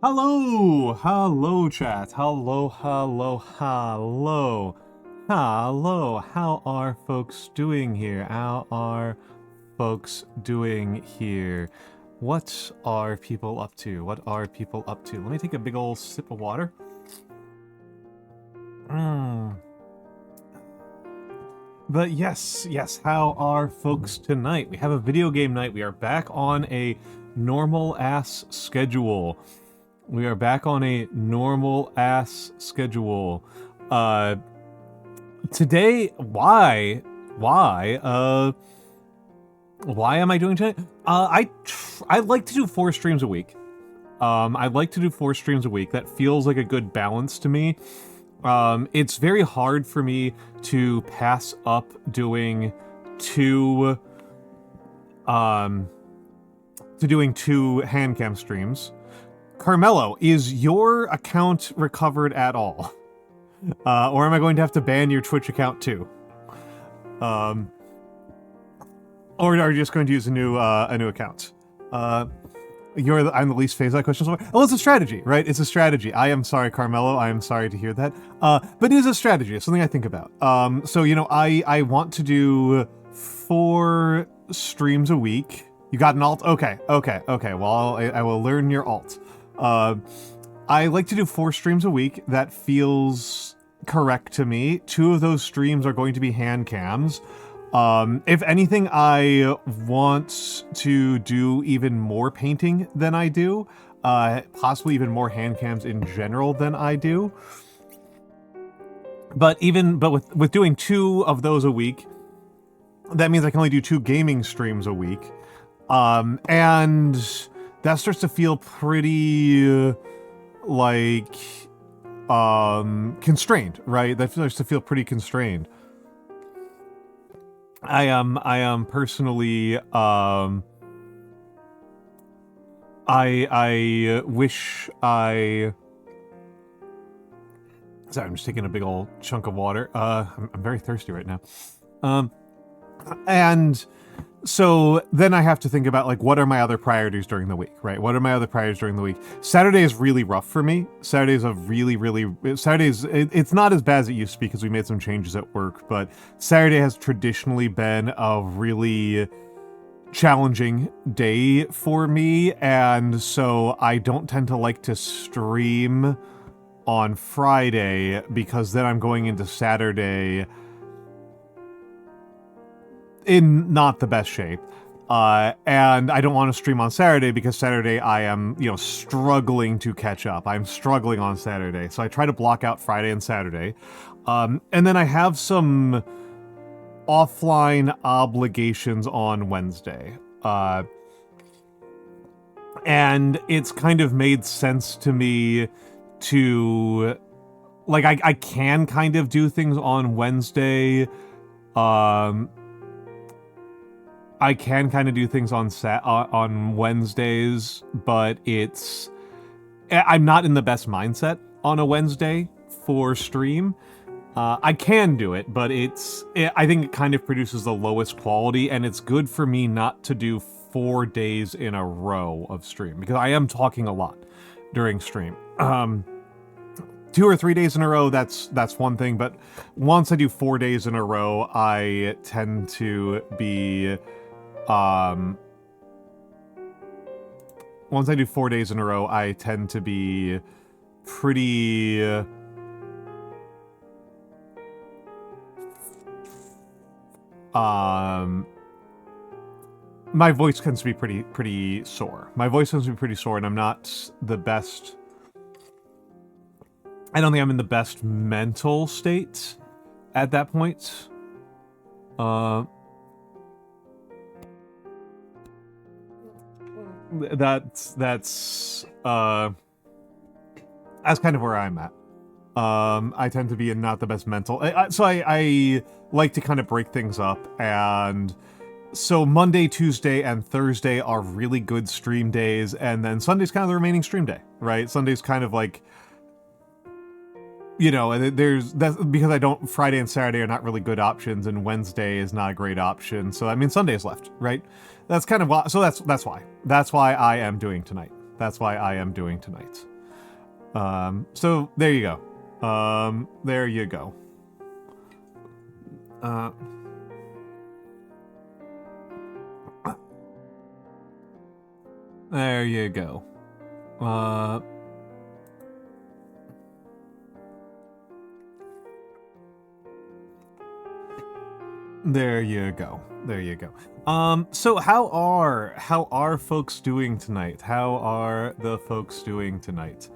Hello, chat. Hello. How are folks doing here? What are people up to? Let me take a big old sip of water. But yes, how are folks tonight? We have a video game night. We are back on a normal-ass schedule. Today, why am I doing tonight? I like to do 4 streams a week. That feels like a good balance to me. It's very hard for me to pass up doing two hand cam streams. Carmelo, is your account recovered at all? Or am I going to have to ban your Twitch account too? Or are you just going to use a new account? I'm the least phased by questions. Well, it's a strategy, right? It's a strategy. I am sorry, Carmelo. I am sorry to hear that. But it is a strategy. It's something I think about. So, I want to do 4 streams a week. You got an alt? Okay. Well, I will learn your alt. I like to do 4 streams a week. That feels correct to me. 2 of those streams are going to be hand cams. If anything, I want to do even more painting than I do. Possibly even more hand cams in general than I do. But with doing 2 of those a week, that means I can only do 2 gaming streams a week. And that starts to feel pretty, constrained, right? That starts to feel pretty constrained. I am personally, I wish I... Sorry, I'm just taking a big old chunk of water. I'm very thirsty right now. And so then I have to think about, what are my other priorities during the week, right? Saturday is really rough for me. It's not as bad as it used to be because we made some changes at work, but Saturday has traditionally been a really challenging day for me, and so I don't tend to like to stream on Friday because then I'm going into Saturday in not the best shape. And I don't want to stream on Saturday because Saturday I am, struggling to catch up. I'm struggling on Saturday. So I try to block out Friday and Saturday. And then I have some offline obligations on Wednesday. And it's kind of made sense to me to... I can kind of do things on Wednesday. I can kind of do things on Wednesdays, but I'm not in the best mindset on a Wednesday for stream. I can do it, but I think it kind of produces the lowest quality, and it's good for me not to do 4 days in a row of stream, because I am talking a lot during stream. 2 or 3 days in a row, that's one thing, but once I do 4 days in a row, I tend to be... once I do 4 days in a row, I tend to be pretty... my voice tends to be pretty sore. And I'm not the best... I don't think I'm in the best mental state at that point. That's kind of where I'm at. I tend to be in not the best mental... So I like to kind of break things up, and so Monday, Tuesday, and Thursday are really good stream days, and then Sunday's kind of the remaining stream day, right? Sunday's kind of that's because Friday and Saturday are not really good options, and Wednesday is not a great option, so that means Sunday is left, right? That's kind of why, so that's why I am doing tonight. So there you go. There you go. There you go. There you go. There you go. So how are folks doing tonight? How are the folks doing tonight?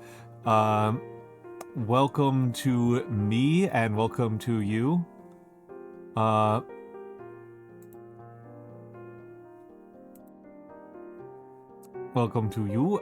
Welcome to me and welcome to you. Welcome to you.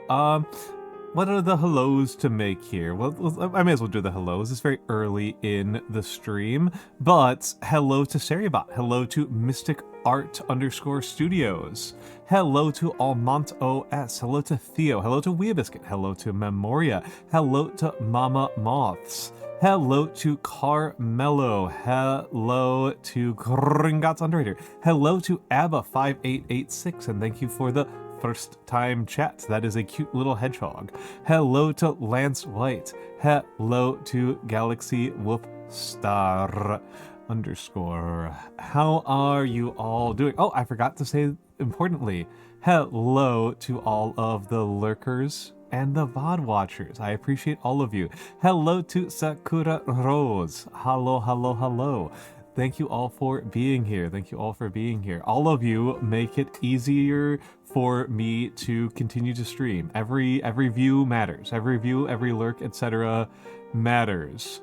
What are the hellos to make here? Well, I may as well do the hellos. It's very early in the stream, but hello to Seriabot. Hello to Mystic Art _Studios. Hello to Almantas. Hello to Theo. Hello to Weebiscuit. Hello to Memoria. Hello to Mama Moths. Hello to Carmelo. Hello to Gringotts Underrated. Hello to ABBA5886, and thank you for the first time chat. That is a cute little hedgehog. Hello to Lance White. Hello to Galaxy Whoop Star _ How are you all doing? Oh, I forgot to say importantly, hello to all of the lurkers and the VOD watchers. I appreciate all of you. Hello to Sakura Rose. Hello, hello, hello. Thank you all for being here. Thank you all for being here. All of you make it easier for me to continue to stream. Every view matters. Every view, every lurk, etc. matters.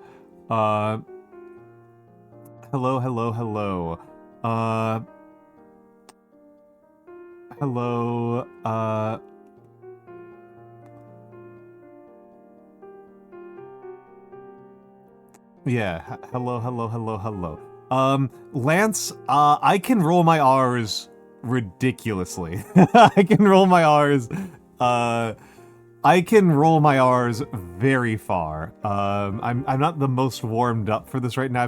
Hello, hello, hello. Hello, yeah, hello, hello, hello, hello. Lance, I can roll my R's ridiculously. I can roll my R's, I can roll my R's very far. I'm not the most warmed up for this right now.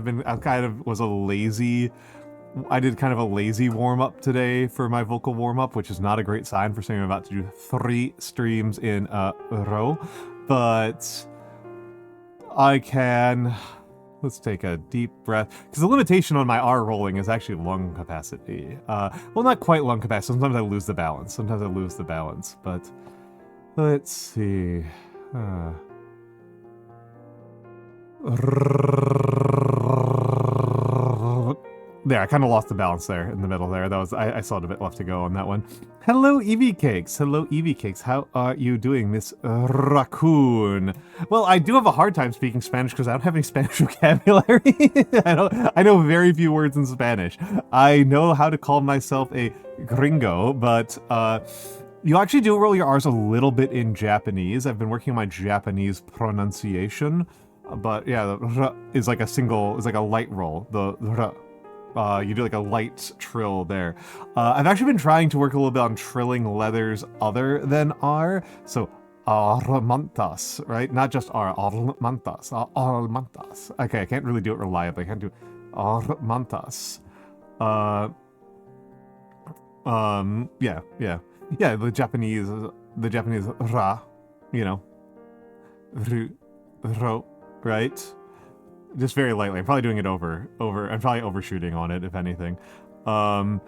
I did kind of a lazy warm-up today for my vocal warm-up, which is not a great sign for saying I'm about to do 3 streams in a row, but I can... Let's take a deep breath, because the limitation on my R rolling is actually lung capacity. Well, not quite lung capacity. Sometimes I lose the balance. But let's see. There, I kind of lost the balance there in the middle there. That was I still had a bit left to go on that one. Hello, Eevee Cakes. Hello, Eevee Cakes. How are you doing, Miss Raccoon? Well, I do have a hard time speaking Spanish because I don't have any Spanish vocabulary. I know very few words in Spanish. I know how to call myself a gringo, but you actually do roll your R's a little bit in Japanese. I've been working on my Japanese pronunciation, but yeah, the r is like a light roll. The r. You do like a light trill there. I've actually been trying to work a little bit on trilling letters other than R. So, Almantas, right? Not just R, Almantas. Almantas. Okay, I can't really do it reliably. I can't do Almantas. Yeah. Yeah, the Japanese ra, you know, ru, ro, right? Just very lightly. I'm probably doing it over. I'm probably overshooting on it, if anything. No,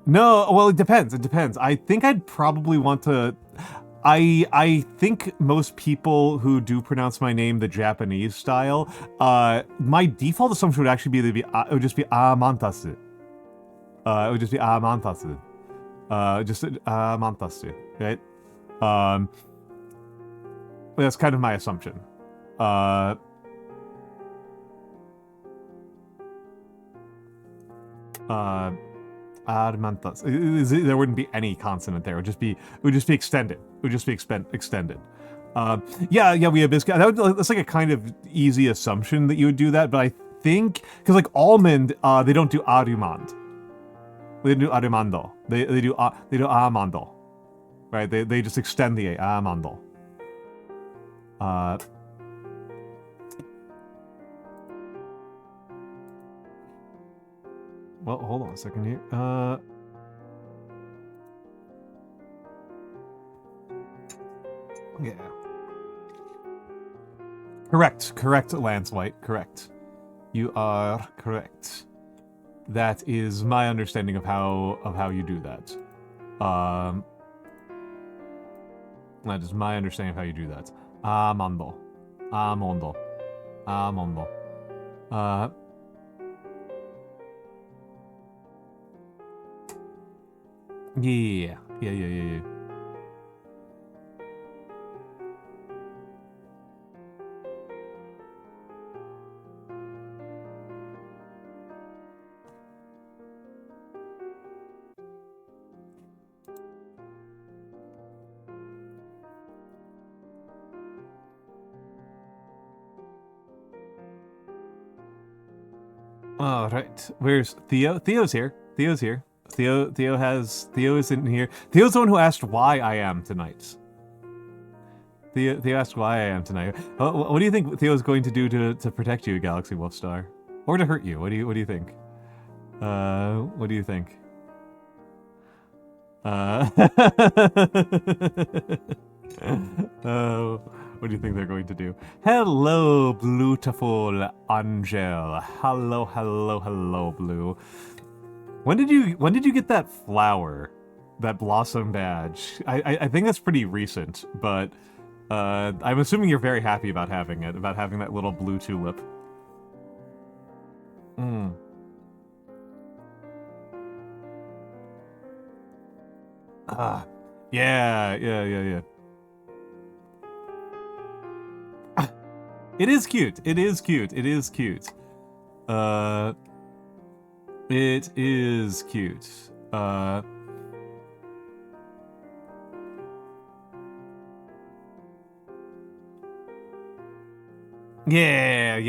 well, it depends. I think I'd probably want to... I think most people who do pronounce my name the Japanese style, my default assumption would actually be it would just be Amantasu. It would just be Amantasu. Just Amantasu, right? That's kind of my assumption. Almantas. There wouldn't be any consonant there. It would just be extended. It would just be extended. Yeah, we have this guy. That's like a kind of easy assumption that you would do that, but I think because like almond, they don't do arumand. They do arumando. They do amando. Right? They just extend the a amando. Well, hold on a second here. Yeah. Correct, Lance White, correct. You are correct. That is my understanding of how you do that. That is my understanding of how you do that. Amondo. Yeah. All right. Where's Theo? Theo's here. Theo isn't here. Theo's the one who asked why I am tonight. Theo asked why I am tonight. What do you think Theo's going to do to protect you, Galaxy Wolfstar? Or to hurt you? What do you think? What do you think? What do you think they're going to do? Hello, beautiful Angel. Hello, Blue. When did you get that flower, that blossom badge? I think that's pretty recent, but I'm assuming you're very happy about having it, about having that little blue tulip. Yeah. It is cute. It is cute. Yeah.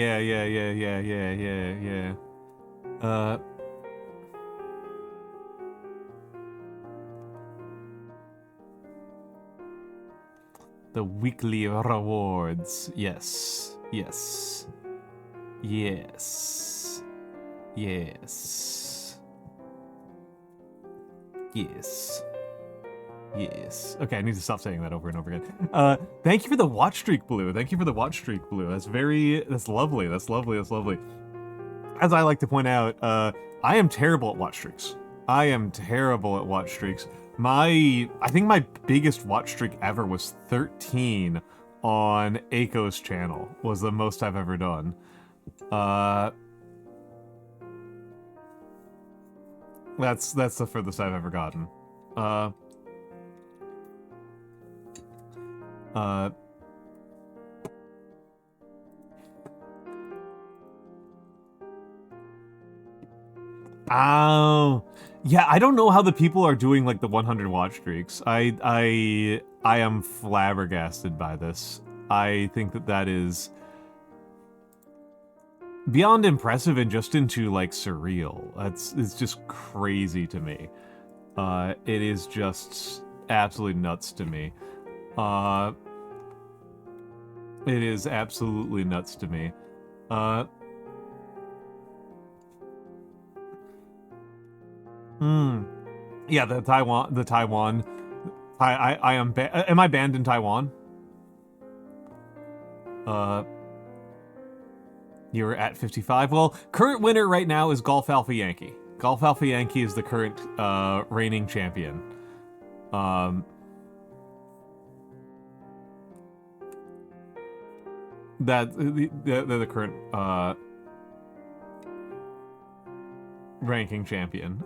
The weekly rewards. Yes. Okay, I need to stop saying that over and over again. Thank you for the watch streak, Blue. That's lovely. That's lovely. As I like to point out, I am terrible at watch streaks. I think my biggest watch streak ever was 13 on Aiko's channel, was the most I've ever done. That's the furthest I've ever gotten. Oh, yeah, I don't know how the people are doing like the 100 watch streaks. I am flabbergasted by this. I think that is beyond impressive and just into like surreal. It's just crazy to me. It is just absolutely nuts to me. It is absolutely nuts to me. Yeah, the Taiwan. I am am I banned in Taiwan? You're at 55. Well, current winner right now is Golf Alpha Yankee. Golf Alpha Yankee is the current reigning champion. They're the current ranking champion.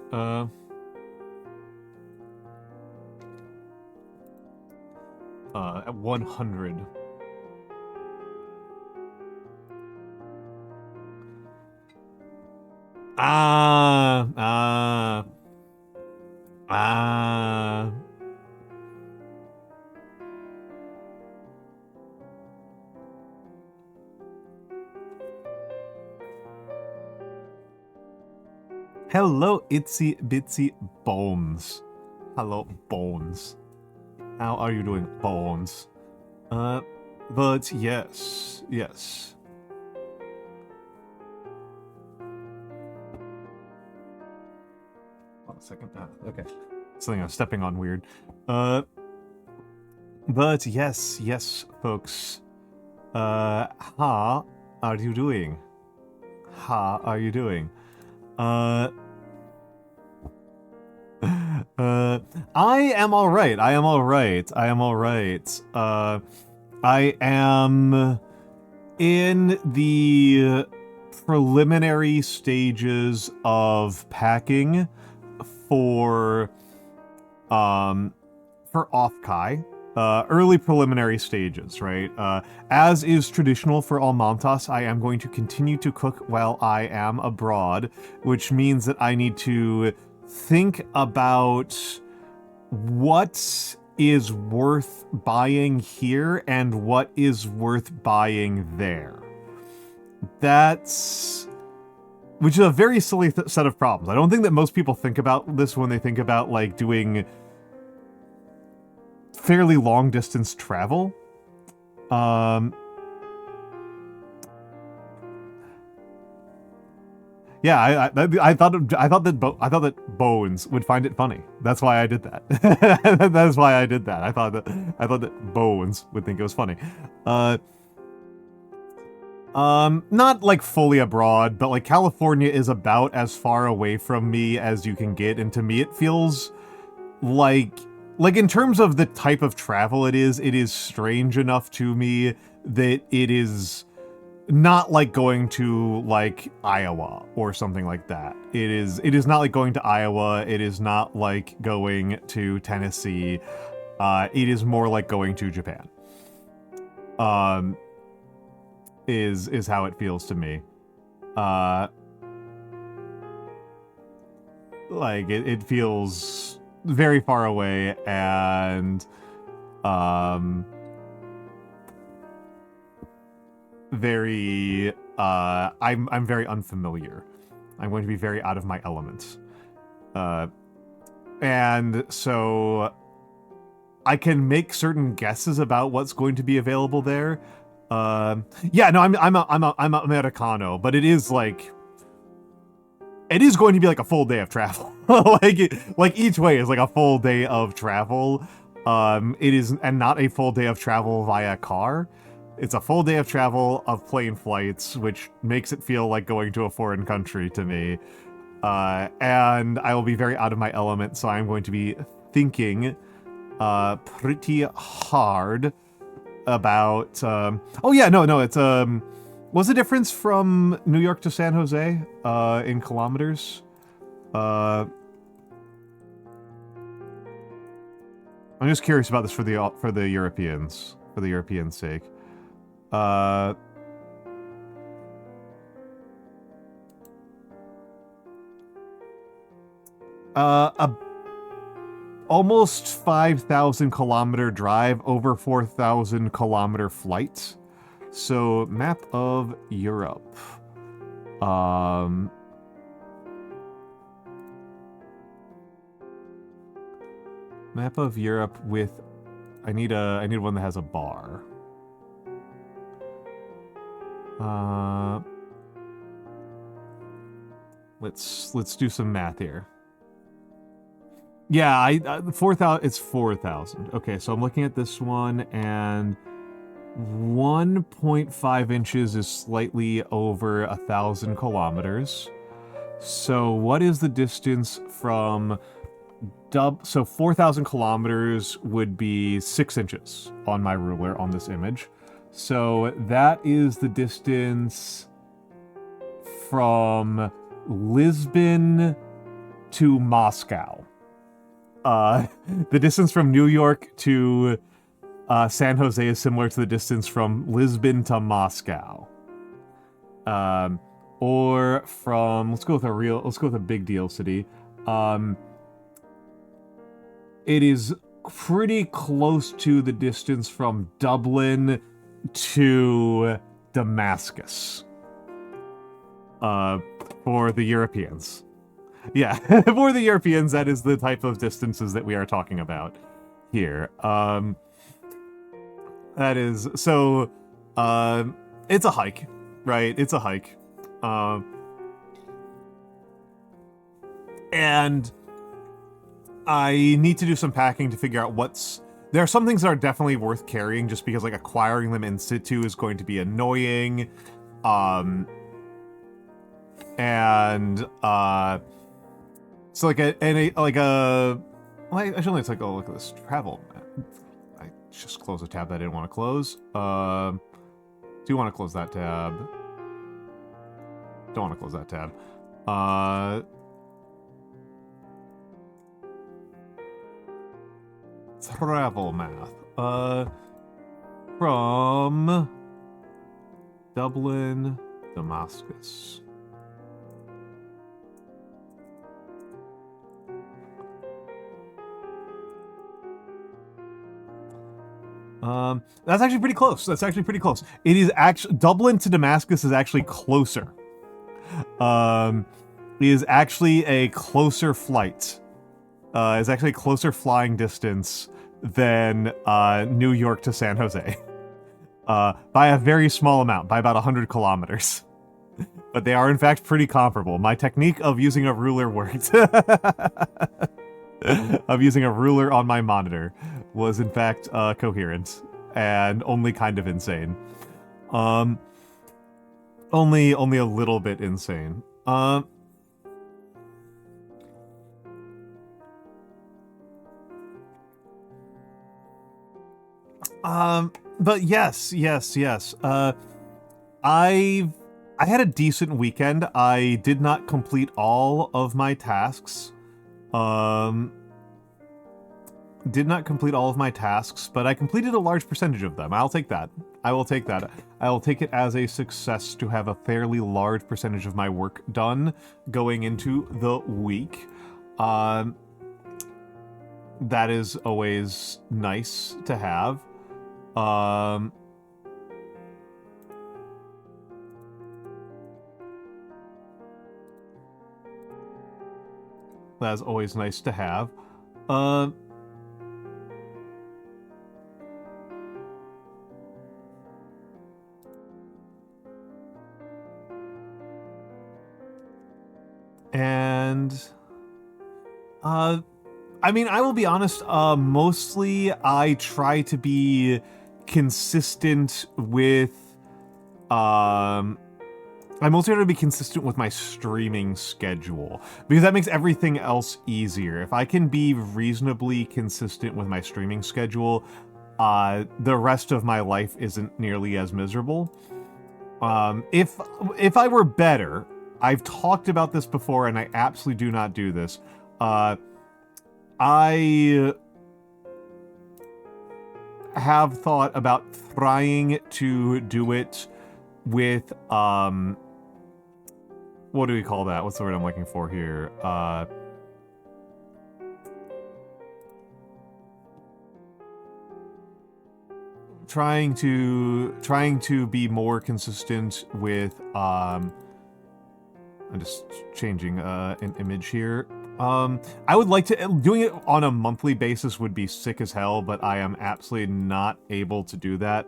At 100. Hello, itsy bitsy bones. Hello, bones. How are you doing, bones? But yes. Hold on a second. Okay. Something I'm stepping on weird. But yes, folks. How are you doing? How are you doing? Uh, I am all right. I am all right. I am all right. I am in the preliminary stages of packing for Offkai. Early preliminary stages, right? As is traditional for Almantas, I am going to continue to cook while I am abroad, which means that I need to think about what is worth buying here and what is worth buying there. Which is a very silly set of problems. I don't think that most people think about this when they think about, like, doing fairly long distance travel. Yeah, I thought that Bones would find it funny. That's why I did that. That's why I did that. I thought that Bones would think it was funny. Not like fully abroad, but like California is about as far away from me as you can get, and to me it feels like in terms of the type of travel it is strange enough to me that it is not like going to like Iowa or something like that. It is not like going to Iowa. It is not like going to Tennessee. It is more like going to Japan. Is how it feels to me. Like it feels very far away and very I'm very unfamiliar. I'm going to be very out of my element. And so I can make certain guesses about what's going to be available there. Yeah, no, I'm Americano, but it is going to be like a full day of travel. like each way is like a full day of travel. It is, and not a full day of travel via car. It's a full day of travel of plane flights, which makes it feel like going to a foreign country to me. And I will be very out of my element, so I'm going to be thinking pretty hard about oh yeah, no, it's what's the difference from New York to San Jose in kilometers? I'm just curious about this for the Europeans, for the Europeans' sake. A almost 5,000 kilometer drive, over 4,000 kilometer flight. So, map of Europe. Map of Europe with, I need one that has a bar. Let's do some math here. Yeah, 4,000. It's 4,000. Okay, so I'm looking at this one, and 1.5 inches is slightly over 1,000 kilometers. So what is the distance from so 4,000 kilometers would be 6 inches on my ruler on this image. So that is the distance from Lisbon to Moscow. The distance from New York to San Jose is similar to the distance from Lisbon to Moscow. Or from, let's go with a big deal city. It is pretty close to the distance from Dublin to Damascus. For the Europeans. Yeah, for the Europeans, that is the type of distances that we are talking about here. That is, so, it's a hike, right? It's a hike. And I need to do some packing to figure out what's there are some things that are definitely worth carrying just because like acquiring them in situ is going to be annoying. And so like well, actually let's like, oh, look at this travel. I just closed a tab that I didn't want to close. Do want to close that tab. Don't want to close that tab. Travel math. From Dublin, Damascus. That's actually pretty close. That's actually pretty close. It is actually Dublin to Damascus is actually closer. It is actually a closer flight. It's actually a closer flying distance than New York to San Jose. By a very small amount, by about 100 kilometers. But they are in fact pretty comparable. My technique of using a ruler worked. Of using a ruler on my monitor was in fact coherent and only kind of insane. Only a little bit insane. But yes. I had a decent weekend. I did not complete all of my tasks. Did not complete all of my tasks, but I completed a large percentage of them. I'll take that. I will take that. I will take it as a success to have a fairly large percentage of my work done going into the week. That is always nice to have. That's always nice to have. And I mean, I will be honest, mostly I try to be consistent with I mostly try to be consistent with my streaming schedule, because that makes everything else easier. If I can be reasonably consistent with my streaming schedule, the rest of my life isn't nearly as miserable. If I were better, I've talked about this before and I absolutely do not do this. I have thought about trying to do it with, what do we call that? What's the word I'm looking for here? Trying to be more consistent with, I'm just changing an image here. I would like to, doing it on a monthly basis would be sick as hell, but I am absolutely not able to do that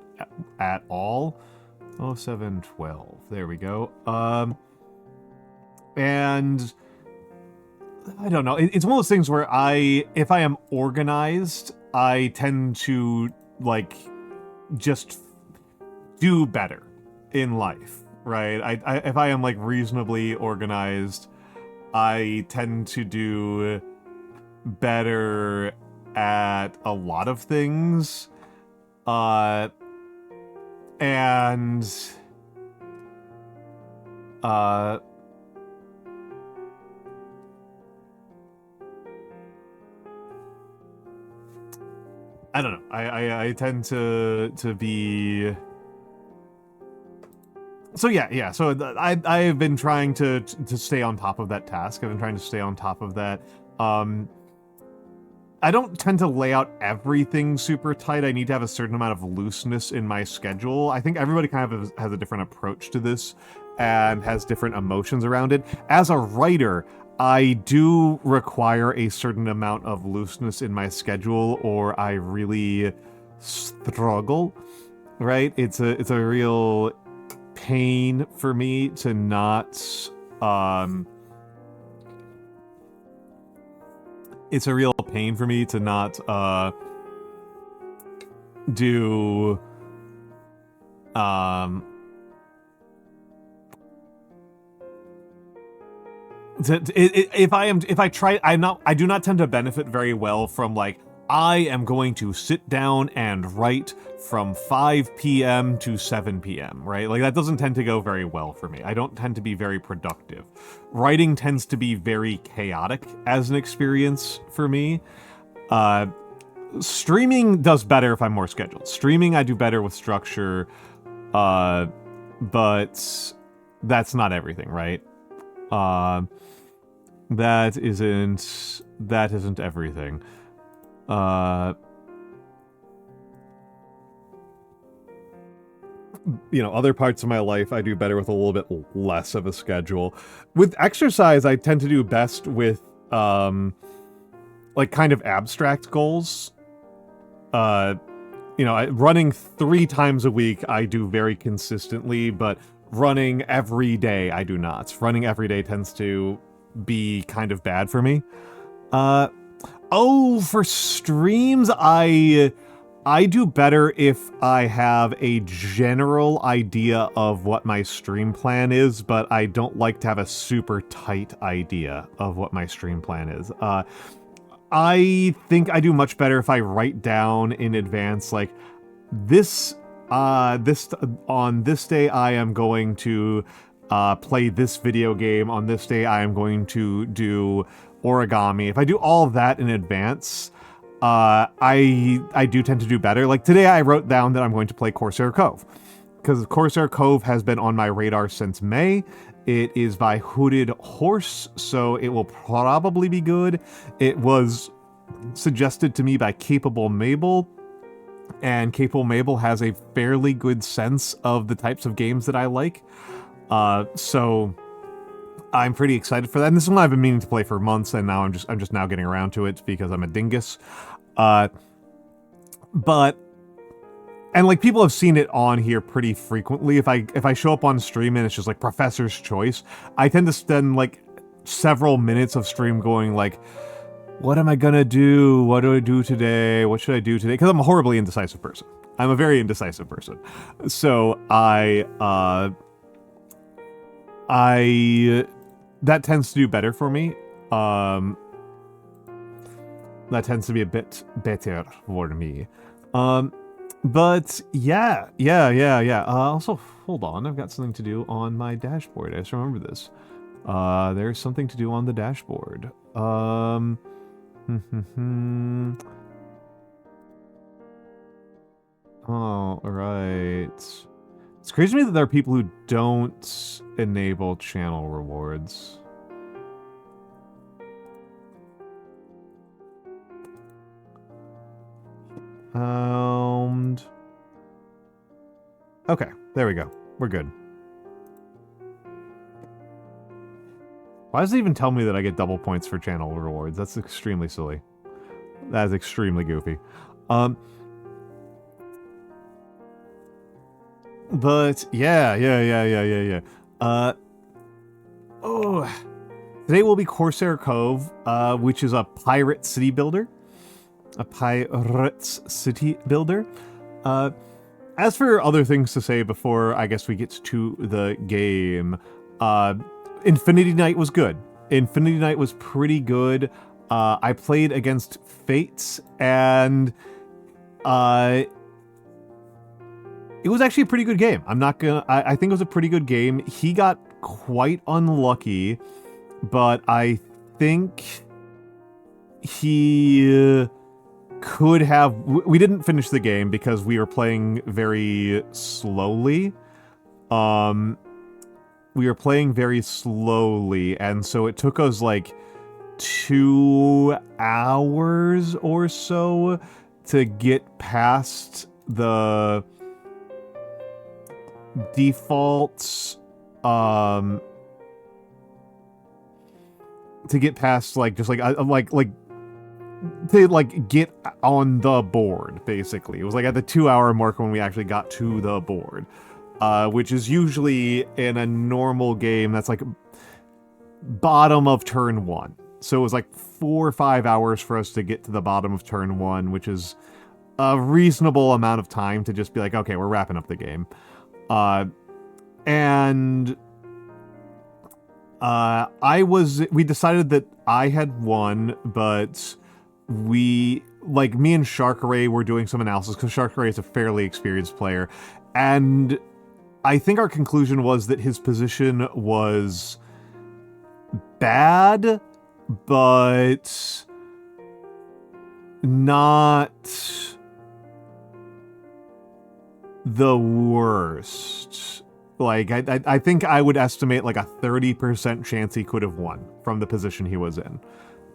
at all. 0712, there we go. And I don't know, it's one of those things where if I am organized, I tend to, like, just do better in life, right? If I am, like, reasonably organized, I tend to do better at a lot of things. And I don't know. I tend to be. So yeah. So I've been trying to stay on top of that task. I've been trying to stay on top of that. I don't tend to lay out everything super tight. I need to have a certain amount of looseness in my schedule. I think everybody kind of has a different approach to this and has different emotions around it. As a writer, I do require a certain amount of looseness in my schedule, or I really struggle, right? It's a real pain for me to not, it's a real pain for me to not, do I do not tend to benefit very well from like, I am going to sit down and write from 5 p.m. to 7 p.m., right? Like, that doesn't tend to go very well for me. I don't tend to be very productive. Writing tends to be very chaotic as an experience for me. Streaming does better if I'm more scheduled. Streaming, I do better with structure, but that's not everything, right? That isn't everything. Other parts of my life I do better with a little bit less of a schedule. With exercise, I tend to do best with like kind of abstract goals. Running 3 times a week I do very consistently, but running every day I do not. Running every day tends to be kind of bad for me. For streams, I do better if I have a general idea of what my stream plan is, but I don't like to have a super tight idea of what my stream plan is. I think I do much better if I write down in advance, like, on this day I am going to play this video game. On this day I am going to do origami. If I do all of that in advance, I do tend to do better. Like today I wrote down that I'm going to play Corsair Cove, because Corsair Cove has been on my radar since May. It is by Hooded Horse, so it will probably be good. It was suggested to me by Capable Mabel, and Capable Mabel has a fairly good sense of the types of games that I like. So I'm pretty excited for that. And this is one I've been meaning to play for months, and now I'm just now getting around to it because I'm a dingus. And like people have seen it on here pretty frequently. If I show up on stream and it's just like Professor's Choice, I tend to spend like several minutes of stream going like, what am I gonna do? What do I do today? What should I do today? Because I'm a horribly indecisive person. I'm a very indecisive person. So that tends to do better for me. That tends to be a bit better for me. But yeah. Also, hold on. I've got something to do on my dashboard. I just remember this. There's something to do on the dashboard. Oh, right. It's crazy to me that there are people who don't enable channel rewards. Okay, there we go. We're good. Why does it even tell me that I get double points for channel rewards? That's extremely silly. That is extremely goofy. But yeah. Today will be Corsair Cove, which is a pirate city builder. A pirate's city builder. As for other things to say before I guess we get to the game, Infinity Knight was good. Infinity Knight was pretty good. I played against Fates, and it was actually a pretty good game. I think it was a pretty good game. He got quite unlucky, but I think he could have... We didn't finish the game because we were playing very slowly. We were playing very slowly, and so it took us like 2 hours or so to get past the defaults, to get past like just like to like get on the board. Basically, it was like at the 2-hour mark when we actually got to the board, which is usually in a normal game that's like bottom of turn 1. So it was like 4 or 5 hours for us to get to the bottom of turn 1, which is a reasonable amount of time to just be like, okay, we're wrapping up the game. And we decided that I had won, but me and Sharkray were doing some analysis because Sharkray is a fairly experienced player. And I think our conclusion was that his position was bad, but not the worst. Like, I think I would estimate like a 30% chance he could have won from the position he was in.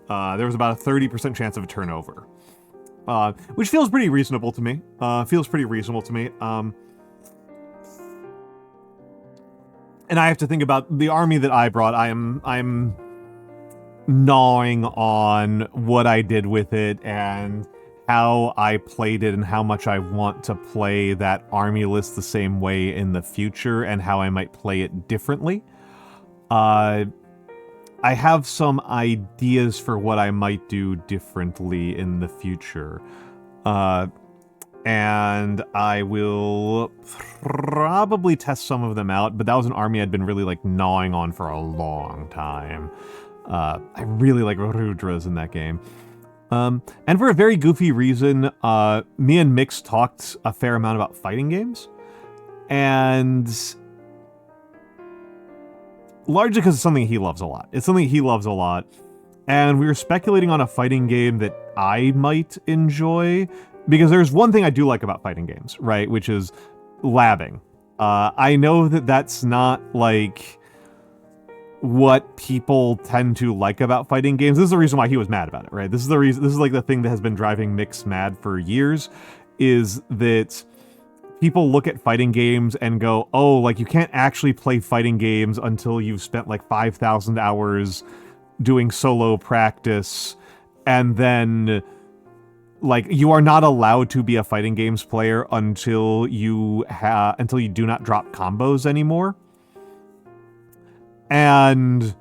There was about a 30% chance of a turnover. Which feels pretty reasonable to me. And I have to think about the army that I brought. I'm gnawing on what I did with it and how I played it and how much I want to play that army list the same way in the future and how I might play it differently. I have some ideas for what I might do differently in the future. And I will probably test some of them out, but that was an army I'd been really like gnawing on for a long time. I really like Rudras in that game. And for a very goofy reason, me and Mix talked a fair amount about fighting games. And largely because it's something he loves a lot. And we were speculating on a fighting game that I might enjoy. Because there's one thing I do like about fighting games, right? Which is labbing. I know that that's not like what people tend to like about fighting games. This is the reason why he was mad about it, right? This is like the thing that has been driving Mix mad for years, is that people look at fighting games and go, oh, like you can't actually play fighting games until you've spent like 5,000 hours doing solo practice, and then like you are not allowed to be a fighting games player until you do not drop combos anymore. And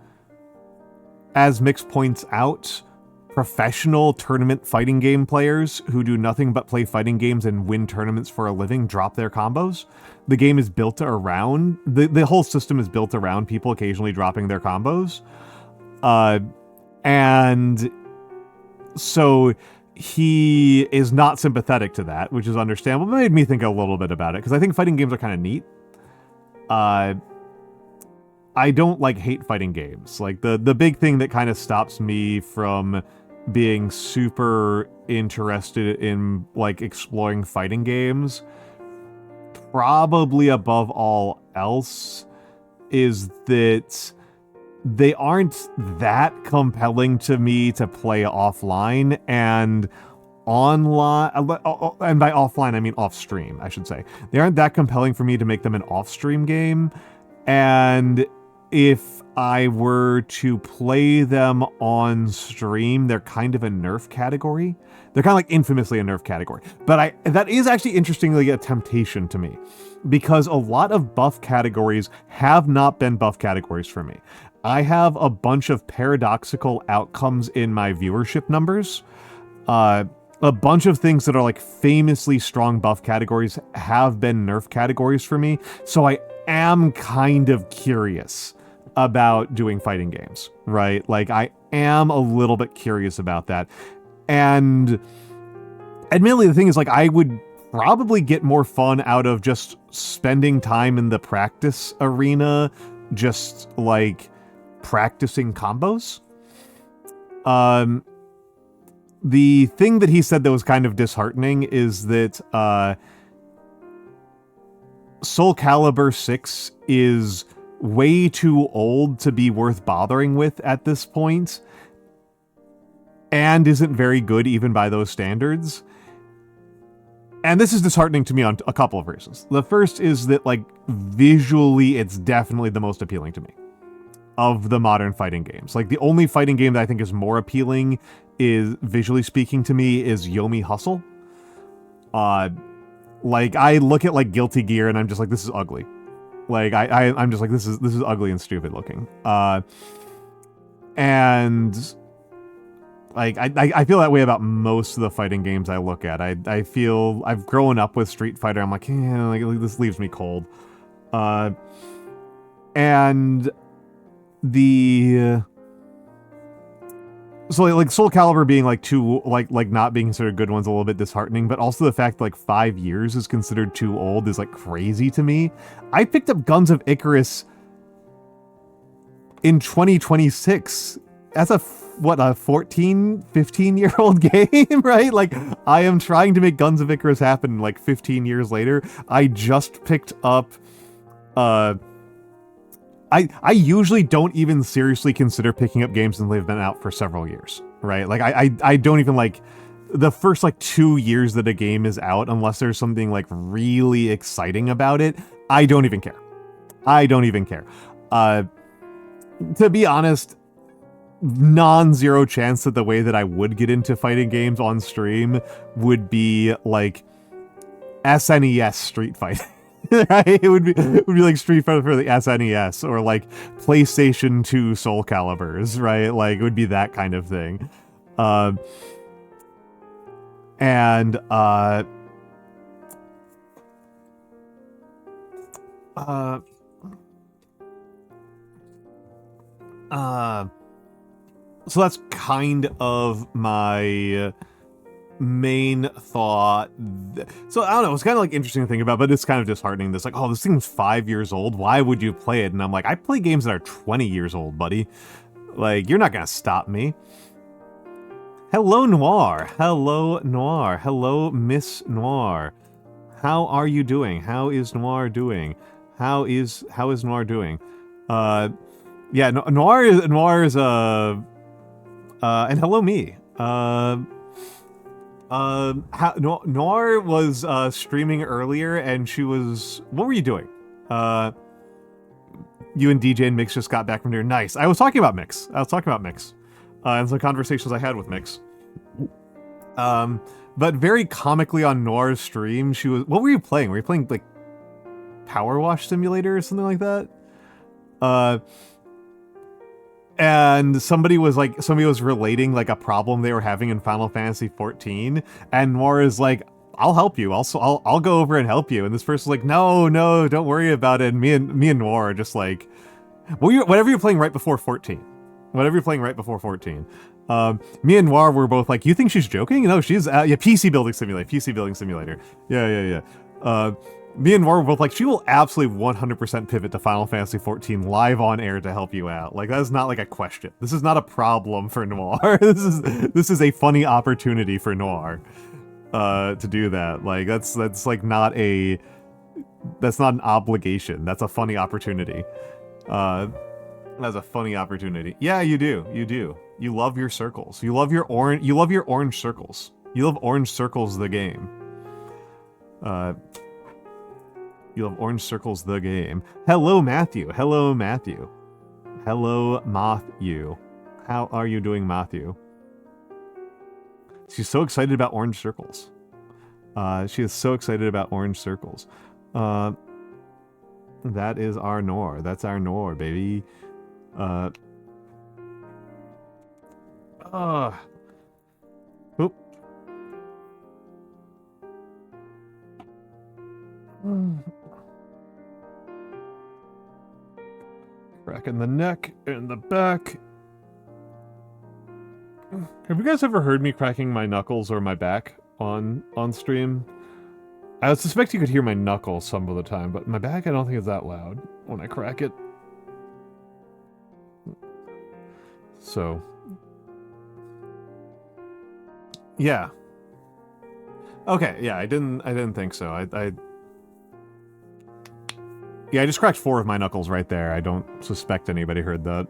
as Mix points out, professional tournament fighting game players who do nothing but play fighting games and win tournaments for a living drop their combos. The game is built around, the whole system is built around people occasionally dropping their combos. And so he is not sympathetic to that, which is understandable. It made me think a little bit about it, because I think fighting games are kind of neat. I don't hate fighting games. Like the big thing that kind of stops me from being super interested in like exploring fighting games, probably above all else, is that they aren't that compelling to me to play offline, and online, and by offline I mean off stream, I should say. They aren't that compelling for me to make them an off-stream game, and if I were to play them on stream, they're kind of a nerf category. They're kind of like infamously a nerf category. But that is actually interestingly a temptation to me, because a lot of buff categories have not been buff categories for me. I have a bunch of paradoxical outcomes in my viewership numbers. A bunch of things that are like famously strong buff categories have been nerf categories for me. So I am kind of curious about doing fighting games, right? Like I am a little bit curious about that. And admittedly, the thing is, like, I would probably get more fun out of just spending time in the practice arena, just like practicing combos. The thing that he said that was kind of disheartening is that Soul Calibur 6 is way too old to be worth bothering with at this point, and isn't very good even by those standards. And this is disheartening to me on a couple of reasons. The first is that, like, visually, it's definitely the most appealing to me of the modern fighting games. Like, the only fighting game that I think is more appealing, is visually speaking to me, is Yomi Hustle. Like, I look at, like, Guilty Gear and I'm just like, this is ugly. Like, I'm just like, this is ugly and stupid looking. And like I feel that way about most of the fighting games I look at. I feel I've grown up with Street Fighter. I'm like, this leaves me cold. And the so like Soul Calibur being like too like not being considered good one's a little bit disheartening, but also the fact that like 5 years is considered too old is like crazy to me. I picked up Guns of Icarus in 2026. That's a 14, 15-year-old game, right? Like, I am trying to make Guns of Icarus happen like 15 years later. I just picked up, I usually don't even seriously consider picking up games until they've been out for several years, right? Like, I don't even like the first like 2 years that a game is out, unless there's something like really exciting about it. I don't even care. I don't even care. To be honest, non-zero chance that the way that I would get into fighting games on stream would be like SNES Street Fighting. Right? It would be like Street Fighter for the SNES or like PlayStation 2 Soul Caliburs, right? Like it would be that kind of thing. So that's kind of my main thought. So I don't know, it's kind of like interesting to think about, but it's kind of disheartening. This like, oh, this thing's 5 years old. Why would you play it? And I'm like, I play games that are 20 years old, buddy. Like, you're not gonna stop me. Hello, Noir. Hello, Noir. Hello, Miss Noir. How are you doing? How is Noir doing? How is Noir doing? Yeah, Noir is and hello me. Noir was streaming earlier, and she was. What were you doing? You and DJ and Mix just got back from dinner. Nice. I was talking about Mix. And some conversations I had with Mix. But very comically on Noir's stream, she was. What were you playing? Were you playing like Power Wash Simulator or something like that? And somebody was relating like a problem they were having in Final Fantasy 14, and Noir is like, I'll help you. I'll go over and help you. And this person's like, no, don't worry about it. And me and Noir are just like, whatever you're playing right before 14. Me and Noir were both like, you think she's joking? No, she's PC Building Simulator. Yeah. Me and Noir were both like, she will absolutely 100% pivot to Final Fantasy 14 live on air to help you out. Like, that is not like a question. This is not a problem for Noir. This is a funny opportunity for Noir to do that. Like, that's like that's not an obligation. That's a funny opportunity. That's a funny opportunity. Yeah, you do. You love your circles. You love your orange circles. You love Orange Circles the game. You love Orange Circles the game. Hello, Matthew. How are you doing, Matthew? She's so excited about Orange Circles. She is so excited about Orange Circles. That is our Noir. That's our Noir, baby. Oop. Crack in the neck, in the back. Have you guys ever heard me cracking my knuckles or my back on stream? I suspect you could hear my knuckles some of the time, but my back I don't think is that loud when I crack it. So, yeah. Okay, yeah, I didn't think so. Yeah, I just cracked 4 of my knuckles right there. I don't suspect anybody heard that.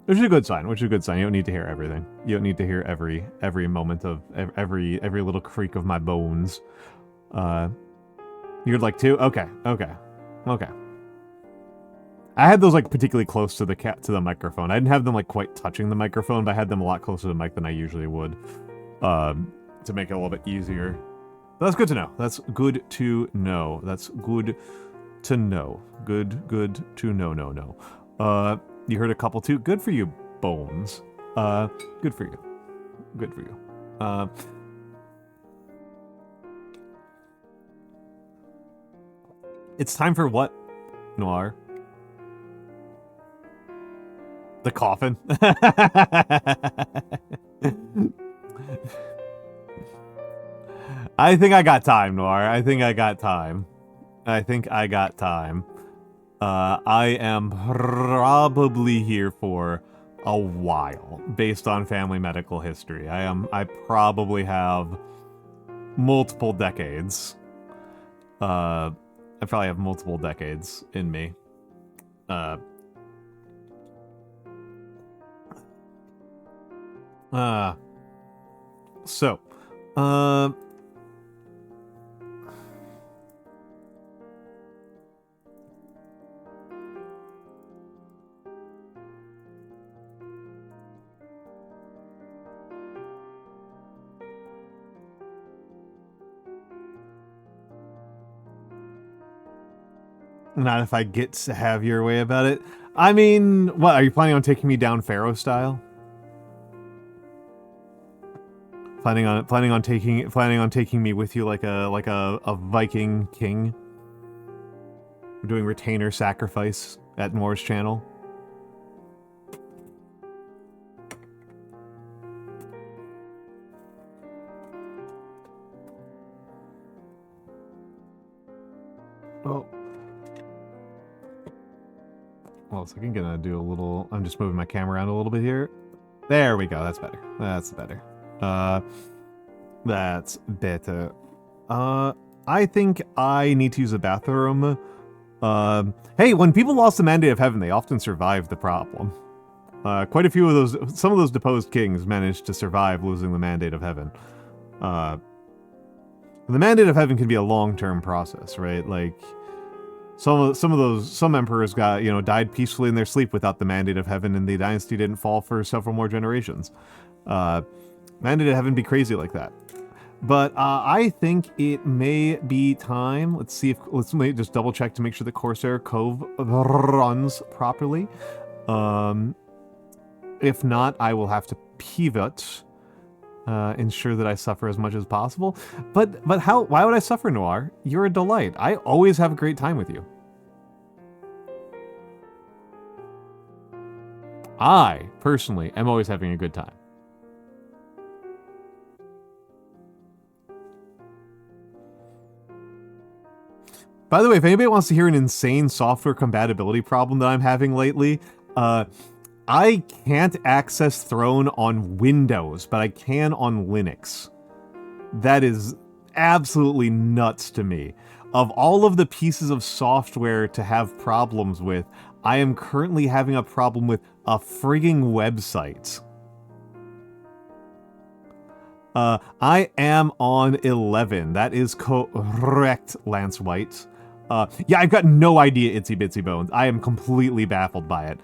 Which is a good sign. You don't need to hear everything. You don't need to hear every moment of every little creak of my bones. You'd like to? Okay. I had those like particularly close to the microphone. I didn't have them like quite touching the microphone, but I had them a lot closer to the mic than I usually would, to make it a little bit easier. That's good to know. That's good to know. Good to know. You heard a couple too. Good for you, Bones. Good for you. Good for you. It's time for what, Noir? The coffin? I think I got time, Noir. I think I got time. I am probably here for a while, based on family medical history. I probably have multiple decades. I probably have multiple decades in me. So, not if I get to have your way about it. I mean, what, are you planning on taking me down Pharaoh style? Planning on taking me with you like a Viking king? We're doing retainer sacrifice at Noir's channel. Oh. Well, so I'm gonna do a little... I'm just moving my camera around a little bit here. There we go. That's better. That's better. That's better. I think I need to use a bathroom. Hey, when people lost the Mandate of Heaven, they often survived the problem. Quite a few of those... Some of those deposed kings managed to survive losing the Mandate of Heaven. The Mandate of Heaven can be a long-term process, right? Like... Some emperors got, died peacefully in their sleep without the Mandate of Heaven, and the dynasty didn't fall for several more generations. Mandate of Heaven be crazy like that. But I think it may be time. Let's just double check to make sure the Corsair Cove runs properly. If not, I will have to pivot. Ensure that I suffer as much as possible. But why would I suffer, Noir? You're a delight. I always have a great time with you. I, personally, am always having a good time. By the way, if anybody wants to hear an insane software compatibility problem that I'm having lately, I can't access Throne on Windows, but I can on Linux. That is absolutely nuts to me. Of all of the pieces of software to have problems with, I am currently having a problem with a frigging website. I am on 11. That is correct, Lance White. Yeah, I've got no idea, Itsy Bitsy Bones. I am completely baffled by it.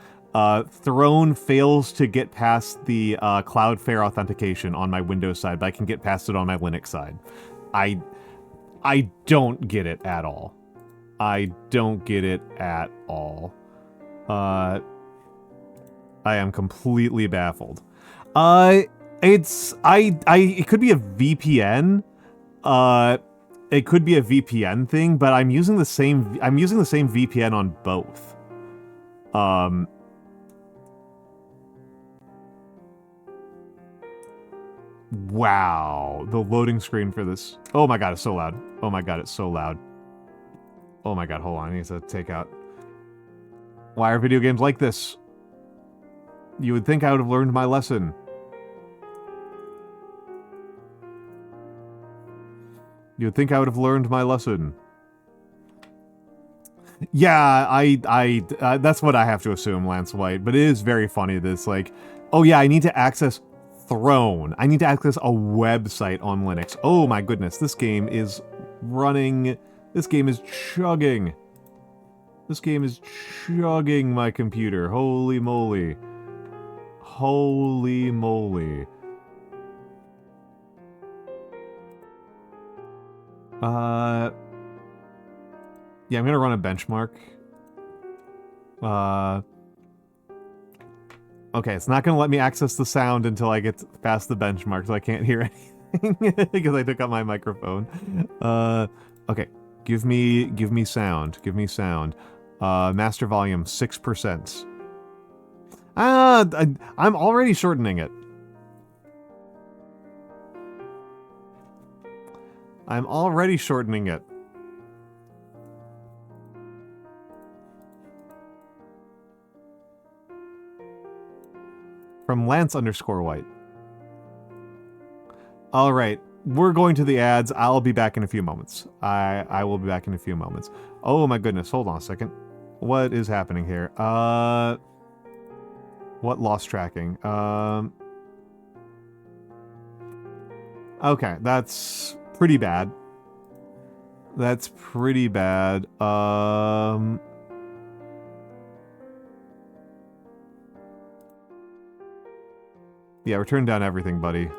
Throne fails to get past the Cloudflare authentication on my Windows side, but I can get past it on my Linux side. I don't get it at all. I don't get it at all. I am completely baffled. It could be a VPN. It could be a VPN thing, but I'm using the same VPN on both. Wow, the loading screen for this. Oh my god, it's so loud. Oh my god, it's so loud. Oh my god, hold on, I need to take out. Why are video games like this? You would think I would have learned my lesson. You would think I would have learned my lesson. Yeah, that's what I have to assume, Lance White. But it is very funny that it's like, oh yeah, I need to access Throne. I need to access a website on Linux. Oh my goodness, this game is running. This game is chugging. This game is chugging my computer. Holy moly. Holy moly. Yeah, I'm gonna run a benchmark. Okay, it's not going to let me access the sound until I get past the benchmark, so I can't hear anything because I took out my microphone. Okay, give me sound. Give me sound. Master volume 6%. I'm already shortening it. I'm already shortening it. From Lance_White. All right, we're going to the ads. I'll be back in a few moments. I will be back in a few moments. Oh my goodness, hold on a second. What is happening here? What loss tracking? Okay, that's pretty bad. That's pretty bad. Yeah, we're turning down everything, buddy.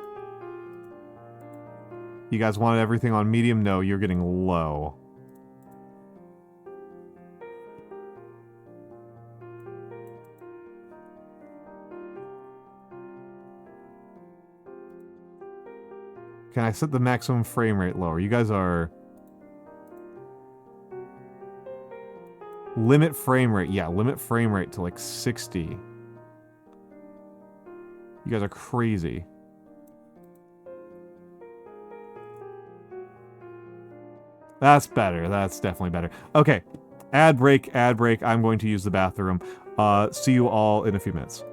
You guys wanted everything on medium? No, you're getting low. Can I set the maximum frame rate lower? You guys are... Limit frame rate. Yeah, limit frame rate to like 60. You guys are crazy. That's better. That's definitely better. Okay. Ad break, ad break. I'm going to use the bathroom. See you all in a few minutes.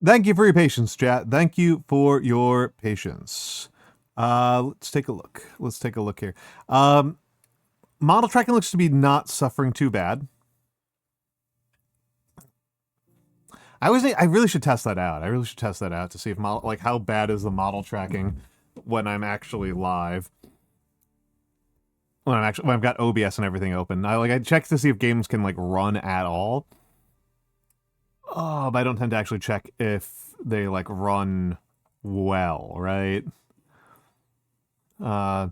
Thank you for your patience, chat. Thank you for your patience. Let's take a look. Let's take a look here. Model tracking looks to be not suffering too bad. I really should test that out. I really should test that out to see if how bad is the model tracking when I'm actually live. When I've got OBS and everything open. I check to see if games can run at all. Oh, but I don't tend to actually check if they run well, right? All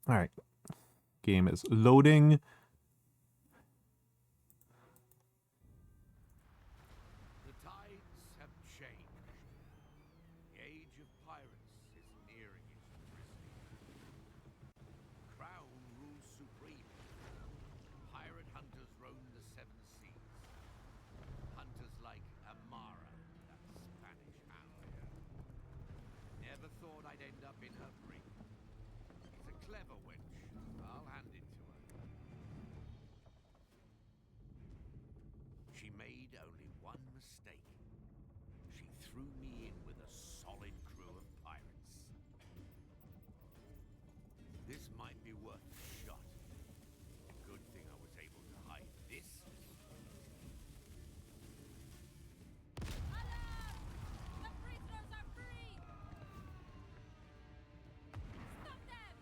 right. Game is loading. The tides have changed. The age of pirates is nearing its christening. Crown rules supreme. Pirate hunters roam the seven seas. Hunters like Amara, that Spanish hound. Never thought I'd end up in her brig. She's a clever wench, I'll hand it to her. She made only one mistake. She threw me in with a solid crew of pirates. This might be worth a shot. Good thing I was able to hide this. The prisoners are free! Stop them!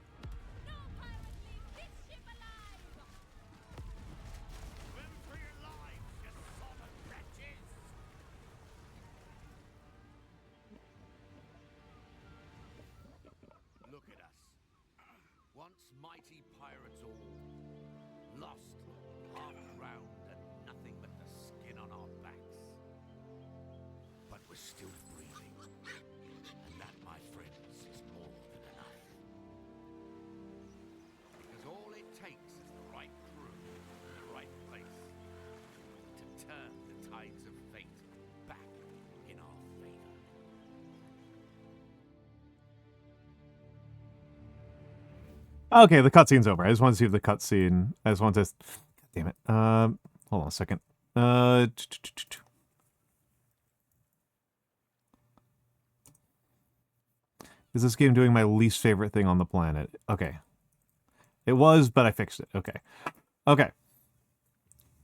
No pirate leave this ship alive! Swim for your lives, you son of wretches! Look at us. Once mighty pirates all. Lost, half drowned, and nothing but the skin on our backs. But we're still breathing. And that, my friends, is more than enough. Because all it takes is the right crew in the right place to turn the tides of fate back in our favor. Okay, the cutscene's over. I just want to see if the cutscene. I just want to. God damn it. Hold on a second. Is this game doing my least favorite thing on the planet? Okay. It was, but I fixed it. Okay. Okay.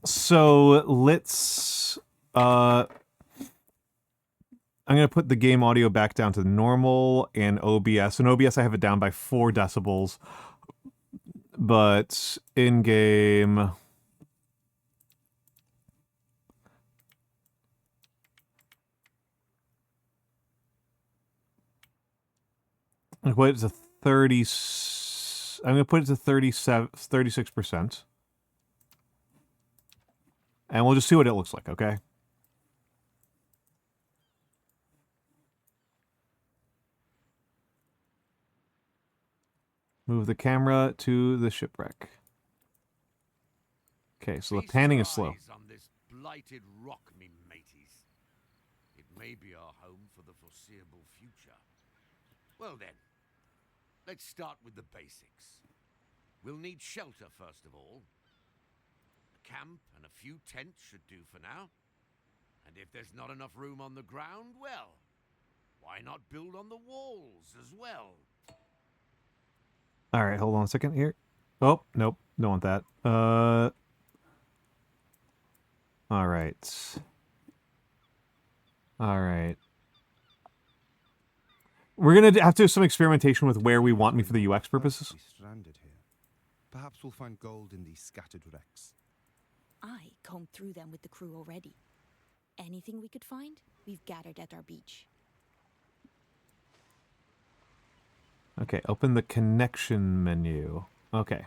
So let's. I'm going to put the game audio back down to normal and OBS. In OBS, I have it down by 4 decibels. But in game. I'm going to put it to 30. I'm going to put it to 36%. And we'll just see what it looks like, okay? Move the camera to the shipwreck. Okay, so the panning is slow. On this blighted rock, me mateys. It may be our home for the foreseeable future. Well then, let's start with the basics. We'll need shelter first of all. A camp and a few tents should do for now. And if there's not enough room on the ground, well, why not build on the walls as well? All right, hold on a second here. Oh, nope, don't want that. All right. All right. We're gonna have to do some experimentation with where we want me for the UX purposes. Stranded here. Perhaps we'll find gold in these scattered wrecks. I combed through them with the crew already. Anything we could find, we've gathered at our beach. Okay, open the connection menu. Okay.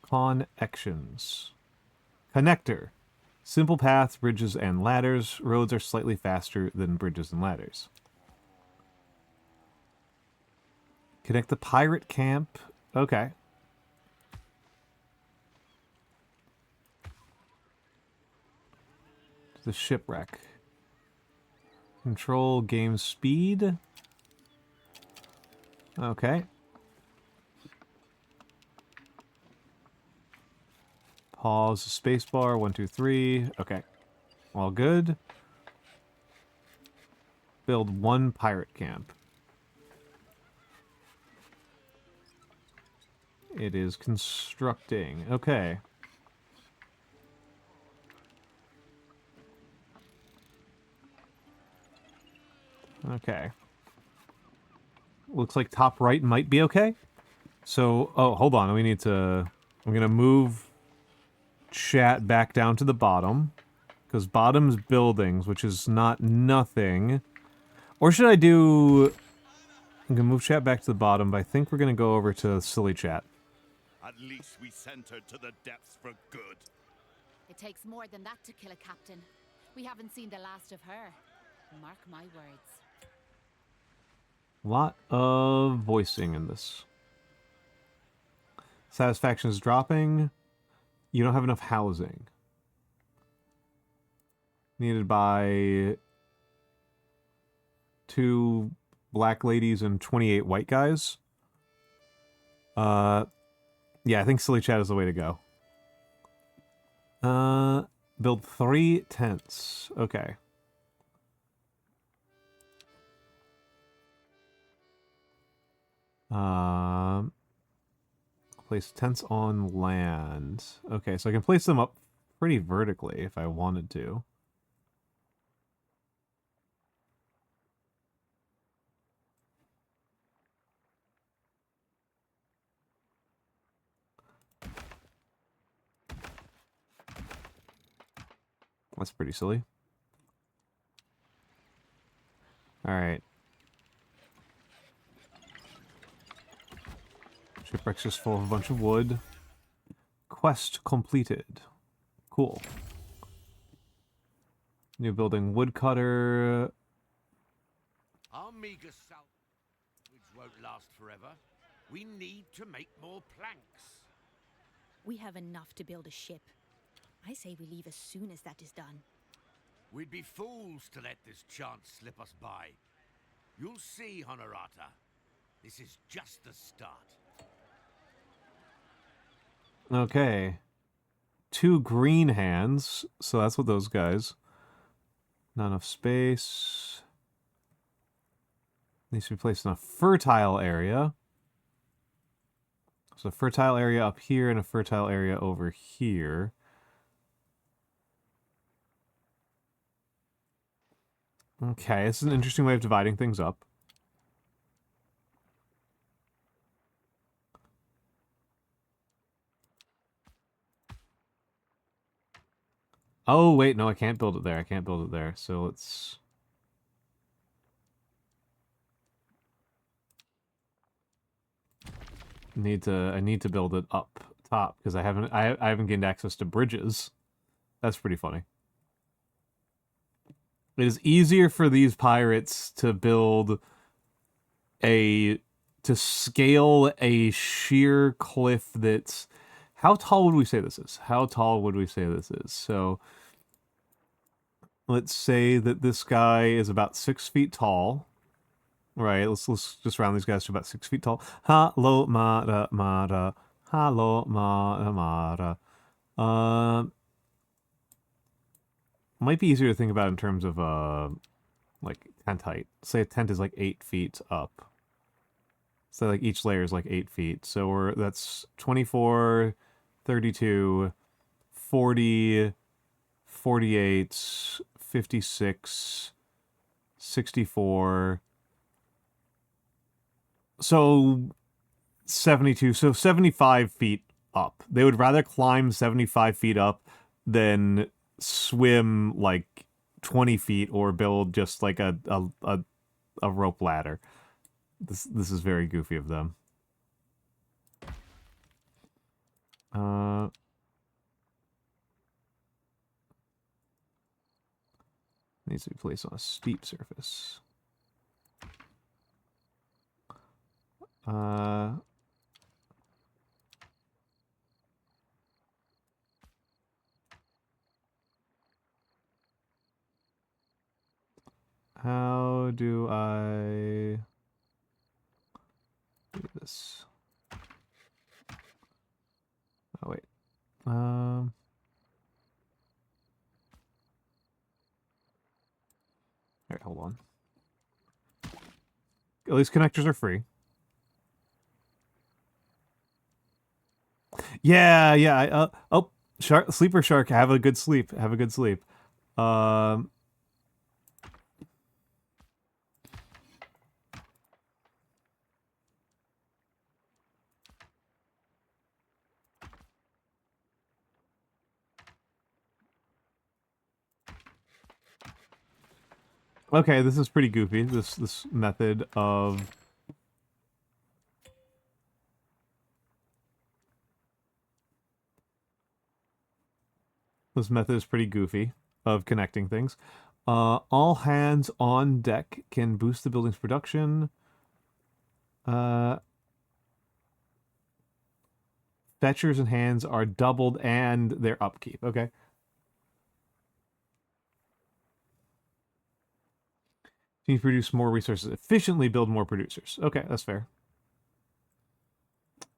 Connections. Connector. Simple path, bridges, and ladders. Roads are slightly faster than bridges and ladders. Connect the pirate camp. Okay. To the shipwreck. Control game speed. Okay. Pause spacebar. 1, 2, 3. Okay. All good. build one pirate camp. It is constructing. Okay. Okay. Looks like top right might be okay. So, oh, hold on. We need to... I'm going to move chat back down to the bottom. Because bottom's buildings, which is not nothing. Or should I do... I'm going to move chat back to the bottom, but I think we're going to go over to silly chat. At least we sent her to the depths for good. It takes more than that to kill a captain. We haven't seen the last of her. Mark my words. Lot of voicing in this. Satisfaction is dropping. You don't have enough housing. Needed by 2 black ladies and 28 white guys. Yeah, I think silly chat is the way to go. Build 3 tents. Okay. Place tents on land. Okay, so I can place them up pretty vertically if I wanted to. That's pretty silly. Alright. Shipwreck's just full of a bunch of wood. Quest completed. Cool. New building woodcutter. Our meager salvage won't last forever. We need to make more planks. We have enough to build a ship. I say we leave as soon as that is done. We'd be fools to let this chance slip us by. You'll see, Honorata. This is just the start. Okay. 2 green hands. So that's what those guys. Not enough space. Needs to be placed in a fertile area. So a fertile area up here and a fertile area over here. Okay, this is an interesting way of dividing things up. Oh, wait, no, I can't build it there. I can't build it there. So let's... I need to build it up top because I haven't gained access to bridges. That's pretty funny. It is easier for these pirates to build to scale a sheer cliff that's... How tall would we say this is? How tall would we say this is? So, let's say that this guy is about 6 feet tall. Right, let's just round these guys to about 6 feet tall. Hello, Mara, Mara. Hello, Mara, Mara. Might be easier to think about in terms of, like, tent height. Say a tent is, like, 8 feet up. So, like, each layer is, like, 8 feet. So, that's 24, 32, 40, 48, 56, 64... So, 72, so 75 feet up. They would rather climb 75 feet up than swim, like, 20 feet or build just, like, a rope ladder. This is very goofy of them. Needs to be placed on a steep surface. How do I do this? Oh, wait. All right, hold on. At least connectors are free. Yeah, yeah. Oh, shark, sleeper shark. Have a good sleep. Have a good sleep. Okay, this is pretty goofy. This method of is pretty goofy of connecting things. All hands on deck can boost the building's production. Fetchers and hands are doubled and their upkeep. Okay. Can you produce more resources efficiently, build more producers? Okay, that's fair.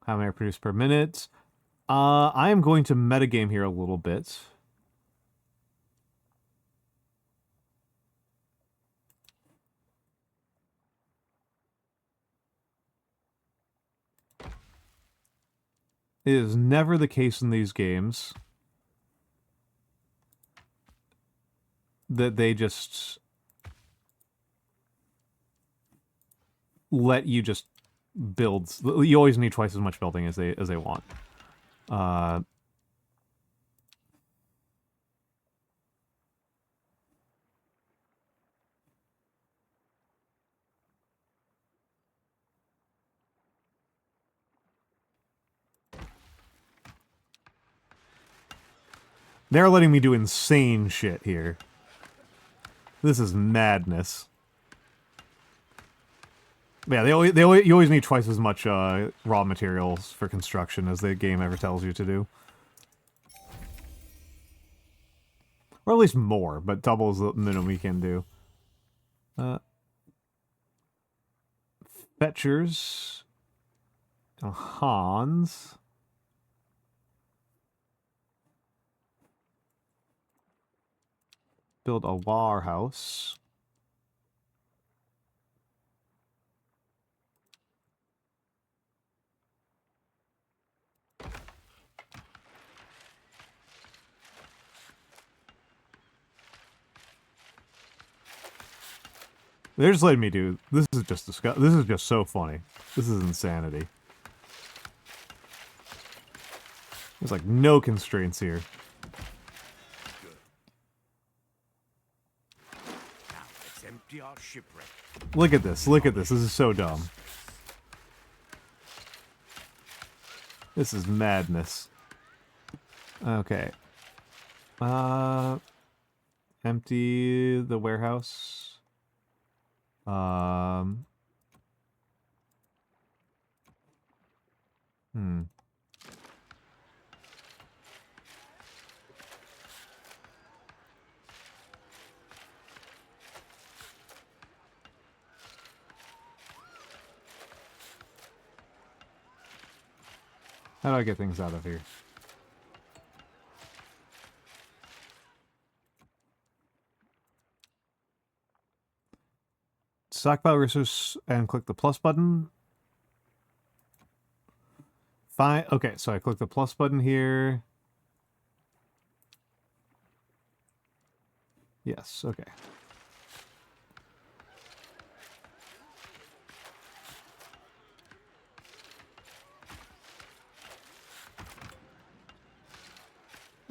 How many are produced per minute? I am going to metagame here a little bit. It is never the case in these games that they just let you just build. You always need twice as much building as they want. They're letting me do insane shit here. This is madness. Yeah, you always need twice as much raw materials for construction as the game ever tells you to do. Or at least more, but double is the minimum you can do. Fetchers. Hans. Build a warehouse. They're just letting me do. This is just this is just so funny. This is insanity. There's like no constraints here. Now let's empty our shipwreck. Look at this. Look at this. This is so dumb. This is madness. Okay. Empty the warehouse. How do I get things out of here? Stockpile resource and click the plus button. Fine. Okay, so I click the plus button here. Yes, okay.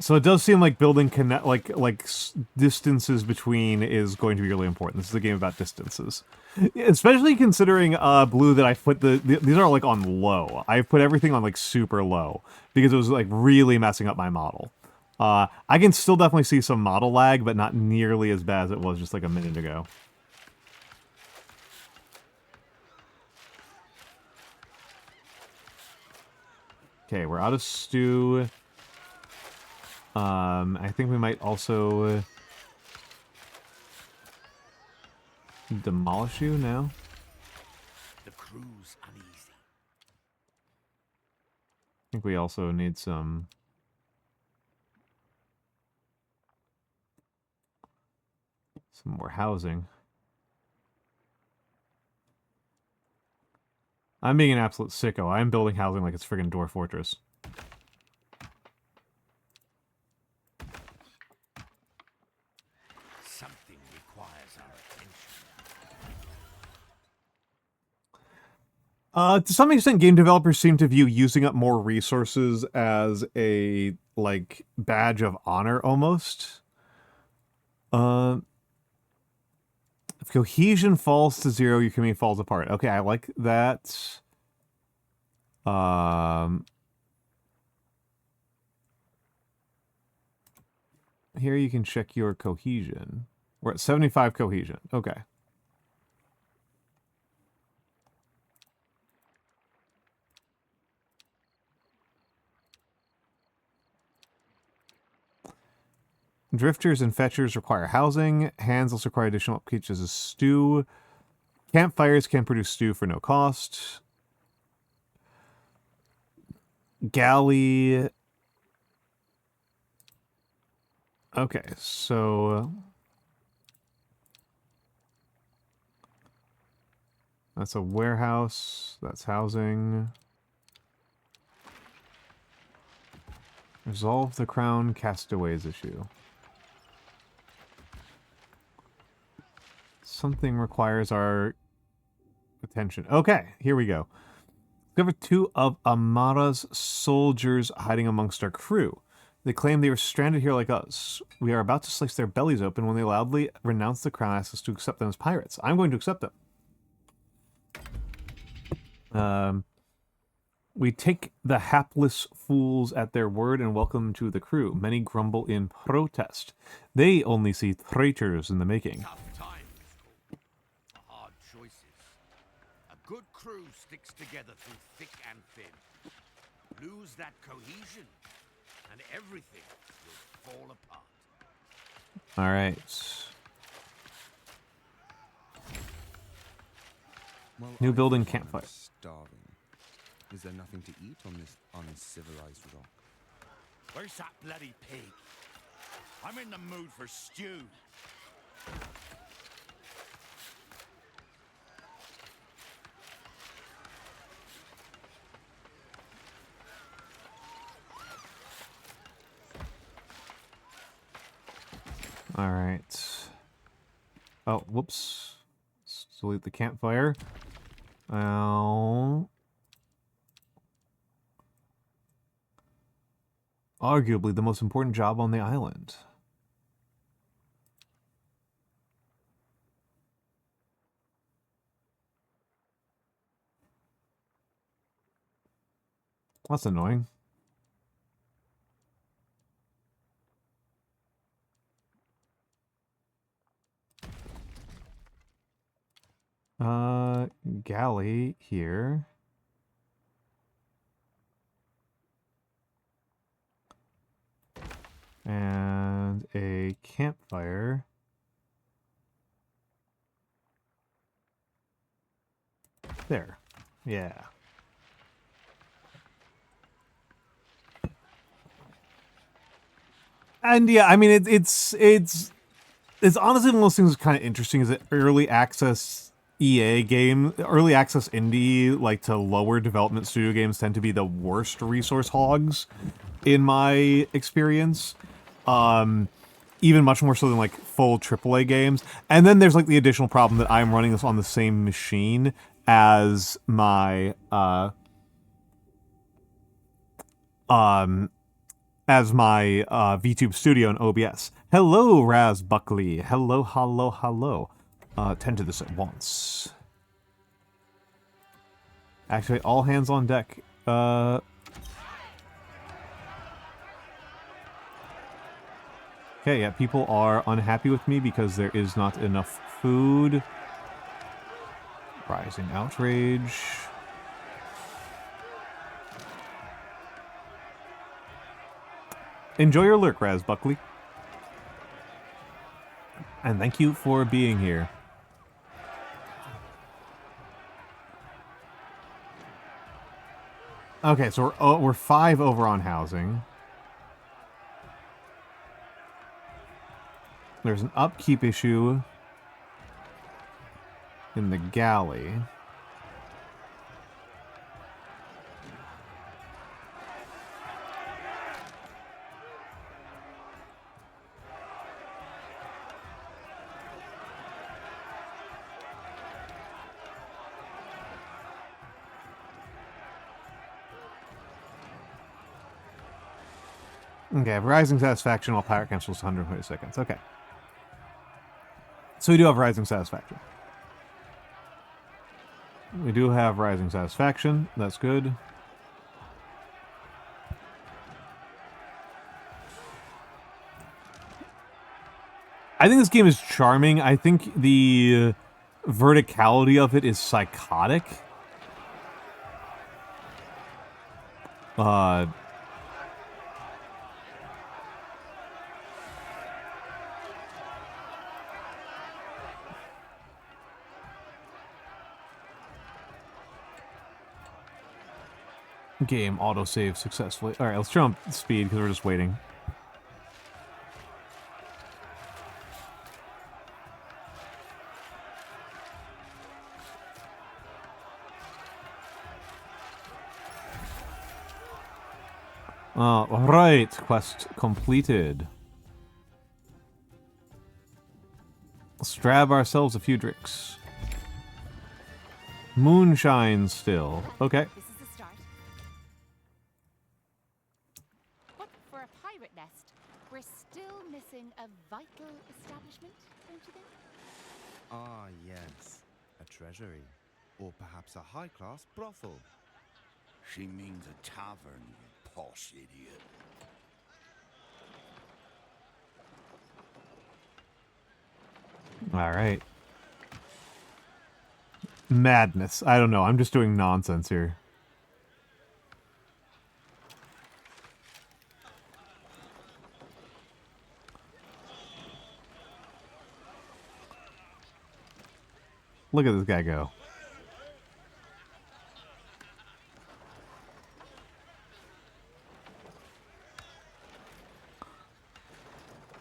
So it does seem like building distances between is going to be really important. This is a game about distances, especially considering Blue that I put these are like on low. I've put everything on like super low because it was like really messing up my model. I can still definitely see some model lag, but not nearly as bad as it was just like a minute ago. Okay, we're out of stew. I think we might also demolish you now. The crew's uneasy. I think we also need some more housing. I'm being an absolute sicko. I'm building housing like it's friggin' Dwarf Fortress. Something requires our attention. To some extent, game developers seem to view using up more resources as a, like, badge of honor, almost. If cohesion falls to 0, your community falls apart. Okay, I like that. Here you can check your cohesion. We're at 75 cohesion. Okay. Drifters and fetchers require housing. Hands require additional upkeep as a stew. Campfires can produce stew for no cost. Galley. Okay, so that's a warehouse. That's housing. Resolve the Crown Castaways issue. Something requires our attention. Okay, here we go. Discovered 2 of Amara's soldiers hiding amongst our crew. They claim they were stranded here like us. We are about to slice their bellies open when they loudly renounce the crown and ask us to accept them as pirates. I'm going to accept them. We take the hapless fools at their word and welcome them to the crew. Many grumble in protest. They only see traitors in the making. Tough times call for hard choices. A good crew sticks together through thick and thin. Lose that cohesion, and everything will fall apart. All right. Well, New I building feel I'm campfire. Starving. Is there nothing to eat on this uncivilized rock? Where's that bloody pig? I'm in the mood for stew. All right. Oh, whoops. Let's delete the campfire. Arguably the most important job on the island. That's annoying. Galley here. And a campfire. There. Yeah. And yeah, I mean, it's honestly one of those things that's kind of interesting is that early access EA game, early access indie, like to lower development studio games tend to be the worst resource hogs in my experience. Even much more so than like full AAA games. And then there's like the additional problem that I'm running this on the same machine as my VTube studio and OBS. Hello, Raz Buckley. Hello, hello, hello. Tend to this at once. Actually, all hands on deck. Okay, yeah, people are unhappy with me because there is not enough food. Rising outrage. Enjoy your lurk, Raz Buckley. And thank you for being here. Okay, so we're 5 over on housing. There's an upkeep issue in the galley. Okay, rising satisfaction while pirate cancels 120 seconds. Okay. So we do have rising satisfaction. We do have rising satisfaction. That's good. I think this game is charming. I think the verticality of it is psychotic. Game autosave successfully. Alright, let's jump speed because we're just waiting. Alright, quest completed. Let's grab ourselves a few drinks. Moonshine still. Okay. This is the start. But for a pirate nest, we're still missing a vital establishment, don't you think? Ah, yes. A treasury. Or perhaps a high-class brothel. She means a tavern, you posh idiot. Alright. Madness. I don't know. I'm just doing nonsense here. Look at this guy go.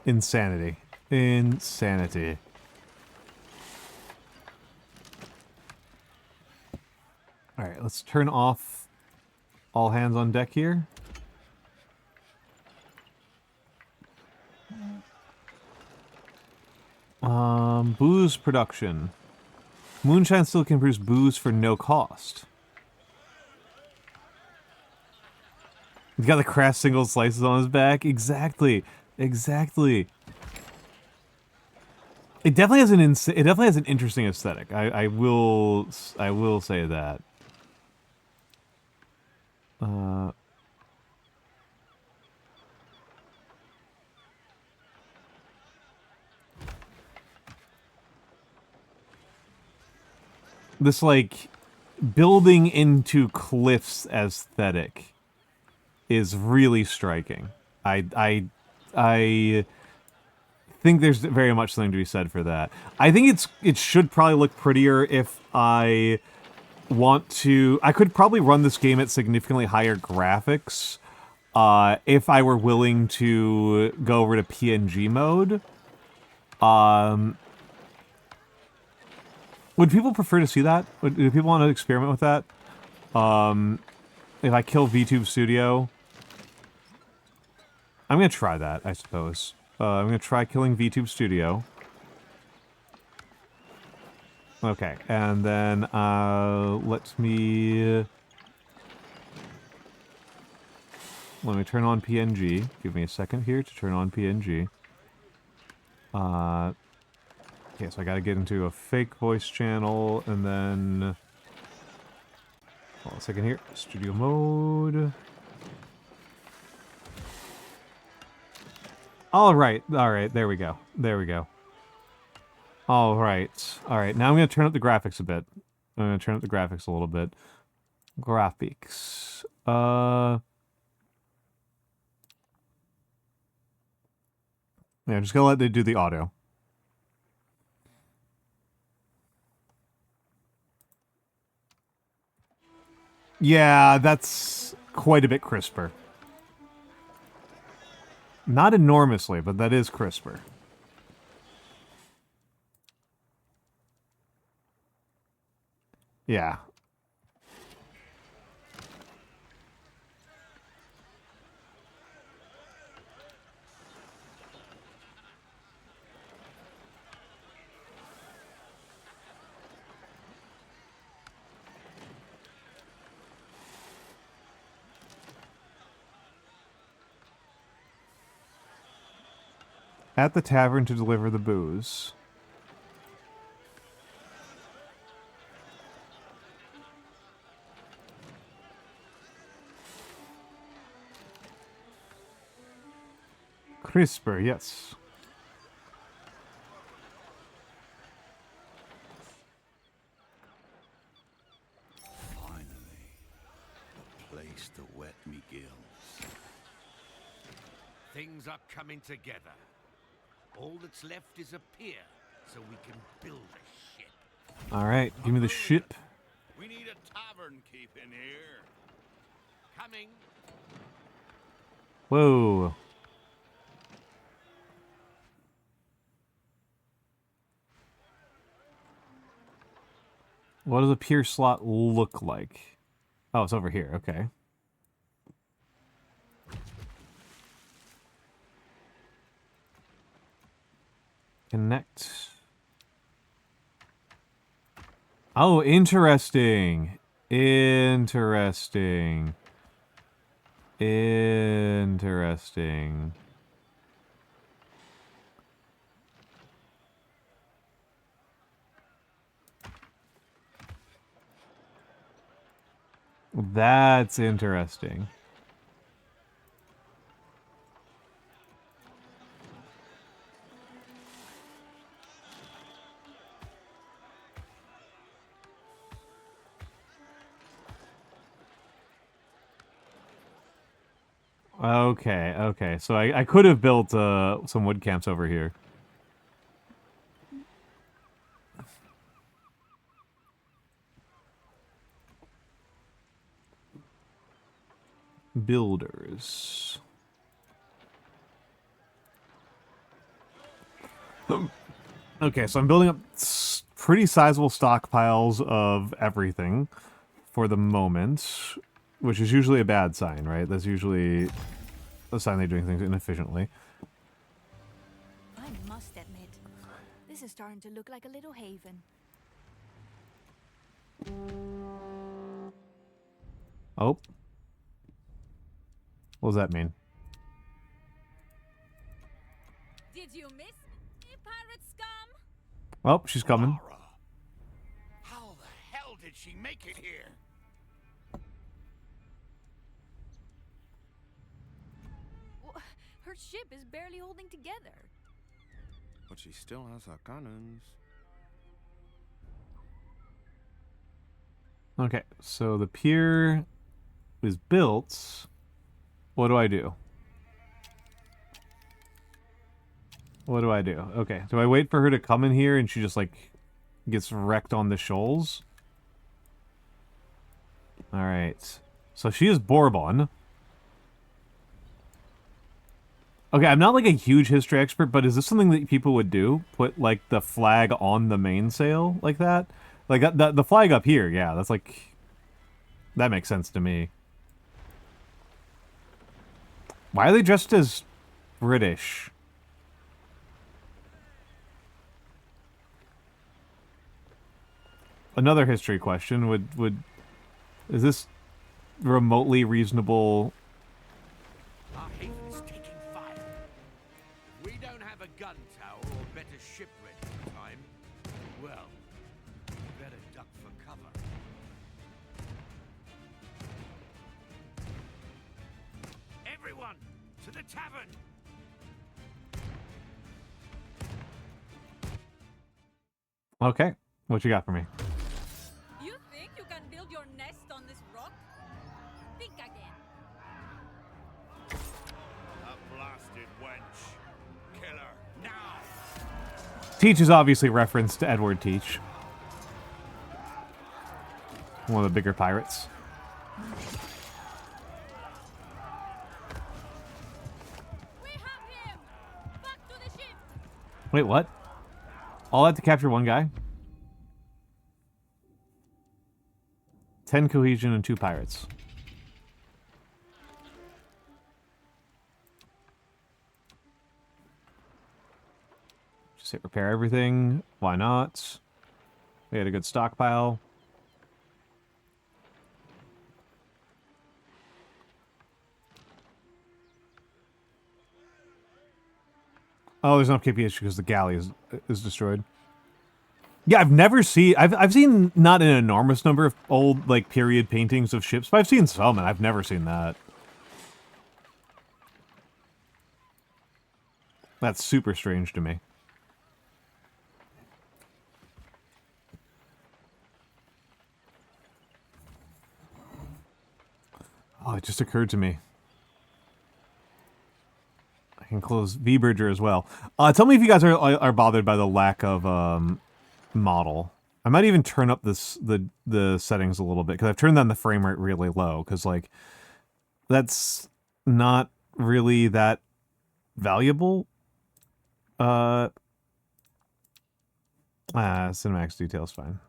Insanity. Insanity. Alright, let's turn off all hands on deck here. Booze production. Moonshine still can produce booze for no cost. He's got the craft single slices on his back. Exactly. Exactly. It definitely has an interesting aesthetic. I will say that. This like building into cliffs aesthetic is really striking. I think there's very much something to be said for that. I think it should probably look prettier if I want to. I could probably run this game at significantly higher graphics if I were willing to go over to PNG mode. Would people prefer to see that? Do people want to experiment with that? If I kill VTube Studio, I'm gonna try that, I suppose. I'm gonna try killing VTube Studio. Okay, and then let me turn on PNG. Give me a second here to turn on PNG. Okay, so I gotta get into a fake voice channel, and then... Hold on a second here. Studio mode. Alright, there we go. There we go. Alright, now I'm gonna turn up the graphics a bit. I'm gonna turn up the graphics a little bit. Graphics. Yeah, I'm just gonna let it do the audio. Yeah, that's quite a bit crisper. Not enormously, but that is crisper. Yeah. at the tavern to deliver the booze. Crisper, yes. Finally, a place to wet me gills. Things are coming together. All that's left is a pier, so we can build a ship. All right, give me the ship. We need a tavern keep in here. Coming. Whoa. What does a pier slot look like? Oh, it's over here. Okay. Connect. Oh, interesting. Interesting. Interesting. That's interesting. Okay, okay. So I could have built some wood camps over here. Builders. Okay, so I'm building up pretty sizable stockpiles of everything for the moment, which is usually a bad sign, right? That's usually a sign they're doing things inefficiently. I must admit, this is starting to look like a little haven. Oh. What does that mean? Did you miss me, pirate scum? Oh, she's coming. Lara, how the hell did she make it here? Her ship is barely holding together. But she still has her cannons. Okay, so the pier is built. What do I do? What do I do? Okay, do I wait for her to come in here and she just, like, gets wrecked on the shoals? Alright. So she is Bourbon. Okay, I'm not, like, a huge history expert, but is this something that people would do? Put, like, the flag on the mainsail like that? Like, the flag up here, yeah, that's, like... That makes sense to me. Why are they dressed as British? Another history question, is this remotely reasonable? Our haven's taking fire. If we don't have a gun tower or better ship ready in time, well, we better duck for cover. Everyone, to the tavern! Okay, what you got for me? You think you can build your nest on this rock? Think again. A blasted wench. Kill her, now! Teach is obviously reference to Edward Teach. One of the bigger pirates. We have him! Back to the ship! Wait, what? All that to capture one guy? 10 cohesion and 2 pirates. Just hit repair everything. Why not? We had a good stockpile. Oh, there's no KPH because the galley is destroyed. Yeah, I've never seen... I've seen not an enormous number of old, like, period paintings of ships, but I've seen some, and I've never seen that. That's super strange to me. Oh, it just occurred to me. I can close V-Bridger as well. Tell me if you guys are bothered by the lack of model. I might even turn up the settings a little bit, because I've turned down the frame rate really low, because, like, that's not really that valuable. Cinematics detail's fine.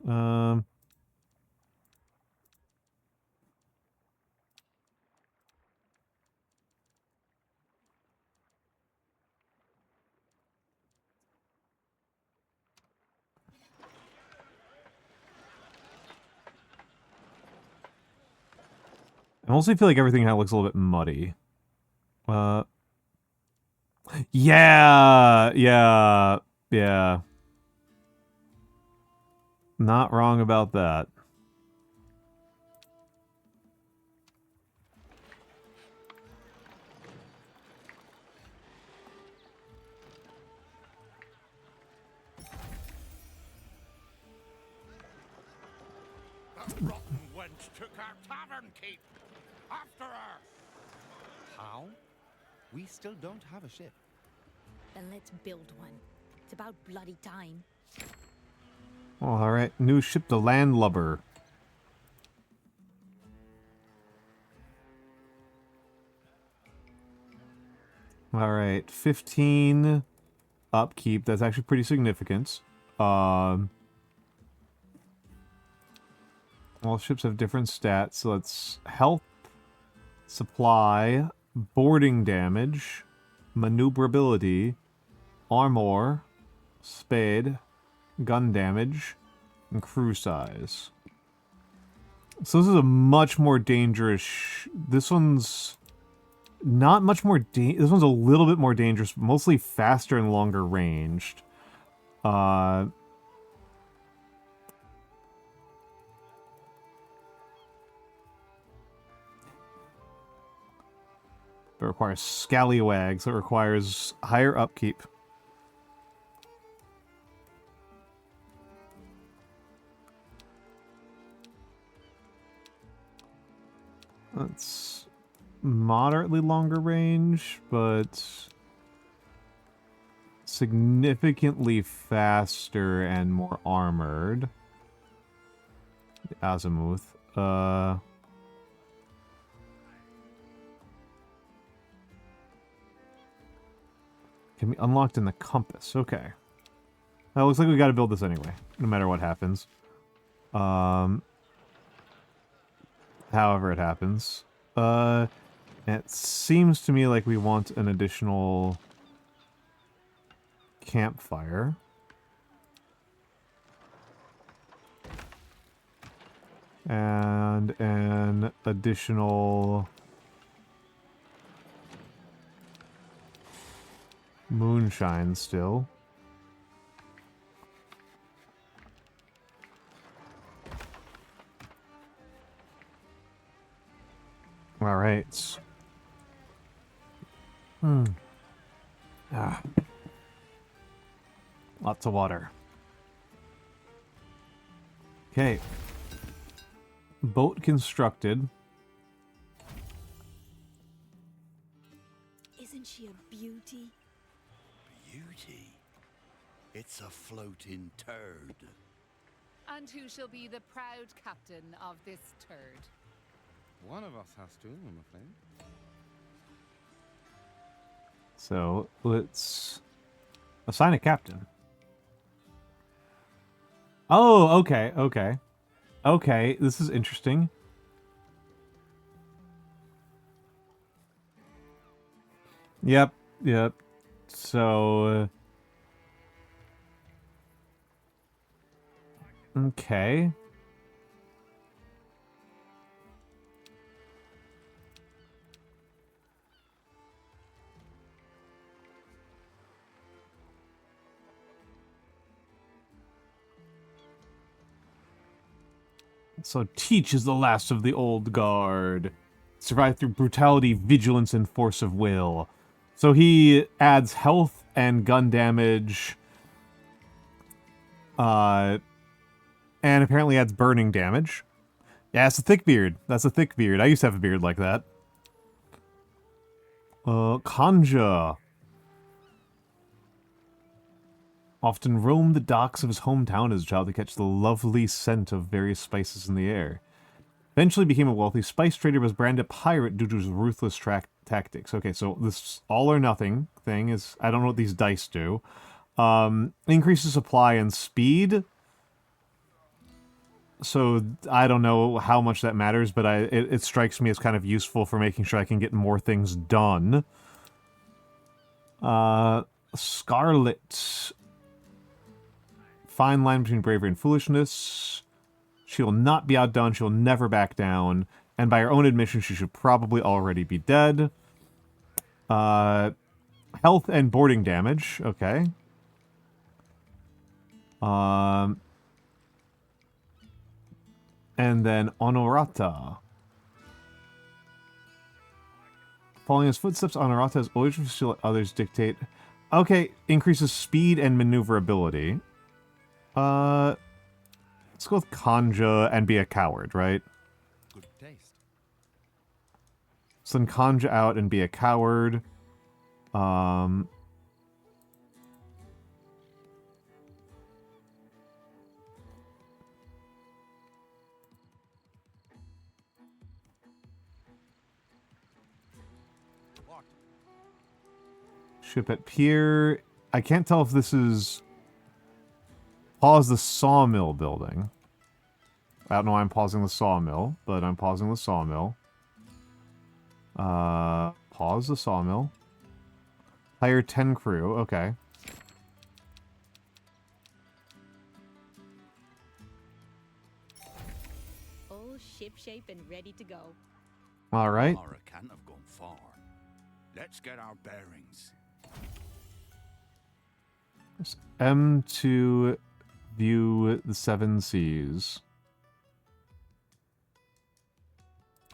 I mostly feel like everything kind of looks a little bit muddy. Yeah. Not wrong about that. That rotten wench took our tavern keep. After her. How? We still don't have a ship. Then let's build one. It's about bloody time. Alright, new ship, the Landlubber. Alright, 15 upkeep. That's actually pretty significant. All ships have different stats, so it's health, supply, boarding damage, maneuverability, armor, spade, gun damage, and crew size. So this is a much more dangerous... This one's not much more... This one's a little bit more dangerous, but mostly faster and longer ranged. It requires scallywags. It requires higher upkeep. That's moderately longer range, but significantly faster and more armored. The azimuth. Can be unlocked in the compass. Okay. Well, looks like we gotta build this anyway, no matter what happens. However it happens. It seems to me like we want an additional campfire. And an additional moonshine still. All right. Lots of water. Okay. Boat constructed. Isn't she a beauty? Beauty. It's a floating turd. And who shall be the proud captain of this turd? One of us has to, I'm afraid. So let's assign a captain. Oh, okay. Okay, this is interesting. Yep. So... okay. So Teach is the last of the old guard. Survived through brutality, vigilance, and force of will. So he adds health and gun damage. And apparently adds burning damage. Yeah, it's a thick beard. That's a thick beard. I used to have a beard like that. Kanja. Often roamed the docks of his hometown as a child to catch the lovely scent of various spices in the air. Eventually became a wealthy spice trader, but was branded pirate due to his ruthless tactics. Okay, so this all or nothing thing is... I don't know what these dice do. Increases supply and speed. So I don't know how much that matters, but it strikes me as kind of useful for making sure I can get more things done. Scarlet. Fine line between bravery and foolishness. She will not be outdone. She will never back down. And by her own admission, she should probably already be dead. Health and boarding damage. Okay. And then Honorata. Following his footsteps, Honorata has always refused to let others dictate. Okay, increases speed and maneuverability. Let's go with Kanja and be a coward, right? Good taste. So then Kanja out and be a coward. What? Ship at pier. I can't tell if this is... Pause the sawmill building. I don't know why I'm pausing the sawmill, but I'm pausing the sawmill. Pause the sawmill. Hire 10 crew, okay. All shipshape and ready to go. Alright. Mara can't have gone far. Let's get our bearings. M to view the 7 seas.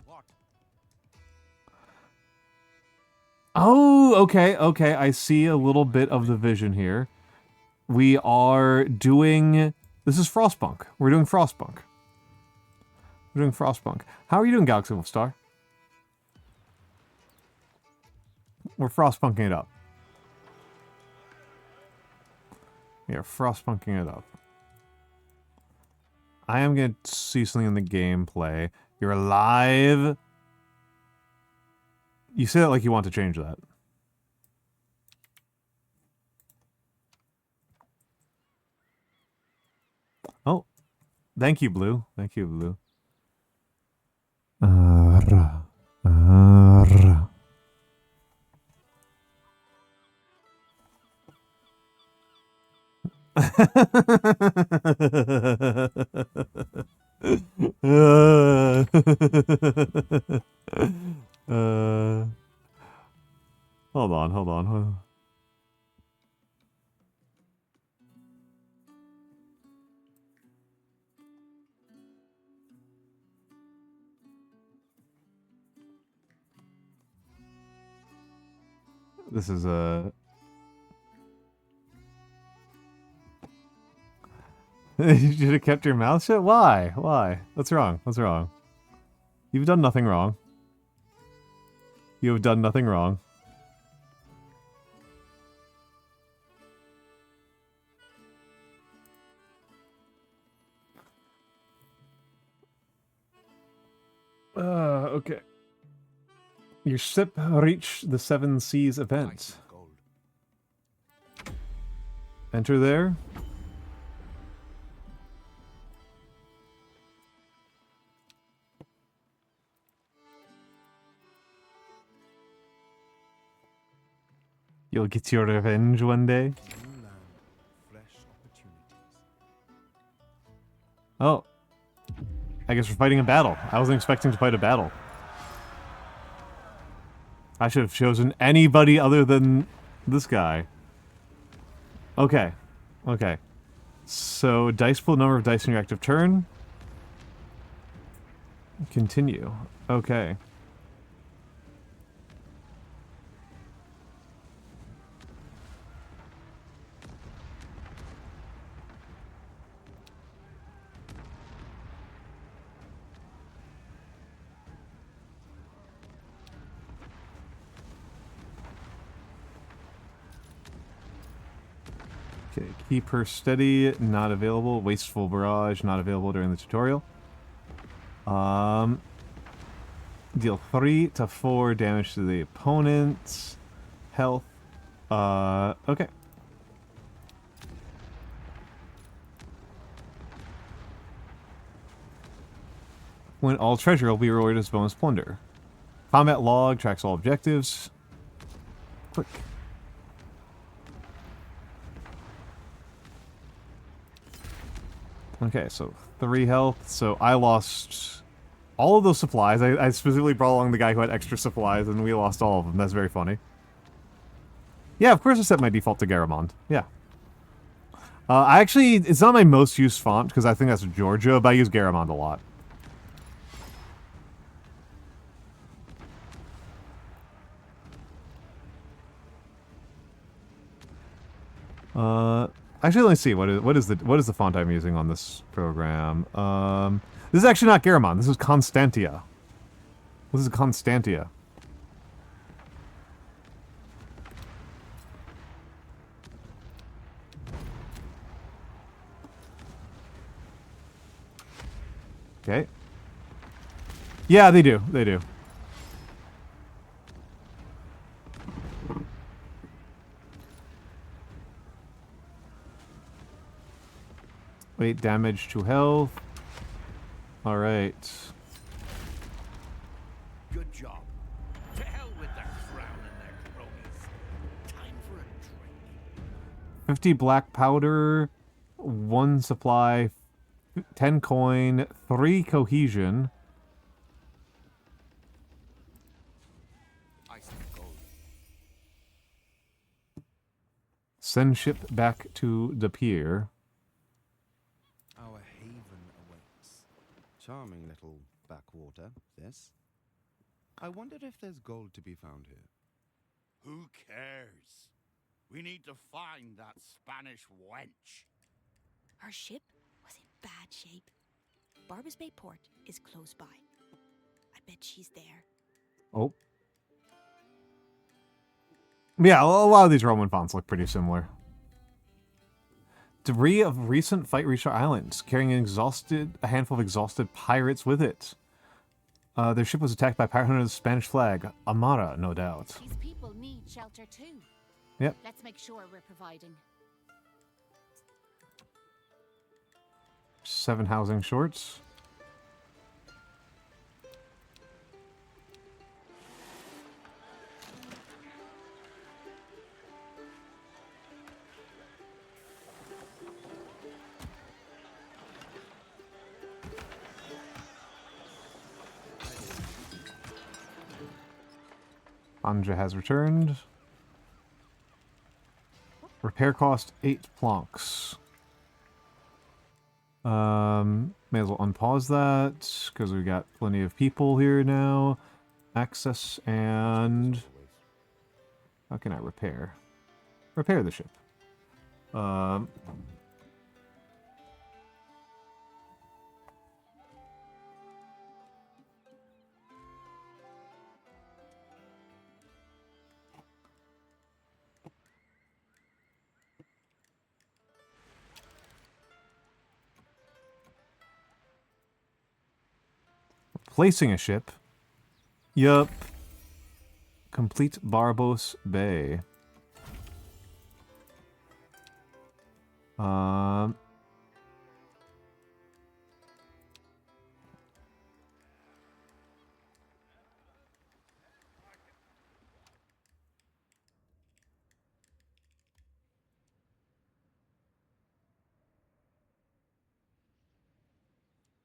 What? Oh, okay, okay. I see a little bit of the vision here. We are doing... This is Frostpunk. We're doing Frostpunk. We're doing Frostpunk. How are you doing, Galaxy Wolf Star? We're Frostpunking it up. We are Frostpunking it up. I am going to see something in the gameplay. You're alive. You say that like you want to change that. Oh. Thank you, Blue. Thank you, Blue. Hold on, hold on. This is a... You should have kept your mouth shut? Why? Why? What's wrong? What's wrong? You've done nothing wrong. You have done nothing wrong. Okay. Your ship reached the 7 Seas event. Nice gold. Enter there. You'll get your revenge one day. New land, fresh opportunities. Oh. I guess we're fighting a battle. I wasn't expecting to fight a battle. I should have chosen anybody other than this guy. Okay. Okay. So, dice pool, number of dice in your active turn. Continue. Okay. Okay, keep her steady, not available. Wasteful barrage, not available during the tutorial. Deal 3 to 4 damage to the opponent's health. Okay. When all treasure will be rewarded as bonus plunder. Combat log tracks all objectives. Quick. Okay, so 3 health. So I lost all of those supplies. I specifically brought along the guy who had extra supplies, and we lost all of them. That's very funny. Yeah, of course I set my default to Garamond. Yeah. It's not my most used font, because I think that's Georgia, but I use Garamond a lot. Actually, let me see. What is the font I'm using on this program? This is actually not Garamond. This is Constantia. This is Constantia. Okay. Yeah, they do. They do. Wait, damage to health. Alright. Good job. To hell with their crown and their cronies. Time for a drink. 50 black powder, 1 supply, 10 coin, 3 cohesion. I see gold. Send ship back to the pier. Our haven awaits. Charming little backwater, this. I wondered if there's gold to be found here. Who cares? We need to find that Spanish wench. Our ship was in bad shape. Barbers Bay Port is close by. I bet she's there. Oh. Yeah, a lot of these Roman fonts look pretty similar. Debris of recent fight reached our islands, carrying a handful of exhausted pirates with it. Their ship was attacked by pirate hunter with the Spanish flag. Amara, no doubt. These people need shelter too. Yep. Let's make sure we're providing. 7 housing shorts. Anja has returned. Repair cost 8 planks. May as well unpause that, because we got plenty of people here now. Access and... How can I repair? Repair the ship. Placing a ship. Yup. Complete Barbos Bay.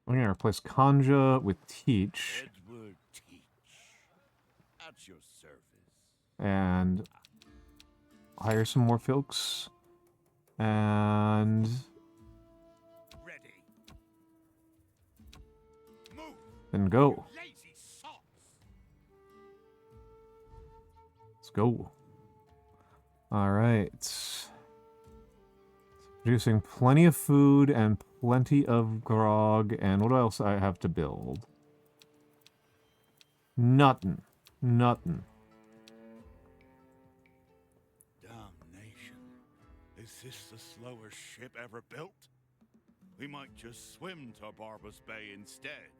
I'm gonna replace Kanja with Teach. Edward Teach. At your service. And hire some more folks. And Ready. Move. Then go. Lazy sots! Let's go. Alright. Producing plenty of food and plenty of grog. And what else I have to build? Nothing. Nothing. Damnation. Is this the slowest ship ever built? We might just swim to Barbas Bay instead.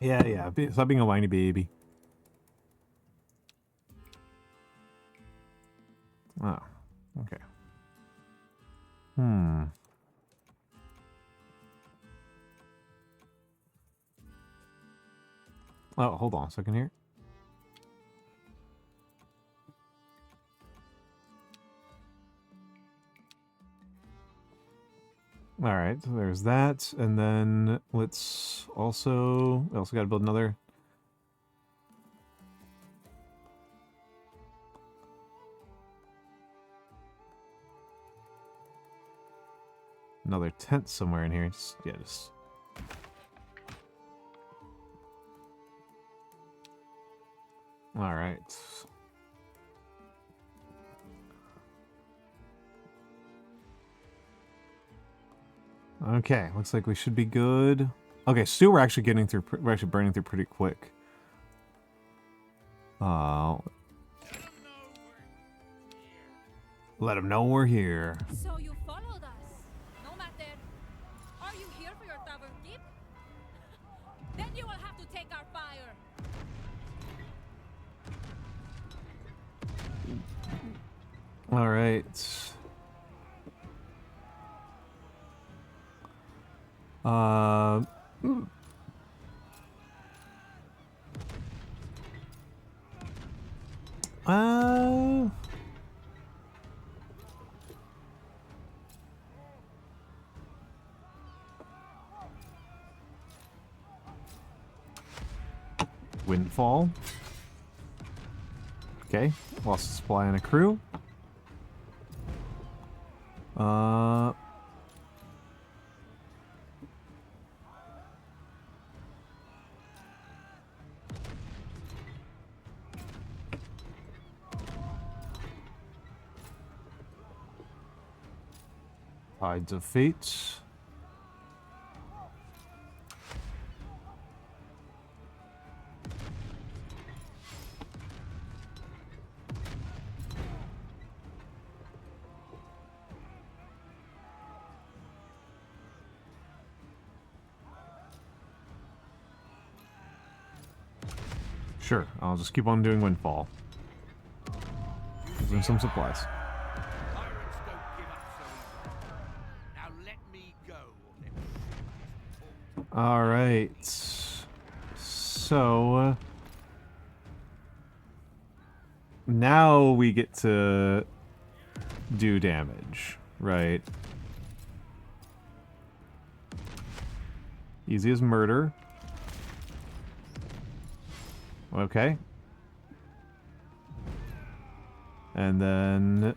Yeah. Stop being a whiny baby. Oh, okay. Oh, hold on a second here. Alright, so there's that, and then let's also... We also gotta build another... Another tent somewhere in here. Just... Alright. Okay, looks like we should be good. Okay, Stu, we're actually getting through. We're actually burning through pretty quick. Let them know we're here. So you followed us. No matter. Are you here for your tavern keep? Then you will have to take our fire. All right. Windfall. Okay, lost a supply and a crew. Tides of Fate. Sure, I'll just keep on doing Windfall. Using some supplies. Pirates don't give up so easily. Now let me go. Alright. So... now we get to do damage, right? Easy as murder. Okay. And then...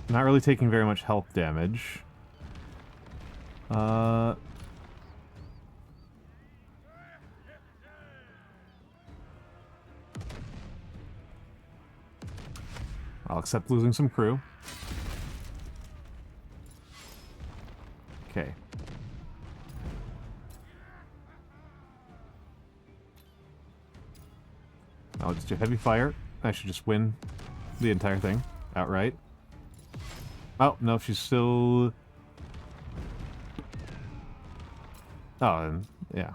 not really taking very much health damage. I'll accept losing some crew. Okay. I'll just do heavy fire. I should just win the entire thing outright. Oh, no, she's still... oh, and yeah.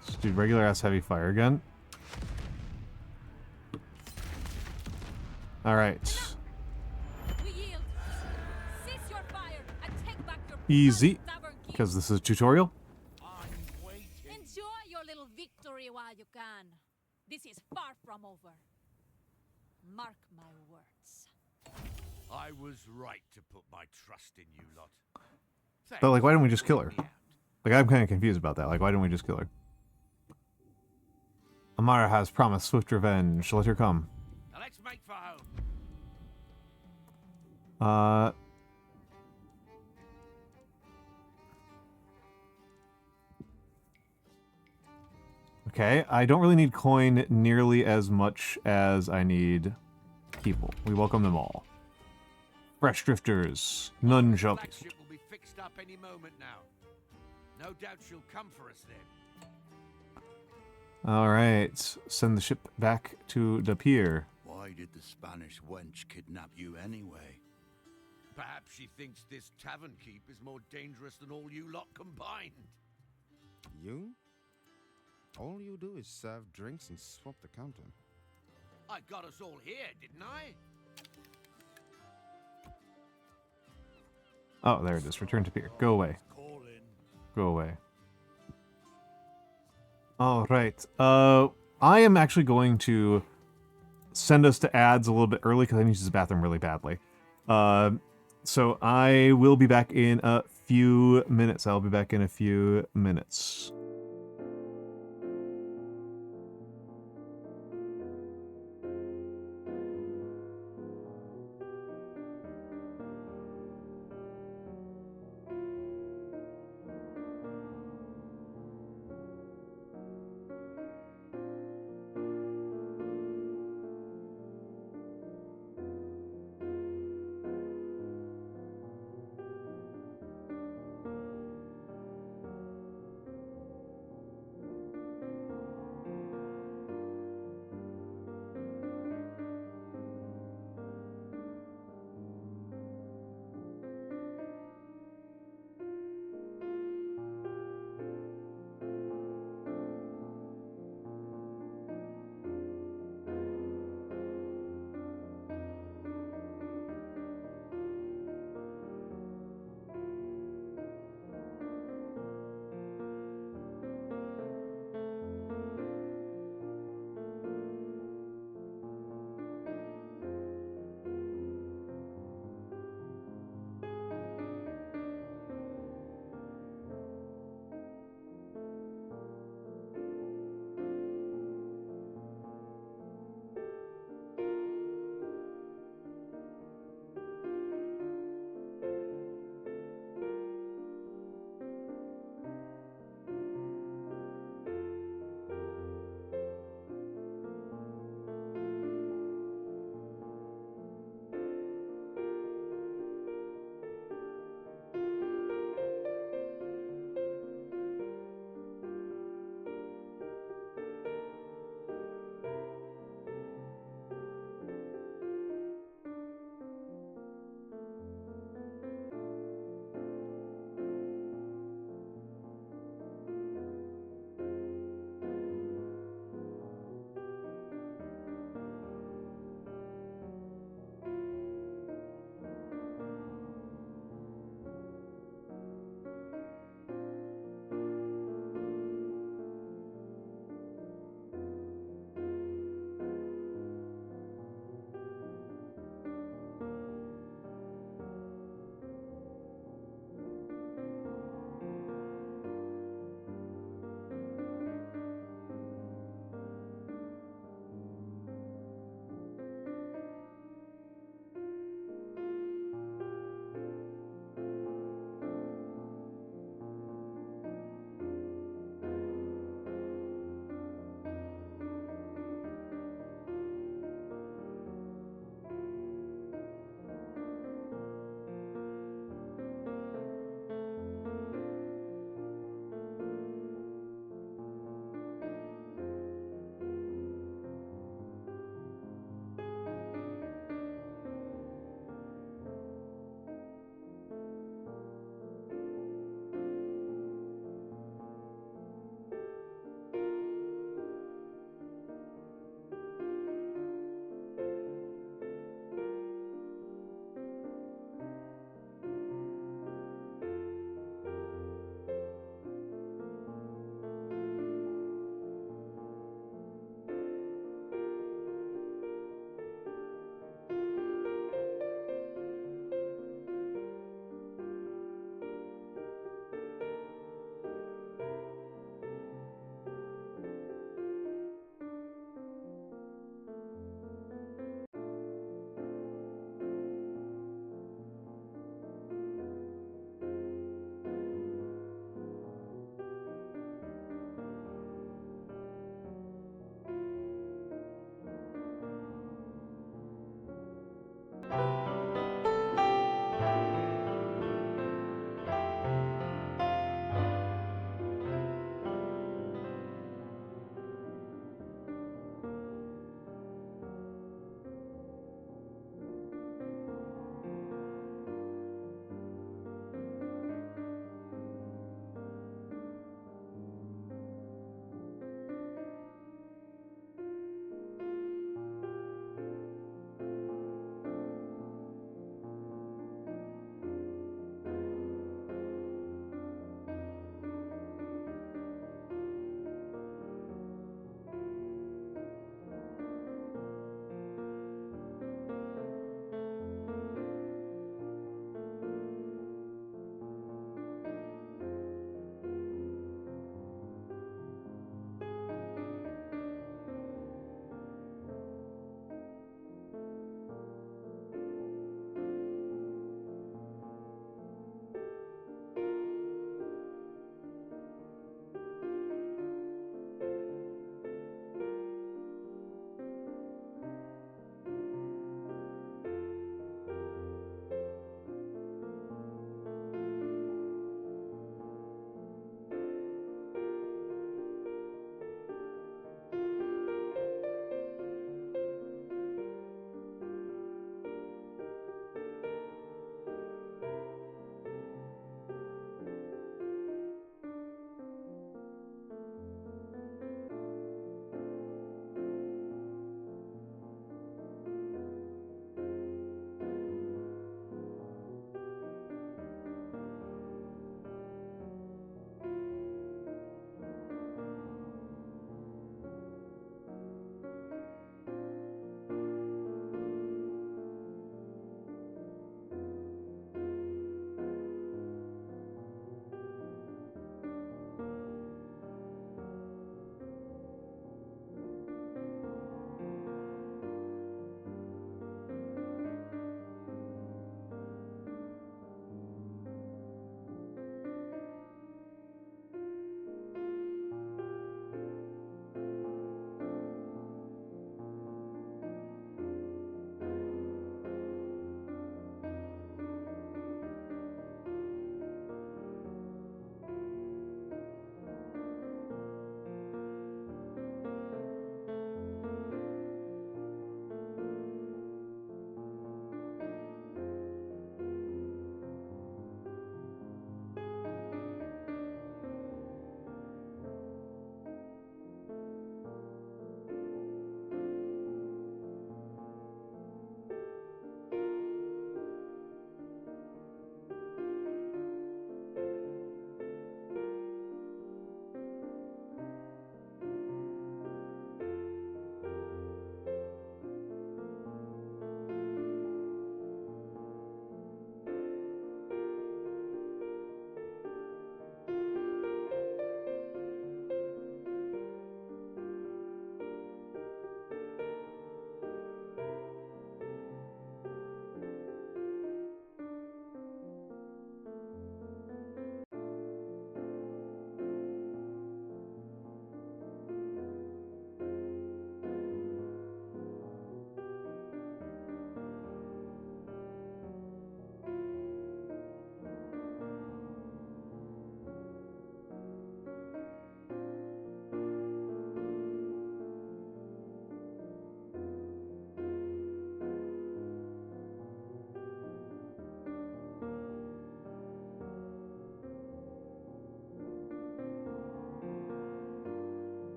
Let's do regular ass heavy fire again. Alright. We yield. Cease your fire and take back your Easy. tavern keep. Because this is a tutorial. I'm waiting. Enjoy your little victory while you can. This is far from over. Mark my words. I was right to put my trust in you lot. But, like, why didn't we just kill her? Thanks for helping me out. Like, I'm kind of confused about that. Like, why didn't we just kill her? Amara has promised swift revenge. Let her come. Now let's make for home. Uh, okay, I don't really need coin nearly as much as I need people. We welcome them all. Fresh drifters, none shall be. Flagship will be fixed up any moment now. No doubt she'll come for us then. All right, send the ship back to the pier. Why did the Spanish wench kidnap you anyway? Perhaps she thinks this tavern keep is more dangerous than all you lot combined. You? All you do is serve drinks and swap the counter. I got us all here, didn't I? Oh, there it is. Return to pier. Go away. Go away. All right. I am actually going to send us to ads a little bit early because I need to use the bathroom really badly. So I will be back in a few minutes. I'll be back in a few minutes.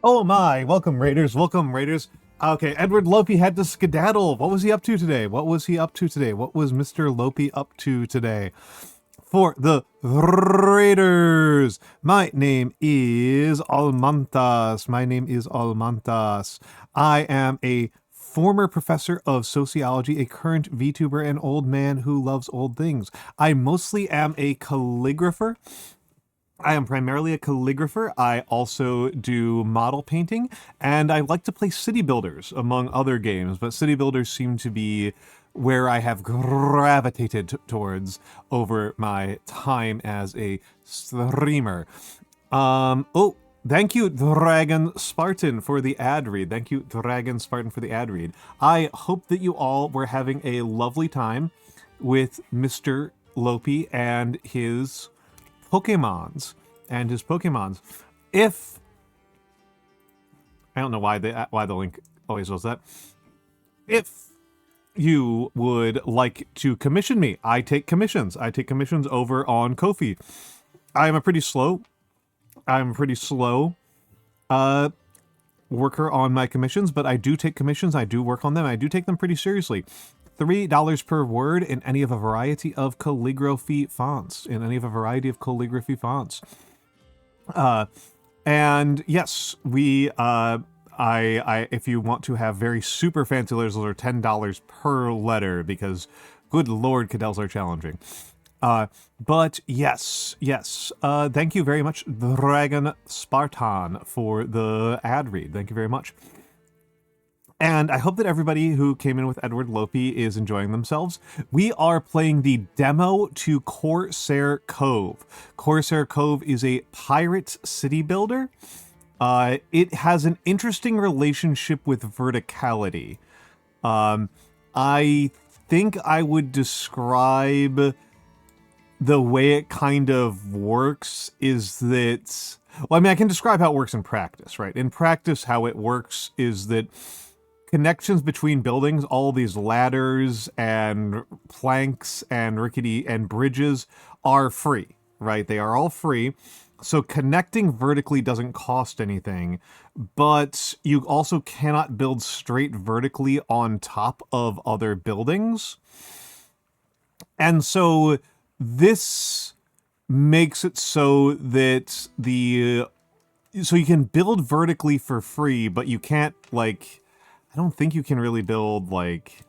Oh my, welcome Raiders, welcome Raiders. Okay, Edward Lopi had to skedaddle. What was he up to today? What was Mr. Lopi up to today? For the Raiders, my name is Almantas. I am a former professor of sociology, a current VTuber, and old man who loves old things. I mostly am a calligrapher. I am primarily a calligrapher. I also do model painting, and I like to play city builders, among other games, but city builders seem to be where I have gravitated towards over my time as a streamer. Thank you, Dragon Spartan, for the ad read. I hope that you all were having a lovely time with Mr. Lopi and his Pokemons. If I don't know why the link always does that. If you would like to commission me, I take commissions. Over on Ko-fi. I'm pretty slow worker on my commissions, but I do take commissions. I do work on them. I do take them pretty seriously. $3 per word in any of a variety of calligraphy fonts. And yes, we if you want to have very super fancy letters, those are $10 per letter, because good lord, cadels are challenging. But yes, thank you very much, Dragon Spartan, for the ad read. Thank you very much. And I hope that everybody who came in with Edward Lopi is enjoying themselves. We are playing the demo to Corsair Cove. Corsair Cove is a pirate city builder. It has an interesting relationship with verticality. I think I would describe the way it kind of works is that... Well, I mean, I can describe how it works in practice, right? In practice, how it works is that connections between buildings, all these ladders and planks and rickety and bridges are free, right? They are all free. So connecting vertically doesn't cost anything, but you also cannot build straight vertically on top of other buildings. And so this makes it so that so you can build vertically for free, but you can't, like, I don't think you can really build, like...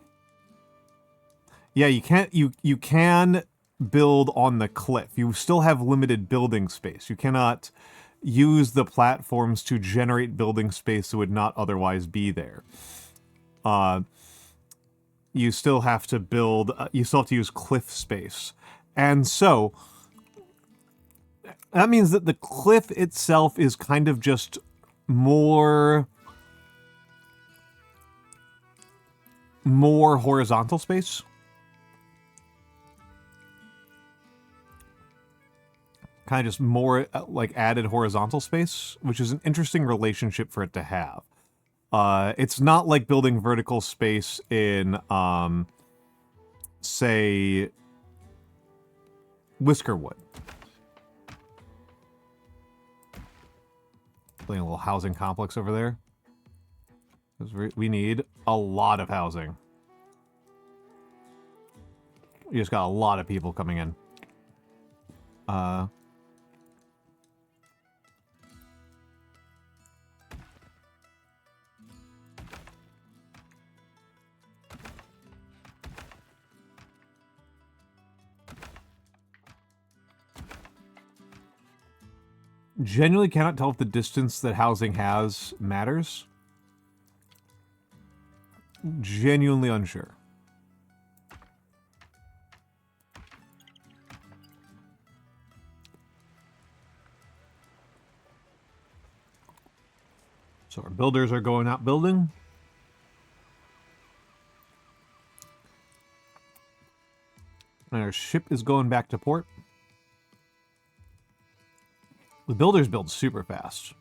Yeah, you can't, you can build on the cliff. You still have limited building space. You cannot use the platforms to generate building space that would not otherwise be there. You still have to build, you still have to use cliff space. And so, that means that the cliff itself is kind of just more horizontal space. Kind of just more like added horizontal space, which is an interesting relationship for it to have. It's not like building vertical space in, say, Whiskerwood. Building a little housing complex over there. Because we need a lot of housing. We just got a lot of people coming in. Genuinely cannot tell if the distance that housing has matters. Genuinely unsure. So our builders are going out building. And our ship is going back to port. The builders build super fast.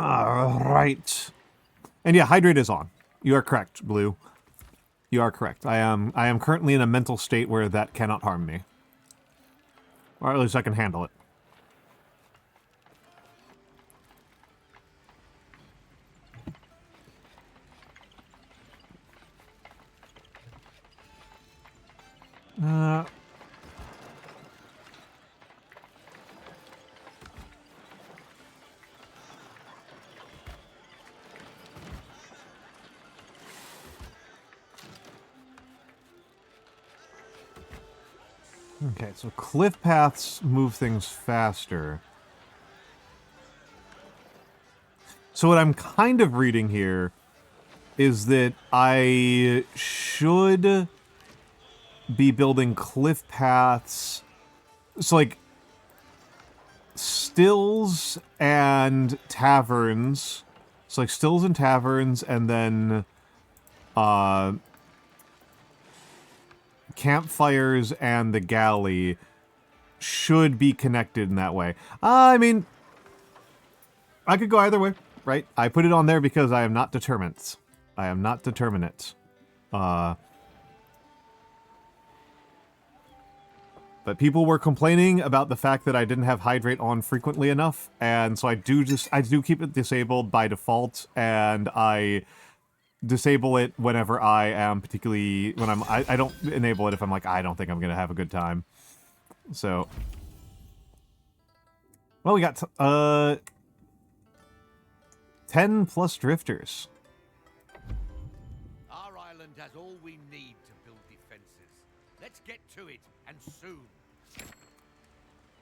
Right. And yeah, hydrate is on. You are correct, Blue. You are correct. I am currently in a mental state where that cannot harm me. Or at least I can handle it. Okay, so cliff paths move things faster. So what I'm kind of reading here is that I should be building cliff paths. So like stills and taverns. So like stills and taverns and then campfires and the galley should be connected in that way. I mean, I could go either way, right? I put it on there because I am not determined. I am not determinate. But people were complaining about the fact that I didn't have hydrate on frequently enough, and so I do keep it disabled by default, and I disable it whenever I am particularly I don't enable it if I'm like I don't think I'm gonna have a good time. So, well, we got 10 plus drifters. Our island has all we need to build defenses. Let's get to it, and soon.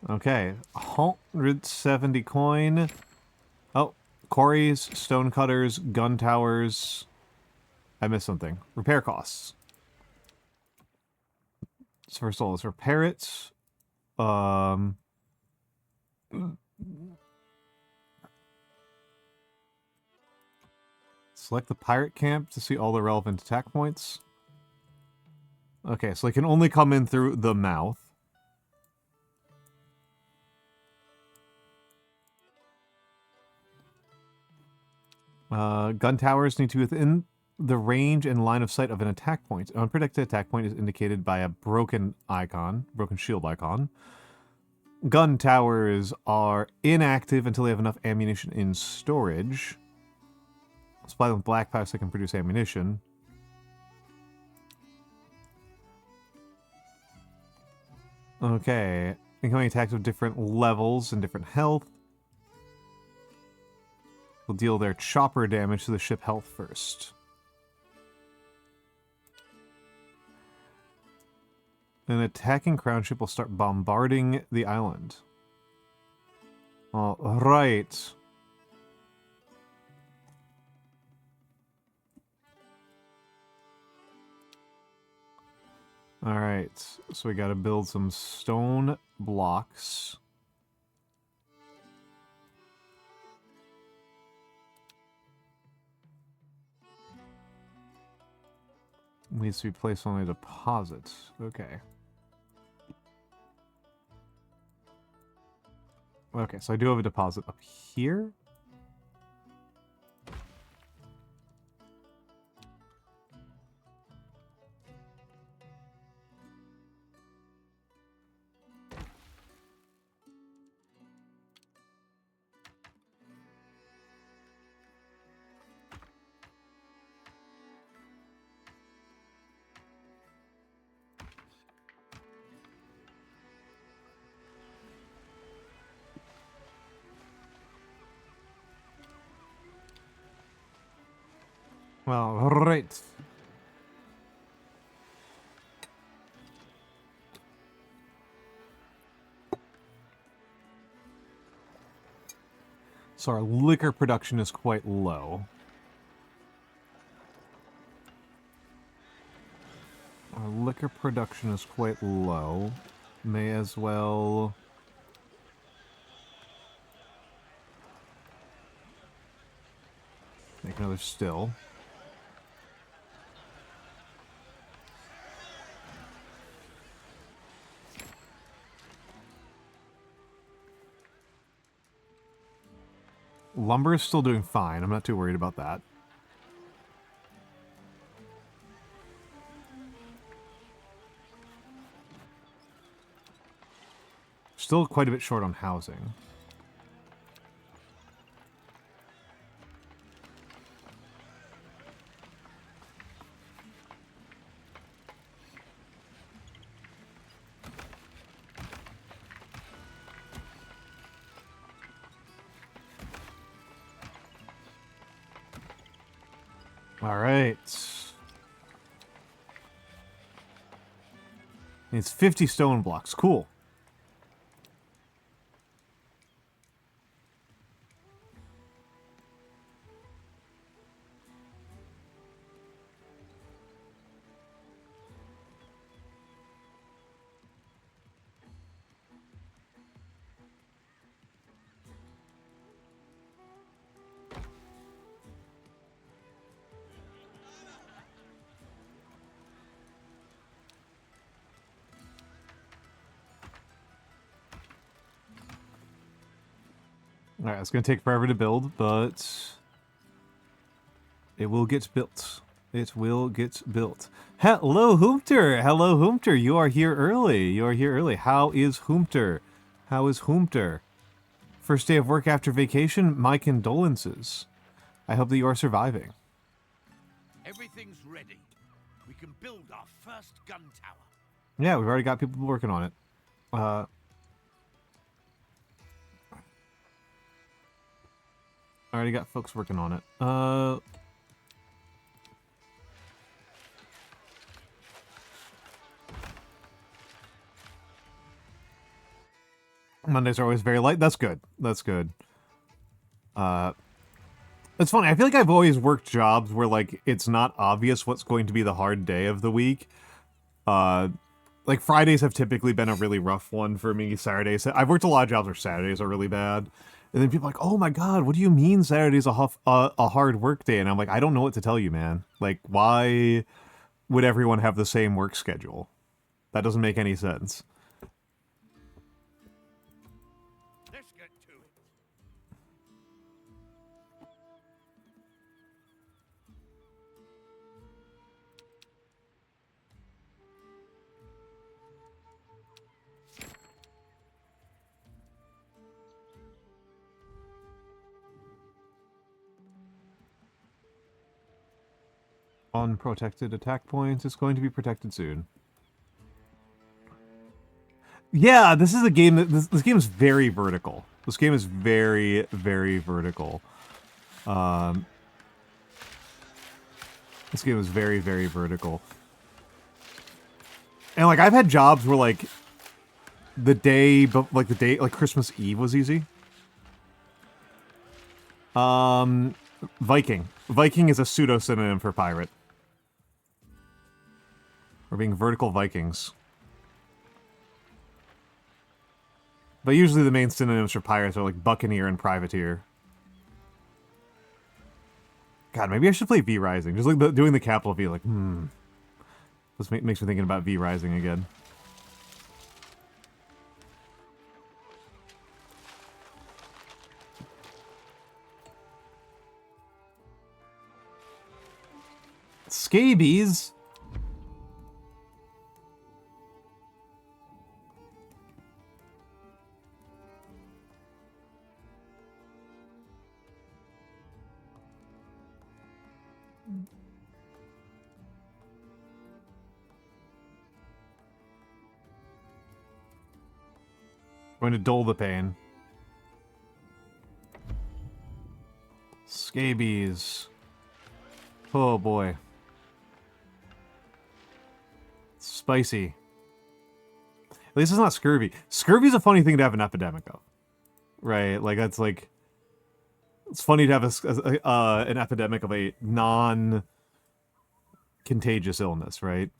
Okay, 170 coin. Oh, quarries, stone cutters, gun towers. I missed something. Repair costs. So first of all, let's repair it. Select the pirate camp to see all the relevant attack points. Okay, so they can only come in through the mouth. Gun towers need to be within the range and line of sight of an attack point. An unprotected attack point is indicated by a broken shield icon. Gun towers are inactive until they have enough ammunition in storage. Supply them with black powder so they can produce ammunition. Okay. Incoming attacks of different levels and different health will deal their chopper damage to the ship health first. An attacking crown ship will start bombarding the island. All right. All right. So we got to build some stone blocks. Needs to be placed on a deposit. Okay. Okay, so I do have a deposit up here. Well, right. So our liquor production is quite low. Our liquor production is quite low. May as well... make another still. Lumber is still doing fine. I'm not too worried about that. Still quite a bit short on housing. All right. It's 50 stone blocks. Cool. Alright, it's going to take forever to build, but it will get built. It will get built. Hello, Hoomter! Hello, Hoomter! You are here early. You are here early. How is Hoomter? How is Hoomter? First day of work after vacation? My condolences. I hope that you are surviving. Everything's ready. We can build our first gun tower. Yeah, we've already got people working on it. Already got folks working on it. Mondays are always very light. That's good. That's good. It's funny. I feel like I've always worked jobs where, like, it's not obvious what's going to be the hard day of the week. Like, Fridays have typically been a really rough one for me. Saturdays. I've worked a lot of jobs where Saturdays are really bad. And then people are like, oh my god, what do you mean Saturday's a hard work day? And I'm like, I don't know what to tell you, man. Like, why would everyone have the same work schedule? That doesn't make any sense. Let's get to it. Unprotected attack points. It's going to be protected soon. Yeah, this is a game that this game is very vertical. This game is very, very vertical. This game is very, very vertical. And like I've had jobs where like the day like Christmas Eve was easy. Viking. Viking is a pseudo synonym for pirate. We're being vertical Vikings. But usually the main synonyms for pirates are like buccaneer and privateer. God, maybe I should play V Rising. Just like doing the capital V, like, This makes me thinking about V Rising again. Scabies? Going to dull the pain. Scabies. Oh boy. Spicy. At least it's not scurvy. Scurvy's a funny thing to have an epidemic of. Right? Like, that's like... It's funny to have an epidemic of a non-contagious illness, right?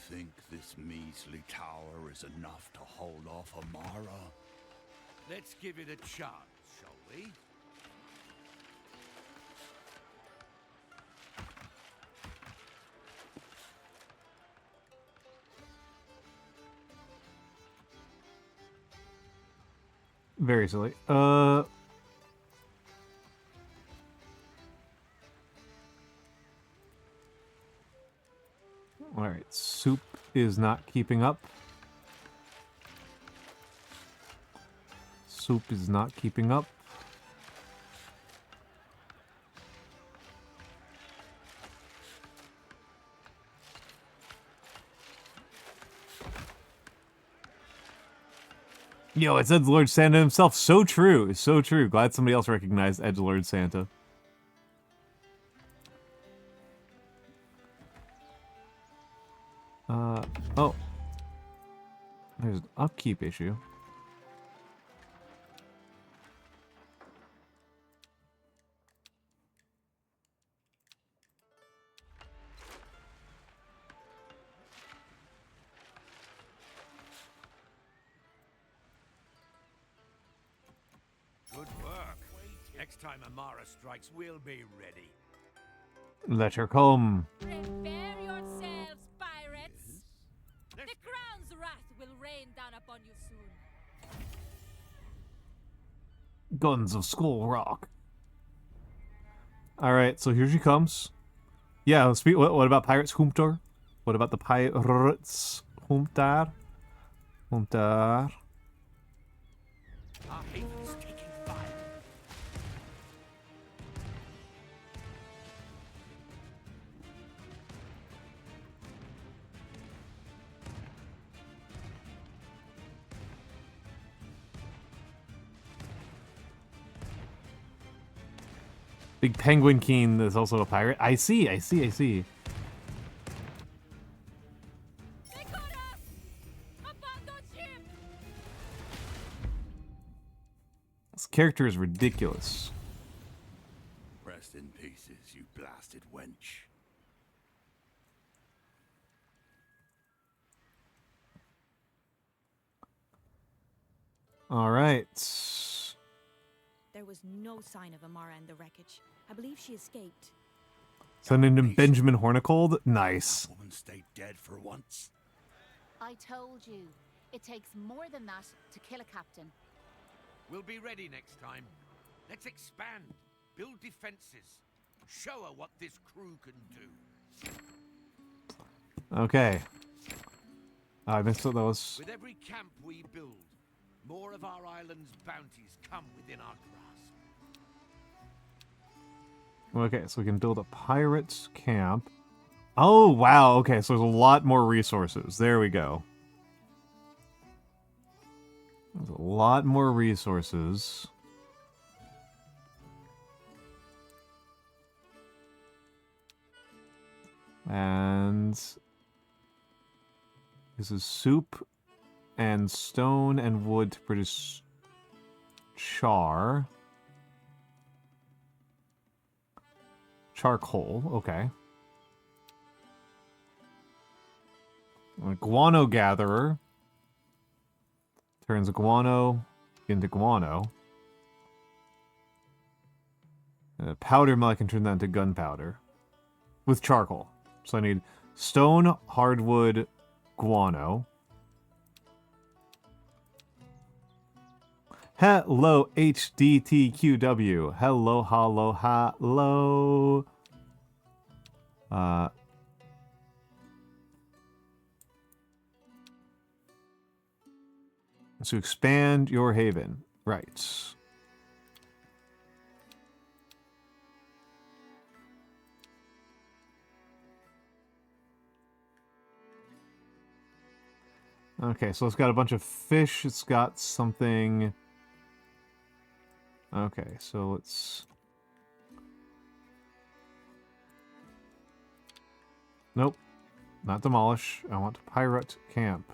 think this measly tower is enough to hold off Amara? Let's give it a chance, shall we? Very silly. Alright, soup is not keeping up. Soup is not keeping up. Yo, it's Edgelord Santa himself. So true. So true. Glad somebody else recognized Edgelord Santa. Oh. There's an upkeep issue. Good work. Next time Amara strikes, we'll be ready. Let her come. Prepare yourselves, pirates. The crown's wrath will rain down upon you soon. Guns of Skull Rock. Alright, so here she comes. Yeah, what about Pirates Humtor? What about the Pirates Humtar? Humtar. Our haven's taking fire. Big Penguin Keen is also a pirate. I see. They got us! Abandon ship! This character is ridiculous. Rest in pieces, you blasted wench. Alright. There was no sign of Amara in the wreckage. I believe she escaped. Sending him Benjamin Hornicold? Nice. Woman stayed dead for once. I told you, it takes more than that to kill a captain. We'll be ready next time. Let's expand, build defenses, show her what this crew can do. Okay. I missed what that was. With every camp we build, more of our island's bounties come within our grasp. Okay, so we can build a pirate's camp. Oh, wow. Okay, so there's a lot more resources. There we go. There's a lot more resources. And this is soup and stone and wood to produce char. Charcoal, okay. A guano gatherer turns guano into guano. And a powder mill, I can turn that into gunpowder with charcoal. So I need stone, hardwood, guano. Hello, HDTQW. Hello, hello, hello. So expand your haven. Right. Okay, so it's got a bunch of fish. It's got something... Okay, so let's... Nope. Not demolish. I want pirate camp.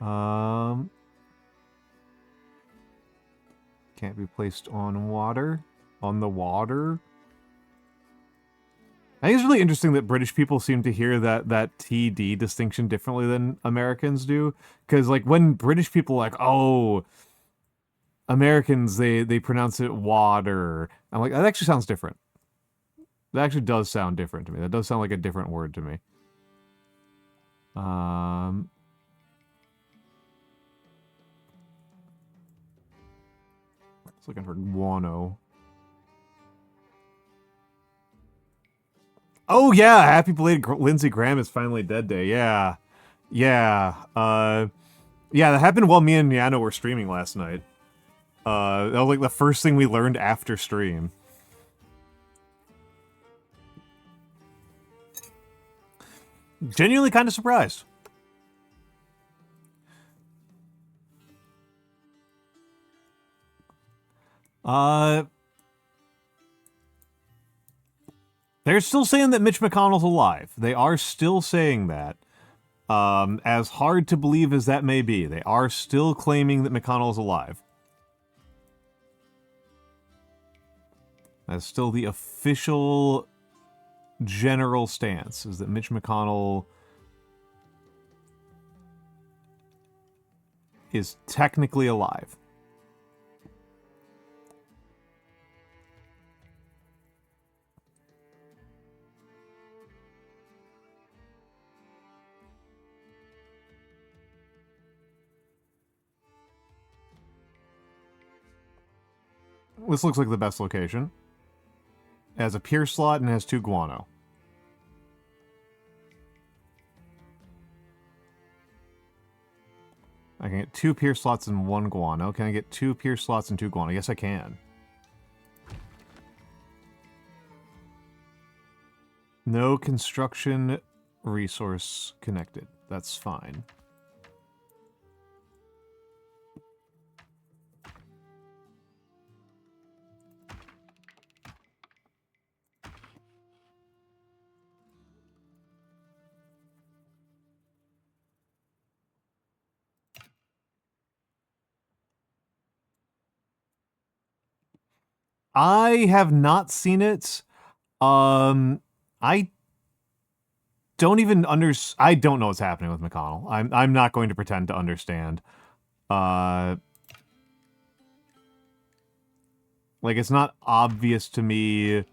Can't be placed on water. On the water. I think it's really interesting that British people seem to hear that TD distinction differently than Americans do. Because, like, when British people are like, oh, Americans, they pronounce it water. I'm like, that actually sounds different. That actually does sound different to me. That does sound like a different word to me. It's looking for guano. Oh yeah, happy belated Lindsey Graham is finally dead day. Yeah. Yeah. Yeah, that happened while me and Yano were streaming last night. That was like the first thing we learned after stream. Genuinely kind of surprised. They're still saying that Mitch McConnell's alive. They are still saying that. As hard to believe as that may be, they are still claiming that McConnell's alive. That's still the official general stance, is that Mitch McConnell is technically alive. This looks like the best location. It has a pier slot and has 2 guano. I can get 2 pier slots and 1 guano. Can I get 2 pier slots and 2 guano? Yes, I can. No construction resource connected. That's fine. I have not seen it. I don't even I don't know what's happening with McConnell. I'm not going to pretend to understand. Like, it's not obvious to me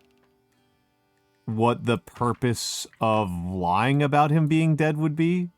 what the purpose of lying about him being dead would be.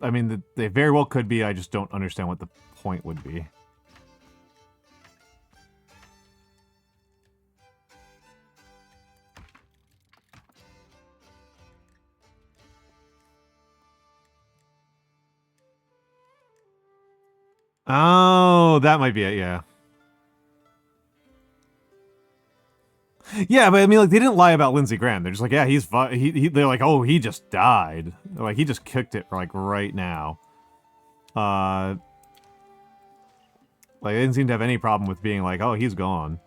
I mean, they very well could be. I just don't understand what the point would be. Oh, that might be it, yeah. Yeah, but I mean, like, they didn't lie about Lindsey Graham. They're just like, yeah, they're like, oh, he just died. Like, he just kicked it, like, right now. Like, they didn't seem to have any problem with being like, oh, he's gone.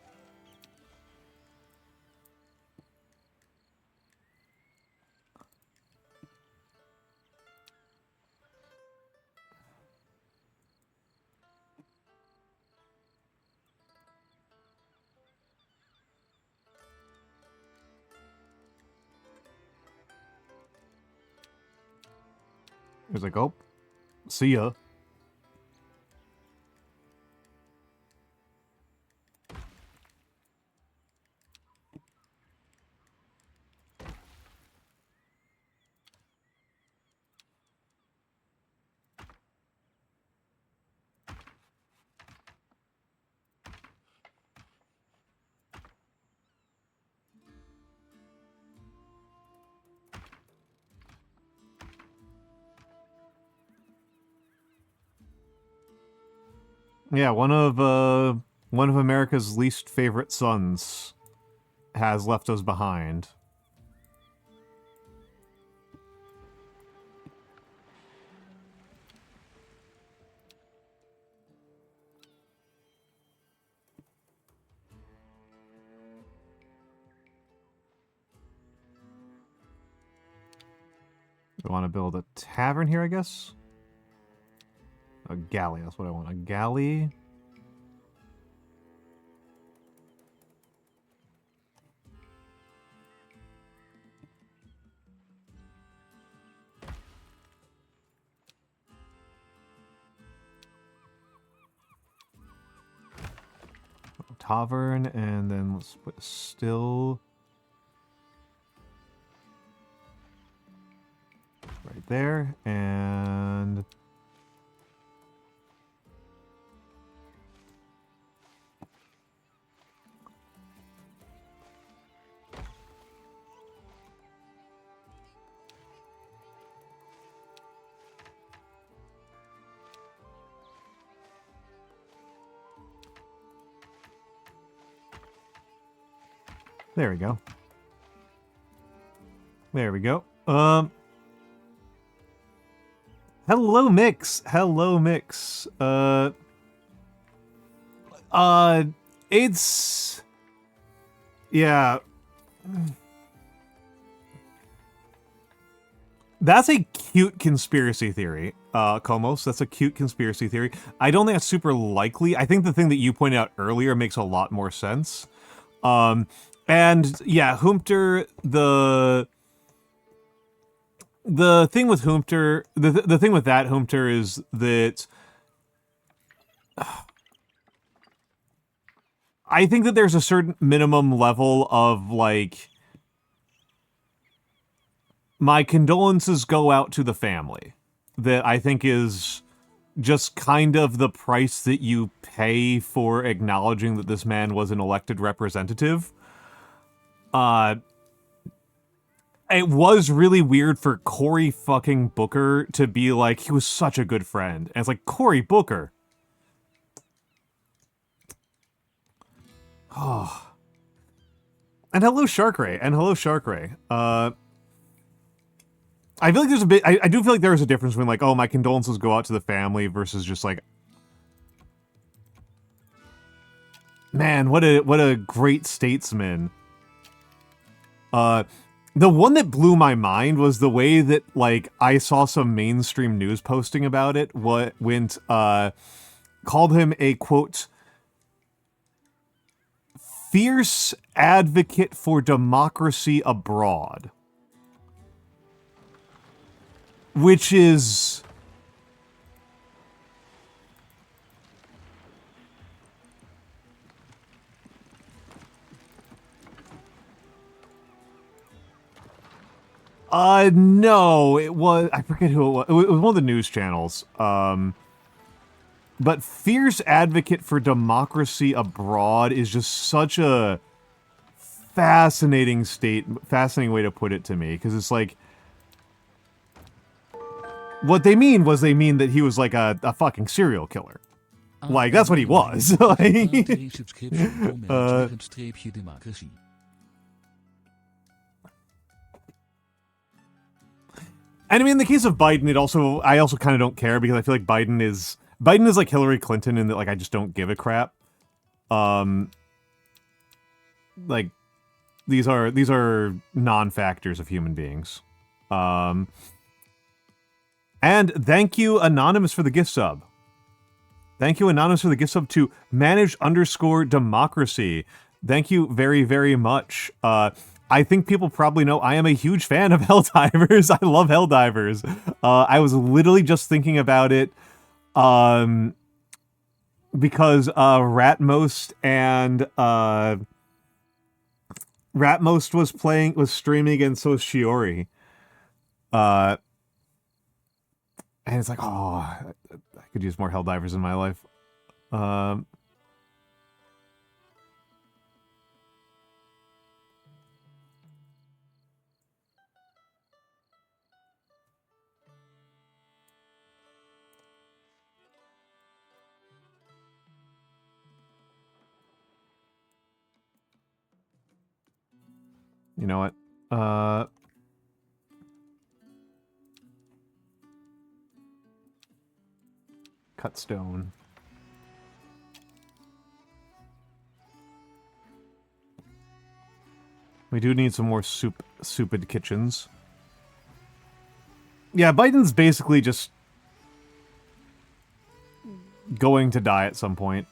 He was like, oh, see ya. Yeah, one of America's least favorite sons has left us behind. We want to build a tavern here, I guess? A galley, that's what I want. A galley. Tavern, and then let's put still right there, and there we go. There we go. Hello, Mix. Hello, Mix. It's... Yeah. That's a cute conspiracy theory, Komos. That's a cute conspiracy theory. I don't think that's super likely. I think the thing that you pointed out earlier makes a lot more sense. And yeah, Humpter, the thing with Humpter, the thing with that Humpter is that I think that there's a certain minimum level of, like, my condolences go out to the family that I think is just kind of the price that you pay for acknowledging that this man was an elected representative. It was really weird for Cory fucking Booker to be like, he was such a good friend. And it's like, Cory Booker. Oh. And hello, Sharkray. And hello, Sharkray. I feel like there's a bit... I do feel like there is a difference between, like, oh, my condolences go out to the family versus just, like... Man, what a great statesman. The one that blew my mind was the way that, like, I saw some mainstream news posting about it, called him a, quote, fierce advocate for democracy abroad. Which is... No, it was... I forget who it was. It was one of the news channels. But fierce advocate for democracy abroad is just such a fascinating way to put it to me. Because it's like... What they mean that he was like a fucking serial killer. Like, that's what he was. And I mean, in the case of Biden, I also kind of don't care because I feel like Biden is like Hillary Clinton in that, like, I just don't give a crap. Like, these are non-factors of human beings. And thank you, Anonymous, for the gift sub. Thank you, Anonymous, for the gift sub to manage_democracy. Thank you very, very much. I think people probably know I am a huge fan of Helldivers. I love Helldivers. I was literally just thinking about it because Ratmost was streaming in Sociology. And it's like, oh, I could use more Helldivers in my life. You know what? Cut stone. We do need some more souped kitchens. Yeah, Biden's basically just going to die at some point.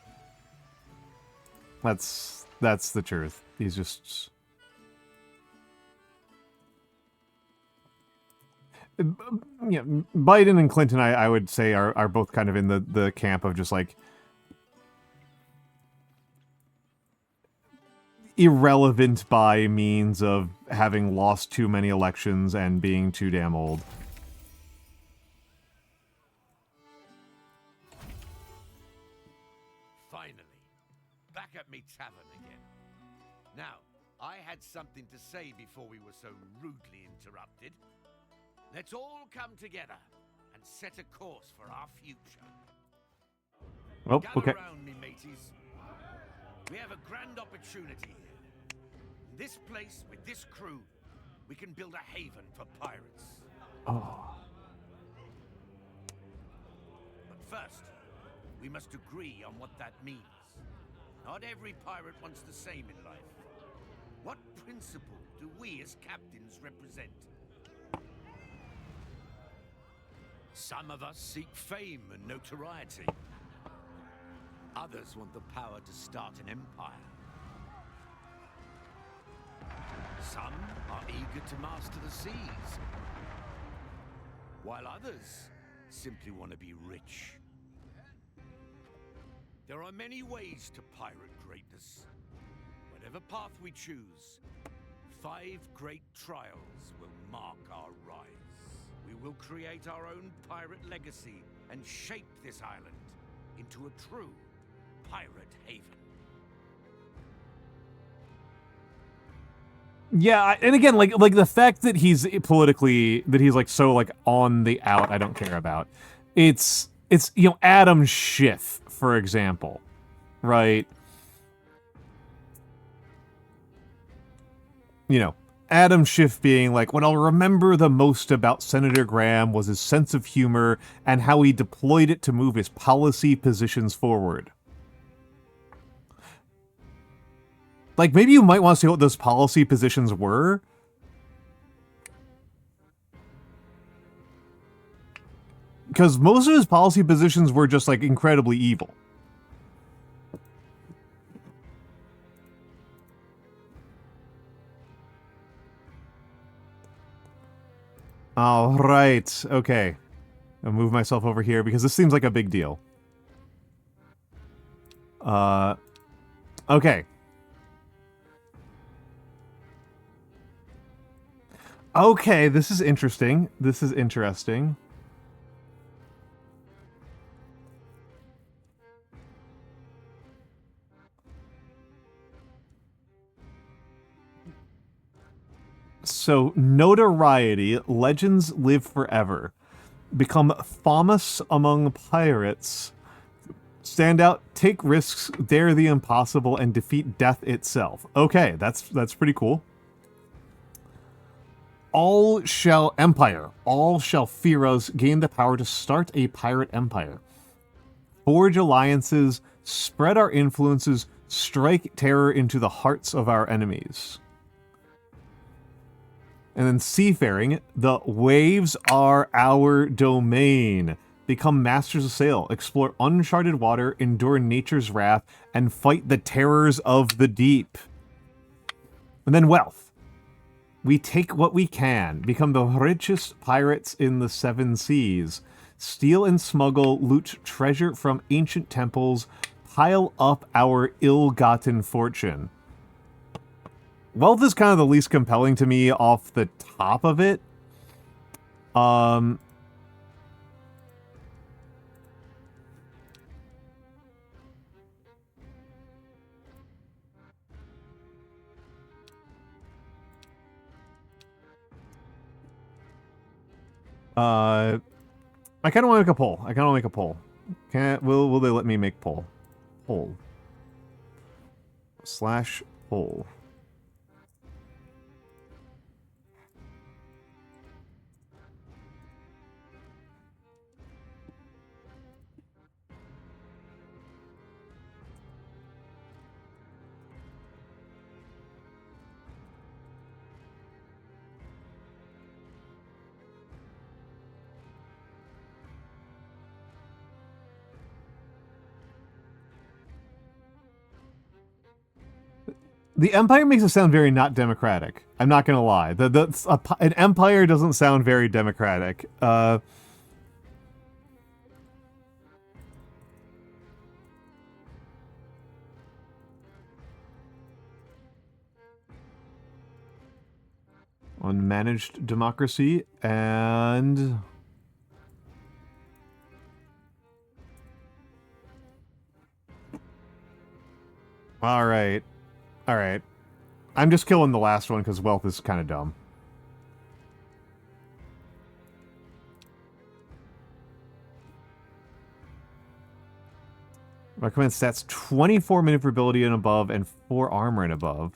That's the truth. He's just... Yeah, Biden and Clinton, I would say, are both kind of in the camp of just, like, irrelevant by means of having lost too many elections and being too damn old. Finally, back at me tavern again. Now, I had something to say before we were so rudely interrupted. Let's all come together and set a course for our future. Oh, Gather okay. around me, mateys. We have a grand opportunity here. In this place, with this crew, we can build a haven for pirates. Oh. But first, we must agree on what that means. Not every pirate wants the same in life. What principle do we as captains represent? Some of us seek fame and notoriety. Others want the power to start an empire. Some are eager to master the seas, while others simply want to be rich. There are many ways to pirate greatness. Whatever path we choose, 5 great trials will mark our rise. We will create our own pirate legacy and shape this island into a true pirate haven. Yeah, and again, like the fact that he's politically, that he's like so like on the out, I don't care about. It's you know, Adam Schiff, for example, right? You know, Adam Schiff being like, what I'll remember the most about Senator Graham was his sense of humor and how he deployed it to move his policy positions forward. Like, maybe you might want to see what those policy positions were. Because most of his policy positions were just, like, incredibly evil. All right. Okay. I'll move myself over here because this seems like a big deal. Okay. Okay, this is interesting. This is interesting. So, notoriety, legends live forever. Become famous among pirates. Stand out, take risks, dare the impossible, and defeat death itself. Okay, that's pretty cool. All shall fear us, gain the power to start a pirate empire. Forge alliances, spread our influences, strike terror into the hearts of our enemies. And then seafaring, the waves are our domain. Become masters of sail, explore uncharted water, endure nature's wrath, and fight the terrors of the deep. And then wealth. We take what we can, become the richest pirates in the 7 seas, steal and smuggle, loot treasure from ancient temples, pile up our ill-gotten fortune. Wealth is kind of the least compelling to me off the top of it. I kind of want to make a poll. Will they let me make poll? Poll. /poll. The Empire makes it sound very not democratic. I'm not gonna lie. An empire doesn't sound very democratic. Unmanaged democracy and... Alright. Alright. I'm just killing the last one because wealth is kind of dumb. Recommend stats 24 maneuverability and above and 4 armor and above.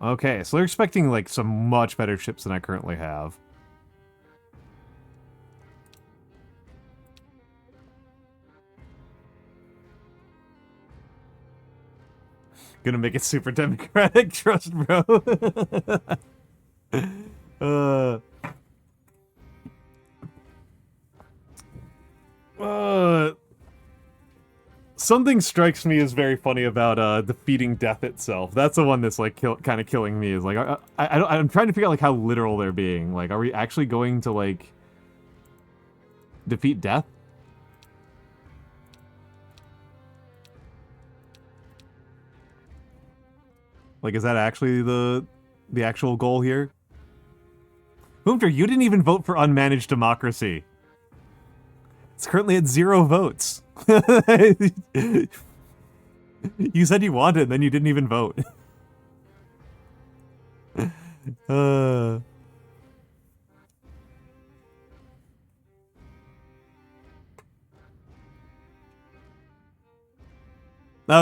Okay, so they're expecting like some much better ships than I currently have. Gonna make it super democratic, trust bro. Something strikes me as very funny about defeating death itself. That's the one that's like kind of killing me. Is like I'm trying to figure out like how literal they're being. Like, are we actually going to like defeat death? Like, is that actually the actual goal here? Boomter, you didn't even vote for unmanaged democracy. It's currently at 0 votes. You said you wanted, and then you didn't even vote. Oh,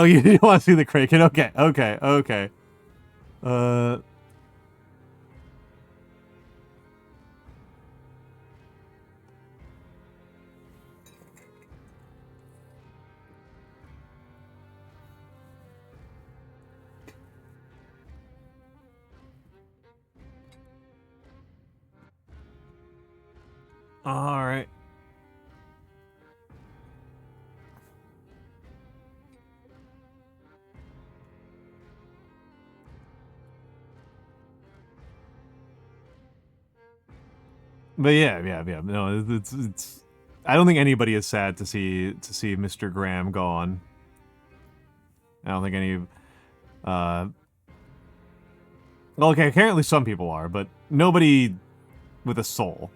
you didn't want to see the Kraken? Okay, okay, okay. All right. But yeah. No, it's. I don't think anybody is sad to see Mr. Graham gone. I don't think any. Well, okay, apparently some people are, but nobody with a soul.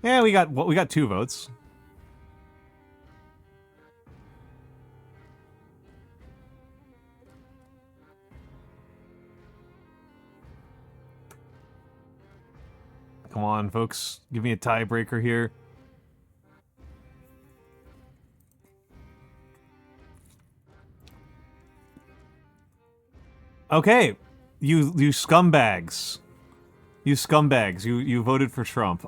Yeah, we got 2 votes. Come on, folks. Give me a tiebreaker here. Okay. You scumbags. You scumbags. You voted for Trump.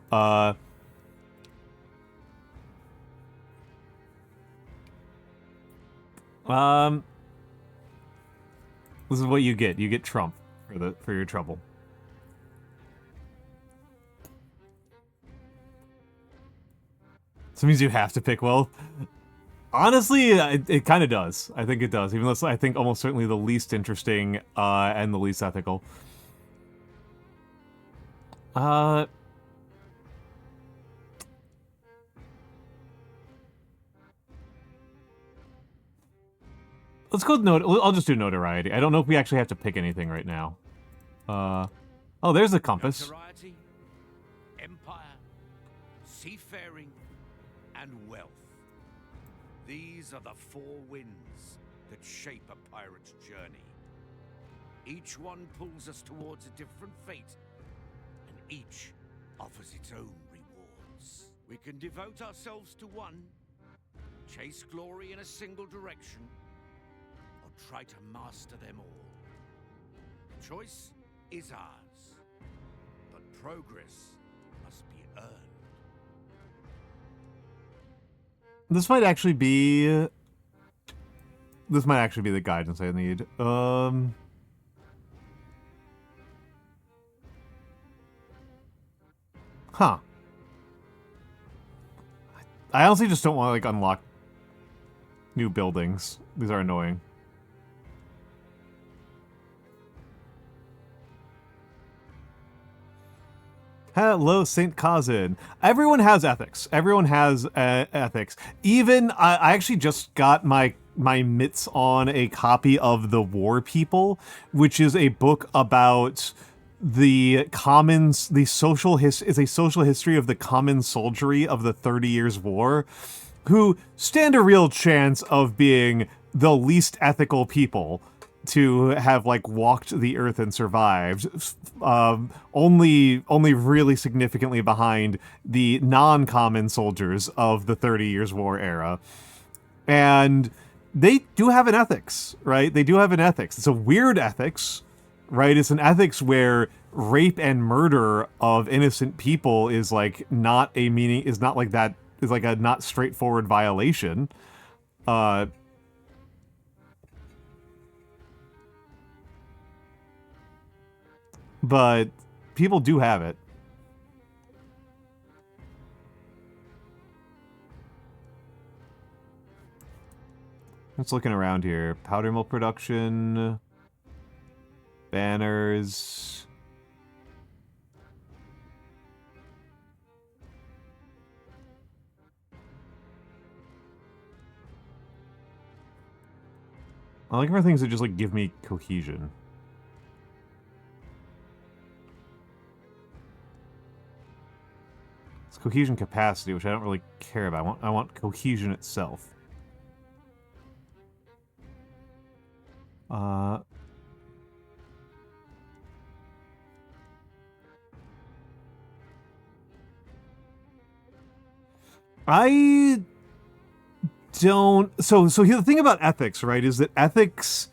This is what you get. You get Trump for your trouble. So it means you have to pick wealth. Honestly, it kind of does. I think it does. Even though it's, I think, almost certainly the least interesting and the least ethical. Let's go with I'll just do notoriety. I don't know if we actually have to pick anything right now. Oh, there's the compass. Notoriety, empire, seafaring, and wealth. These are the 4 winds that shape a pirate's journey. Each one pulls us towards a different fate, and each offers its own rewards. We can devote ourselves to one, chase glory in a single direction, or try to master them all. Choice is ours, but progress must be earned. This might actually be This might actually be the guidance I need. Huh. I honestly just don't want to, like, unlock new buildings. These are annoying. Hello, St. Cousin. Everyone has ethics. Everyone has ethics. Even, I actually just got my mitts on a copy of The War People, which is a book about the commons, is a social history of the common soldiery of the 30 Years' War, who stand a real chance of being the least ethical people to have, like, walked the earth and survived, only really significantly behind the non-common soldiers of the 30 Years' War era. And they do have an ethics, right? They do have an ethics. It's a weird ethics, right? It's an ethics where rape and murder of innocent people is, like, not a not straightforward violation. But people do have it. Just looking around here. Powder mill production. Banners. I'm looking for things that just, like, give me cohesion. It's cohesion capacity, which I don't really care about. I want cohesion itself. I don't... So the thing about ethics, right, is that ethics...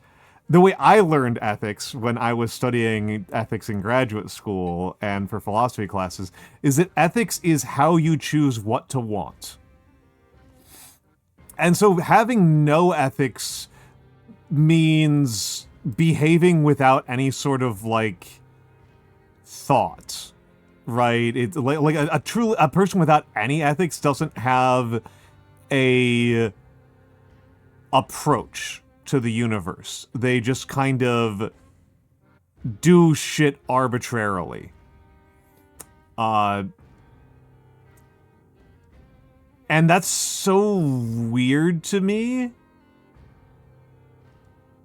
The way I learned ethics when I was studying ethics in graduate school and for philosophy classes is that ethics is how you choose what to want. And so having no ethics means behaving without any sort of, like, thought, right? It's like a person without any ethics doesn't have a approach to the universe. They just kind of do shit arbitrarily. And that's so weird to me.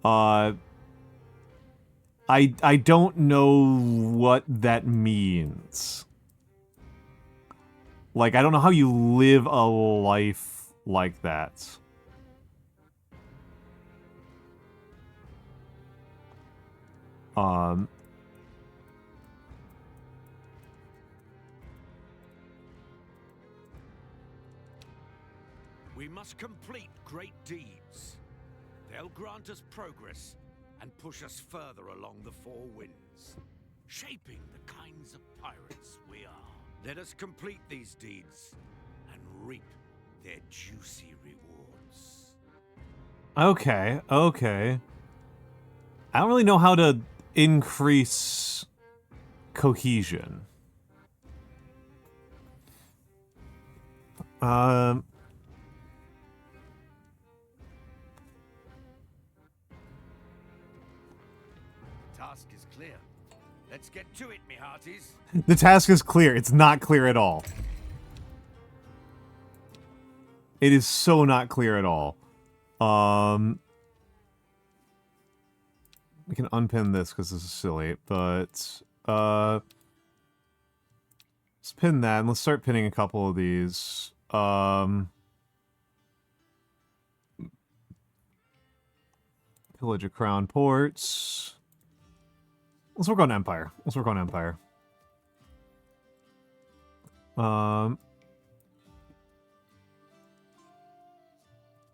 I don't know what that means. Like, I don't know how you live a life like that. We must complete great deeds. They'll grant us progress and push us further along the four winds, shaping the kinds of pirates we are. Let us complete these deeds and reap their juicy rewards. Okay. I don't really know how to increase cohesion. Task is clear. Let's get to it, me hearties. The task is clear. It's not clear at all. It is so not clear at all. We can unpin this because this is silly, but let's pin that and let's start pinning a couple of these. Pillage of Crown Ports. Let's work on Empire.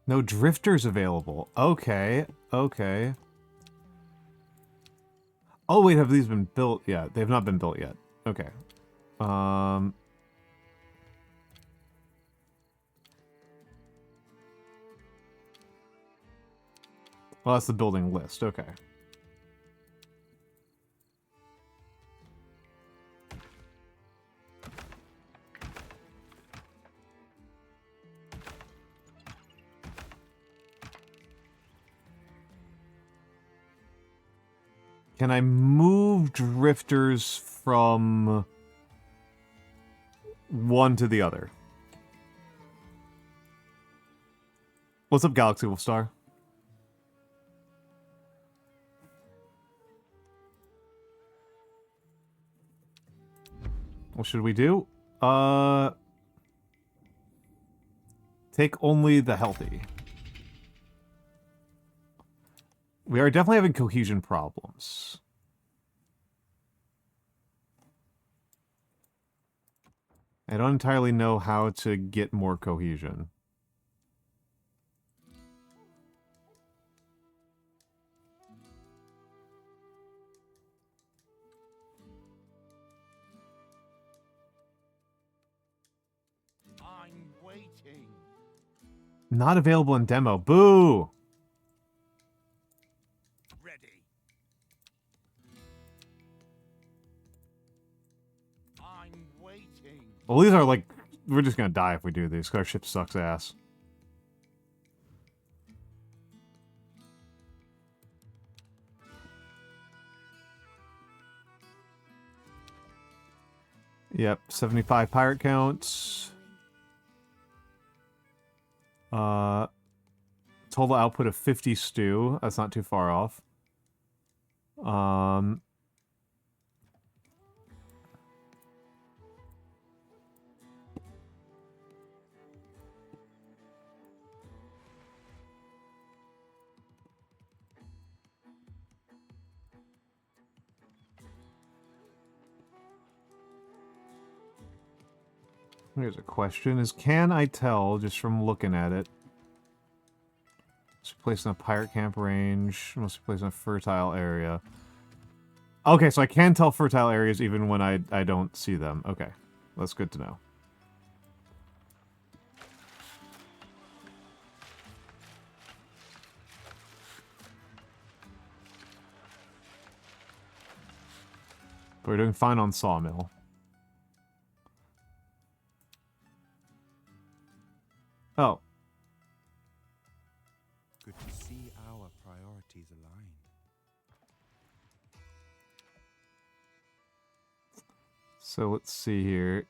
No drifters available. Okay. Oh, wait, have these been built yet? They have not been built yet. Okay. Well, that's the building list. Okay. Can I move drifters from one to the other? What's up, Galaxy Wolfstar? What should we do? Take only the healthy. We are definitely having cohesion problems. I don't entirely know how to get more cohesion. I'm waiting. Not available in demo. Boo! Ready. I'm waiting. Well, these are like... We're just gonna die if we do these, because our ship sucks ass. Yep, 75 pirate counts. Total output of 50 stew. That's not too far off. Here's a question, is can I tell, just from looking at it, it's placed in a pirate camp range, must be placed in a fertile area. Okay, so I can tell fertile areas even when I don't see them. Okay, that's good to know. But we're doing fine on Sawmill. Oh. Good to see our priorities aligned. So let's see here.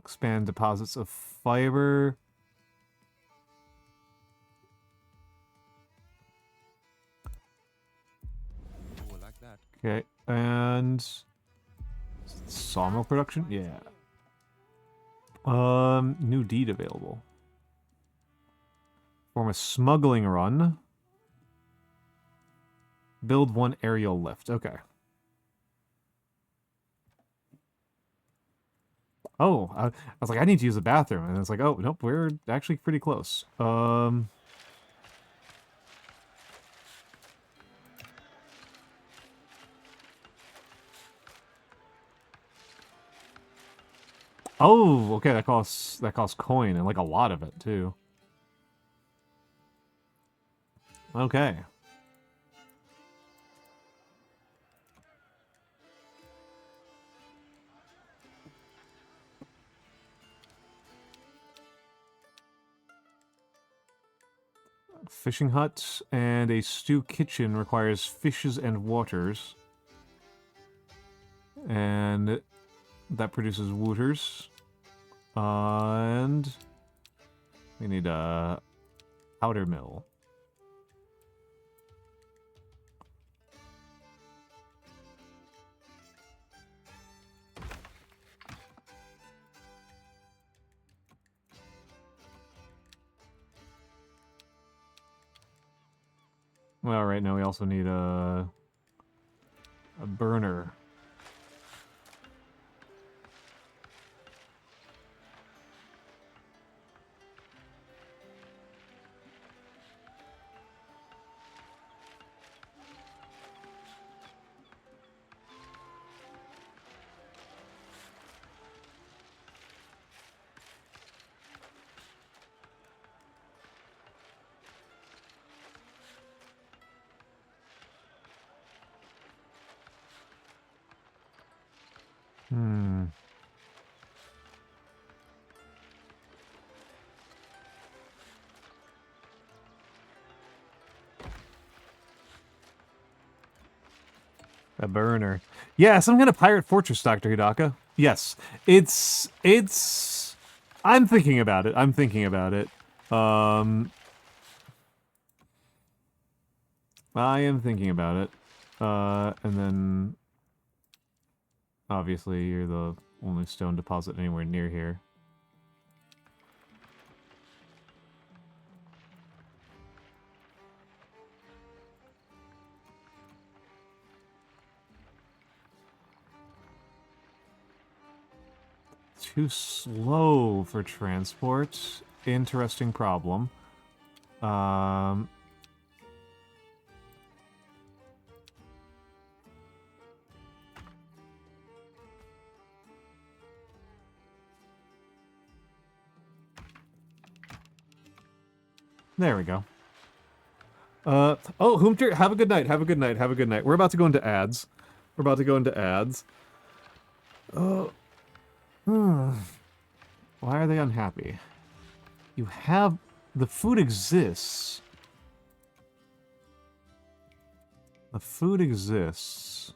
Expand deposits of fiber. Oh, like that. Okay, and sawmill production? Yeah. New deed available. Form a smuggling run. Build one aerial lift. Okay. Oh, I was like, I need to use the bathroom. And it's like, oh, nope, we're actually pretty close. Oh, okay, that costs coin, and like a lot of it too. Okay. Fishing hut and a stew kitchen requires fishes and waters. And that produces wooters. And we need a powder mill. Well, right now we also need a burner. Hmm. A burner. Yeah, some kind of pirate fortress, Dr. Hidaka. Yes. It's I'm thinking about it. I'm thinking about it. I am thinking about it. And then obviously you're the only stone deposit anywhere near here. Too slow for transport. Interesting problem. There we go. Oh, Hoomter, have a good night, have a good night, have a good night. We're about to go into ads. We're about to go into ads. Why are they unhappy? You have... The food exists. The food exists.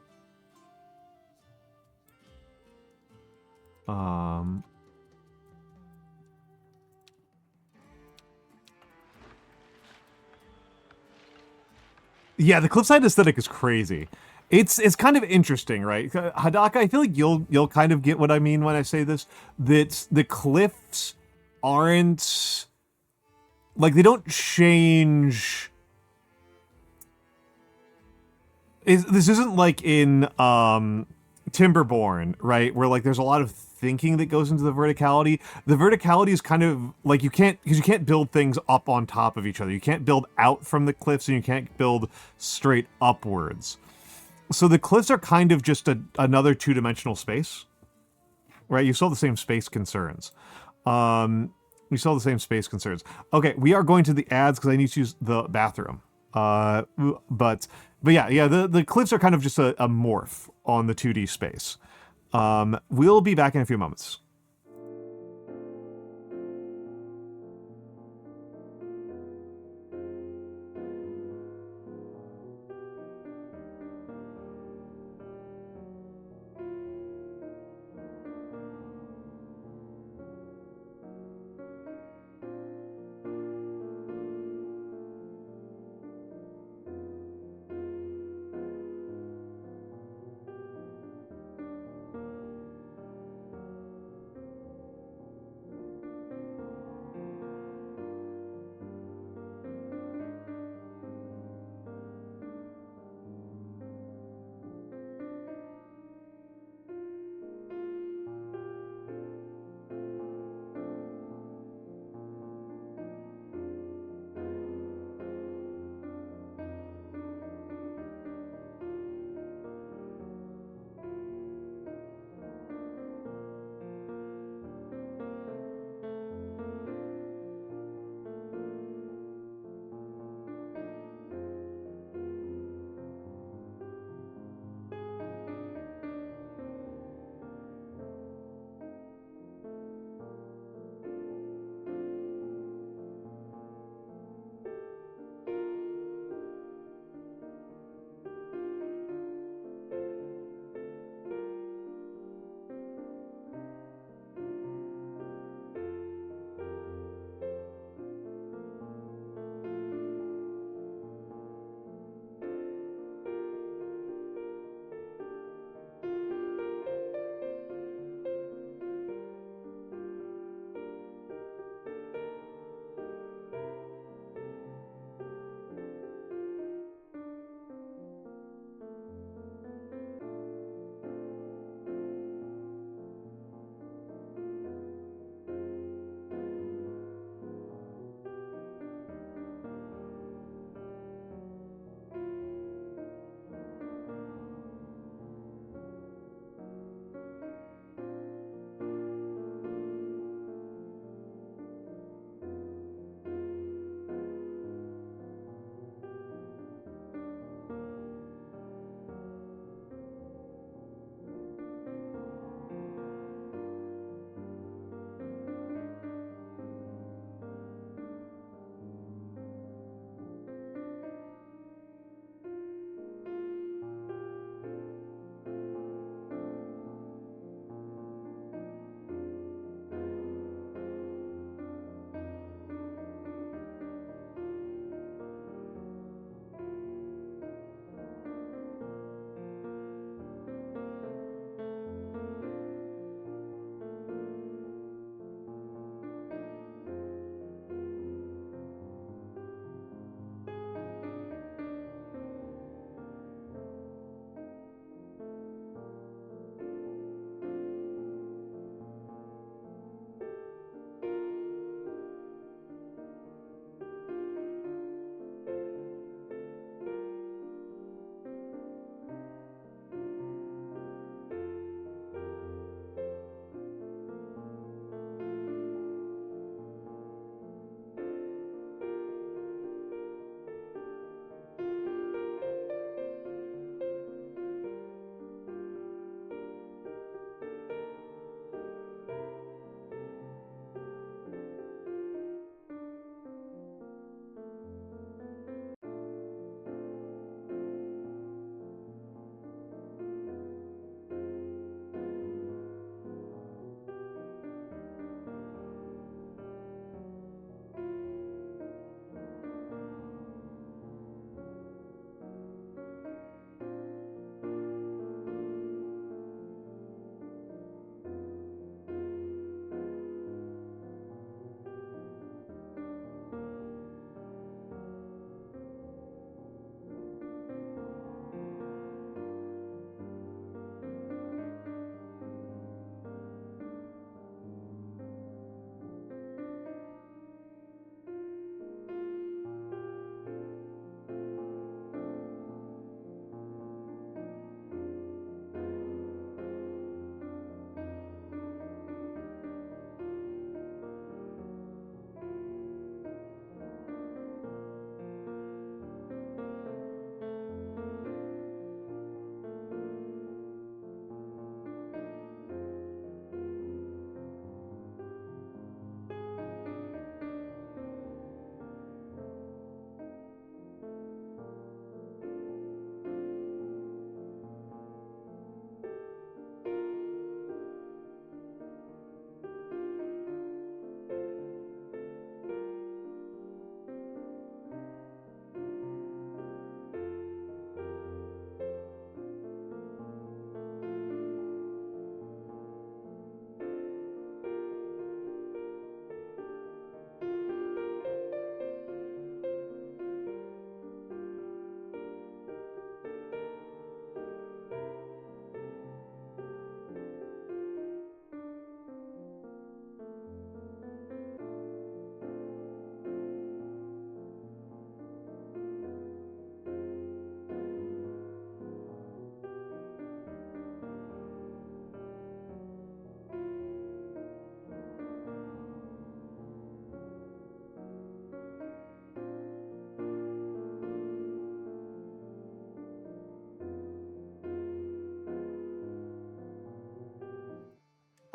Yeah, the cliffside aesthetic is crazy. It's kind of interesting, right? Hadaka, I feel like you'll kind of get what I mean when I say this. That the cliffs aren't like they don't change. This isn't like in Timberborn, right? Where like there's a lot of thinking that goes into the verticality. The verticality is kind of like you can't build things up on top of each other. You can't build out from the cliffs and you can't build straight upwards. So the cliffs are kind of just another two-dimensional space, right? You still have the same space concerns. You still have the same space concerns. Okay, we are going to the ads because I need to use the bathroom. But yeah, the cliffs are kind of just a morph on the 2D space. We'll be back in a few moments.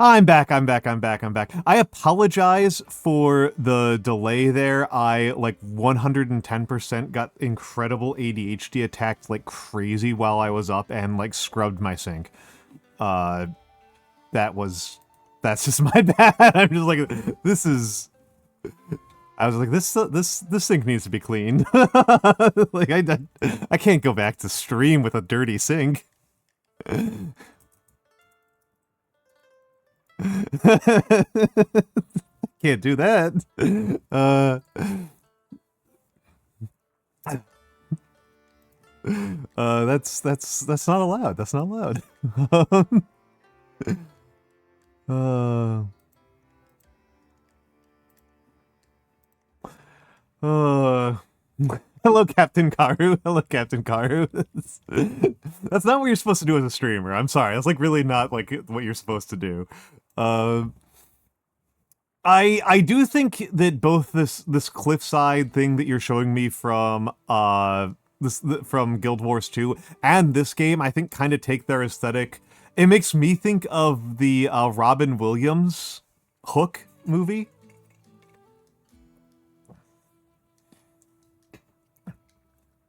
I'm back. I apologize for the delay there. I, like, 110% got incredible ADHD attacked like crazy while I was up and, like, scrubbed my sink. That's just my bad. I'm just like, I was like, this sink needs to be cleaned. Like, I can't go back to stream with a dirty sink. Can't do that. That's not allowed. That's not allowed. Hello, Captain Karu. Hello, Captain Karu. That's not what you're supposed to do as a streamer. I'm sorry. That's, like, really not, like, what you're supposed to do. I do think that both this cliffside thing that you're showing me from from Guild Wars 2 and this game, I think, kind of take their aesthetic. It makes me think of the Robin Williams Hook movie.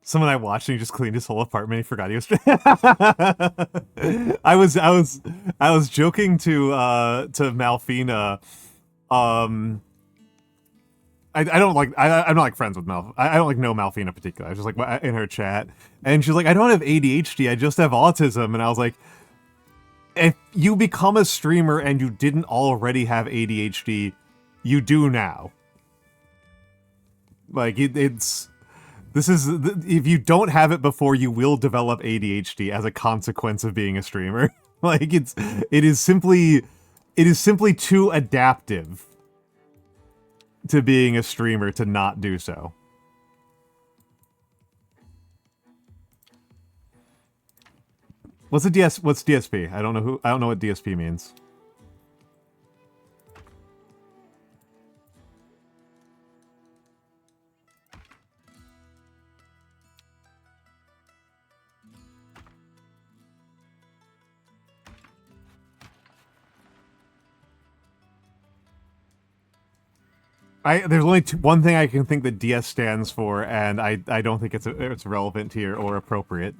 Someone I watched and he just cleaned his whole apartment. He forgot he was. I was joking to Malfina. I'm not like friends with Mal. I don't like know Malfina in particular. I was just like in her chat, and she's like, I don't have ADHD. I just have autism. And I was like, if you become a streamer and you didn't already have ADHD, you do now. Like if you don't have it before, you will develop ADHD as a consequence of being a streamer. Like it is simply too adaptive to being a streamer to not do so. What's DSP? I don't know what DSP means. There's only one thing I can think that DS stands for, and I don't think it's relevant here or appropriate.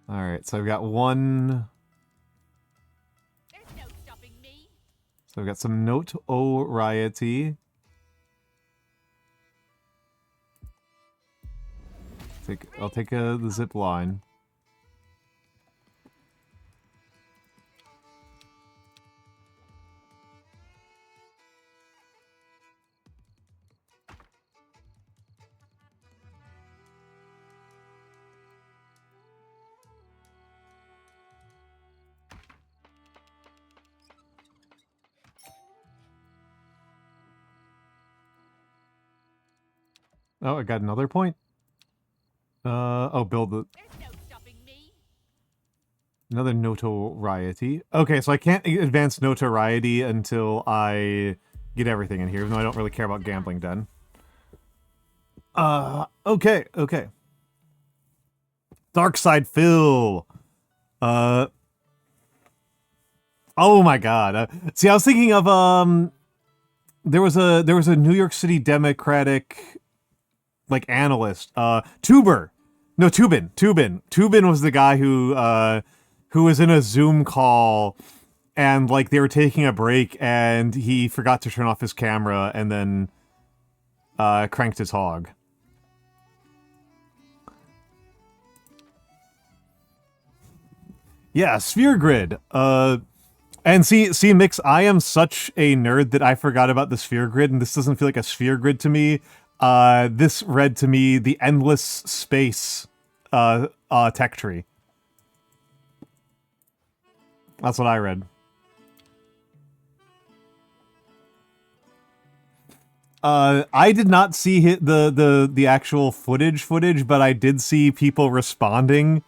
All right, so I've got one. There's no stopping me. So I've got some notoriety. I'll take the zip line. Oh, I got another point. Build the... There's no stopping me. Another notoriety. Okay, so I can't advance notoriety until I get everything in here, even though I don't really care about gambling then. Okay. Dark Side Phil. Oh my god. See, I was thinking of, there was a New York City Democratic, like, analyst, Tubin. Tubin was the guy who was in a Zoom call, and, like, they were taking a break, and he forgot to turn off his camera, and then, cranked his hog. Yeah, Sphere Grid. And see, Mix, I am such a nerd that I forgot about the Sphere Grid, and this doesn't feel like a Sphere Grid to me. This read to me the endless space tech tree. That's what I read. I did not see the actual footage, but I did see people responding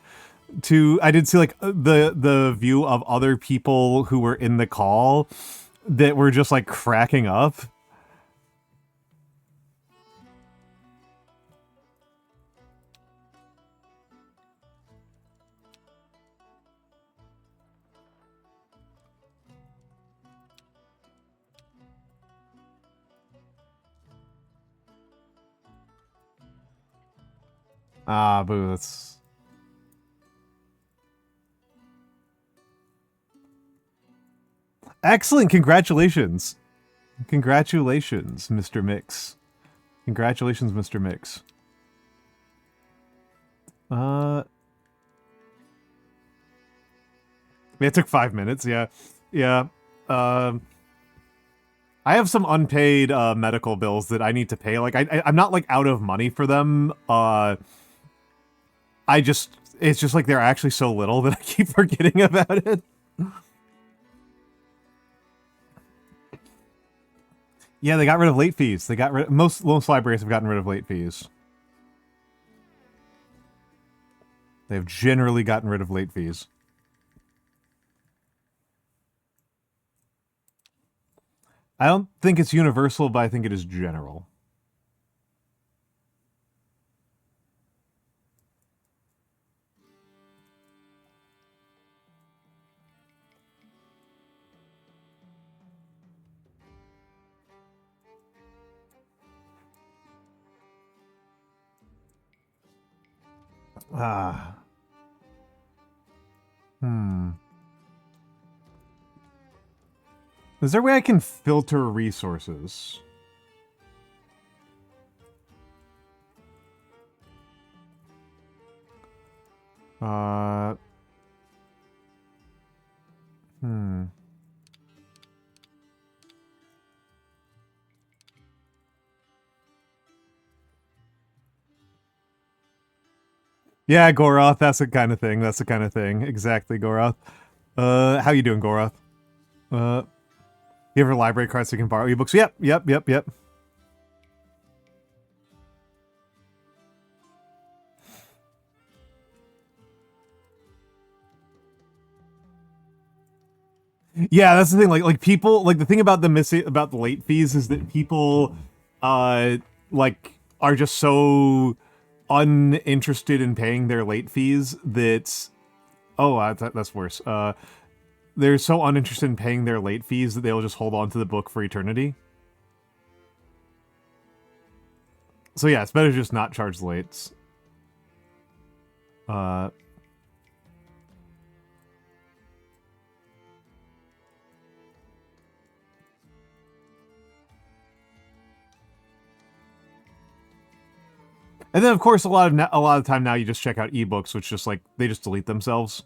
to. I did see, like, the view of other people who were in the call that were just, like, cracking up. Ah, boo, that's... Excellent, congratulations. Congratulations, Mr. Mix. Congratulations, Mr. Mix. It took 5 minutes, yeah. Yeah. I have some unpaid medical bills that I need to pay. Like, I'm not, like, out of money for them. It's just like they're actually so little that I keep forgetting about it. Yeah, they got rid of late fees. They got rid most libraries have gotten rid of late fees. They've generally gotten rid of late fees. I don't think it's universal, but I think it is general. Ah. Is there a way I can filter resources? Yeah, Goroth, that's the kind of thing. That's the kind of thing. Exactly, Goroth. How you doing, Goroth? You have a library card so you can borrow ebooks? Yep. Yeah, that's the thing. Like people, like the thing about about the late fees is that people, like are just so uninterested in paying their late fees that, oh, that's worse. They're so uninterested in paying their late fees that they'll just hold on to the book for eternity. So yeah, it's better to just not charge lates. And then, of course, a lot of the time now you just check out ebooks, which just like they just delete themselves.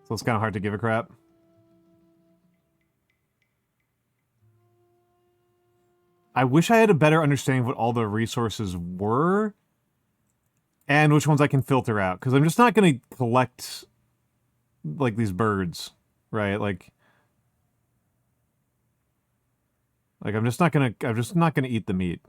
So it's kind of hard to give a crap. I wish I had a better understanding of what all the resources were and which ones I can filter out, because I'm just not going to collect like these birds, right? Like I'm just not gonna eat the meat.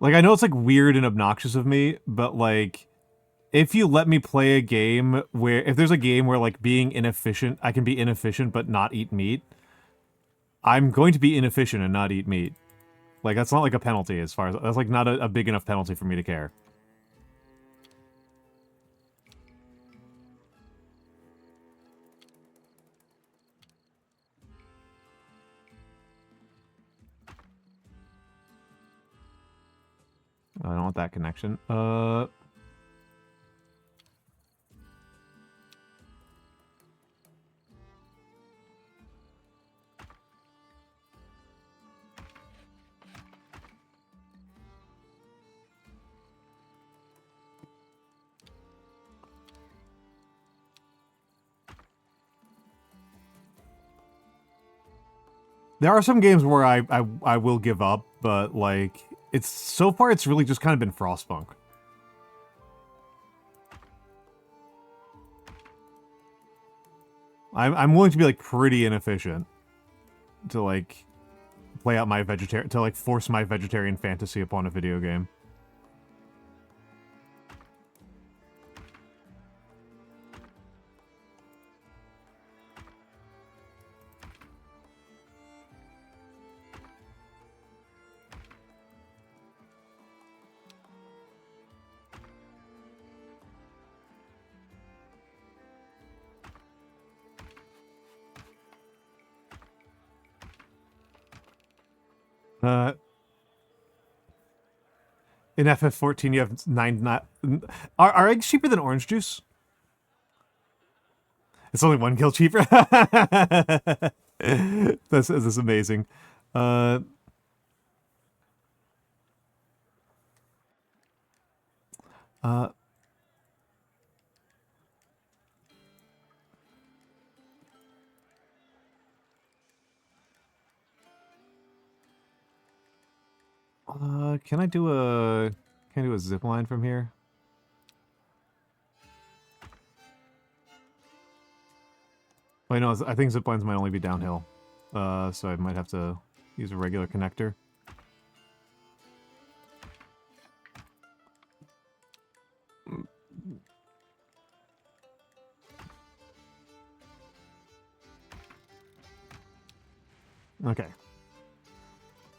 Like, I know it's like weird and obnoxious of me, but like, if you let me play a game where, if there's a game where like being inefficient, I can be inefficient but not eat meat, I'm going to be inefficient and not eat meat. Like, that's not like a penalty as far as, that's like not a big enough penalty for me to care. I don't want that connection. There are some games where I will give up, but like, it's so far it's really just kind of been Frostpunk. I'm willing to be like pretty inefficient to like play out my to like force my vegetarian fantasy upon a video game. In FF14, you have 9... Are eggs cheaper than orange juice? It's only 1 kill cheaper. This is amazing. Can I do a zip line from here? Wait, no, I think zip lines might only be downhill. So I might have to use a regular connector. Okay.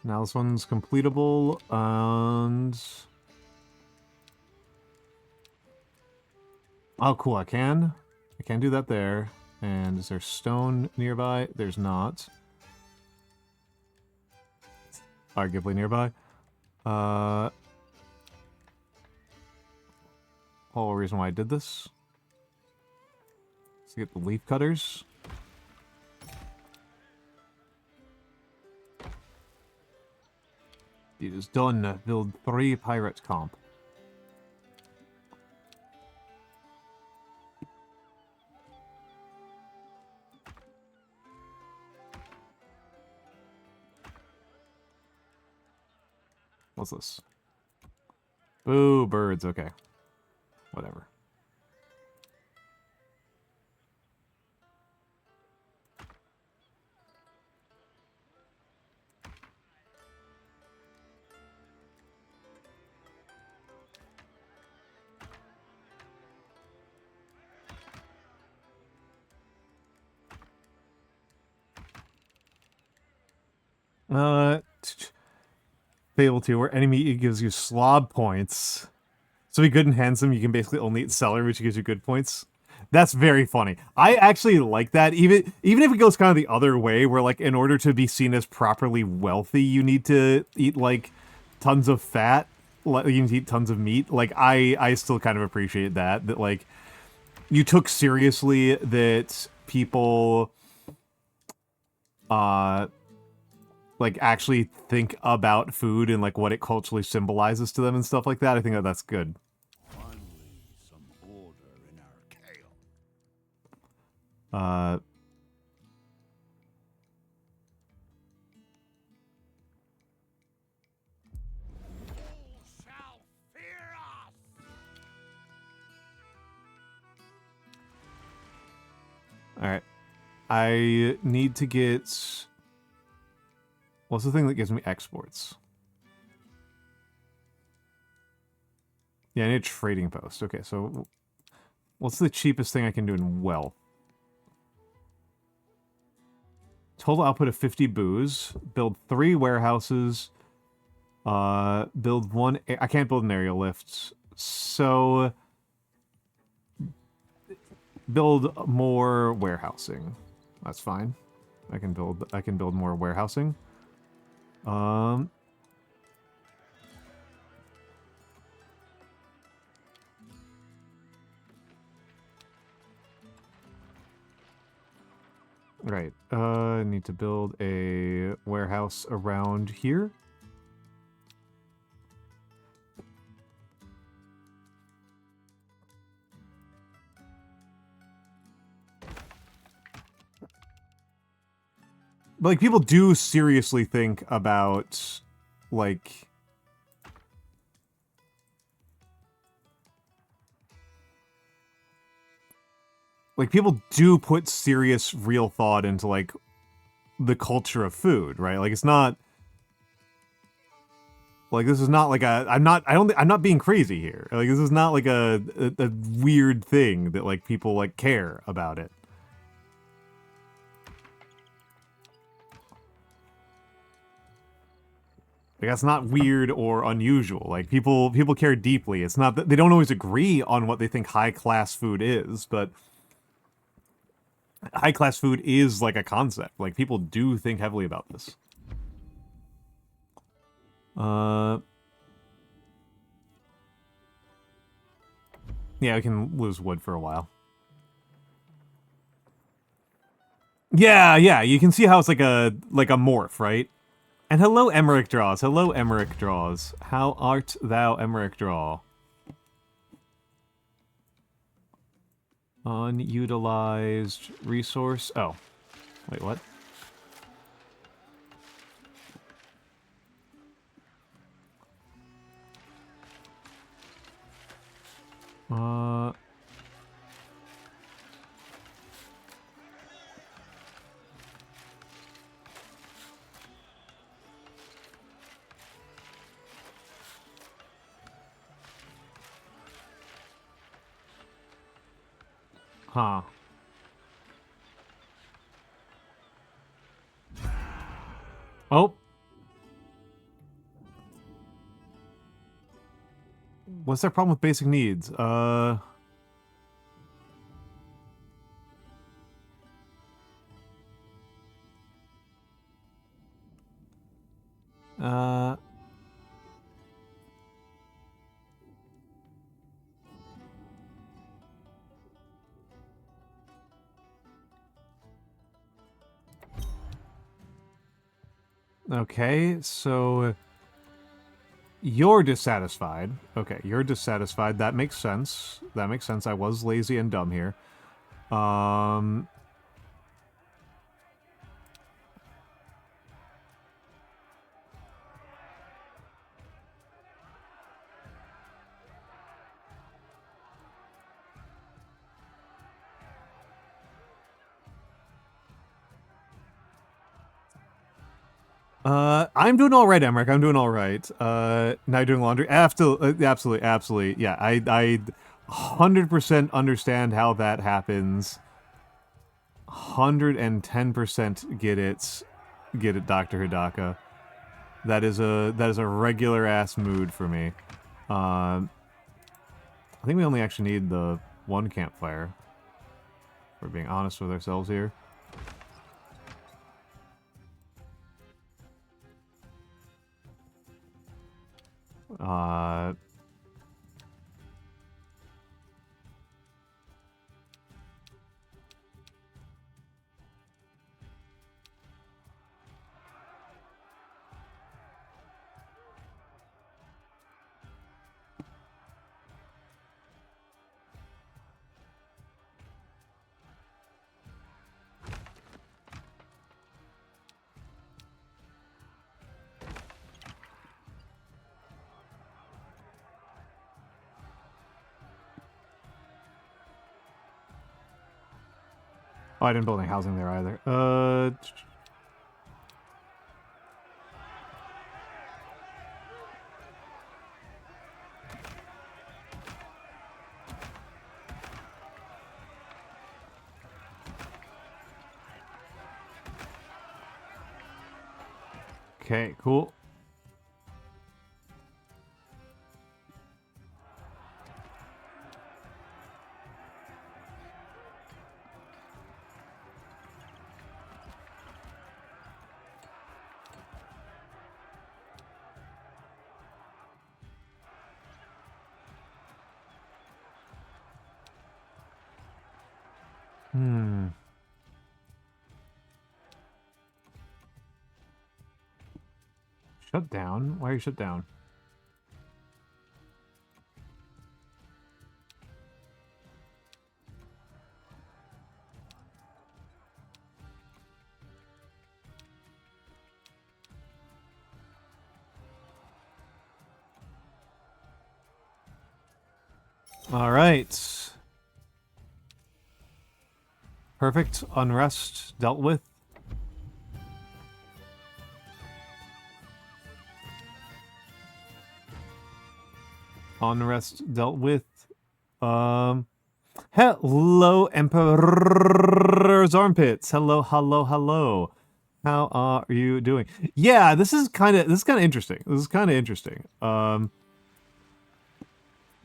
Now this one's completable, and... Oh, cool, I can do that there. And is there stone nearby? There's not. Arguably nearby. Whole reason why I did this. Let's get the leaf cutters. It is done. Build 3 pirate comp. What's this? Boo, birds. Okay. Whatever. Fable 2, where enemy gives you slob points. So be good and handsome, you can basically only eat celery, which gives you good points. That's very funny. I actually like that, even if it goes kind of the other way, where, like, in order to be seen as properly wealthy, you need to eat, like, tons of fat. You need to eat tons of meat. Like, I still kind of appreciate that, like, you took seriously that people, like, actually think about food and, like, what it culturally symbolizes to them and stuff like that. I think that that's good. Finally, some order in our chaos. Who shall fear us? Alright. I need to get... What's the thing that gives me exports? Yeah, I need a trading post. Okay, so... What's the cheapest thing I can do in wealth? Total output of 50 booze. Build 3 warehouses. Build 1... I can't build an aerial lift. So... Build more warehousing. That's fine. I can build more warehousing. Right. I need to build a warehouse around here. But, like, people do seriously think about, like... Like, people do put serious, real thought into, like, the culture of food, right? Like, it's not... Like, this is not like a... I'm not being crazy here. Like, this is not like a weird thing that, like, people, like, care about it. Like, that's not weird or unusual. Like, people care deeply. It's not that they don't always agree on what they think high-class food is, but high-class food is, like, a concept. Like, people do think heavily about this. Yeah, we can lose wood for a while. Yeah, yeah, you can see how it's like a morph, right? And hello, Emmerich Draws. Hello, Emmerich Draws. How art thou, Emmerich Draw? Unutilized resource. Oh. Wait, what? Huh. Oh. What's their problem with basic needs? Okay, so you're dissatisfied. Okay, you're dissatisfied. That makes sense. That makes sense. I was lazy and dumb here. I'm doing all right, Emmerich. I'm doing all right. Now you're doing laundry. Absolutely, absolutely. Yeah, I 100% understand how that happens. 110% get it, Dr. Hidaka. That is a regular ass mood for me. I think we only actually need the one campfire. If we're being honest with ourselves here. Oh, I didn't build any housing there either. Okay, cool. Shut down? Why are you shut down? All right. Perfect. Unrest dealt with. Unrest dealt with. Hello, Emperor's Armpits. Hello, hello, hello. How are you doing? Yeah, this is kind of interesting. This is kind of interesting.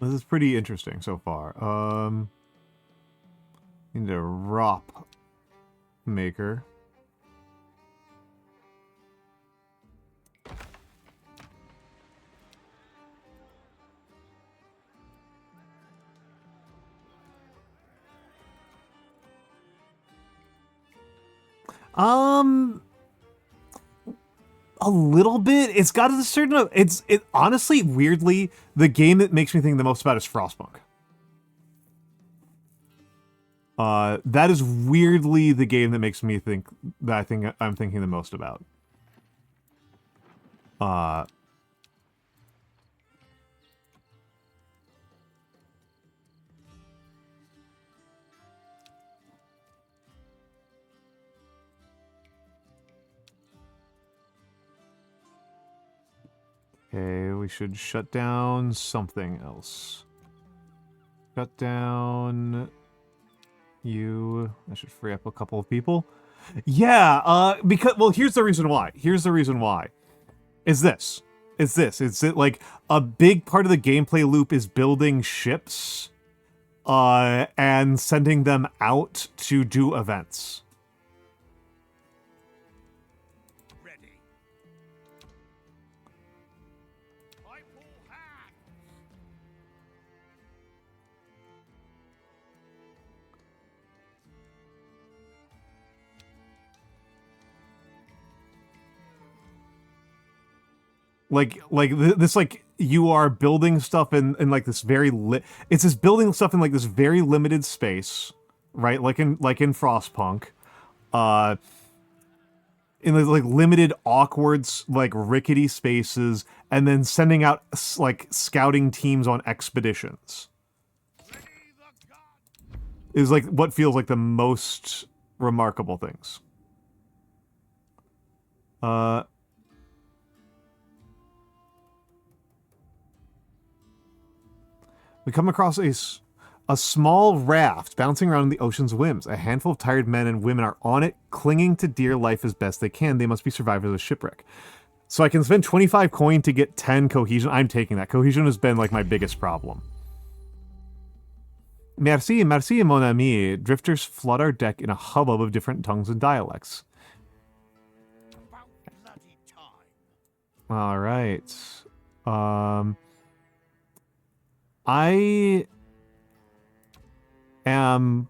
This is pretty interesting so far. Need a ROP maker. A little bit. It's got a certain. It honestly, weirdly, the game that makes me think the most about is Frostpunk. That is weirdly the game that makes me think that I'm thinking the most about. Okay, we should shut down something else. Shut down you. I should free up a couple of people. Yeah, because, well, here's the reason why. Here's the reason why. It's like a big part of the gameplay loop is building ships, and sending them out to do events. Ready. I pull hands. This, like, you are building stuff in like this very it's this building stuff in like this very limited space, right? Like in Frostpunk, in like limited, awkward, like rickety spaces, and then sending out like scouting teams on expeditions. Is like what feels like the most remarkable things. We come across a small raft bouncing around in the ocean's whims. A handful of tired men and women are on it, clinging to dear life as best they can. They must be survivors of shipwreck. So I can spend 25 coin to get 10 cohesion. I'm taking that. Cohesion has been like my biggest problem. Merci, merci, mon ami. Drifters flood our deck in a hubbub of different tongues and dialects. About bloody time. All right. I am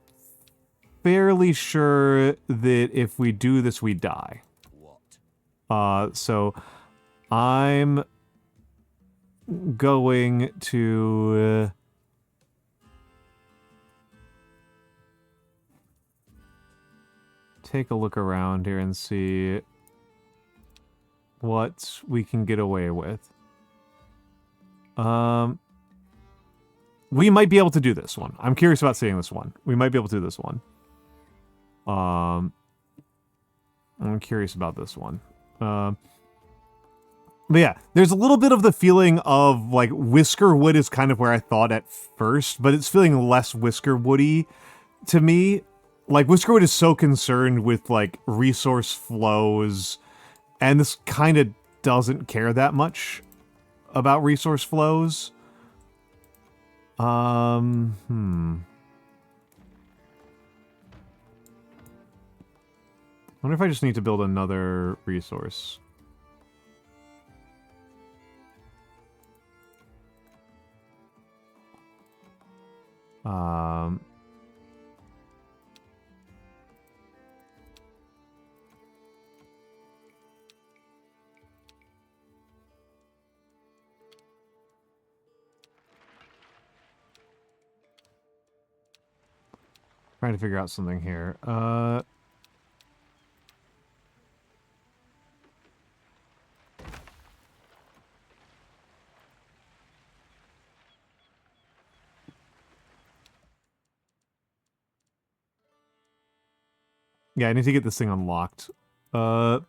fairly sure that if we do this, we die. What? So I'm going to take a look around here and see what we can get away with. We might be able to do this one. I'm curious about seeing this one. We might be able to do this one. I'm curious about this one. But yeah, there's a little bit of the feeling of, like, Whiskerwood is kind of where I thought at first, but it's feeling less Whiskerwoody to me. Like, Whiskerwood is so concerned with, like, resource flows, and this kind of doesn't care that much about resource flows. I wonder if I just need to build another resource. Trying to figure out something here. Yeah, I need to get this thing unlocked. I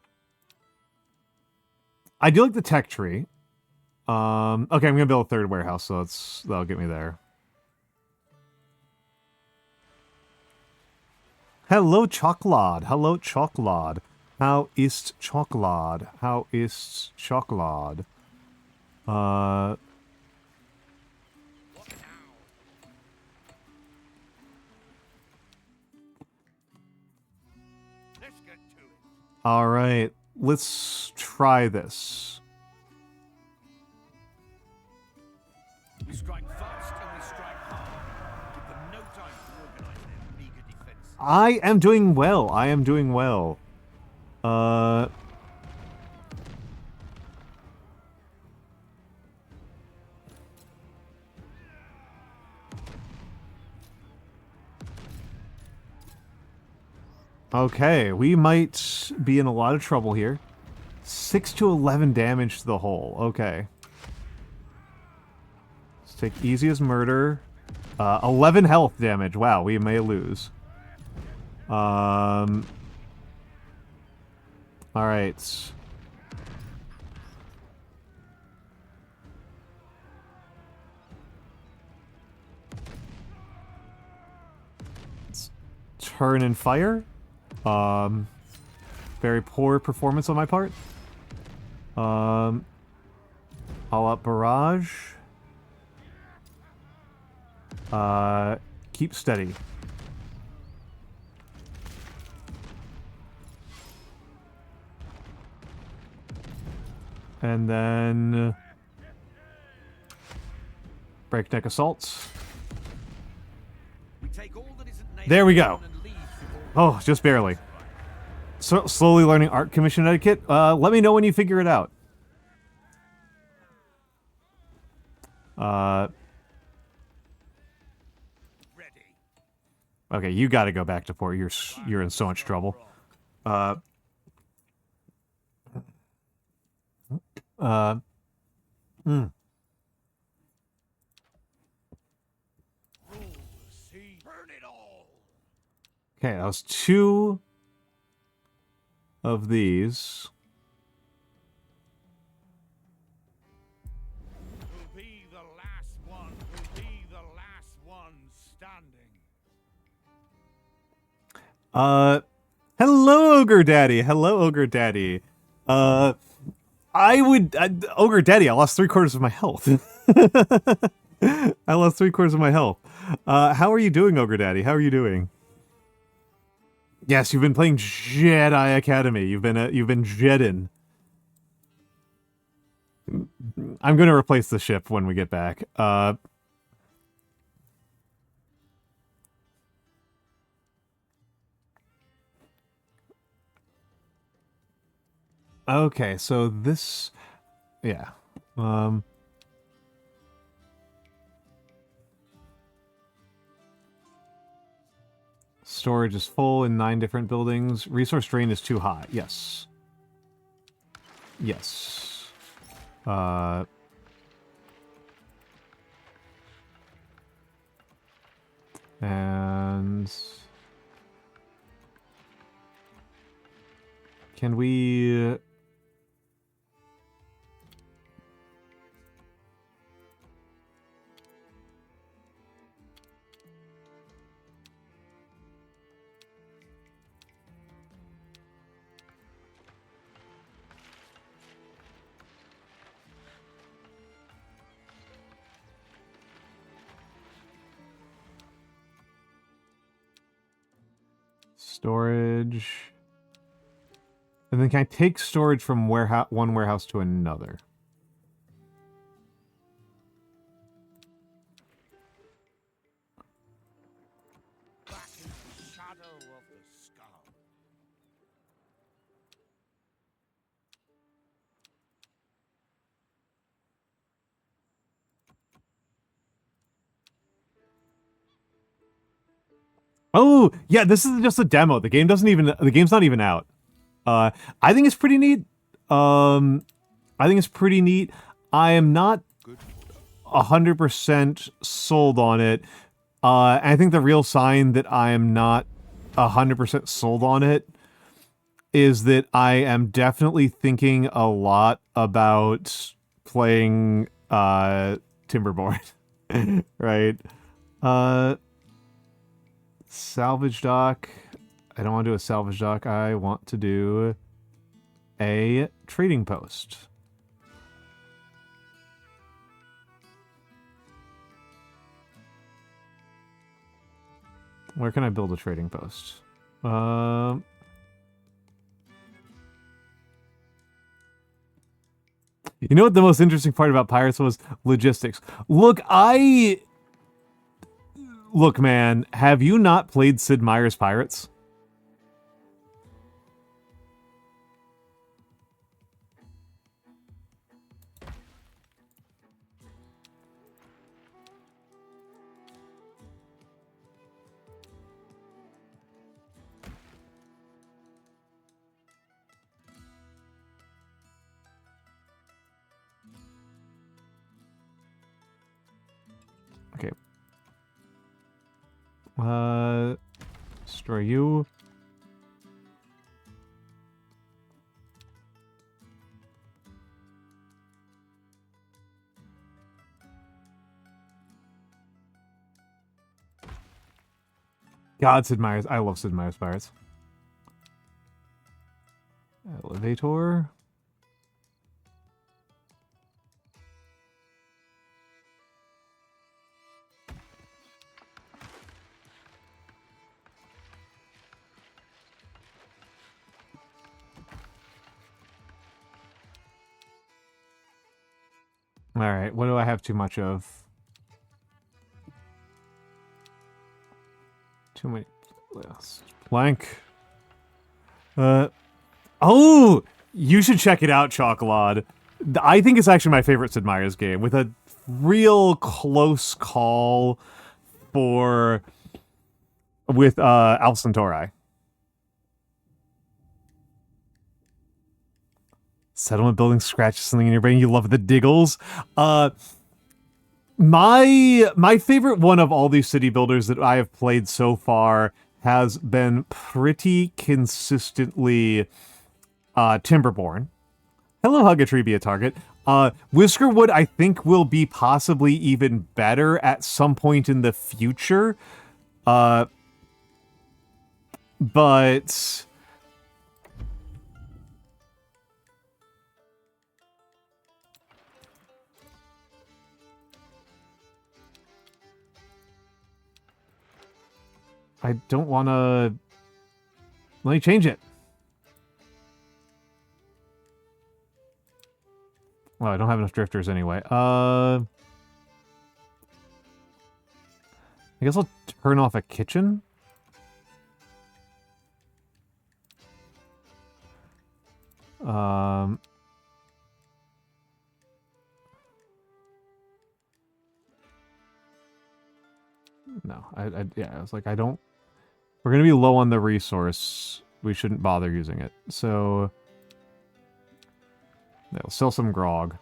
do like the tech tree. Okay, I'm gonna build a third warehouse, so that'll get me there. Hello, Chocolade. Hello, Chocolade. How ist Chocolade? How ist Chocolade? Let's get to it. All right, let's try this. We strike fast and we strike hard. Give them no time to organize their meager defense. I am doing well. I am doing well. Okay, we might be in a lot of trouble here. 6 to 11 damage to the hull. Okay. Let's take easy as murder. 11 health damage. Wow, we may lose. Alright. Let's turn and fire. Very poor performance on my part. All up barrage. Keep steady. And then breakneck assaults. We take all that isn't There we go. and leave with all Oh, just barely. So, slowly learning art commission etiquette. Let me know when you figure it out. ready. Okay, you got to go back to port. You're in so much trouble. See, burn it all. Okay, that was 2 of these. Will be the last one. Will be the last one standing. Hello, Ogre Daddy. Hello, Ogre Daddy. Ogre Daddy, I lost 3/4 of my health. I lost 3/4 of my health. How are you doing, Ogre Daddy? How are you doing? Yes, you've been playing Jedi Academy. You've been Jeddin. I'm gonna replace the ship when we get back. Okay, so this, yeah, storage is full in 9 different buildings. Resource drain is too high. Yes. Yes. And can we... storage. And then can I take storage from one warehouse to another? Back in the shadow of the skull. Oh, yeah, this is just a demo. The game's not even out. I think it's pretty neat. I am not 100% sold on it. And I think the real sign that I am not 100% sold on it is that I am definitely thinking a lot about playing Timberborn. Right? Salvage dock. I don't want to do a salvage dock. I want to do a trading post. Where can I build a trading post? You know what the most interesting part about Pirates was? Logistics. Look, man, have you not played Sid Meier's Pirates? Destroy you. God, Sid Meier's. I love Sid Meier's Pirates. Elevator. Alright, what do I have too much of? Too many. Blank. Oh! You should check it out, Chocolade. I think it's actually my favorite Sid Meier's game, with a real close call with Alpha Centauri. Settlement building scratches something in your brain. You love the diggles. My favorite one of all these city builders that I have played so far has been pretty consistently Timberborn. Hello, Huggatree, be a target. Whiskerwood, I think, will be possibly even better at some point in the future. But I don't want to... Let me change it. Well, I don't have enough drifters anyway. I guess I'll turn off a kitchen. No, yeah, I was like, I don't... We're going to be low on the resource. We shouldn't bother using it. So... They'll sell some grog.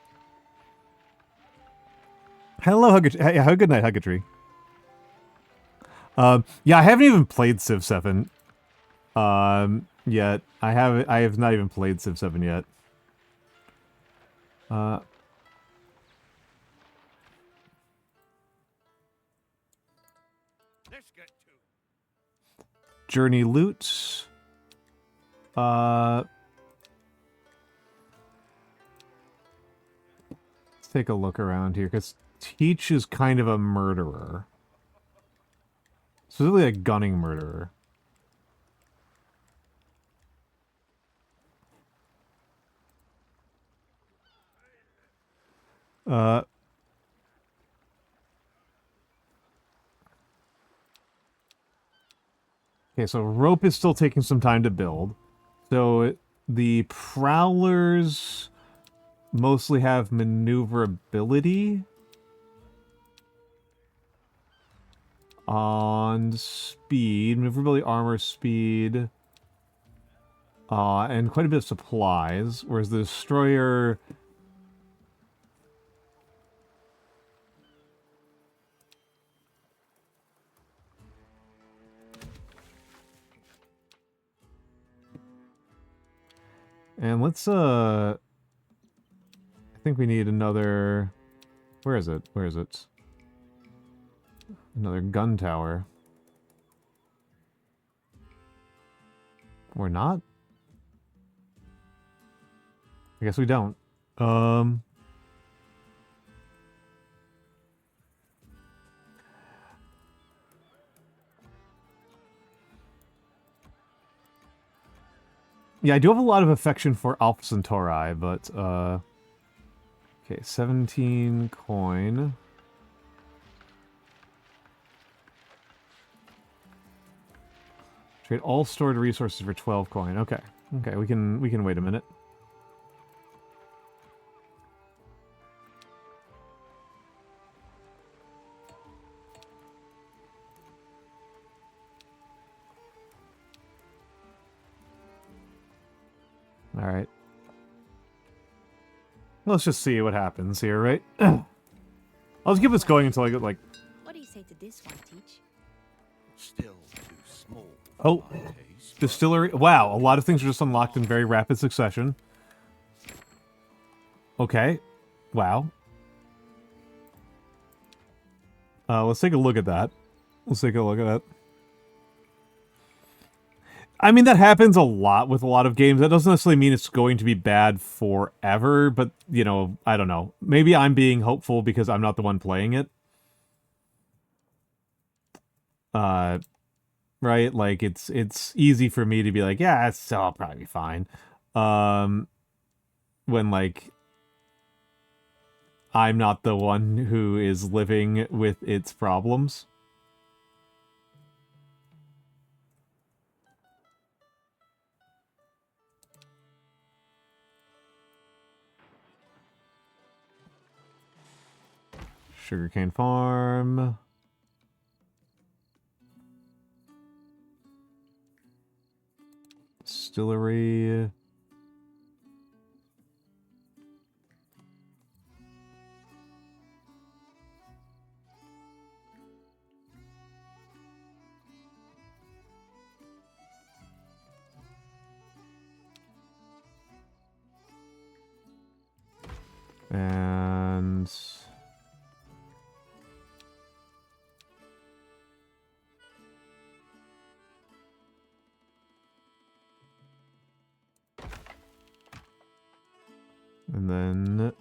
Hello, Huggatree. Hey, have a good night, Huggatree. Yeah, I haven't even played Civ 7. Yet. I have not even played Civ 7 yet. Let's get to Journey loot. Let's take a look around here, because Teach is kind of a murderer. Specifically a gunning murderer. Okay, so rope is still taking some time to build. So the prowlers mostly have maneuverability on speed, maneuverability, armor, speed, and quite a bit of supplies, whereas the destroyer and let's I think we need another... Where is it? Where is it? Another gun tower. Or not? I guess we don't. Yeah, I do have a lot of affection for Alpha Centauri, but, okay, 17 coin. Trade all stored resources for 12 coin. Okay. Okay, we can wait a minute. All right. Let's just see what happens here, right? I'll just keep this going until I get, like... What do you say to this one, Teach? Still too small. Oh. for my taste. Distillery. Wow, a lot of things are just unlocked in very rapid succession. Okay. Wow. Let's take a look at that. Let's take a look at that. I mean, that happens a lot with a lot of games. That doesn't necessarily mean it's going to be bad forever, but, you know, I don't know. Maybe I'm being hopeful because I'm not the one playing it. Right? Like, it's easy for me to be like, yeah, I'll probably be fine. When, like, I'm not the one who is living with its problems. Sugarcane farm. Distillery. And then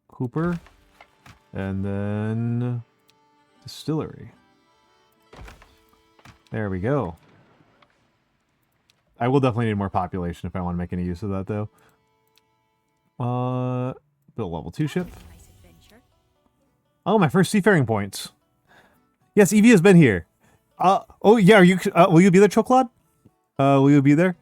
Cooper, and then distillery. There we go. I will definitely need more population if I want to make any use of that, though. Build level 2 ship. Nice adventure. Oh, my first seafaring points. Yes, Evie has been here. Oh yeah, are you? Will you be there, Chocolate? Will you be there?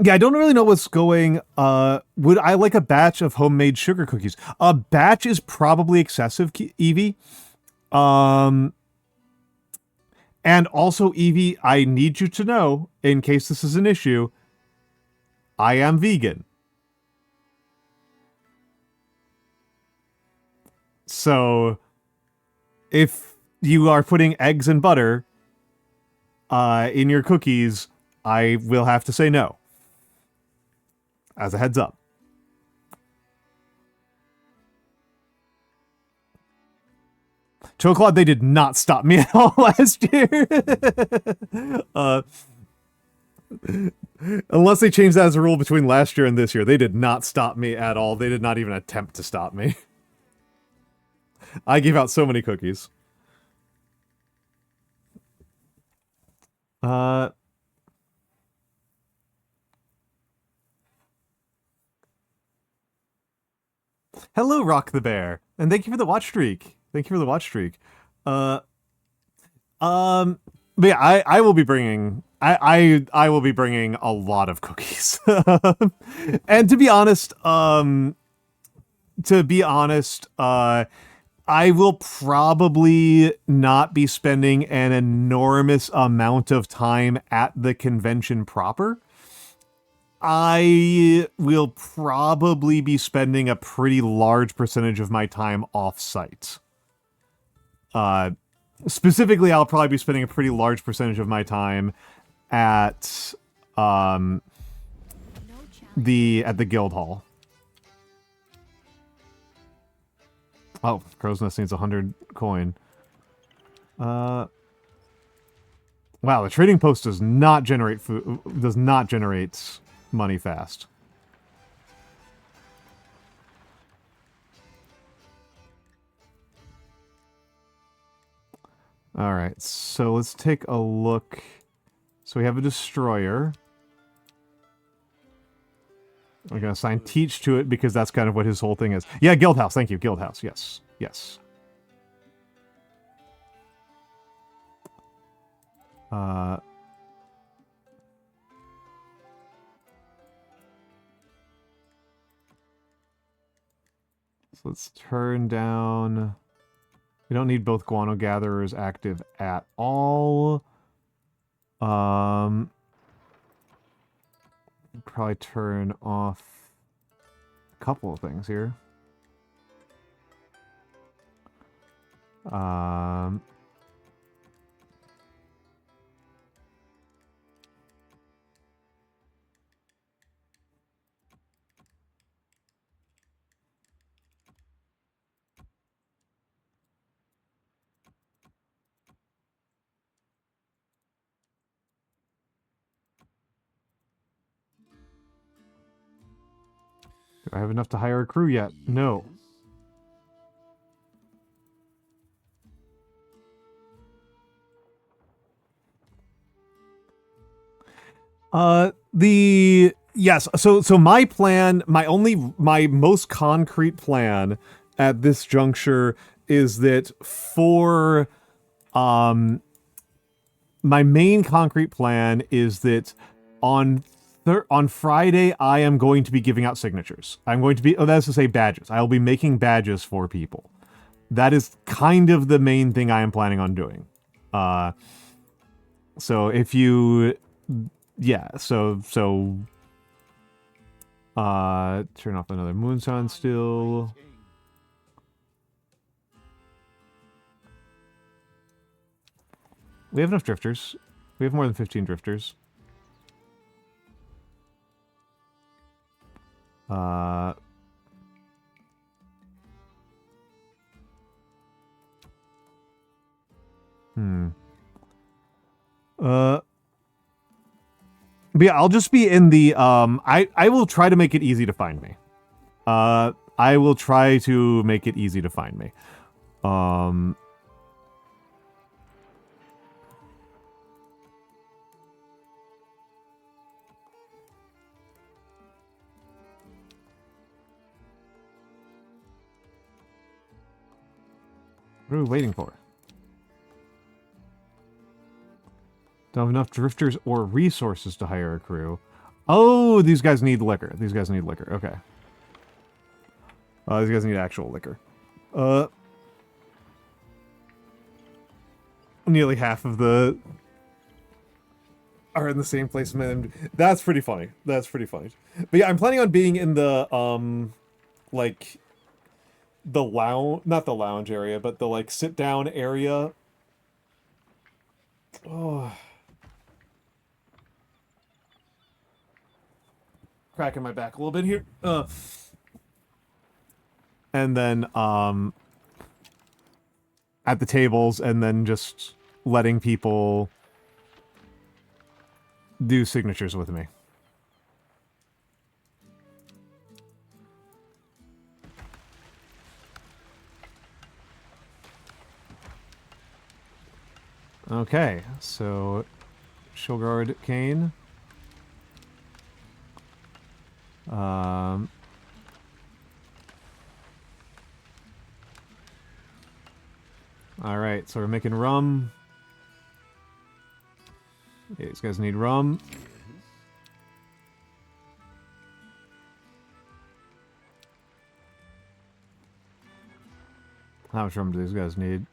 Yeah, I don't really know what's going. Would I like a batch of homemade sugar cookies? A batch is probably excessive, Evie. And also, Evie, I need you to know, in case this is an issue, I am vegan. So, if you are putting eggs and butter in your cookies, I will have to say no. As a heads up. Chocolate, they did not stop me at all last year. Unless they changed that as a rule between last year and this year. They did not stop me at all. They did not even attempt to stop me. I gave out so many cookies. Hello, Rock the Bear. And thank you for the watch streak. Thank you for the watch streak. But yeah, I will be bringing I will be bringing a lot of cookies. And to be honest, I will probably not be spending an enormous amount of time at the convention proper. I will probably be spending a pretty large percentage of my time off-site. Specifically, I'll probably be spending a pretty large percentage of my time at the guild hall. Oh, Crow's Nest needs 100 coin. Wow, the trading post does not generate food. Does not generate money fast. All right, so let's take a look. So we have a destroyer. We're going to assign Teach to it because that's kind of what his whole thing is. Yeah, Guildhouse. Thank you. Guildhouse. Yes. Yes. So let's turn down... We don't need both Guano Gatherers active at all. Probably turn off a couple of things here. Um, do I have enough to hire a crew yet? No. Yes, so my plan, my most concrete plan at this juncture is that for my main concrete plan is that on Friday I am going to be giving out signatures. I'm going to be that's to say badges. I'll be making badges for people. That is kind of the main thing I am planning on doing. So if you yeah, so turn off another moonshine still. We have enough drifters. We have more than 15 drifters. But yeah, I'll just be in the I will try to make it easy to find me. I will try to make it easy to find me. What are we waiting for? Don't have enough drifters or resources to hire a crew. Oh, these guys need liquor. These guys need liquor. Okay. These guys need actual liquor. Nearly half of the are in the same place. Man, that's pretty funny. That's pretty funny. But yeah, I'm planning on being in the like the lounge, not the lounge area, but the like sit down area. Oh. Cracking my back a little bit here. And then at the tables, and then just letting people do signatures with me. Okay, so Shulgard Kane. Alright, so we're making rum. Yeah, these guys need rum. How much rum do these guys need?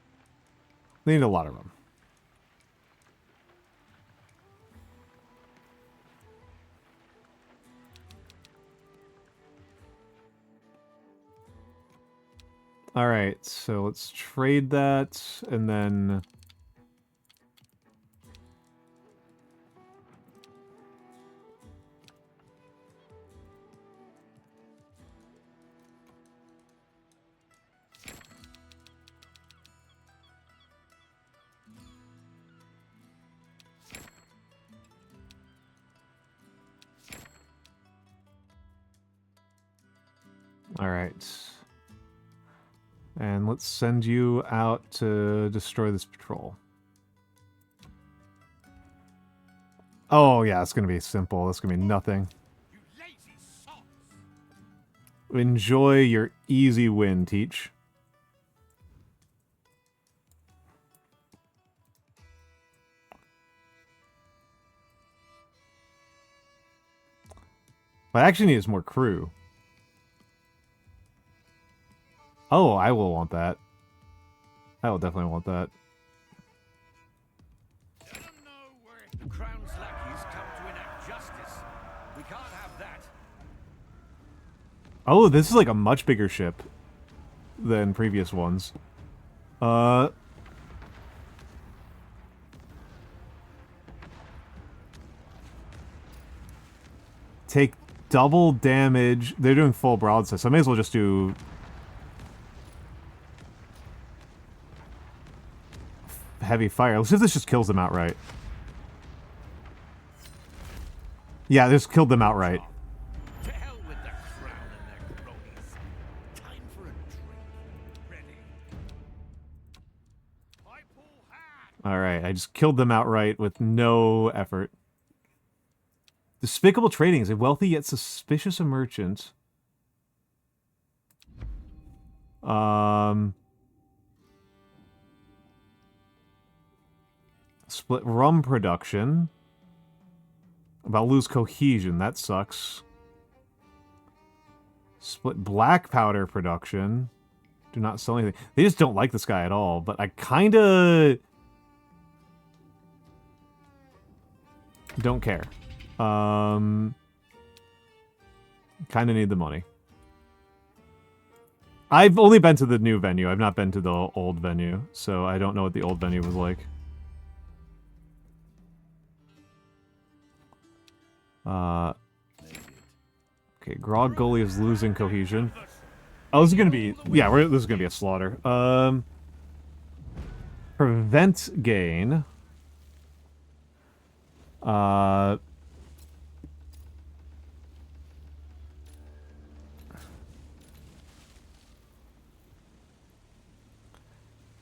They need a lot of rum. Alright, so let's trade that, and then... Alright. And let's send you out to destroy this patrol. Oh, yeah, it's going to be simple. It's going to be nothing. You lazy sots! Enjoy your easy win, Teach. What I actually need is more crew. Oh, I will want that. I will definitely want that. I don't know where the Crown's lackeys come to enact justice. We can't have that. Oh, this is like a much bigger ship than previous ones. Take double damage. They're doing full broadside, so I may as well just do heavy fire. Let's see if this just kills them outright. Yeah, this killed them outright. To hell with the crown and their cronies. Time for a drink. Ready. I pull hand. Alright, I just killed them outright with no effort. Despicable Trading is a wealthy yet suspicious merchant. Split rum production. About lose cohesion, that sucks. Split black powder production. Do not sell anything. They just don't like this guy at all, but I kinda don't care. Kinda need the money. I've only been to the new venue. I've not been to the old venue, so I don't know what the old venue was like. Okay, Grog Gully is losing cohesion. Oh, this is gonna be... Yeah, this is gonna be a slaughter. Prevent gain.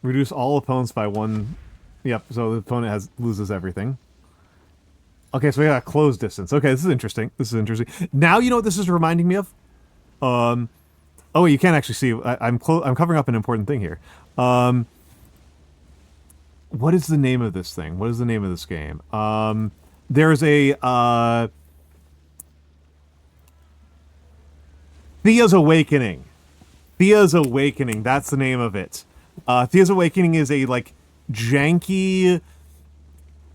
Reduce all opponents by 1. Yep, so the opponent loses everything. Okay, so we got a close distance. Okay, this is interesting. This is interesting. Now you know what this is reminding me of? Oh, you can't actually see. I'm covering up an important thing here. What is the name of this thing? What is the name of this game? There's a Thea's Awakening. Thea's Awakening. That's the name of it. Thea's Awakening is a like janky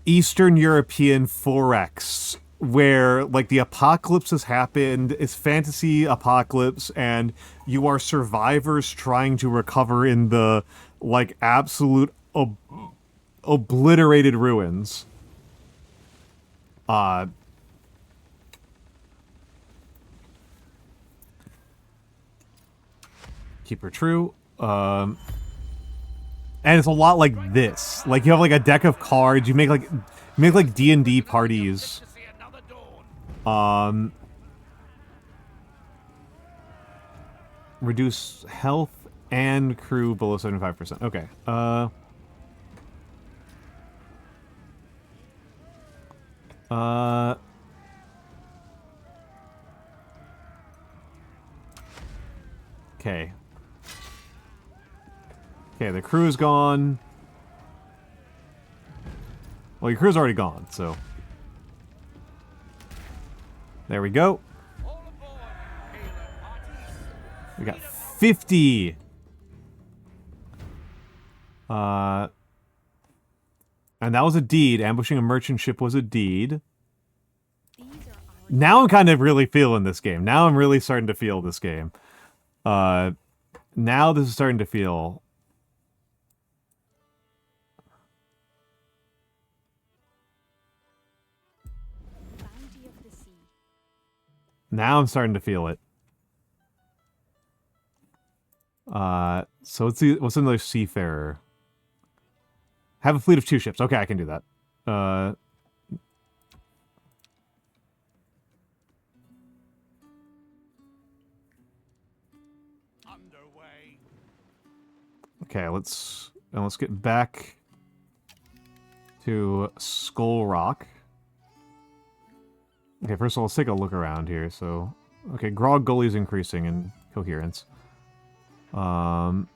Eastern European forex where like the apocalypse has happened. It's fantasy apocalypse and you are survivors trying to recover in the like absolute obliterated ruins. Keep her true. And it's a lot like this. Like you have like a deck of cards. You make like D&D parties. Reduce health and crew below 75%. Okay. Okay. Okay, the crew is gone. Well, your crew's already gone, so... There we go. We got 50! And that was a deed. Ambushing a merchant ship was a deed. Now I'm kind of really feeling this game. Now I'm really starting to feel this game. Now this is starting to feel... Now I'm starting to feel it. So what's another seafarer? Have a fleet of 2 ships. Okay, I can do that. Underway. Okay, let's get back to Skull Rock. Okay, first of all, let's take a look around here. So, okay, Grog Gully's increasing in coherence. And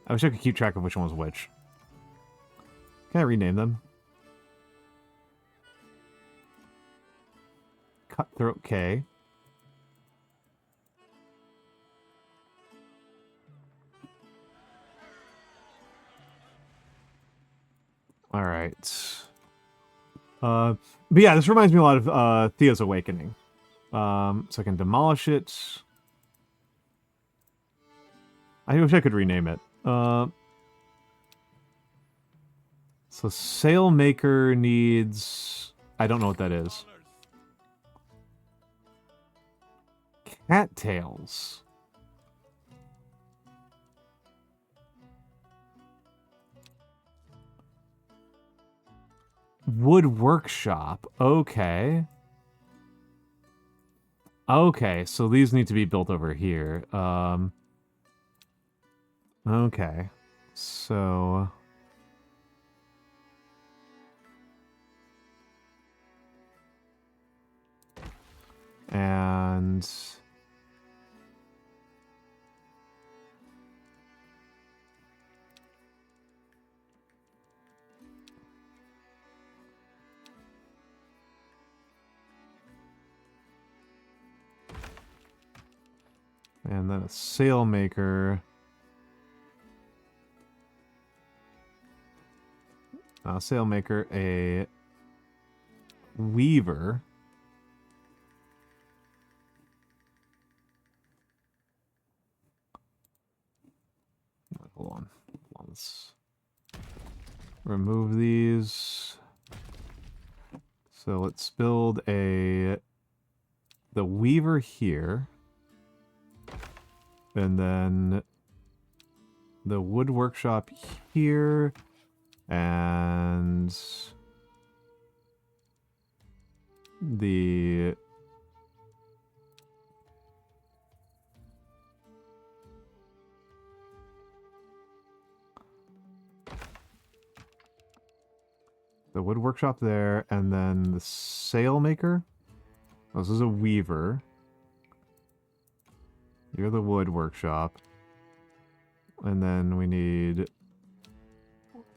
I wish I could keep track of which one was which. Can I rename them? Cutthroat K. Alright. But yeah, this reminds me a lot of Thea's Awakening. So I can demolish it. I wish I could rename it. So sailmaker needs... I don't know what that is. Cattails. Wood workshop. Okay. Okay, so these need to be built over here. Okay. So... And... And then a sailmaker. A sailmaker, a weaver. Hold on. Let's remove these. So let's build the weaver here. And then the wood workshop here, and the wood workshop there, and then the sailmaker. Oh, this is a weaver. You're the wood workshop. And then we need...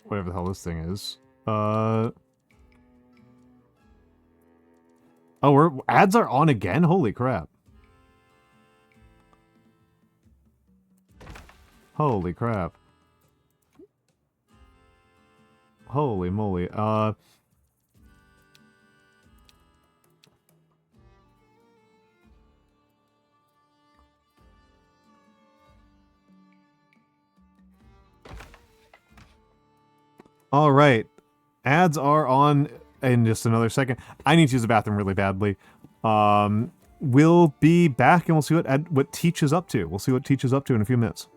whatever the hell this thing is. Oh, ads are on again? Holy crap. Holy crap. Holy moly. All right. Ads are on in just another second. I need to use the bathroom really badly. We'll be back and we'll see what Teach is up to. We'll see what Teach is up to in a few minutes.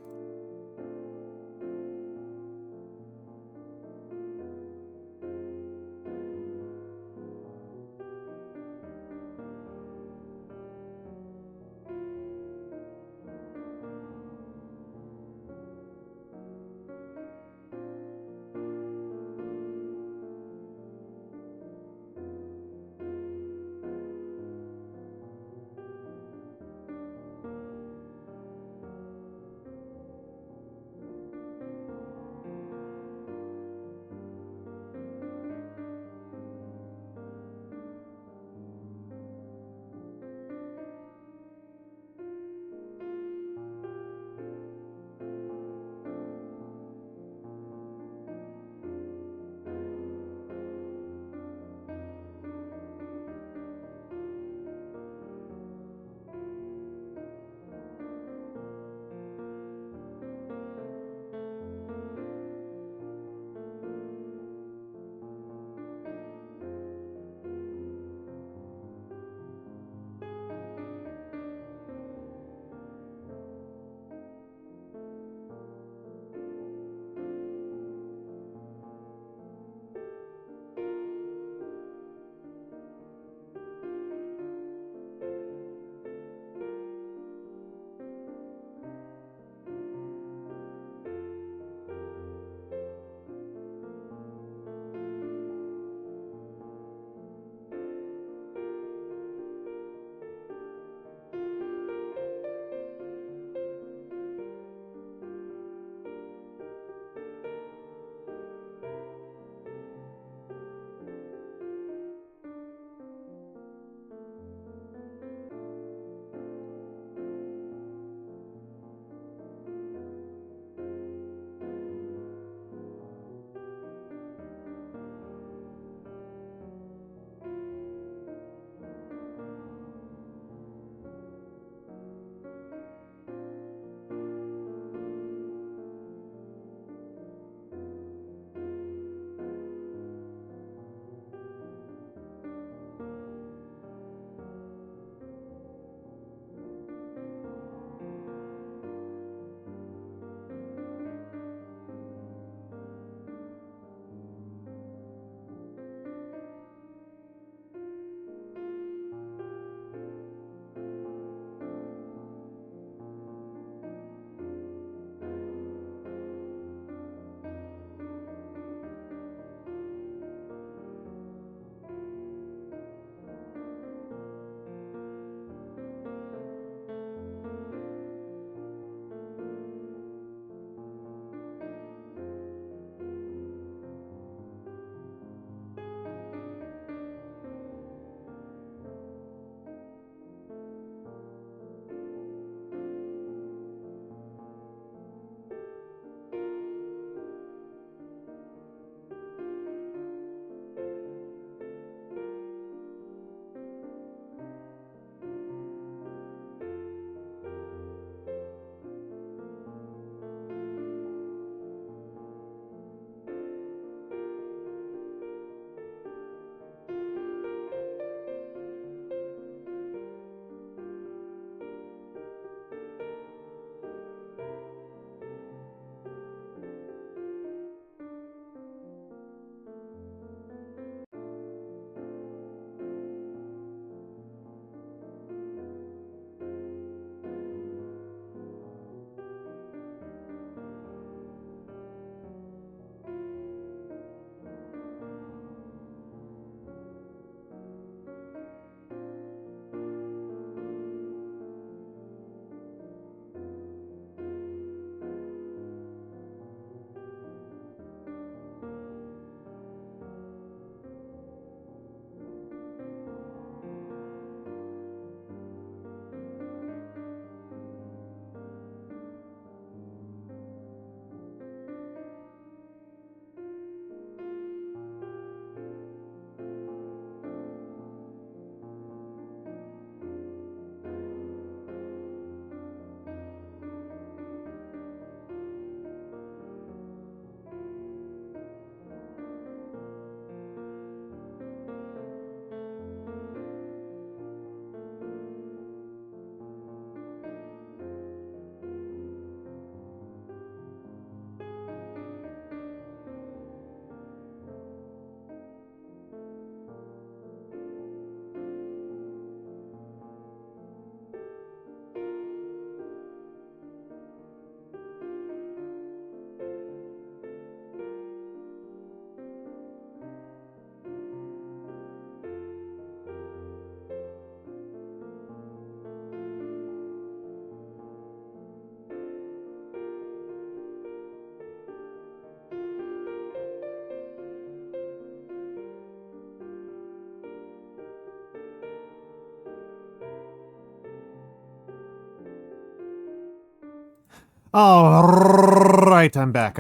All right, I'm back.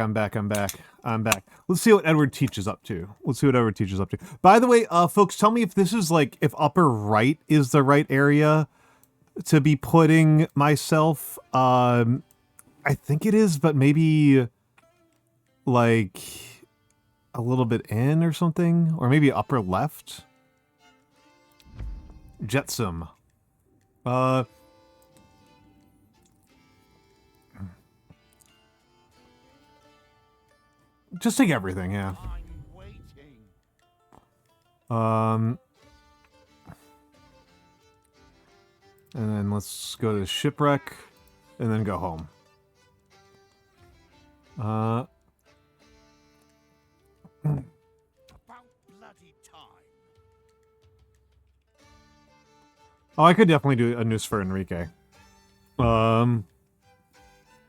Let's see what Edward teaches up to. By the way, folks, tell me if this is like, if upper right is the right area to be putting myself. I think it is, but maybe like a little bit in or something, or maybe upper left. Jetsam. Just take everything, yeah. I'm waiting. And then let's go to the shipwreck, and then go home. About bloody time. Oh, I could definitely do a noose for Enrique. But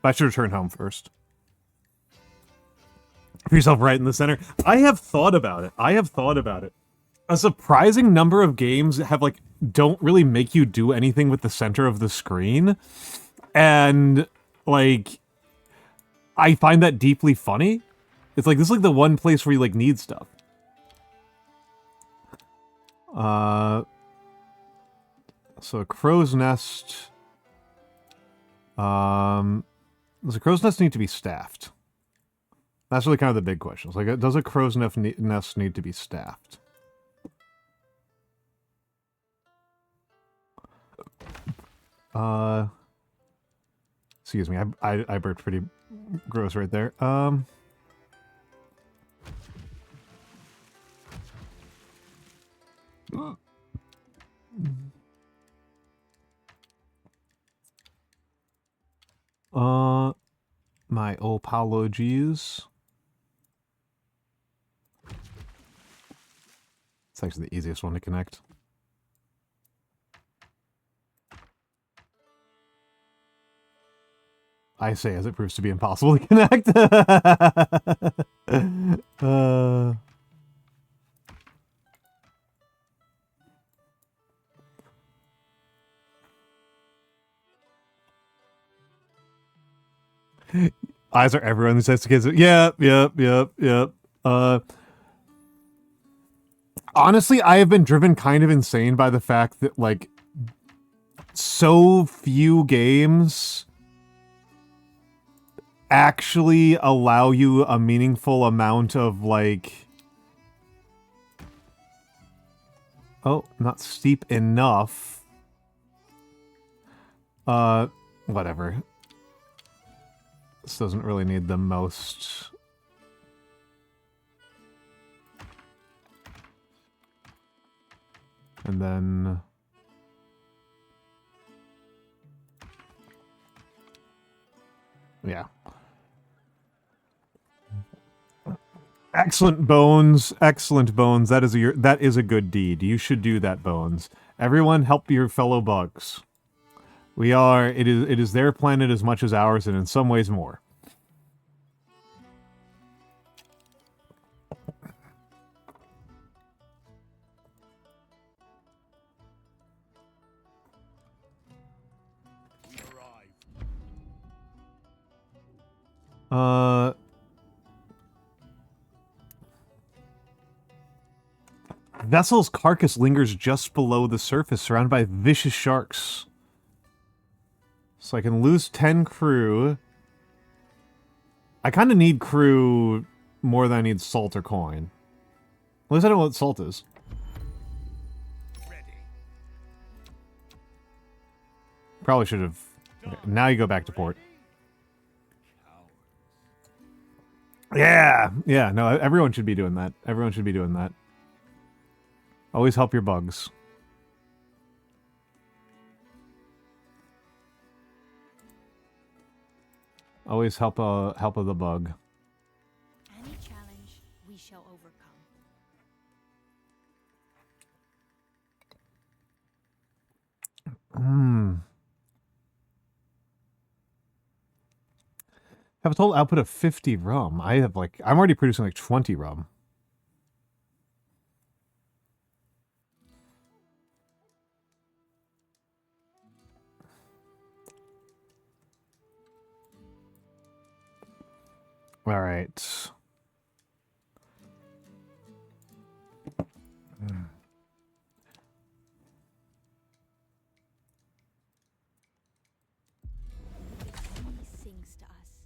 I should return home first. Put yourself right in the center. I have thought about it. A surprising number of games have, like, don't really make you do anything with the center of the screen. And, like, I find that deeply funny. It's like, this is like the one place where you, like, need stuff. So a crow's nest. Does a crow's nest need to be staffed? That's really kind of the big question. It's like, does a crow's nest need to be staffed? Excuse me, I burped pretty gross right there. My apologies. It's actually the easiest one to connect. I say as it proves to be impossible to connect. Eyes are everywhere in these types of kids. Yep. Honestly, I have been driven kind of insane by the fact that, like, so few games actually allow you a meaningful amount of, like... Oh, not steep enough. Whatever. This doesn't really need the most... And then... Yeah. Excellent Bones. That is a good deed. You should do that, Bones. Everyone help your fellow bugs. It is their planet as much as ours, and in some ways more. We arrived. Vessel's carcass lingers just below the surface, surrounded by vicious sharks. So I can lose 10 crew. I kind of need crew more than I need salt or coin. At least I don't know what salt is. Ready. Probably should have... Okay, now you go back to port. Yeah, no, everyone should be doing that. Always help your bugs. Always help the bug. Any challenge we shall overcome. Have a total output of 50 rum. I'm already producing like 20 rum. All right. He sings to us.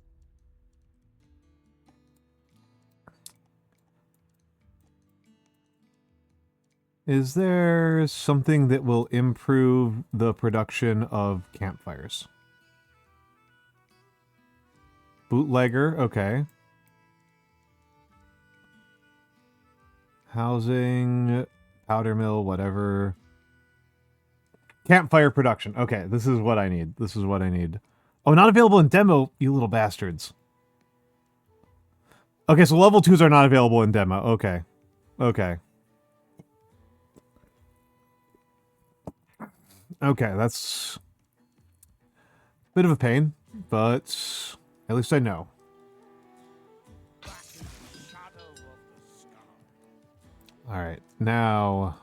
Is there something that will improve the production of campfires? Bootlegger, okay. Housing, powder mill, whatever. Campfire production. Okay, this is what I need. This is what I need. Oh, not available in demo, you little bastards. Okay, so level 2s are not available in demo. Okay. Okay. Okay, that's a bit of a pain, but at least I know. Back in the shadow of the sky. All right, now,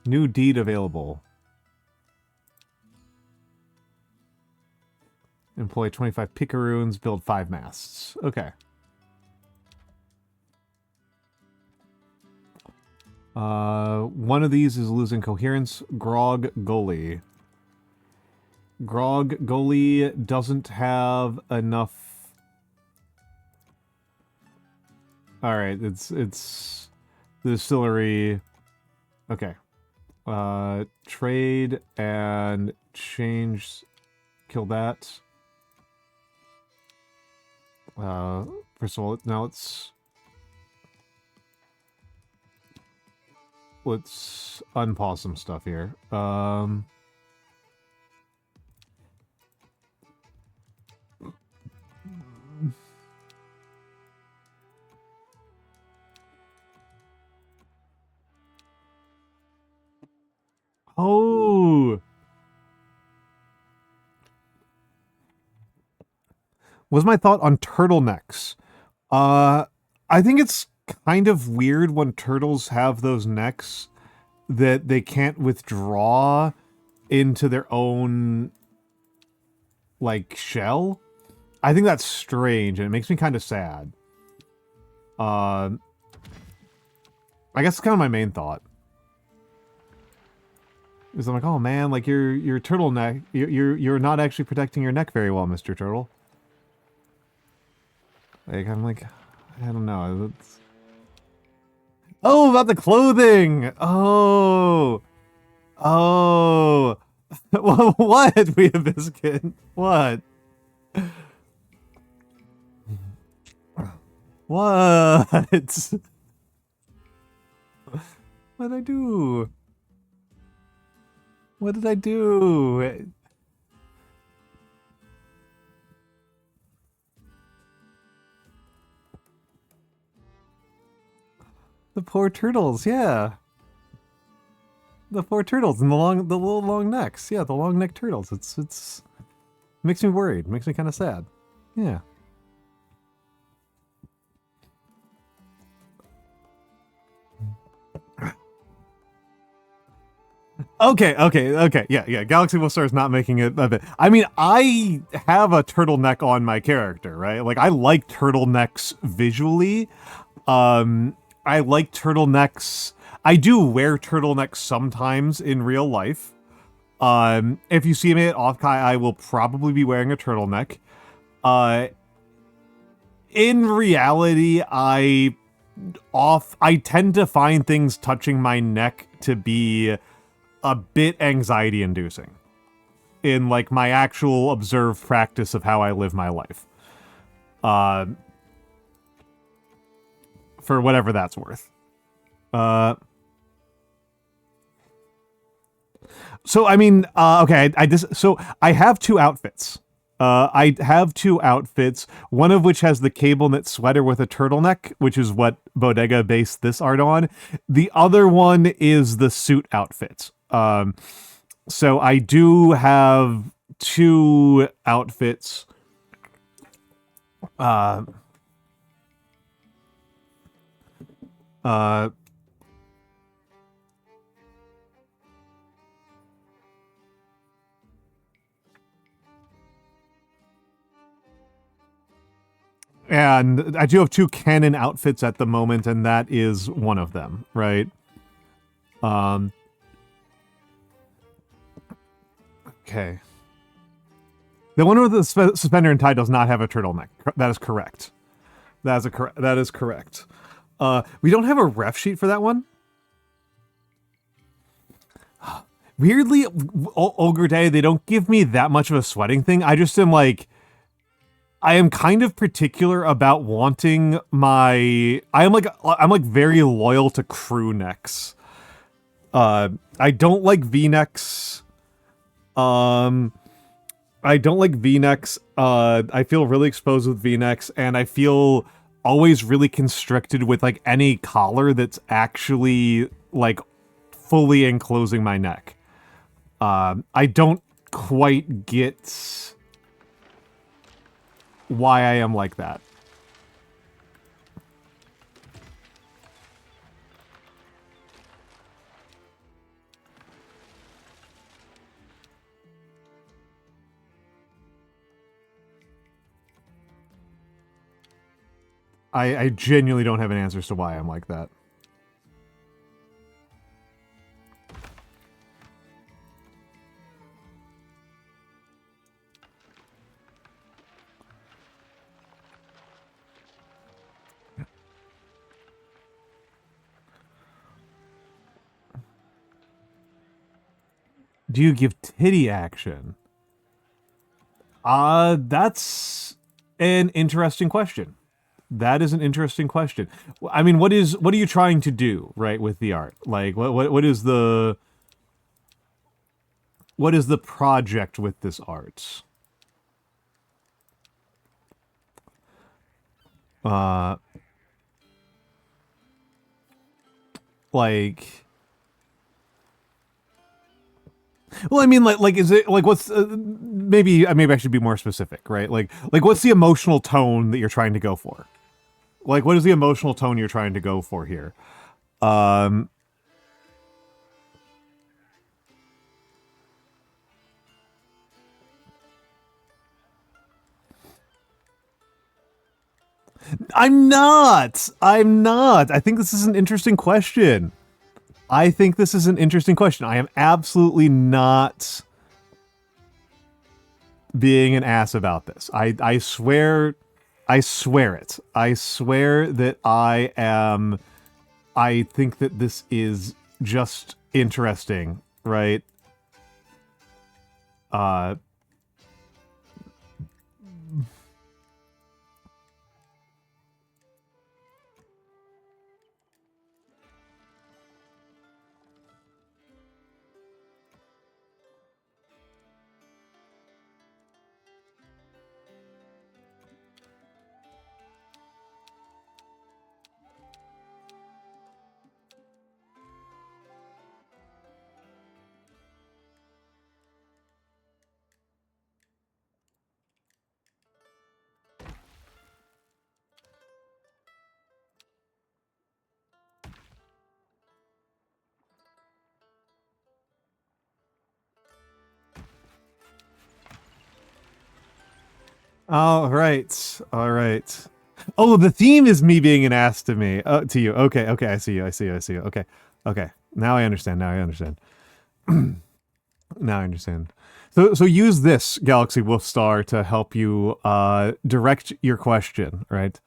new deed available. Employ 25 picaroons, build 5 masts. Okay. One of these is losing coherence. Grog Gully. Grog Gully doesn't have enough. All right, it's the distillery. Okay. Trade and change. Kill that. First of all, now let's unpause some stuff here. Oh, was my thought on turtlenecks. I think it's kind of weird when turtles have those necks that they can't withdraw into their own, like, shell. I think that's strange, and it makes me kind of sad. I guess it's kind of my main thought. Is I'm like, oh man, like your turtleneck, you're not actually protecting your neck very well, Mr. Turtle. Like, I'm like, I don't know. It's... Oh, about the clothing! Oh! Oh! What, Weeda Biscuit? What? What? What did I do? What did I do? The poor turtles, yeah. The poor turtles and the little long necks. Yeah, the long neck turtles. It's makes me worried. Makes me kind of sad. Yeah. Okay. Yeah. Galaxy Wolfstar is not making it a bit. I mean, I have a turtleneck on my character, right? Like, I like turtlenecks visually. I like turtlenecks. I do wear turtlenecks sometimes in real life. If you see me at Offkai, I will probably be wearing a turtleneck. In reality, I tend to find things touching my neck to be a bit anxiety inducing in like my actual observed practice of how I live my life. For whatever that's worth. So I mean, okay, so I have 2 outfits. I have 2 outfits, one of which has the cable knit sweater with a turtleneck, which is what Bodega based this art on. The other one is the suit outfit. So I do have 2 outfits. And I do have 2 canon outfits at the moment, and that is one of them, right? Okay. The one with the suspender and tie does not have a turtleneck. That is correct. That is correct. We don't have a ref sheet for that one. Weirdly, Ogre Day, they don't give me that much of a sweating thing. I just am like, I am kind of particular about wanting I'm like very loyal to crew necks. I don't like V-necks. I don't like V-necks. I feel really exposed with V-necks, and I feel always really constricted with like any collar that's actually like fully enclosing my neck. I don't quite get why I am like that. I genuinely don't have an answer as to why I'm like that. Do you give titty action? That's an interesting question. That is an interesting question. I mean, what are you trying to do, right, with the art? Like, what is the project with this art? Like, well, I mean, like, is it like what's maybe I should be more specific, right? Like, what's the emotional tone that you're trying to go for? Like, what is the emotional tone you're trying to go for here? I'm not. I think this is an interesting question. I am absolutely not being an ass about this. I swear it. I swear that I think that this is just interesting, right? All right. Oh, the theme is me being an ass to me. To you. Okay. I see you. Okay. Now I understand. Now I understand. So use this Galaxy Wolf Star to help you direct your question, right?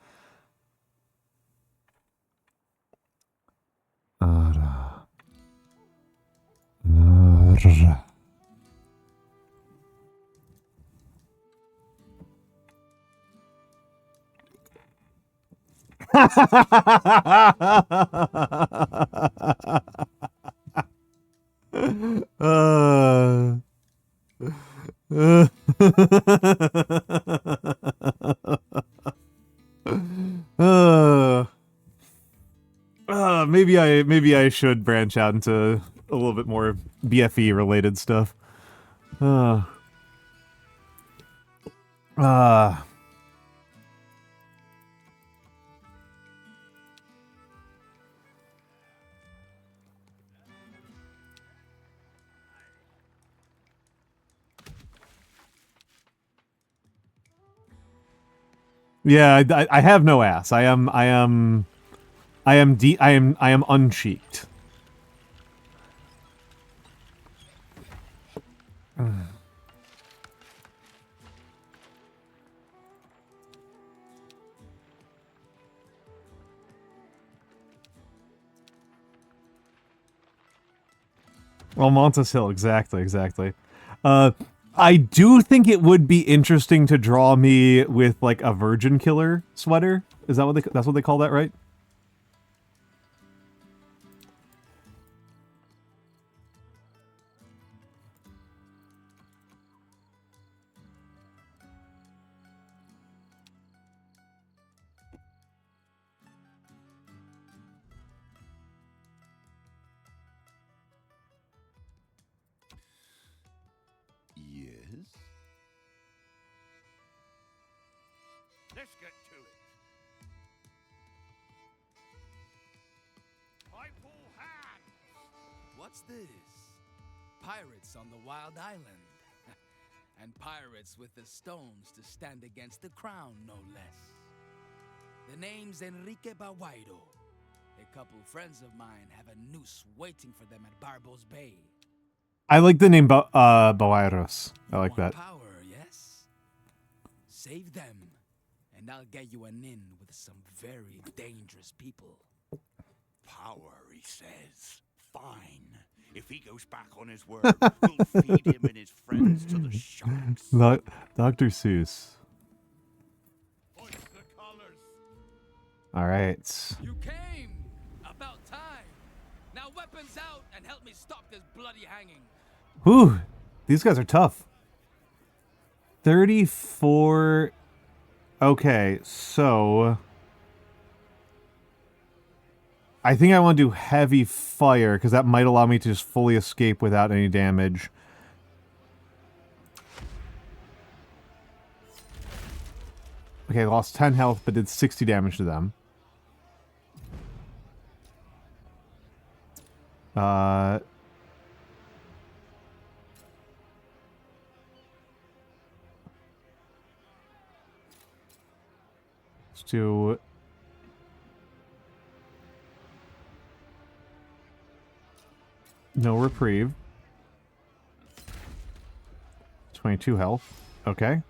Maybe I should branch out into a little bit more BFE related stuff. Yeah, I have no ass. I am uncheeked. Almantas Hill, exactly. I do think it would be interesting to draw me with like a virgin killer sweater. Is that that's what they call that, right? Yes? Let's get to it. Pipe all hands! What's this? Pirates on the Wild Island. And pirates with the stones to stand against the crown, no less. The name's Enrique Baguairo. A couple friends of mine have a noose waiting for them at Barbo's Bay. I like the name Boairos. I like Want that. power, yes? Save them, and I'll get you an in with some very dangerous people. Power, he says. Fine. If he goes back on his word, we'll feed him and his friends to the sharks. Dr. Seuss. Hoist the colors. All right. You came! About time! Now weapons out and help me stop this bloody hanging. Whew. These guys are tough. 34. Okay, so I think I want to do heavy fire because that might allow me to just fully escape without any damage. Okay, I lost 10 health but did 60 damage to them. Let's do no reprieve. 22 health. Okay.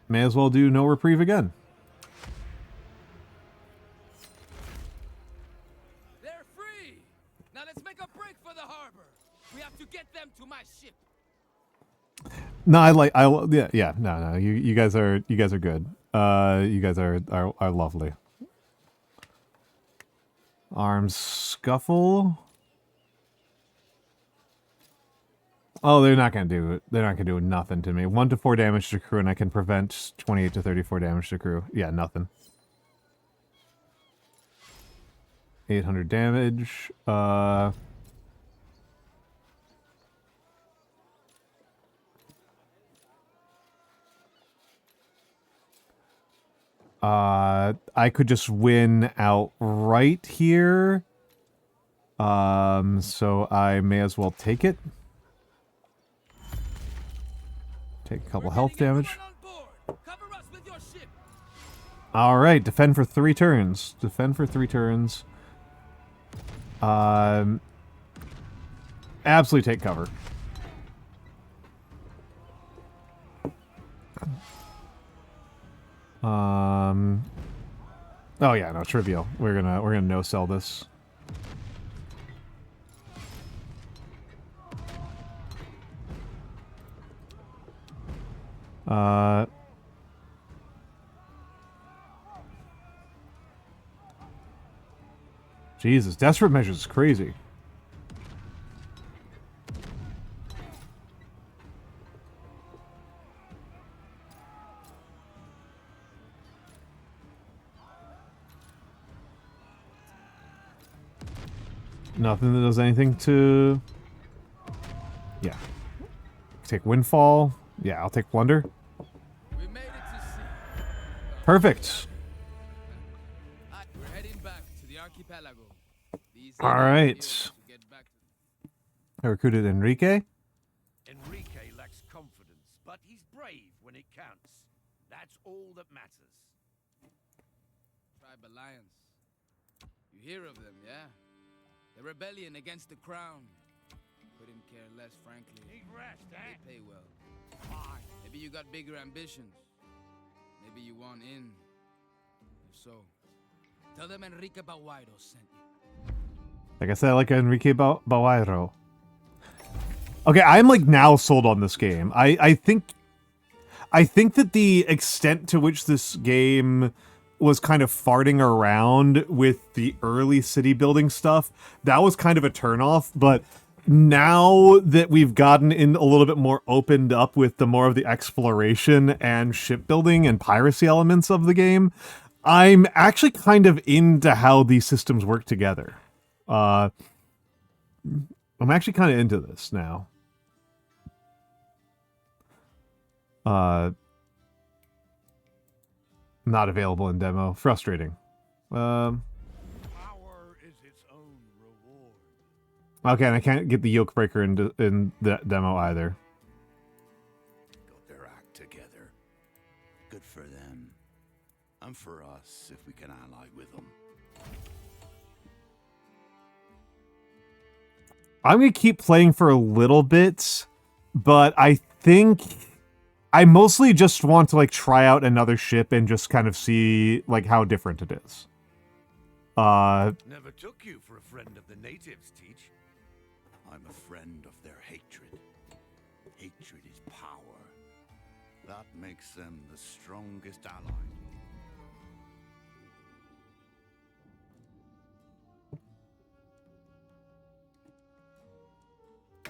May as well do no reprieve again. They're free! Now let's make a break for the harbor. We have to get them to my ship. No, no. You guys are good. You guys are lovely. Arms scuffle. Oh, they're not gonna do it. They're not gonna do nothing to me. 1 to 4 damage to crew, and I can prevent 28 to 34 damage to crew. Yeah, nothing. 800 damage. I could just win outright here. So I may as well take it. Take a couple health damage. Alright, defend for 3 turns. Defend for 3 turns. Absolutely take cover. Oh yeah, no, trivial. We're gonna no sell this. Jesus, desperate measures is crazy. Nothing that does anything to... Yeah. Take Windfall. Yeah, I'll take Plunder. We made it to sea. Perfect. We're heading back to the archipelago. All right. I recruited Enrique. when it counts. That's all that matters. Tribe Alliance. You hear of them, yeah? The rebellion against the crown. Couldn't care less, frankly. Need rest, eh? They pay well. Fine. Maybe you got bigger ambitions. Maybe you want in. If so, tell them Enrique Baguairo sent you. Like I said, I like Enrique Baguairo. Okay, I'm like now sold on this game. I think that the extent to which this game was kind of farting around with the early city building stuff, that was kind of a turnoff, but now that we've gotten in a little bit more opened up with the more of the exploration and shipbuilding and piracy elements of the game, I'm actually kind of into how these systems work together. I'm actually kind of into this now. Not available in demo. Frustrating. Power is its own reward. Okay, and I can't get the yoke breaker in the demo either. Got their act together. Good for them. And for us, if we can ally with them. I'm going to keep playing for a little bit, but I think I mostly just want to like try out another ship and just kind of see like how different it is. Never took you for a friend of the natives, Teach. I'm a friend of their hatred. Hatred is power. That makes them the strongest ally.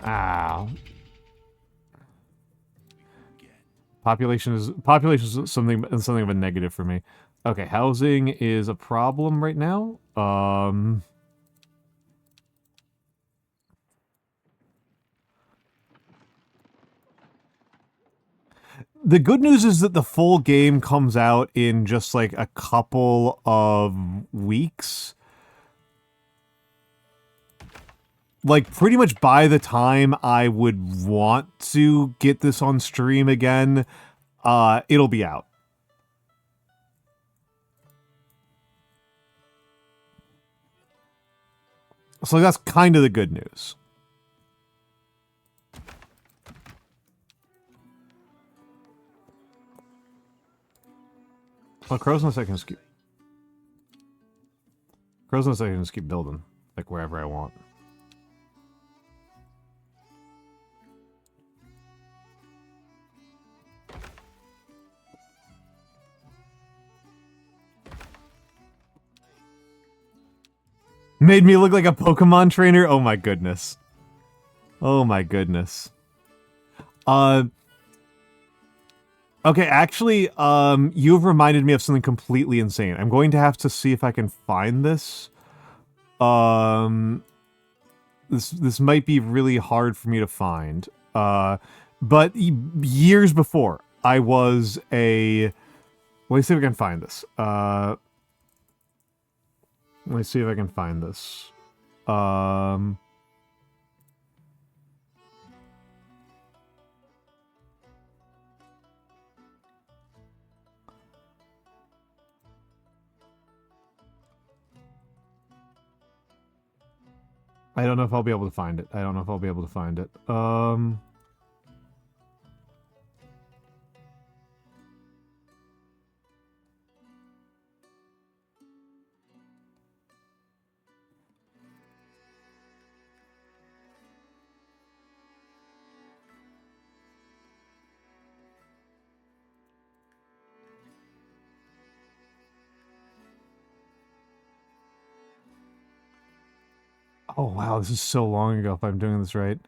Ah. Population is something of a negative for me. Okay, housing is a problem right now. The good news is that the full game comes out in just like a couple of weeks. Like, pretty much by the time I would want to get this on stream again, it'll be out. So that's kind of the good news. Well, Crow's Nest I can just keep... Crow's Nest I can just keep building, like, wherever I want. Made me look like a Pokemon trainer? Oh my goodness. Oh my goodness. Okay, actually, you've reminded me of something completely insane. I'm going to have to see if I can find this. This might be really hard for me to find. But years before, I was a... Let me see if I can find this. Let me see if I can find this. I don't know if I'll be able to find it. Oh wow, this is so long ago if I'm doing this right.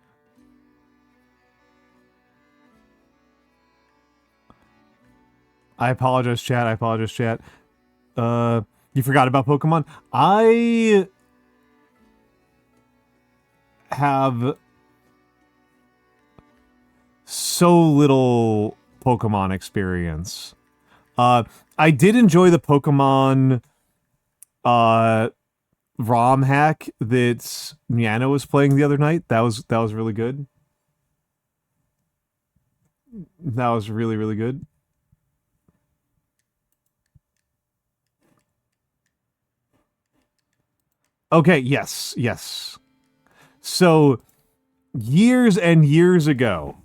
I apologize, chat. You forgot about Pokemon? I have so little Pokemon experience. I did enjoy the Pokemon ROM hack that Niana was playing the other night. That was really good. That was really, really good. Okay, yes, yes. So, years and years ago,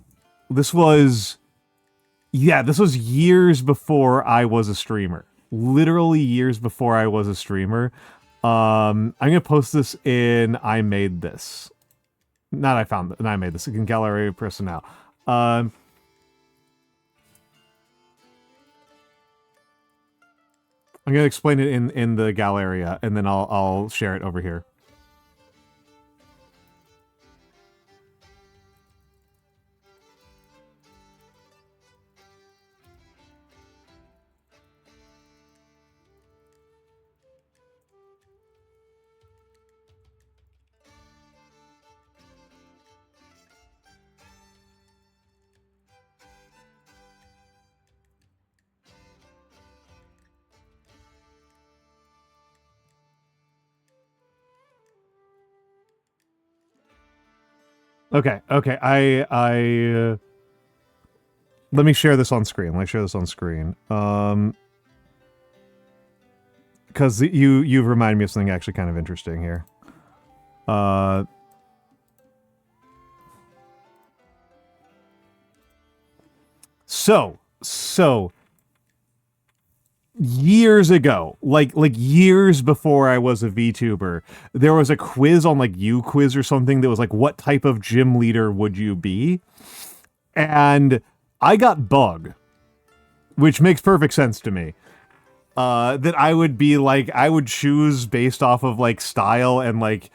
this was years before I was a streamer. Literally years before I was a streamer. I'm gonna post this in I Made This. Not I found it, and I made this in Gallery Personnel. I'm gonna explain it in the Galleria, and then I'll share it over here. Okay, okay. Let me share this on screen. Let me share this on screen. Because you've reminded me of something actually kind of interesting here. So years ago, like years before I was a VTuber, there was a quiz on like UQuiz or something that was like, what type of gym leader would you be? And I got bug, which makes perfect sense to me. That I would be like, I would choose based off of like style and like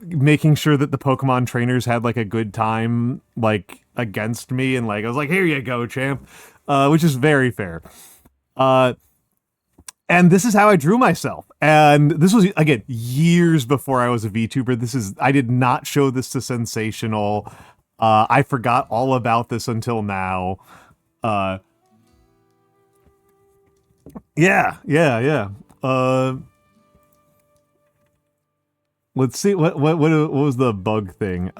making sure that the Pokemon trainers had like a good time like against me, and like I was like, here you go, champ, which is very fair. And this is how I drew myself. And this was, again, years before I was a VTuber. I did not show this to Sensational. I forgot all about this until now. Yeah. Let's see, what was the bug thing?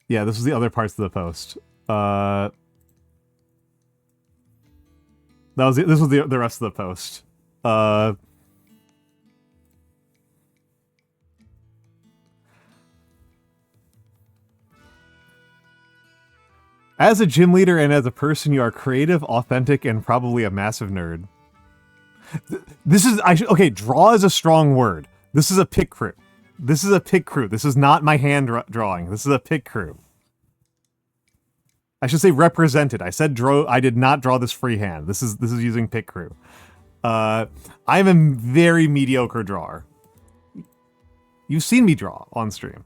Yeah, this was the other parts of the post. This was the rest of the post. As a gym leader and as a person, you are creative, authentic, and probably a massive nerd. Okay, draw is a strong word. This is a pick crew. This is a pick crew. This is not my hand drawing. This is a pick crew. I should say represented. I said draw. I did not draw this freehand. This is using pick crew. I'm a very mediocre drawer. You've seen me draw on stream.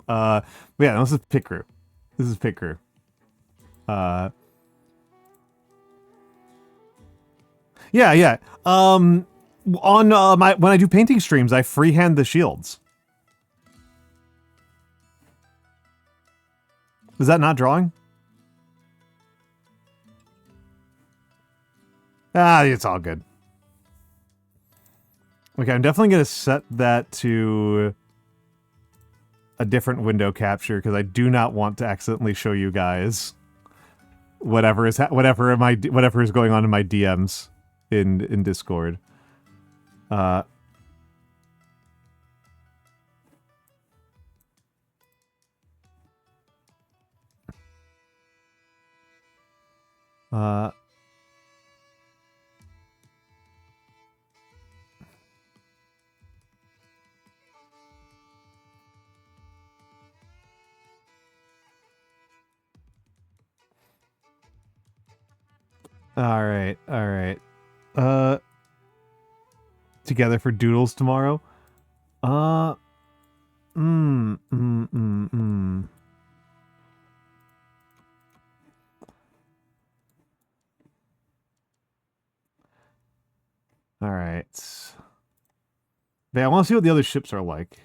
But yeah, this is pick crew. This is pick crew. Yeah. On when I do painting streams, I freehand the shields. Is that not drawing? It's all good. Okay, I'm definitely going to set that to a different window capture because I do not want to accidentally show you guys whatever is going on in my DMs in Discord. All right. Together for doodles tomorrow. All right. But I want to see what the other ships are like.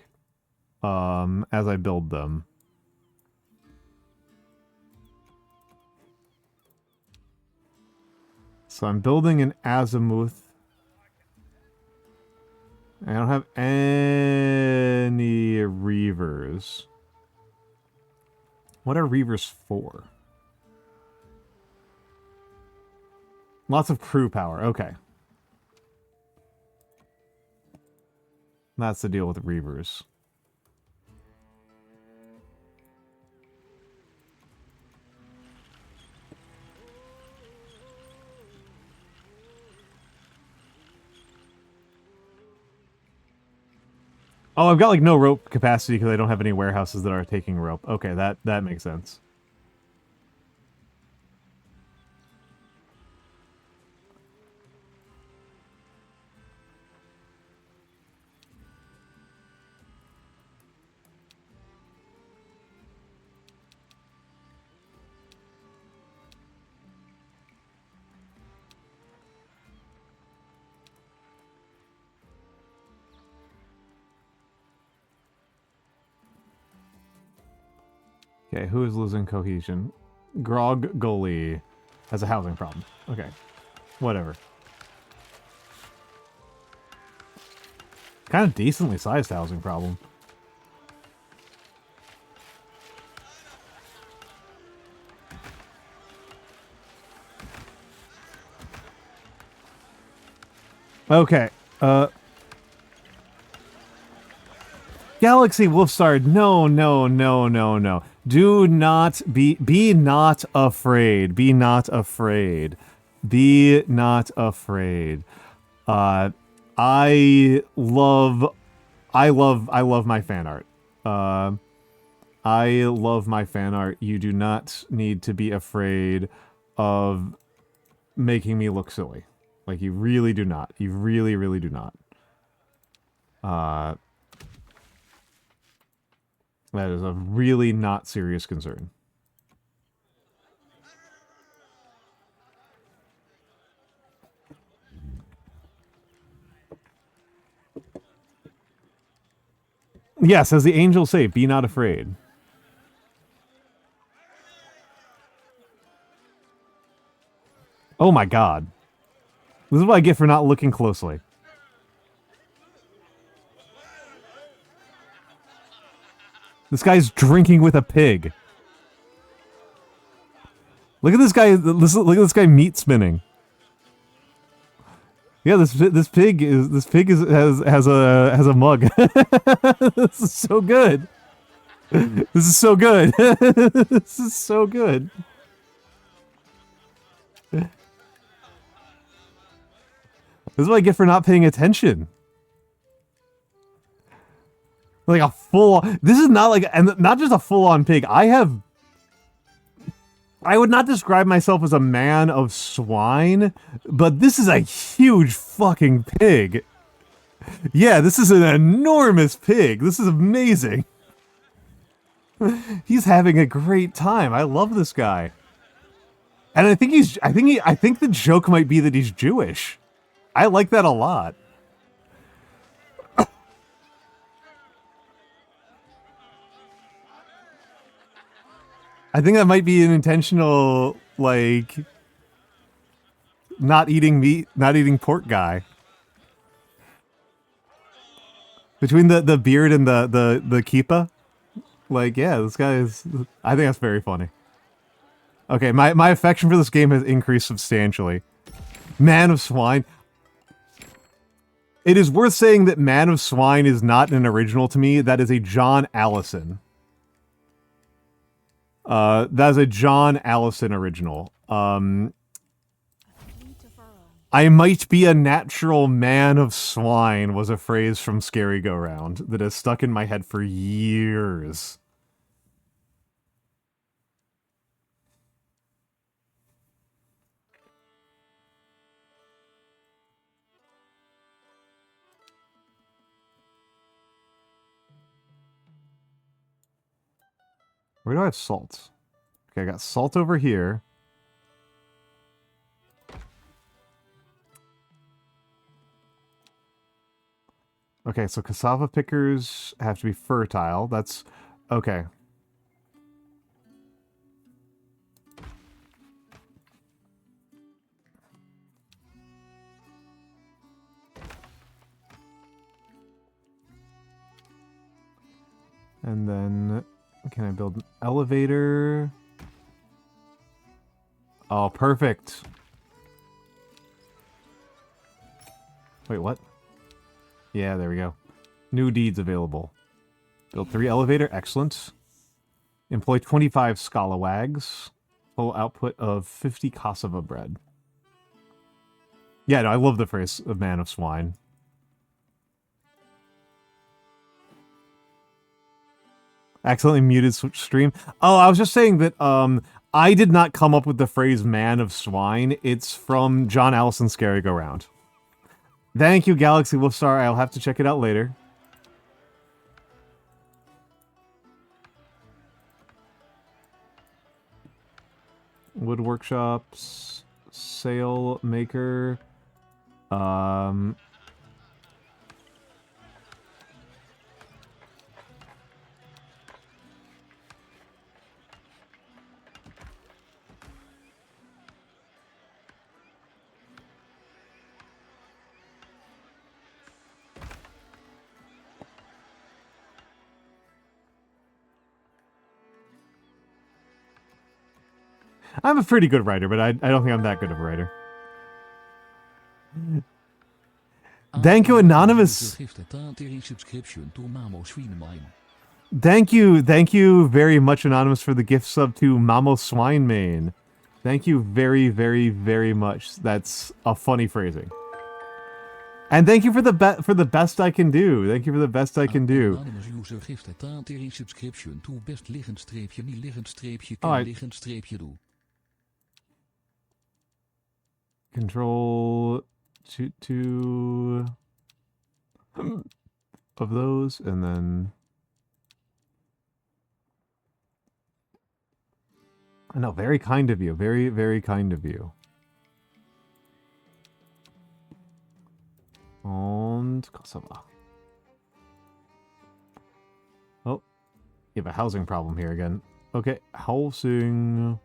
As I build them. So I'm building an azimuth. I don't have any reavers. Reavers. What are Reavers for? Lots of crew power. Okay. That's the deal with Reavers. Oh, I've got like no rope capacity because I don't have any warehouses that are taking rope. Okay, that makes sense. Okay, who is losing cohesion? Grog Goalie has a housing problem. Okay, whatever. Kind of decently sized housing problem. Okay, Galaxy Wolfstar, no, no, no, no, no. Do not be not afraid. Be not afraid. Be not afraid. I love my fan art. I love my fan art. You do not need to be afraid of making me look silly. Like, you really do not. You really, really do not. That is a really not serious concern. Yes, as the angels say, be not afraid. Oh my god. This is what I get for not looking closely. This guy's drinking with a pig. Look at this guy. Look at this guy meat spinning. Yeah, this pig has a mug. This is so good. This is so good. This is so good. This is what I get for not paying attention. Like a full. This is not like, and not just a full-on pig. I would not describe myself as a man of swine, but this is a huge fucking pig. Yeah, this is an enormous pig. This is amazing. He's having a great time. I love this guy. And I think the joke might be that he's Jewish. I like that a lot. I think that might be an intentional, like, not eating meat, not eating pork guy. Between the beard and the kippa. Like, yeah, this guy is... I think that's very funny. Okay, my affection for this game has increased substantially. Man of Swine. It is worth saying that Man of Swine is not an original to me. That is a John Allison. That is a John Allison original. I might be a natural man of swine was a phrase from Scary Go Round that has stuck in my head for years. Where do I have salt? Okay, I got salt over here. Okay, so cassava pickers have to be fertile. That's... okay. And then, can I build an elevator? Oh, perfect. Wait, what? Yeah, there we go. New deeds available. Build 3 elevator, excellent. Employ 25 scalawags. Total output of 50 cassava bread. Yeah, no, I love the phrase "a man of swine." Accidentally muted stream. Oh, I was just saying that I did not come up with the phrase "man of swine." It's from John Allison's Scary Go Round. Thank you, Galaxy Wolfstar. I'll have to check it out later. Wood workshops, sail maker, I'm a pretty good writer, but I don't think I'm that good of a writer. Thank you, Anonymous. Thank you very much, Anonymous, for the gift sub to Mamo Swine Main. Thank you very, very, very much. That's a funny phrasing. And thank you for the best I can do. Thank you for the best I can do. Anonymous user geeft het taantering subscription toe best liggend streepje niet liggend streepje Oh, kan liggend streepje doe. Control two of those, and then I know, very kind of you, very, very kind of you. And Kosovo. Oh, you have a housing problem here again. Okay, housing.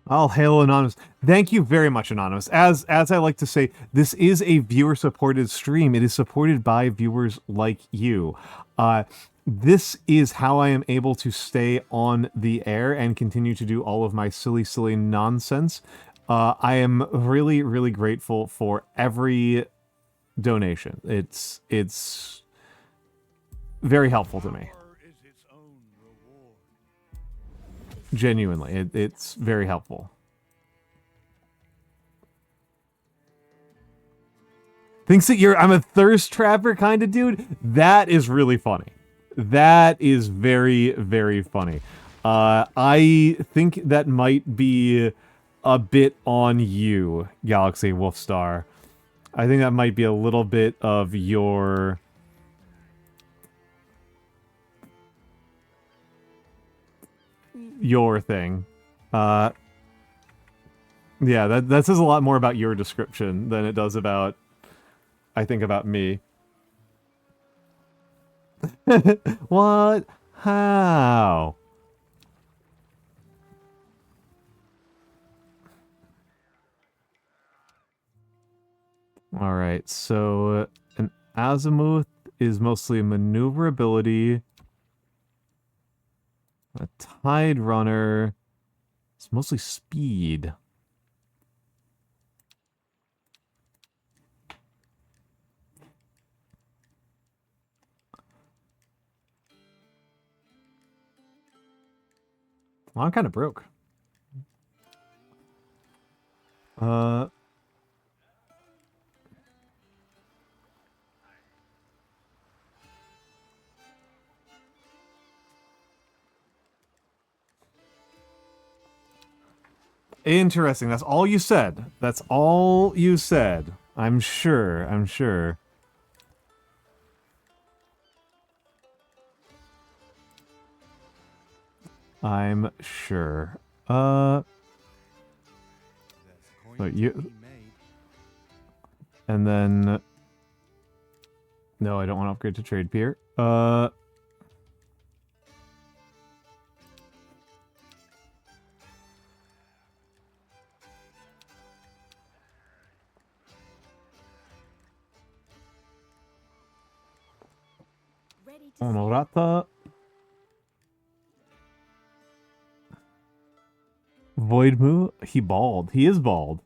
I'll hail Anonymous. Thank you very much, Anonymous. As I like to say, this is a viewer-supported stream. It is supported by viewers like you. This is how I am able to stay on the air and continue to do all of my silly, silly nonsense. I am really, really grateful for every donation. It's very helpful to me. Genuinely, it's very helpful. Thinks that I'm a thirst trapper kind of dude? That is really funny. That is very, very funny. I think that might be a bit on you, Galaxy Wolfstar. I think that might be a little bit of your thing. Yeah, that says a lot more about your description than it does about, I think, about me. What? How? Alright, so an azimuth is mostly maneuverability. A tide runner is mostly speed. Well, I'm kind of broke. Interesting. That's all you said. That's all you said. I'm sure. I'm sure. I'm sure. So And then... No, I don't want to upgrade to trade peer. Ready to Honorata. Voidmoo, he bald. He is bald.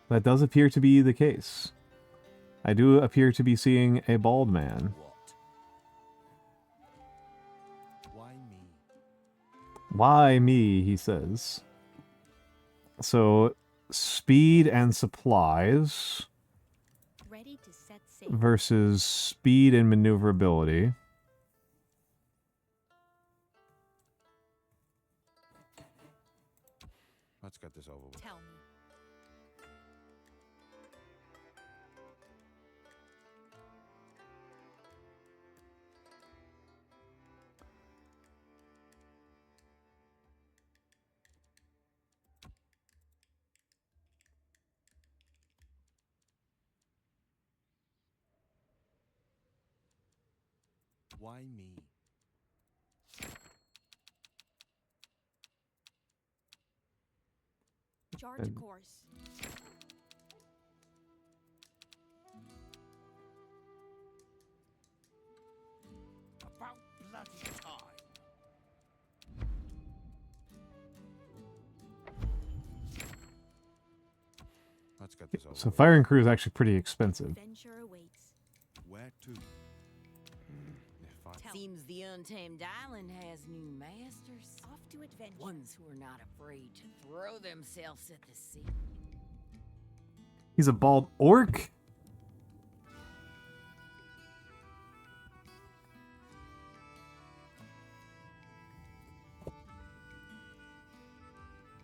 That does appear to be the case. I do appear to be seeing a bald man. What? Why me? Why me, he says. So, speed and supplies ready to set sail. versus speed and maneuverability. Let's get this over with. Tell me. Why me? Chart a course. About bloody time. Let's get this over So with. fire and crew is actually pretty expensive. Adventure awaits. Where to? If I... Tell Seems the Untamed Island has new masters. off to adventure. Ones who are not afraid to throw themselves at the sea. He's a bald orc?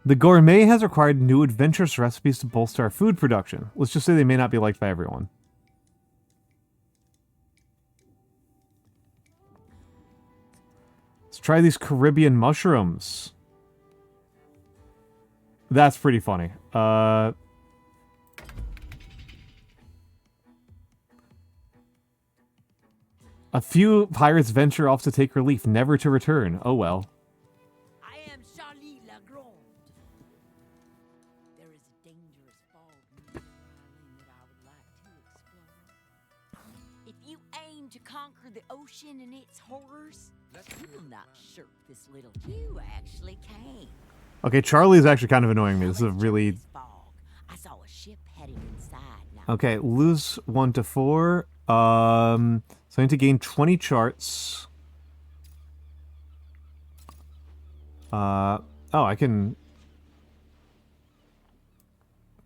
The gourmet has required new adventurous recipes to bolster our food production. Let's just say they may not be liked by everyone. Let's try these Caribbean mushrooms. That's pretty funny. A few pirates venture off to take relief, never to return. Oh well. I am Charlie Lagrande. There is a dangerous fog near the island that I would like to explore. If you aim to conquer the ocean and its horrors, you will not shirk this little. You actually can. Okay, Charlie is actually kind of annoying me. This is a Let's check really... this fog. I saw a ship heading inside. Now, Okay, lose 1 to 4. So I need to gain 20 charts. Oh, I can...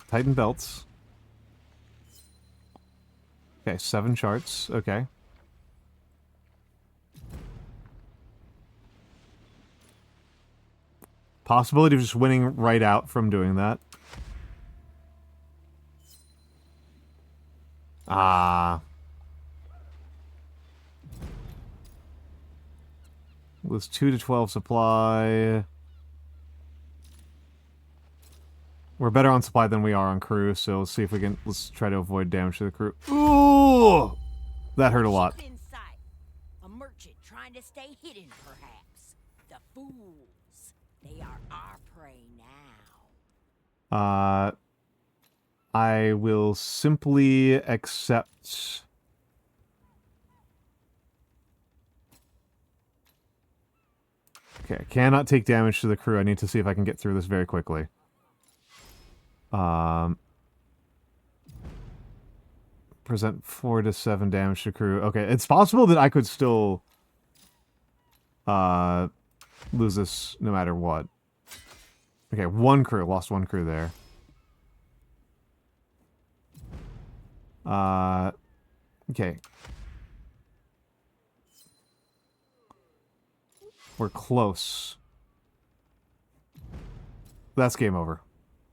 Tighten belts. Okay, 7 charts. Okay. Possibility of just winning right out from doing that. Ah. Was 2 to 12 supply. We're better on supply than we are on crew, so let's see if we can... Let's try to avoid damage to the crew. Ooh! That hurt a lot. ship in sight. A merchant trying to stay hidden, perhaps. The fools. They are our prey now. I will simply accept... Okay, I cannot take damage to the crew. I need to see if I can get through this very quickly. Present 4 to 7 damage to crew. Okay, it's possible that I could still lose this no matter what. Okay, 1 crew. Lost 1 crew there. Okay. We're close. That's game over.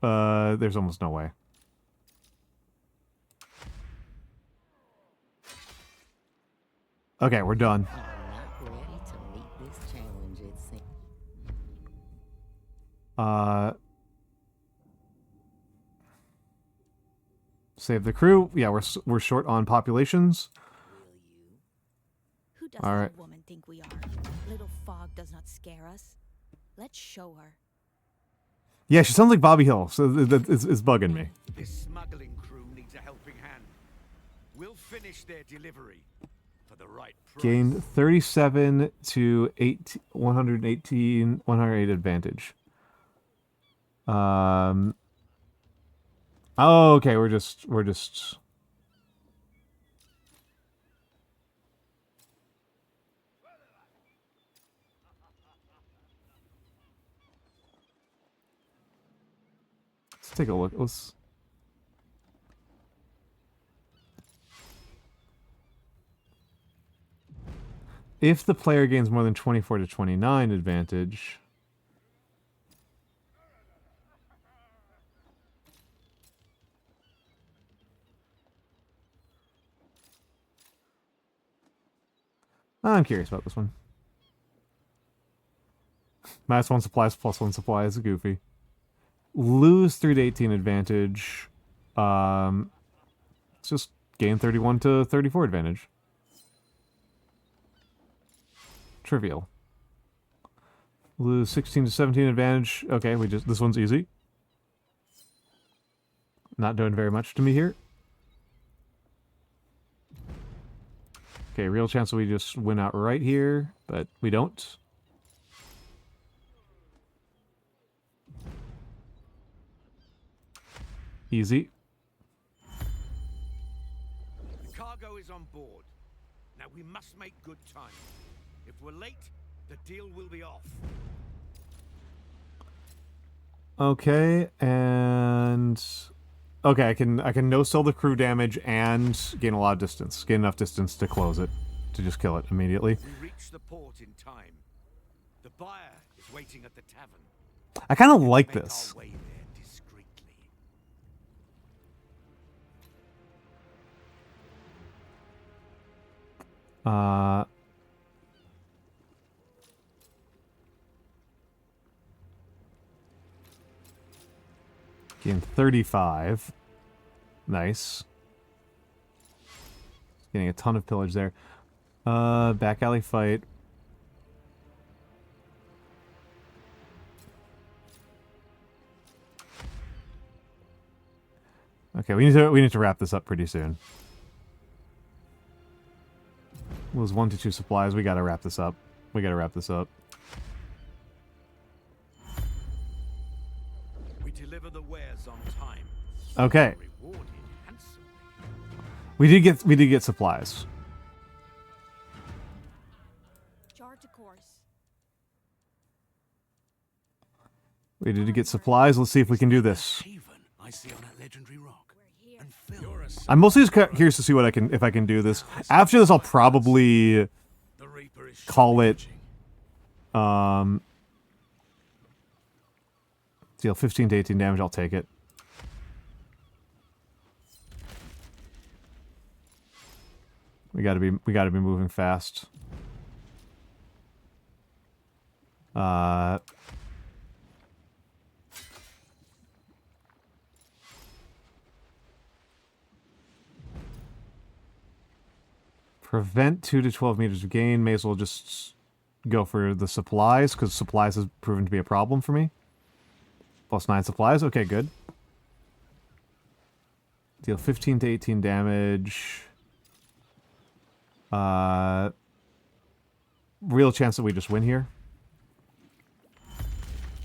There's almost no way. Okay, we're done. I'm not ready to meet this challenge, it seems. Save the crew. Yeah, we're short on populations. Who does All that right. woman think we are? Little fog does not scare us. Let's show her. Yeah, she sounds like Bobby Hill, so it's bugging me. This smuggling crew needs a helping hand. We'll finish their delivery for the right price. Gain 37 to 118, 108 advantage. Oh, okay, we're just. Let's take a look. If the player gains more than 24 to 29 advantage. I'm curious about this one. -1 supplies, +1 supplies, goofy. Lose 3 to 18 advantage. Let's just gain 31 to 34 advantage. Trivial. Lose 16 to 17 advantage. Okay, this one's easy. Not doing very much to me here. Okay, real chance that we just win out right here, but we don't. Easy. The cargo is on board. Now we must make good time. If we're late, the deal will be off. Okay, and okay, I can no-sell the crew damage and gain a lot of distance. Gain enough distance to close it, to just kill it immediately. We reach the port in time. The buyer is waiting at the tavern. I kind of like Make this. our way there discreetly. Gain 35. Nice. Getting a ton of pillage there. Back alley fight. Okay, we need to wrap this up pretty soon. Lose 1 to 2 supplies. We gotta wrap this up. We gotta wrap this up. We deliver the wares on time. Okay. Rewarded handsomely. We did get supplies. Charge a course. We did get supplies. Let's see if we can do this. Haven I see on that legendary rock. We're here. And Phil, I'm mostly just curious to see if I can do this. After this, I'll probably the Reaper is call it. approaching. Deal 15 to 18 damage. I'll take it. We gotta be moving fast. Prevent 2 to 12 meters of gain. May as well just go for the supplies, because supplies has proven to be a problem for me. +9 supplies. Okay, good. Deal 15 to 18 damage. Real chance that we just win here.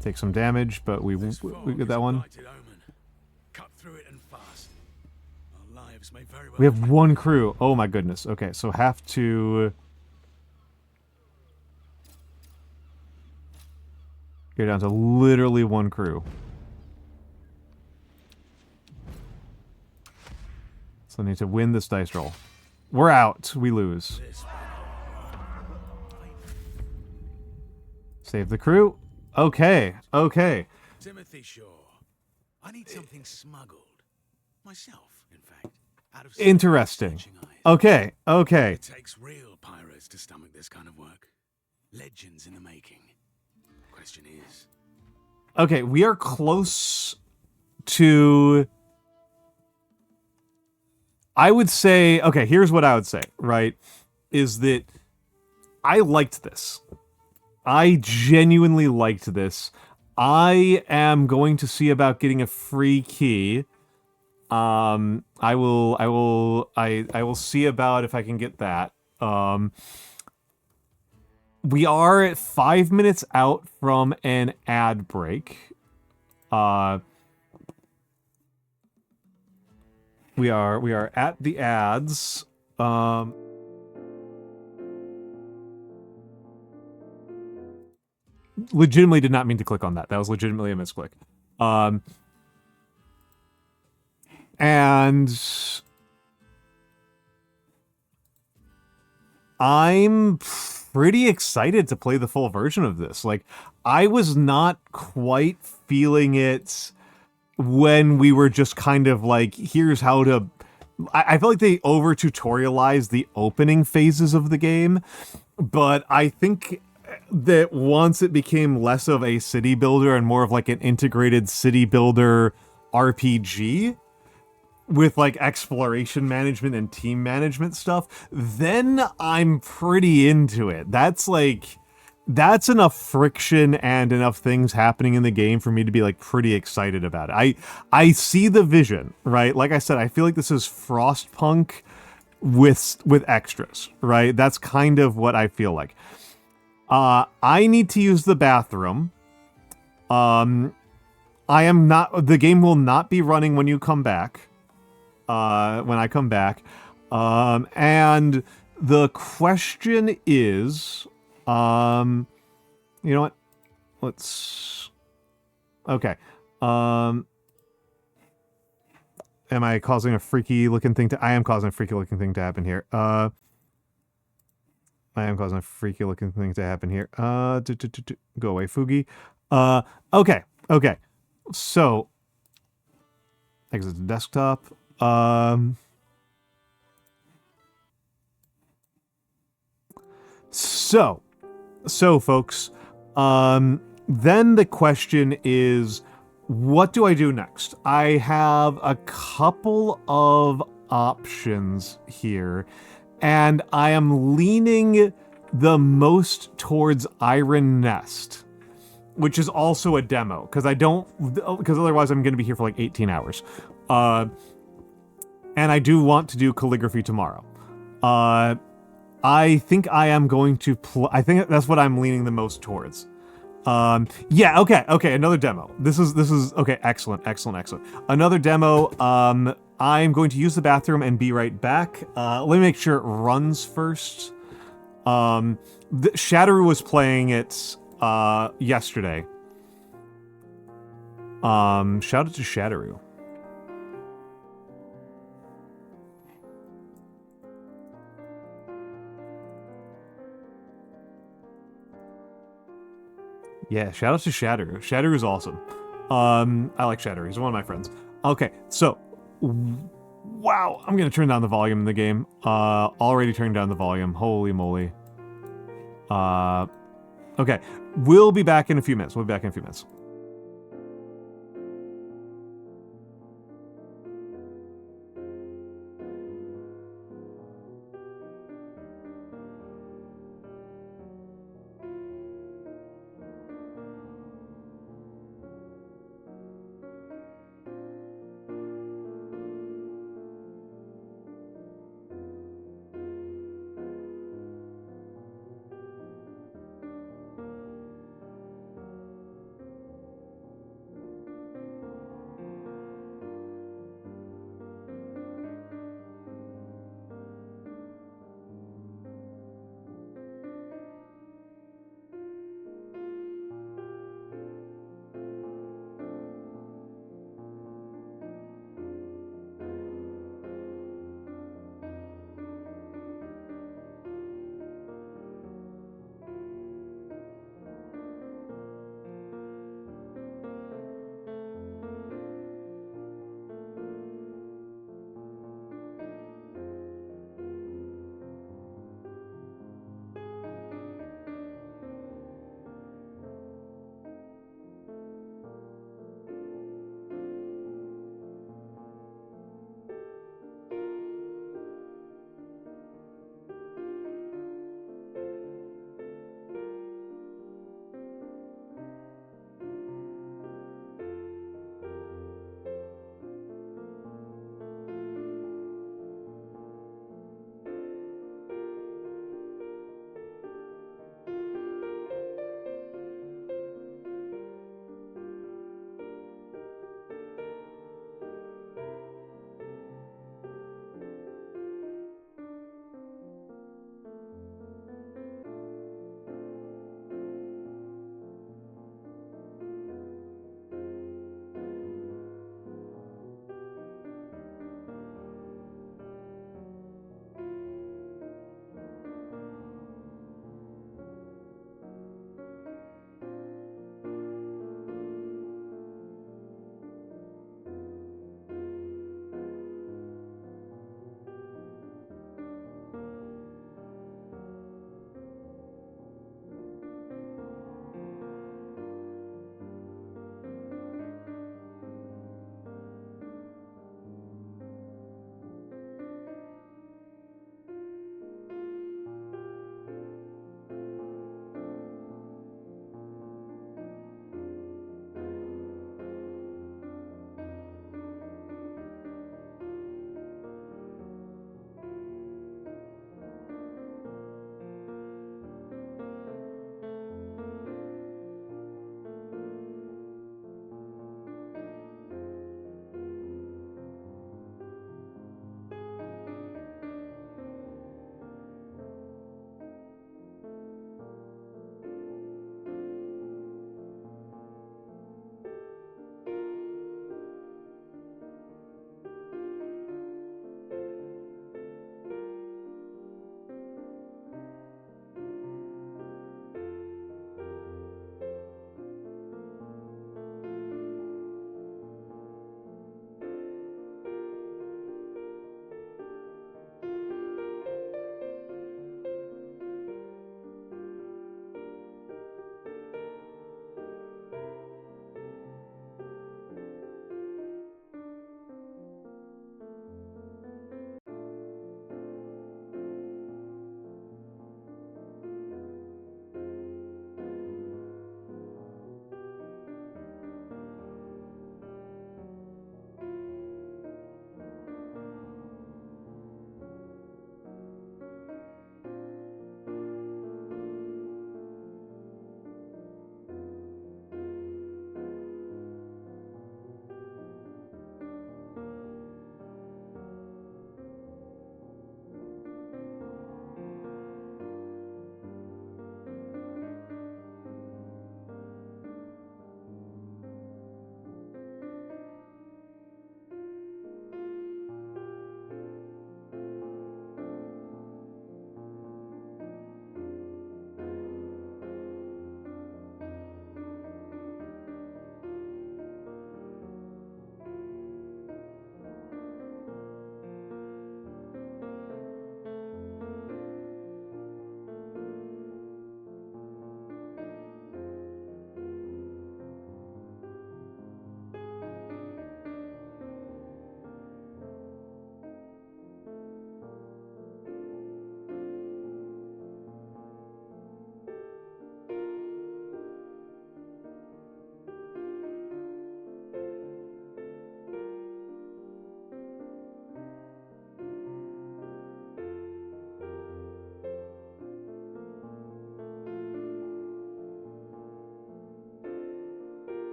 Take some damage, but we get that one. Cut through it and fast. Our lives may very well We have one crew. Oh my goodness. Okay, so have to go down to literally one crew. So I need to win this dice roll. We're out. We lose. Save the crew. Okay. Okay. Timothy Shaw. I need something smuggled. Myself, in fact. Out of Interesting. searching eyes. Okay. Okay. It takes real pirates to stomach this kind of work. Legends in the making. Question is, Okay, we are close to I would say, okay, here's what I would say, right? Is that I liked this. I genuinely liked this. I am going to see about getting a free key. I will see about if I can get that. We are at 5 minutes out from an ad break. We are at the ads. Legitimately did not mean to click on that. That was legitimately a misclick. And I'm pretty excited to play the full version of this. Like, I was not quite feeling it when we were just kind of like, here's how to... I feel like they over-tutorialized the opening phases of the game, but I think that once it became less of a city builder and more of like an integrated city builder RPG with like exploration management and team management stuff, then I'm pretty into it. That's enough friction and enough things happening in the game for me to be like pretty excited about it. I see the vision, right? Like I said, I feel like this is Frostpunk with extras, right? That's kind of what I feel like. I need to use the bathroom. The game will not be running when you come back. When I come back. And the question is, you know what? Okay. Am I causing a freaky looking thing to... I am causing a freaky looking thing to happen here. I am causing a freaky looking thing to happen here. Go away, Fugi. Okay. So, exit the desktop. So folks, then the question is, what do I do next? I have a couple of options here, and I am leaning the most towards Iron Nest, which is also a demo, because otherwise I'm going to be here for like 18 hours. And I do want to do calligraphy tomorrow. I think I am going to I think that's what I'm leaning the most towards. Yeah, okay, another demo. This is okay, excellent. Another demo. I'm going to use the bathroom and be right back. Let me make sure it runs first. Shatteru was playing it yesterday. Shout out to Shatteru. Yeah, shout out to Shatteru. Shatteru is awesome. I like Shatteru. He's one of my friends. Okay, so wow, I'm gonna turn down the volume in the game. Already turned down the volume. Holy moly. Okay, we'll be back in a few minutes.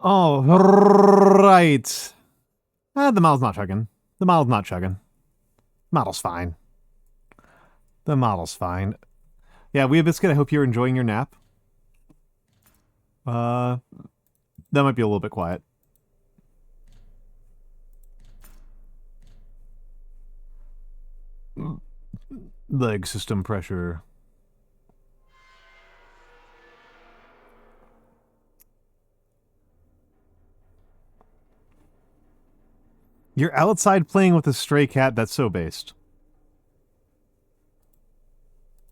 Oh, right. The model's not chugging. The model's not chugging. Model's fine. The model's fine. Yeah, Wee Biscuit, I hope you're enjoying your nap. That might be a little bit quiet. Leg system pressure. You're outside playing with a stray cat? That's so based.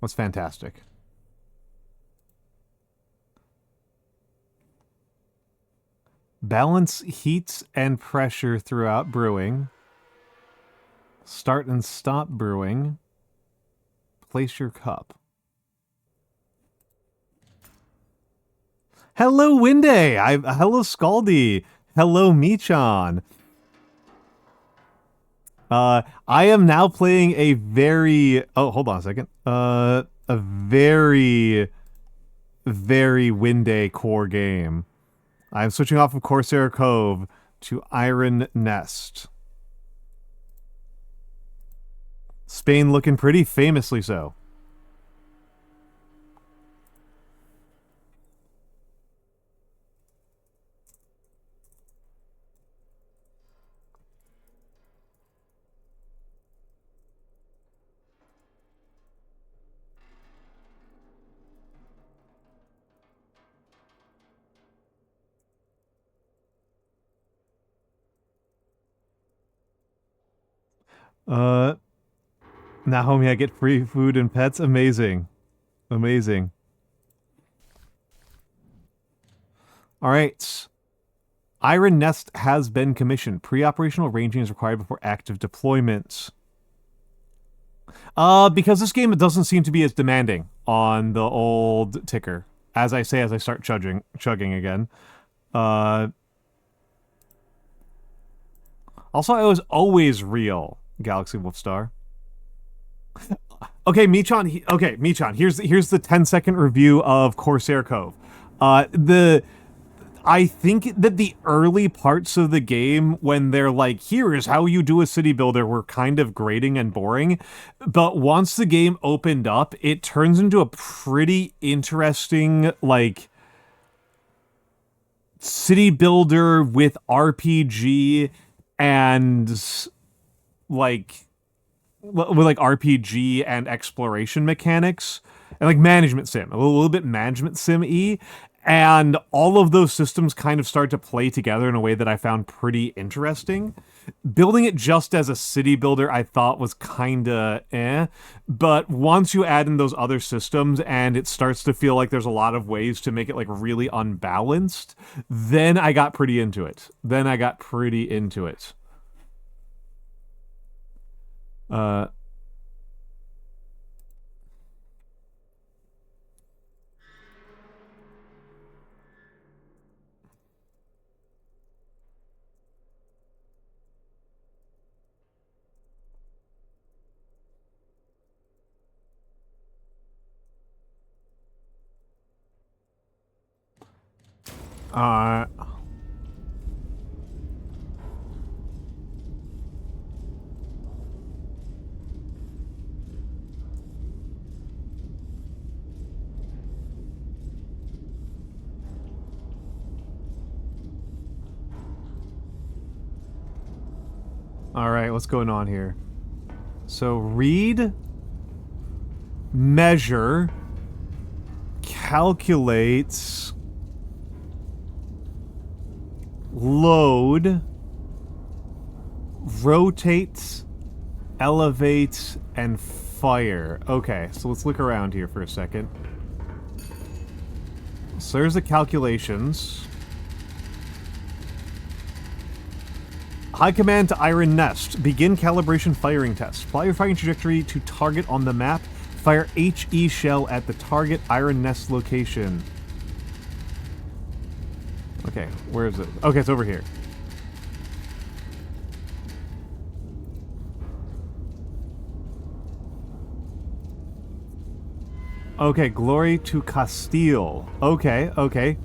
That's fantastic. Balance heat and pressure throughout brewing. Start and stop brewing. Place your cup. Hello, Winday. Hello, Scaldy. Hello, Michan. I am now playing a very... Oh, hold on a second. A very, very Winday core game. I'm switching off of Corsair Cove to Iron Nest. Spain looking pretty famously so. Now, homie, I get free food and pets. Amazing. Amazing. All right. Iron Nest has been commissioned. Pre-operational ranging is required before active deployment. Because this game doesn't seem to be as demanding on the old ticker. As I say, as I start chugging again. Also, I was always real, Galaxy Wolfstar. Okay, Michan. Okay, Michan. Here's the 10-second review of Corsair Cove. I think that the early parts of the game, when they're like, here is how you do a city builder, were kind of grating and boring. But once the game opened up, it turns into a pretty interesting, like, city builder with RPG and, like, with, like, RPG and exploration mechanics. And, like, management sim. A little bit management sim-y. And all of those systems kind of start to play together in a way that I found pretty interesting. Building it just as a city builder I thought was kinda eh. But once you add in those other systems and it starts to feel like there's a lot of ways to make it like really unbalanced, then I got pretty into it. Alright, what's going on here? So, read, measure, calculate, load, rotate, elevate, and fire. Okay, so let's look around here for a second. So there's the calculations. High command to Iron Nest. Begin calibration firing test. Plot your firing trajectory to target on the map. Fire HE shell at the target Iron Nest location. Okay, where is it? Okay, it's over here. Okay, glory to Castile. Okay, okay.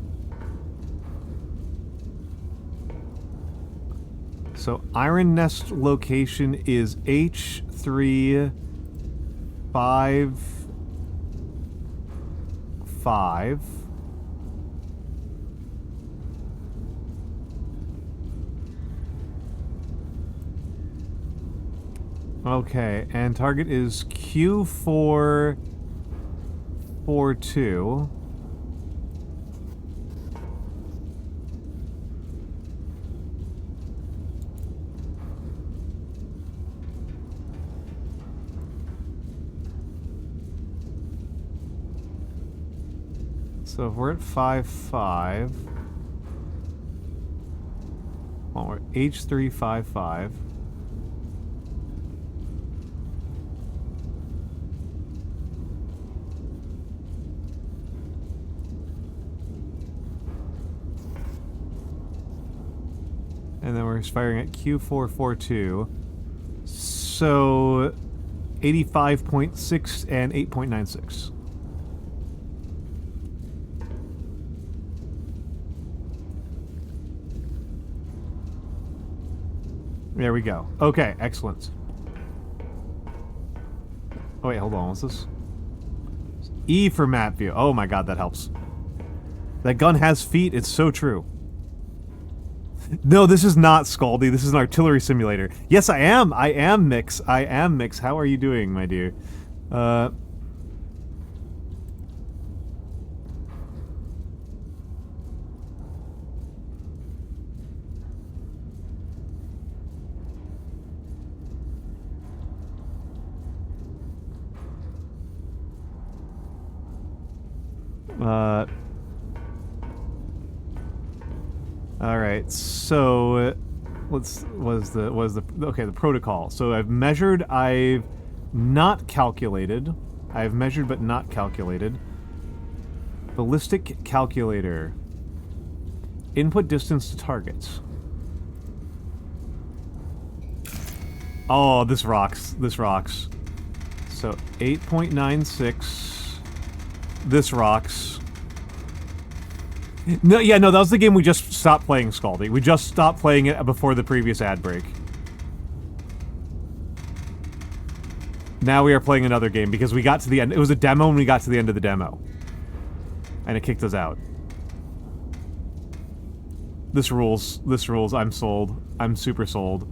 So Iron Nest location is H355. Okay, and target is Q442. So if we're at 5-5, well, we're H355. And then we're firing at Q442. So 85.6 and 8.96. There we go. Okay, excellent. Oh wait, hold on, what's this? E for map view. Oh my god, that helps. That gun has feet, it's so true. No, this is not Scaldy, this is an artillery simulator. Yes, I am Mix. I am Mix. How are you doing, my dear? Alright, so the protocol. So I've measured, I've not calculated. I've measured but not calculated. Ballistic calculator. Input distance to targets. Oh, this rocks. This rocks. So 8.96. This rocks. No, yeah, no, that was the game we just stopped playing, Scaldy. We just stopped playing it before the previous ad break. Now we are playing another game because we got to the end. It was a demo and we got to the end of the demo. And it kicked us out. This rules. This rules. I'm sold. I'm super sold.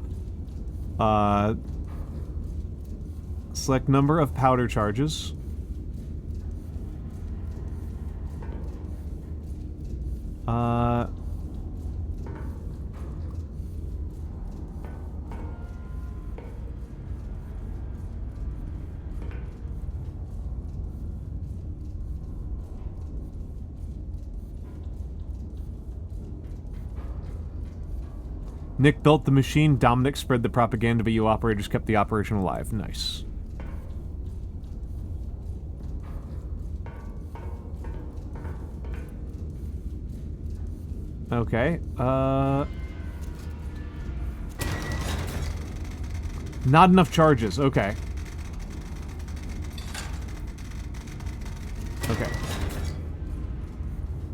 Select number of powder charges. Nick built the machine, Dominic spread the propaganda, but you operators kept the operation alive. Nice. Okay, not enough charges, okay. Okay.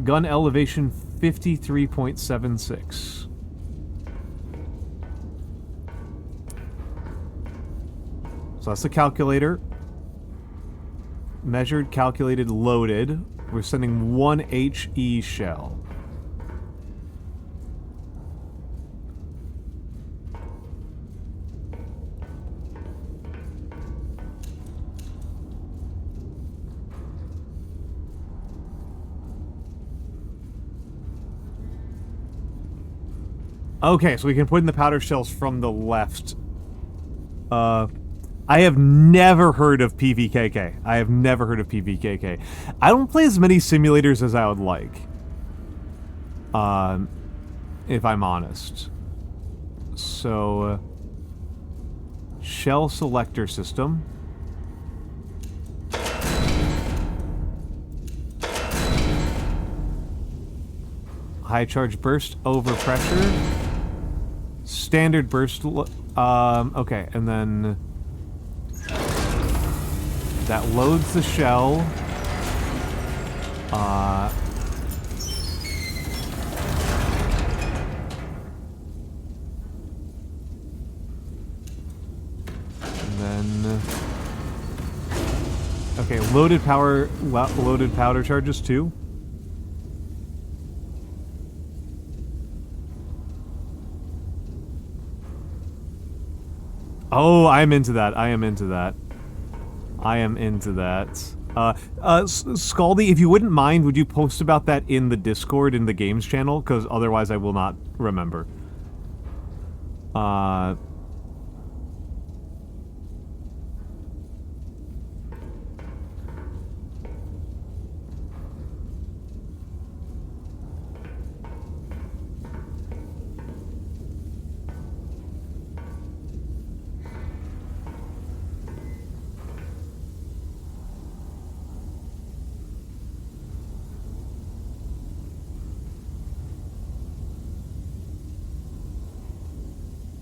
Gun elevation 53.76. So that's the calculator. Measured, calculated, loaded. We're sending 1 HE shell. Okay, so we can put in the powder shells from the left. I have never heard of PVKK. I have never heard of PVKK. I don't play as many simulators as I would like. If I'm honest. So, shell selector system. High charge burst over pressure. Standard burst. Okay, and then that loads the shell. loaded powder charges too. Oh, I'm into that. I am into that. I am into that. Scaldy, if you wouldn't mind, would you post about that in the Discord, in the games channel? Because otherwise I will not remember.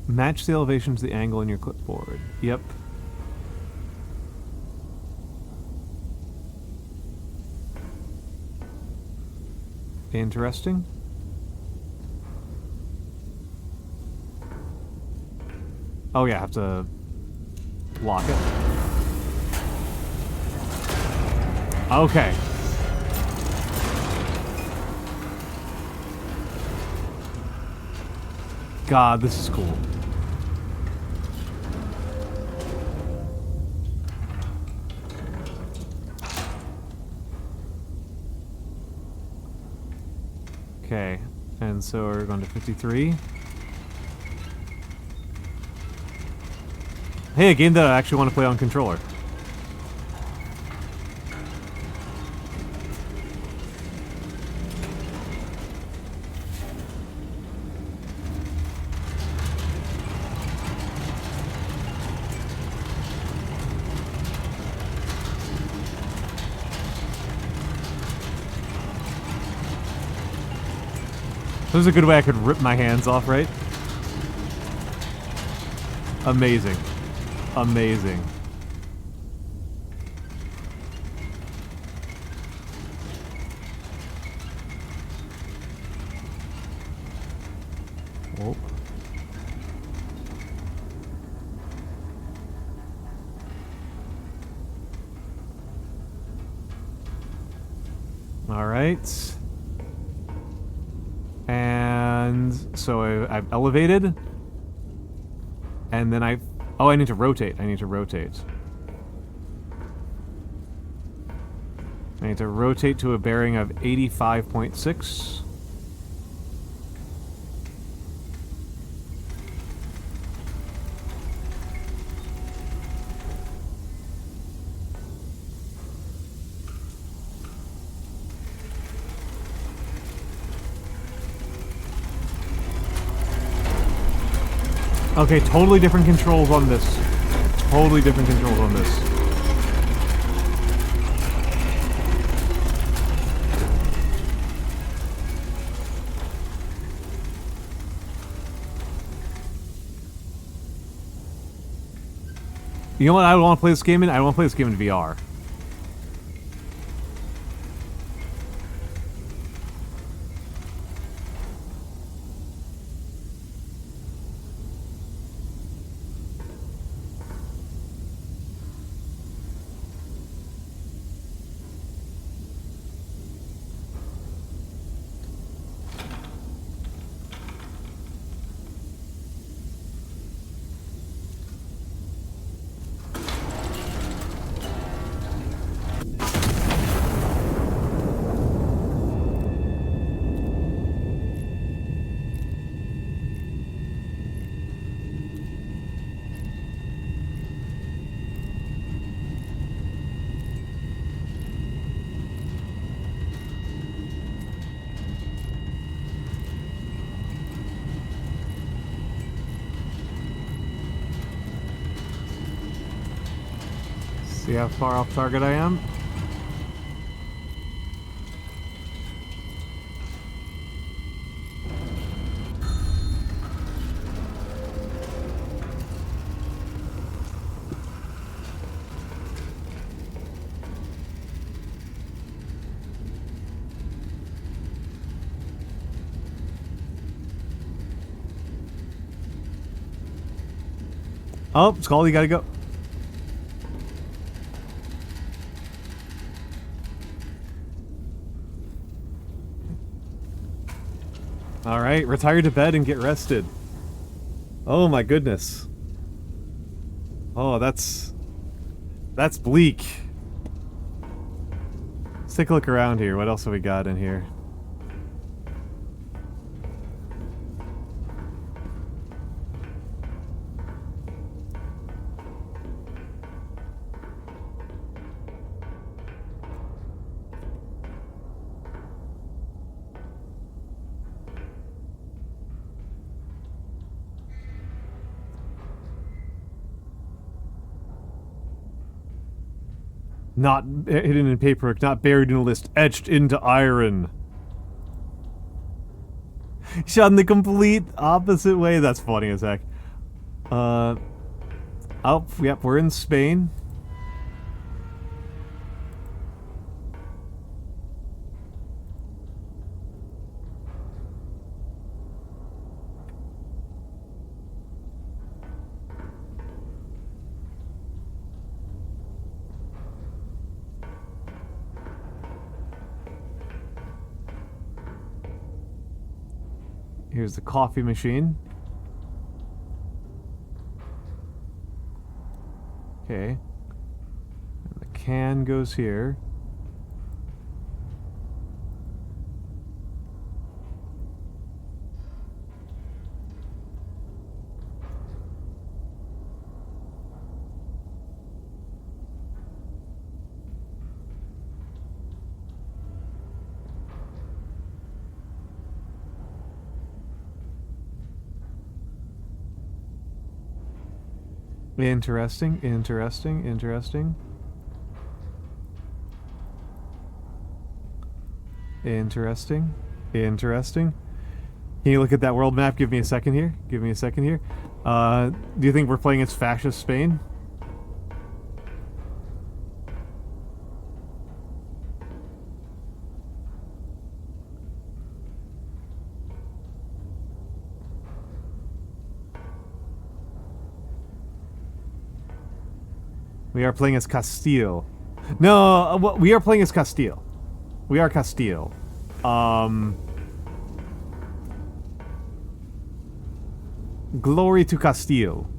Match the elevation to the angle in your clipboard. Yep. Interesting. Oh yeah, I have to lock it. Okay. God, this is cool. Okay, and so we're going to 53. Hey, a game that I actually want to play on controller. This is a good way I could rip my hands off, right? Amazing. Amazing. Whoa. All right. And so I've elevated. And then oh, I need to rotate. I need to rotate. I need to rotate to a bearing of 85.6. Okay, totally different controls on this. Totally different controls on this. You know what I want to play this game in? I want to play this game in VR. See how far off target I am? Oh, Skull, you gotta go. Alright, retire to bed and get rested. Oh my goodness. Oh, that's bleak. Let's take a look around here. What else have we got in here? Not hidden in paperwork, not buried in a list, etched into iron. Shot in the complete opposite way. That's funny as heck. Oh, yep, we're in Spain. Here's the coffee machine. Okay. And the can goes here. Interesting, interesting, interesting. Interesting, interesting. Can you look at that world map? Give me a second here. Give me a second here. Do you think we're playing as fascist Spain? We are playing as Castile. No, we are playing as Castile. We are Castile. Glory to Castile.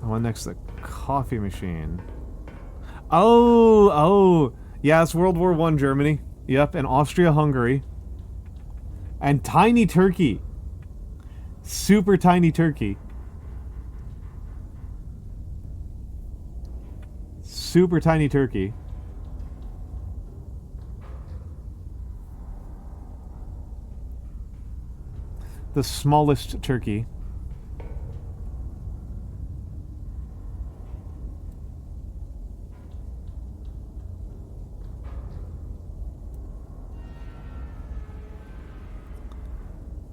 I went next to the coffee machine. Oh, yeah, it's World War I Germany. Yep, and Austria-Hungary. And tiny Turkey. Super tiny Turkey. Super tiny Turkey. The smallest Turkey.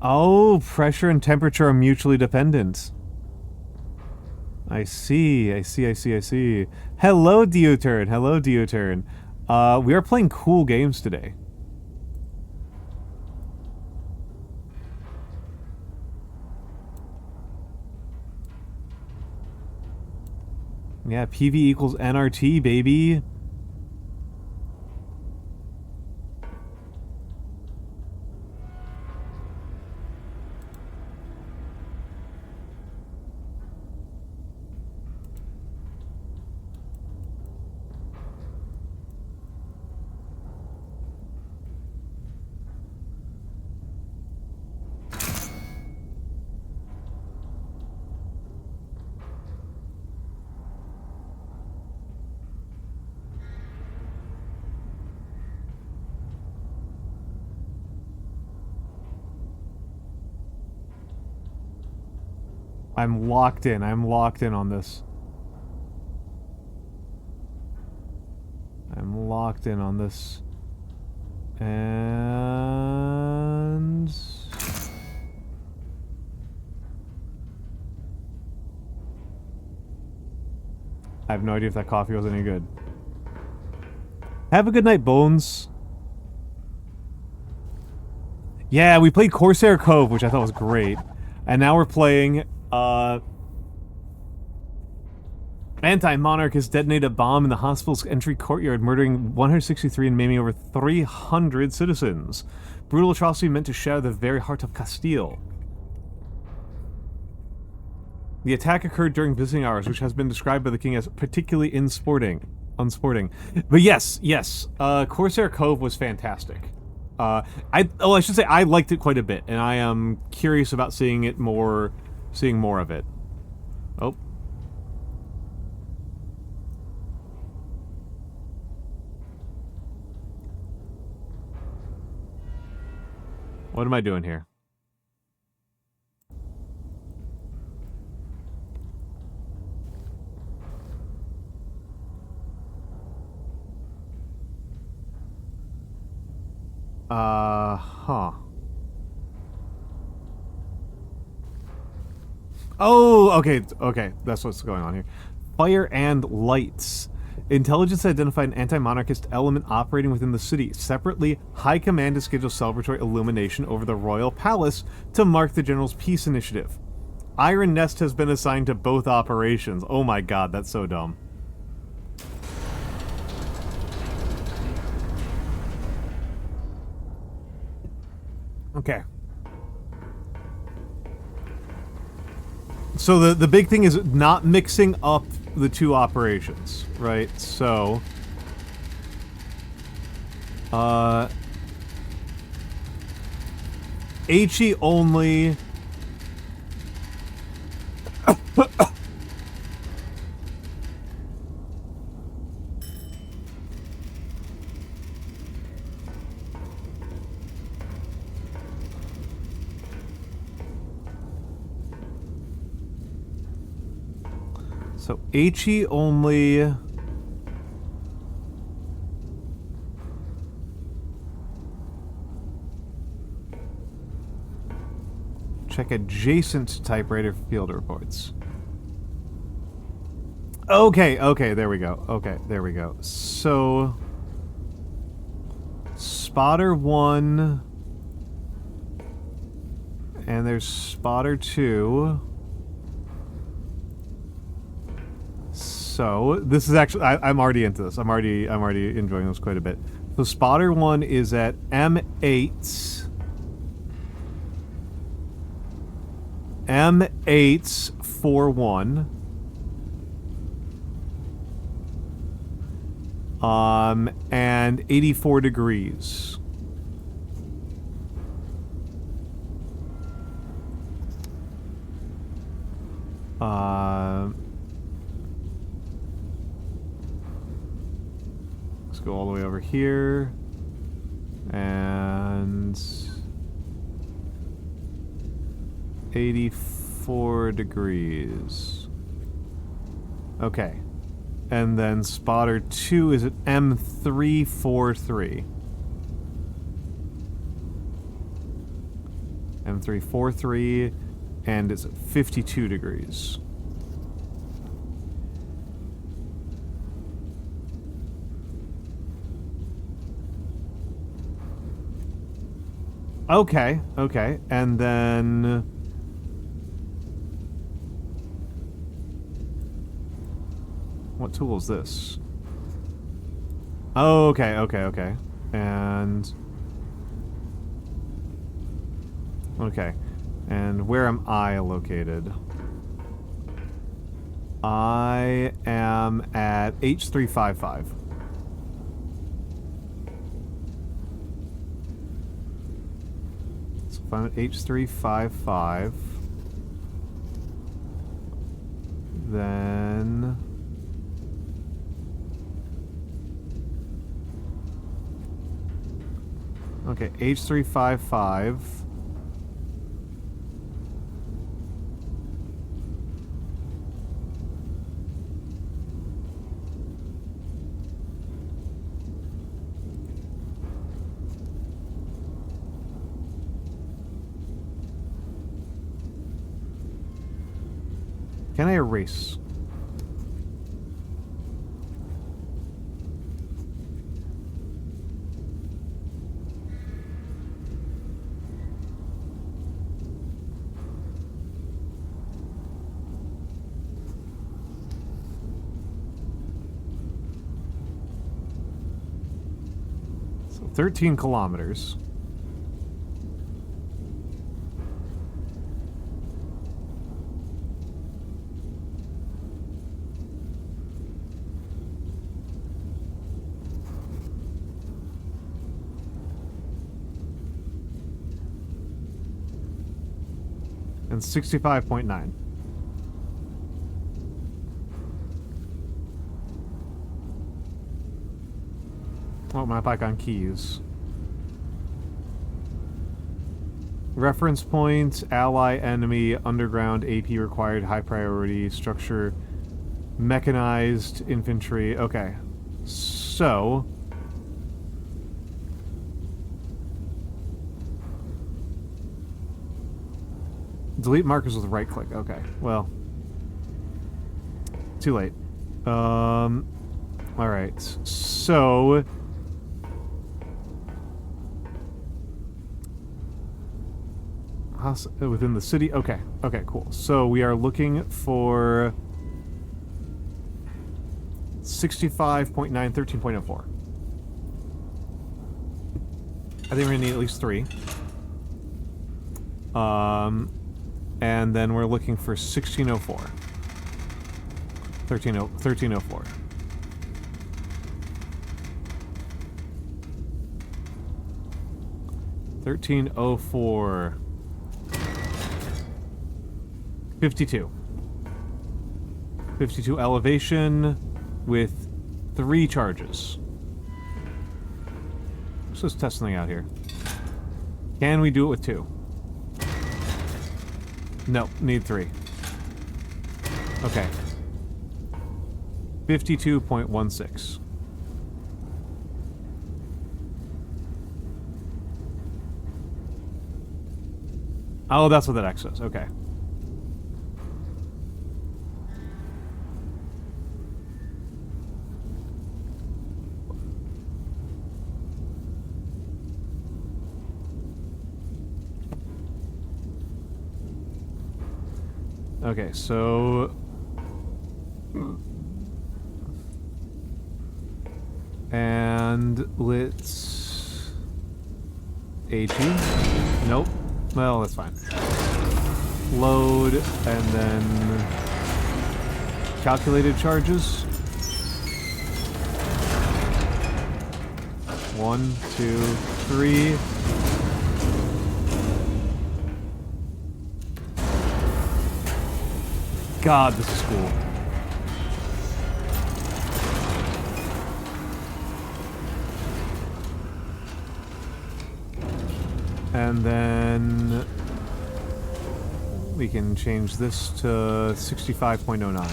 Oh, pressure and temperature are mutually dependent. I see, I see, I see, I see. Hello, Deoturn. Hello, Deoturn. We are playing cool games today. Yeah, PV equals NRT, baby. I'm locked in. I'm locked in on this. I'm locked in on this. And... I have no idea if that coffee was any good. Have a good night, Bones. Yeah, we played Corsair Cove, which I thought was great. And now we're playing, Anti-monarchists detonated a bomb in the hospital's entry courtyard, murdering 163 and maiming over 300 citizens. Brutal atrocity meant to shatter the very heart of Castile. The attack occurred during visiting hours, which has been described by the king as particularly unsporting. But yes, Corsair Cove was fantastic. I should say I liked it quite a bit, and I am curious about seeing more of it. Oh. What am I doing here? Huh. Oh, okay, that's what's going on here. Fire and lights. Intelligence identified an anti-monarchist element operating within the city. Separately, High Command has scheduled celebratory illumination over the Royal Palace to mark the General's peace initiative. Iron Nest has been assigned to both operations. Oh my god, that's so dumb. Okay. So the big thing is not mixing up the two operations, right? So HE only So HE only check adjacent typewriter field reports. Okay, there we go. Okay, there we go. So spotter 1 and there's spotter 2. So this is actually I'm already into this. I'm already enjoying this quite a bit. So spotter 1 is at M8. M841. And 84 degrees. Let's go all the way over here. And 84 degrees. Okay. And then spotter 2 is at M343. M343, and it's at 52 degrees. Okay, and then what tool is this? Oh, okay. And okay. And where am I located? I am at H355. So if I'm at H355, then okay, H355. Can I erase? So 13 kilometers. And 65.9. Oh, map icon keys. Reference points, ally, enemy, underground, AP required, high priority, structure, mechanized, infantry. Okay. So... delete markers with right click. Okay. Well. Too late. Alright. So... within the city. Okay. Okay, cool. So we are looking for 65.9, 13.04. I think we're gonna need at least 3. And then we're looking for 1604. 1304. $13.04. 52. 52 elevation with 3 charges. Let's just test something out here. Can we do it with 2? No, need 3. Okay. 52.16. Oh, that's what that X is. Okay. Okay, so... and let's... AG? Nope. Well, that's fine. Load, and then... calculated charges. 1, 2, 3... God, this is cool. And then we can change this to 65.09.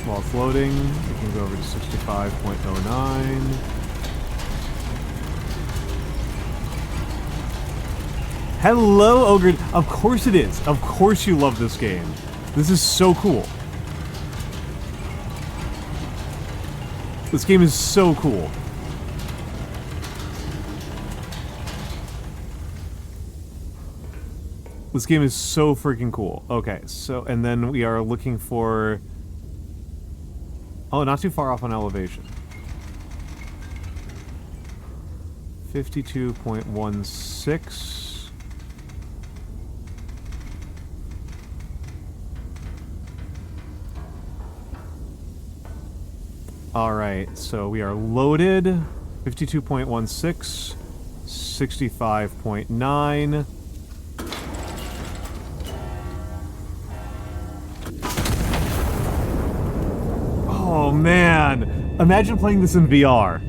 While it's loading, we can go over to 65.09. Hello, Ogre. Of course it is. Of course you love this game. This is so cool. This game is so cool. This game is so freaking cool. Okay, so, and then we are looking for... oh, not too far off on elevation. 52.16. Alright, so we are loaded. 52.16. 65.9. Oh, man. Imagine playing this in VR.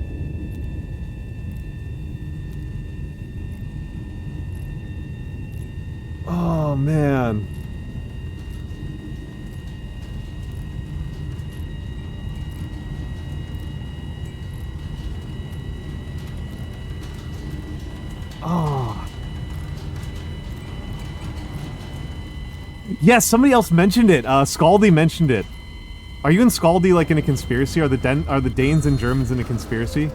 Oh, man. Oh. Yes, somebody else mentioned it. Scaldy mentioned it. Are you and Scaldy like in a conspiracy? Are the Danes and Germans in a conspiracy?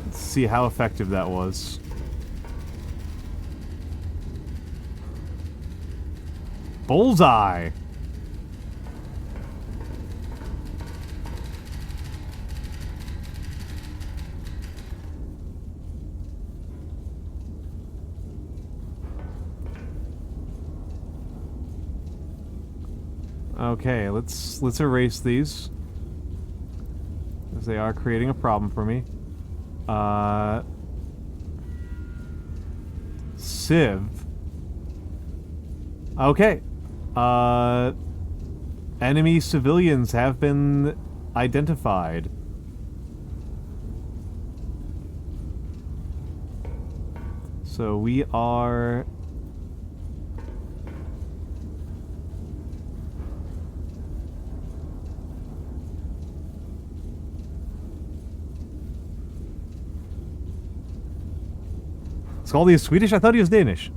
Let's see how effective that was. Bullseye. Okay, let's erase these, as they are creating a problem for me. Civ. Okay. Enemy civilians have been identified. So we are... Skaldi is Swedish? I thought he was Danish.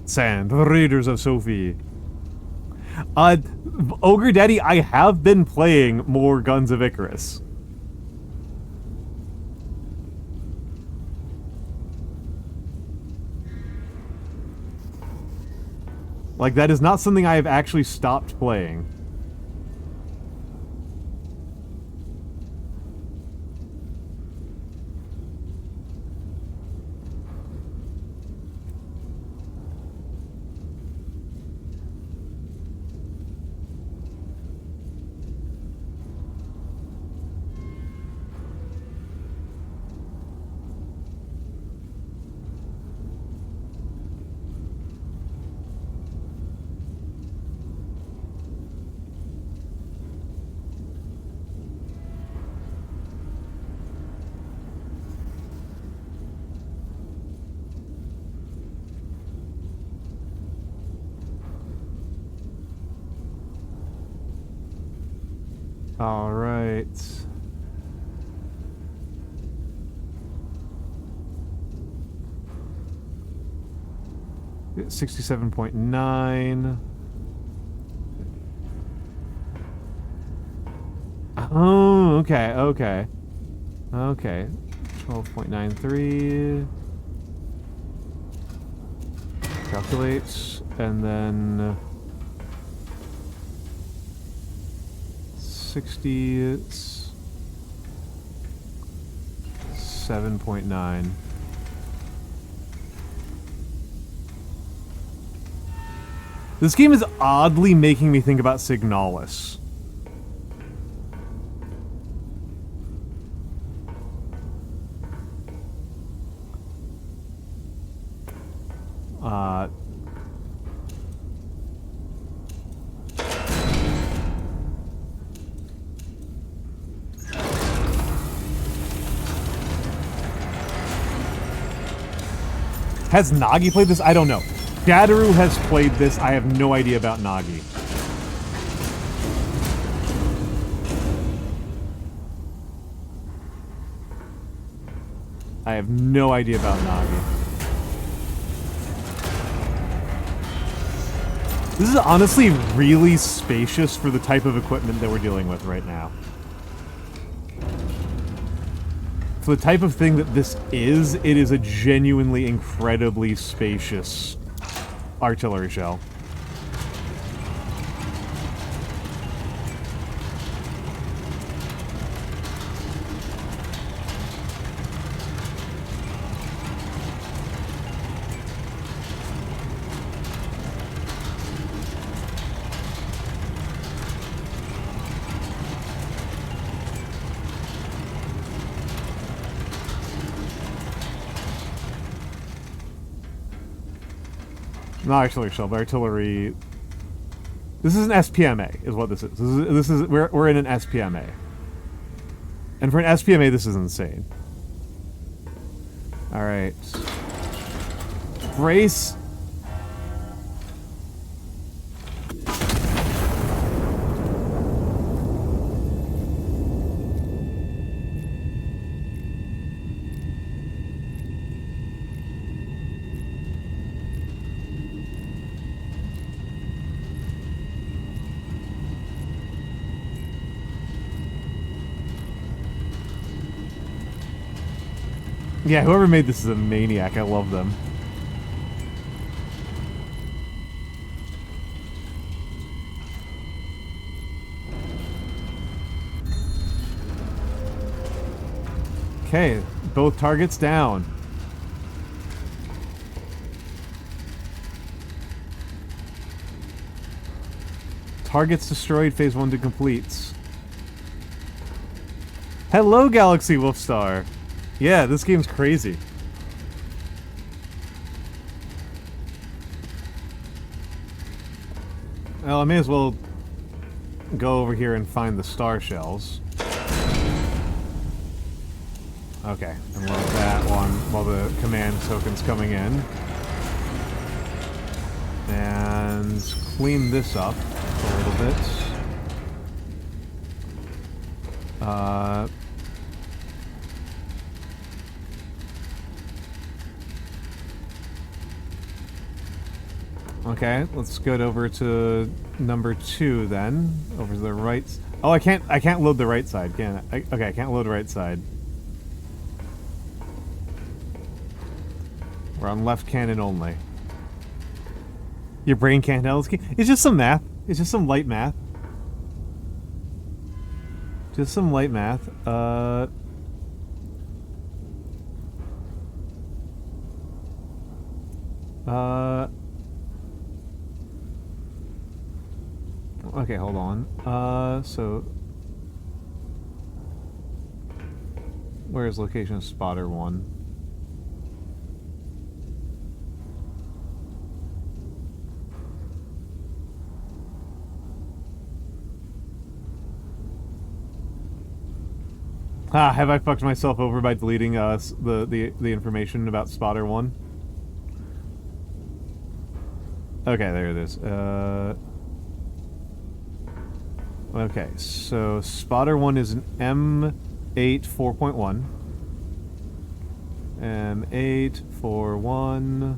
Sand, the Raiders of Sophie. Ogre Daddy, I have been playing more Guns of Icarus. Like, that is not something I have actually stopped playing. All right. $67.9. Oh, okay, okay. Okay. 12.93. Calculate, and then 67.9. This game is oddly making me think about Signalis. Has Nagi played this? I don't know. Gadaru has played this. I have no idea about Nagi. I have no idea about Nagi. This is honestly really spacious for the type of equipment that we're dealing with right now. For the type of thing that this is, it is a genuinely incredibly spacious artillery shell. Not artillery shell, but artillery. This is an SPMA, is what this is. This is we're in an SPMA, and for an SPMA, this is insane. All right, brace. Yeah, whoever made this is a maniac. I love them. Okay, both targets down. Targets destroyed, phase 1 to completes. Hello, Galaxy Wolfstar. Yeah, this game's crazy. Well, I may as well go over here and find the star shells. Okay, and load that one while the command token's coming in. And clean this up a little bit. Okay, let's go over to number 2 then. Over to the right. Oh, I can't load the right side, can I? Okay, I can't load the right side. We're on left cannon only. Your brain can't handle this game. It's just some math. It's just some light math. Just some light math. Okay, hold on. So where's location of spotter 1? Ah, have I fucked myself over by deleting the information about spotter 1? Okay, there it is. Okay, so spotter 1 is an M8 4.1. M8 4.1.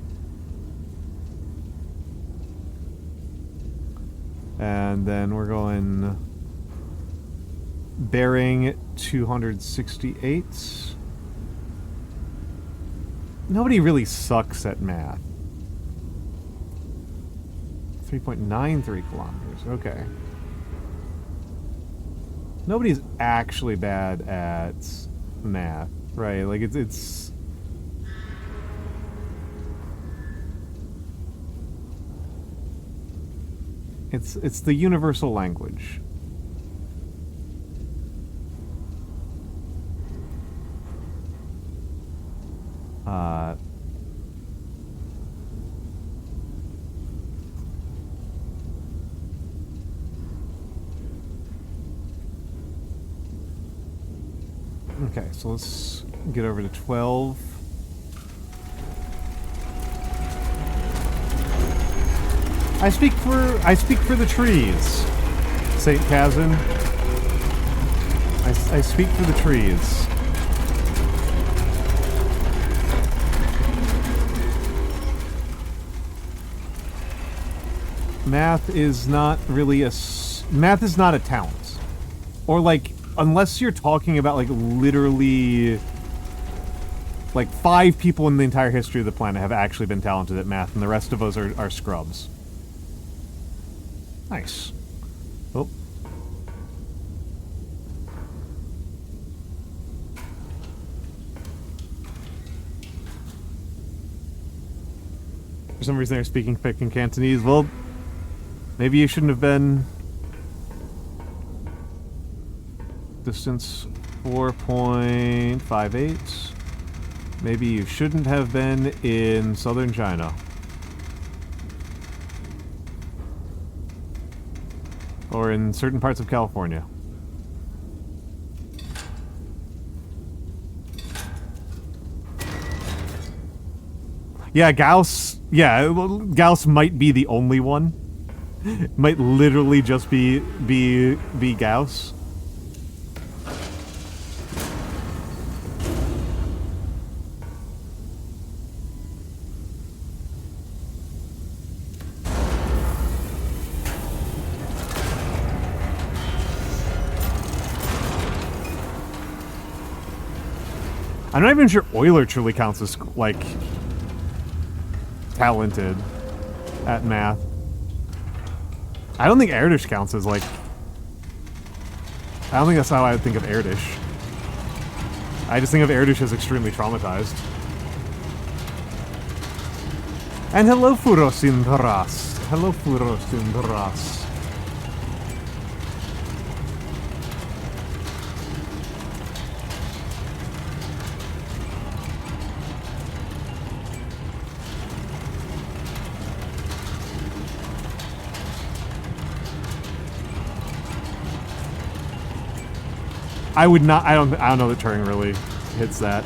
And then we're going bearing 268. Nobody really sucks at math. 3.93 kilometers. Okay. Nobody's actually bad at math, right? Like it's the universal language. Okay, so let's get over to 12. I speak for the trees, Saint Kazan. I speak for the trees. Math is not really math is not a talent. Or like, unless you're talking about like literally like 5 people in the entire history of the planet have actually been talented at math, and the rest of us are scrubs. Nice. Oh. For some reason they're speaking thick in Cantonese. Well, maybe you shouldn't have been. Distance 4.58. Maybe you shouldn't have been in southern China. Or in certain parts of California. Yeah, Gauss. Yeah, Gauss might be the only one. Might literally just be Gauss. I'm not even sure Euler truly counts as, like, talented at math. I don't think Erdős counts as, like... I don't think that's how I would think of Erdős. I just think of Erdős as extremely traumatized. And hello, Furosindaras. Hello, Furosindaras. I would not. I don't know that Turing really hits that.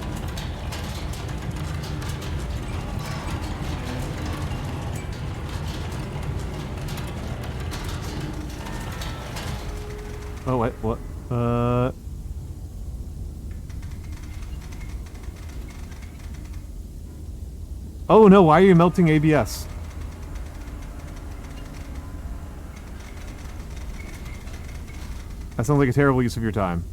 Oh wait, what? Oh no! Why are you melting ABS? That sounds like a terrible use of your time.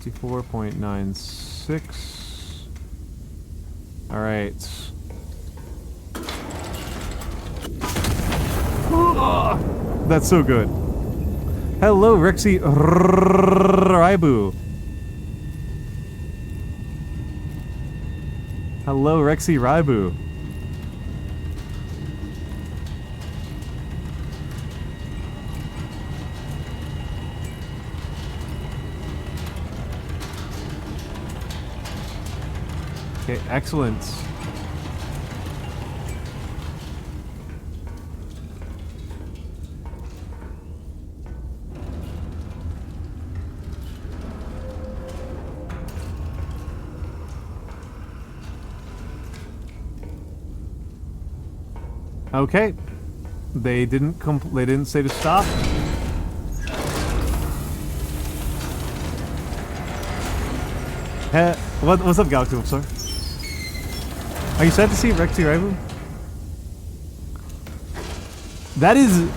54.96. Alright. That's so good. Hello, Rexy Raibu. Hello, Rexy Raibu. Okay, excellent. Okay. They didn't say to stop. Hey, what's up, Galaxy Sir? Are you sad to see Rexy Raibu? That is...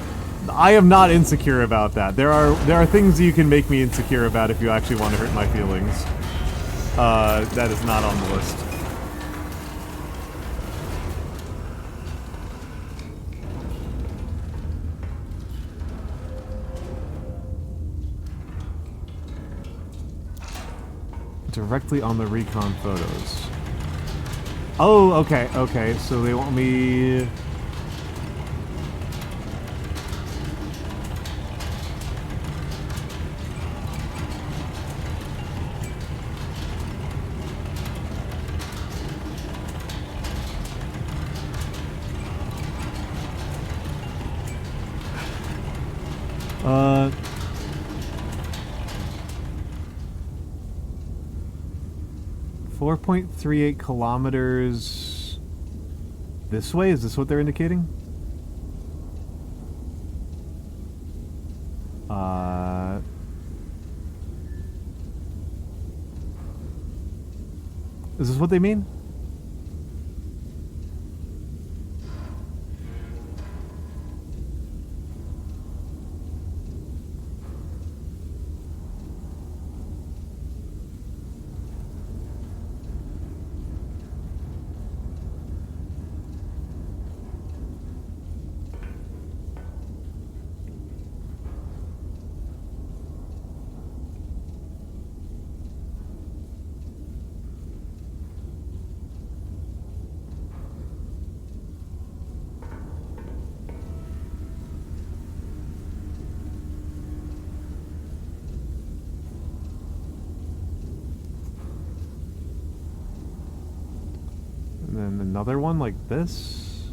I am not insecure about that. There are things you can make me insecure about if you actually want to hurt my feelings. That is not on the list. Directly on the recon photos. Oh, okay, okay, so they want me... Uh... 4.38 kilometers this way? Is this what they're indicating? Is this what they mean? And then another one like this.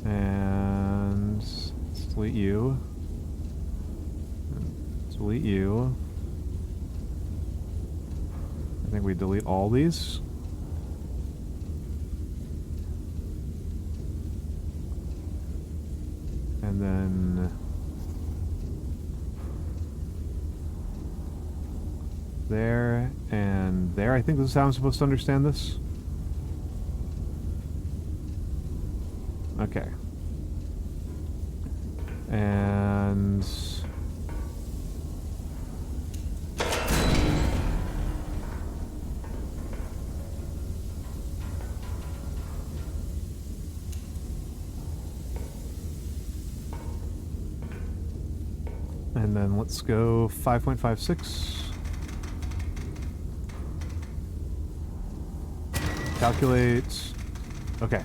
And delete you. Delete you. I think we delete all these. And then there and there. I think this is how I'm supposed to understand this. Okay. And... and then let's go 5.56. Calculate. Okay.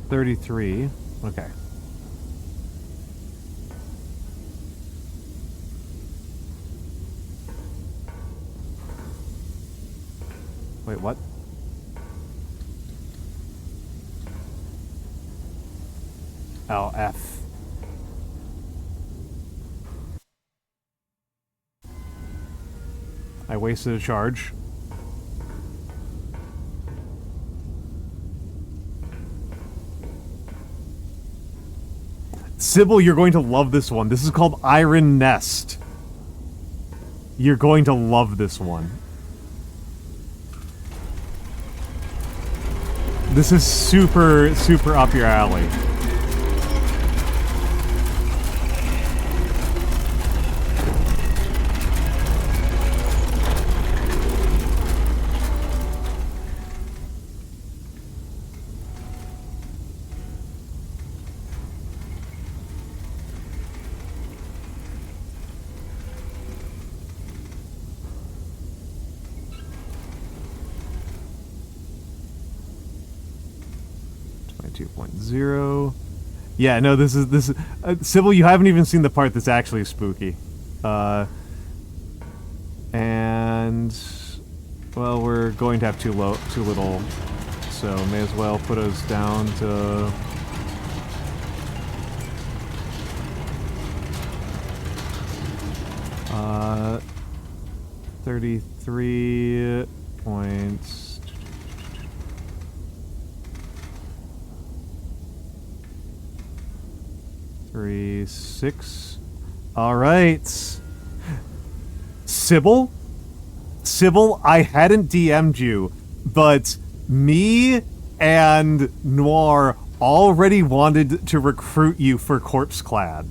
$33. Okay. Wait, what? Oh, F. I wasted a charge. Sybil, you're going to love this one. This is called Iron Nest. You're going to love this one. This is super, super up your alley. Yeah, no, this is Sybil, you haven't even seen the part that's actually spooky. And well, we're going to have too little, so may as well put us down to 33 points. 6. All right. Sybil, I hadn't DM'd you, but me and Noir already wanted to recruit you for Corpse Clad.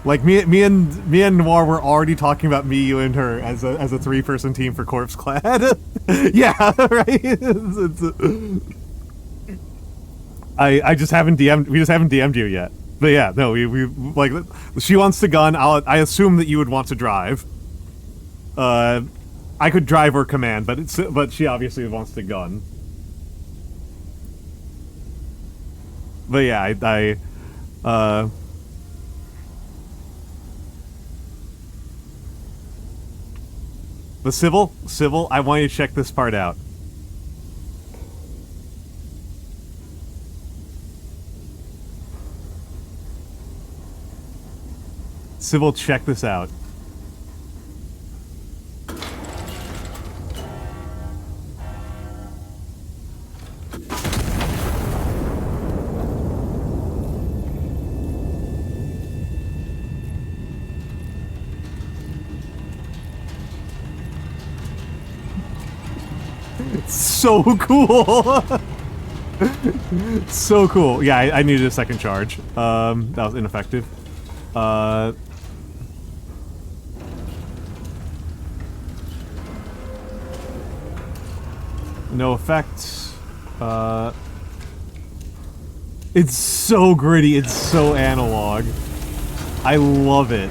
Like me and Noir were already talking about me, you, and her as a 3-person team for Corpse Clad. Yeah, right. I just haven't DM'd. We just haven't DM'd you yet. But yeah, no, we like, she wants to gun. I assume that you would want to drive. I could drive or command, but she obviously wants to gun. But yeah, but Sybil, I want you to check this part out. Sybil, check this out. It's so cool. So cool. Yeah, I needed a second charge. That was ineffective. No effect. It's so gritty, it's so analog. I love it.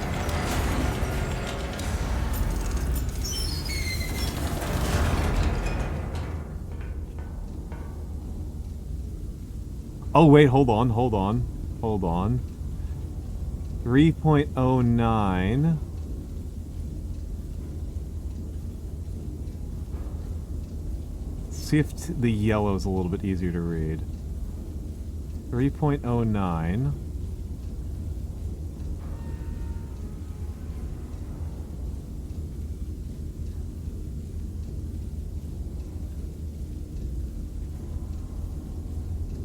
Oh wait, hold on. 3.09. See if the yellow is a little bit easier to read. 3.09.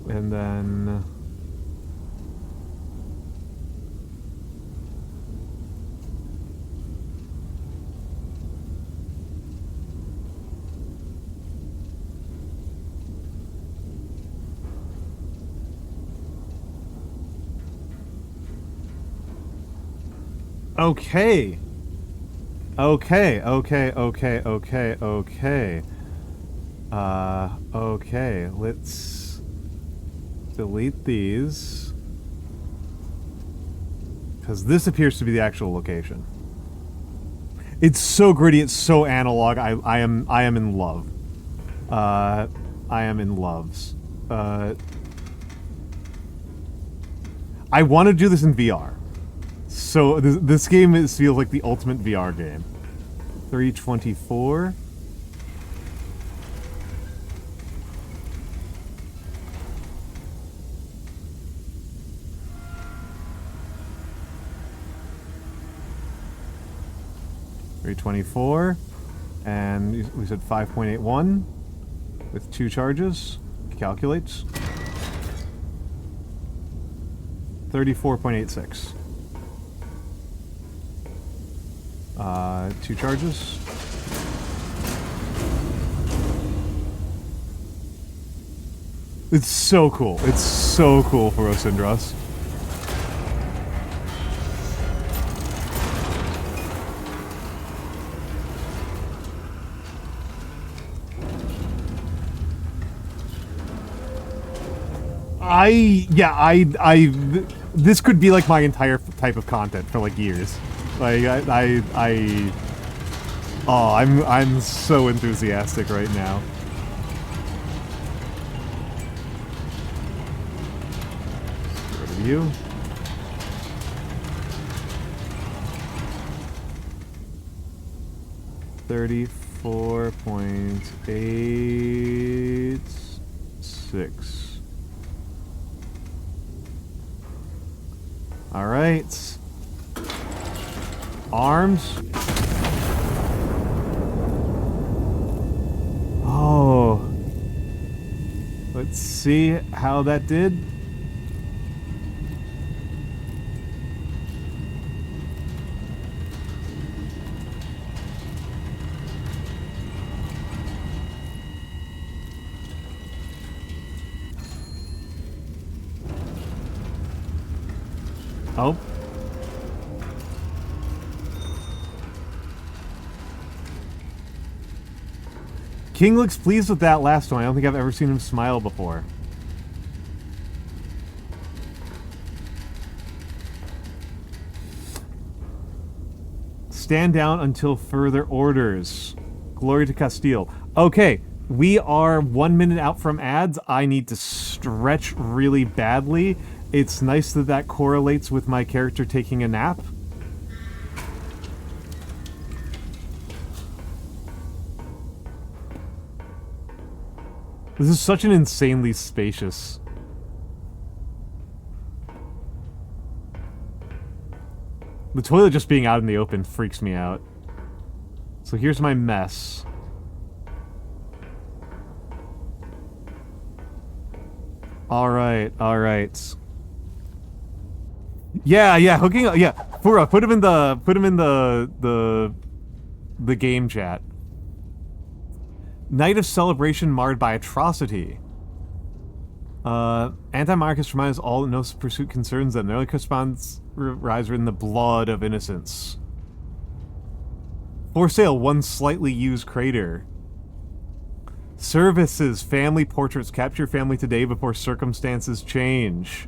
And then Okay. Okay. Okay. Let's delete these. Because this appears to be the actual location. It's so gritty, it's so analog. I am in love. I am in loves. I want to do this in VR. So this game feels like the ultimate VR game. 324. $324, and we said 5.81 with 2 charges. Calculates. 34.86. 2 charges. It's so cool. It's so cool for Osindros. This could be like my entire type of content for like years. Like oh, I'm so enthusiastic right now. Get rid of you. $34.86. All right. Arms. Oh. Let's see how that did. Oh. King looks pleased with that last one. I don't think I've ever seen him smile before. Stand down until further orders. Glory to Castile. Okay, we are 1 minute out from ads. I need to stretch really badly. It's nice that that correlates with my character taking a nap. This is such an insanely spacious... The toilet just being out in the open freaks me out. So here's my mess. Alright, alright. Yeah, hooking up, yeah. Fura, put him in the game chat. Night of celebration marred by atrocity. Anti-monarchist reminds all that no pursuit concerns them. Their only corresponds rise in the blood of innocence. For sale, one slightly used crater. Services, family portraits. Capture family today before circumstances change.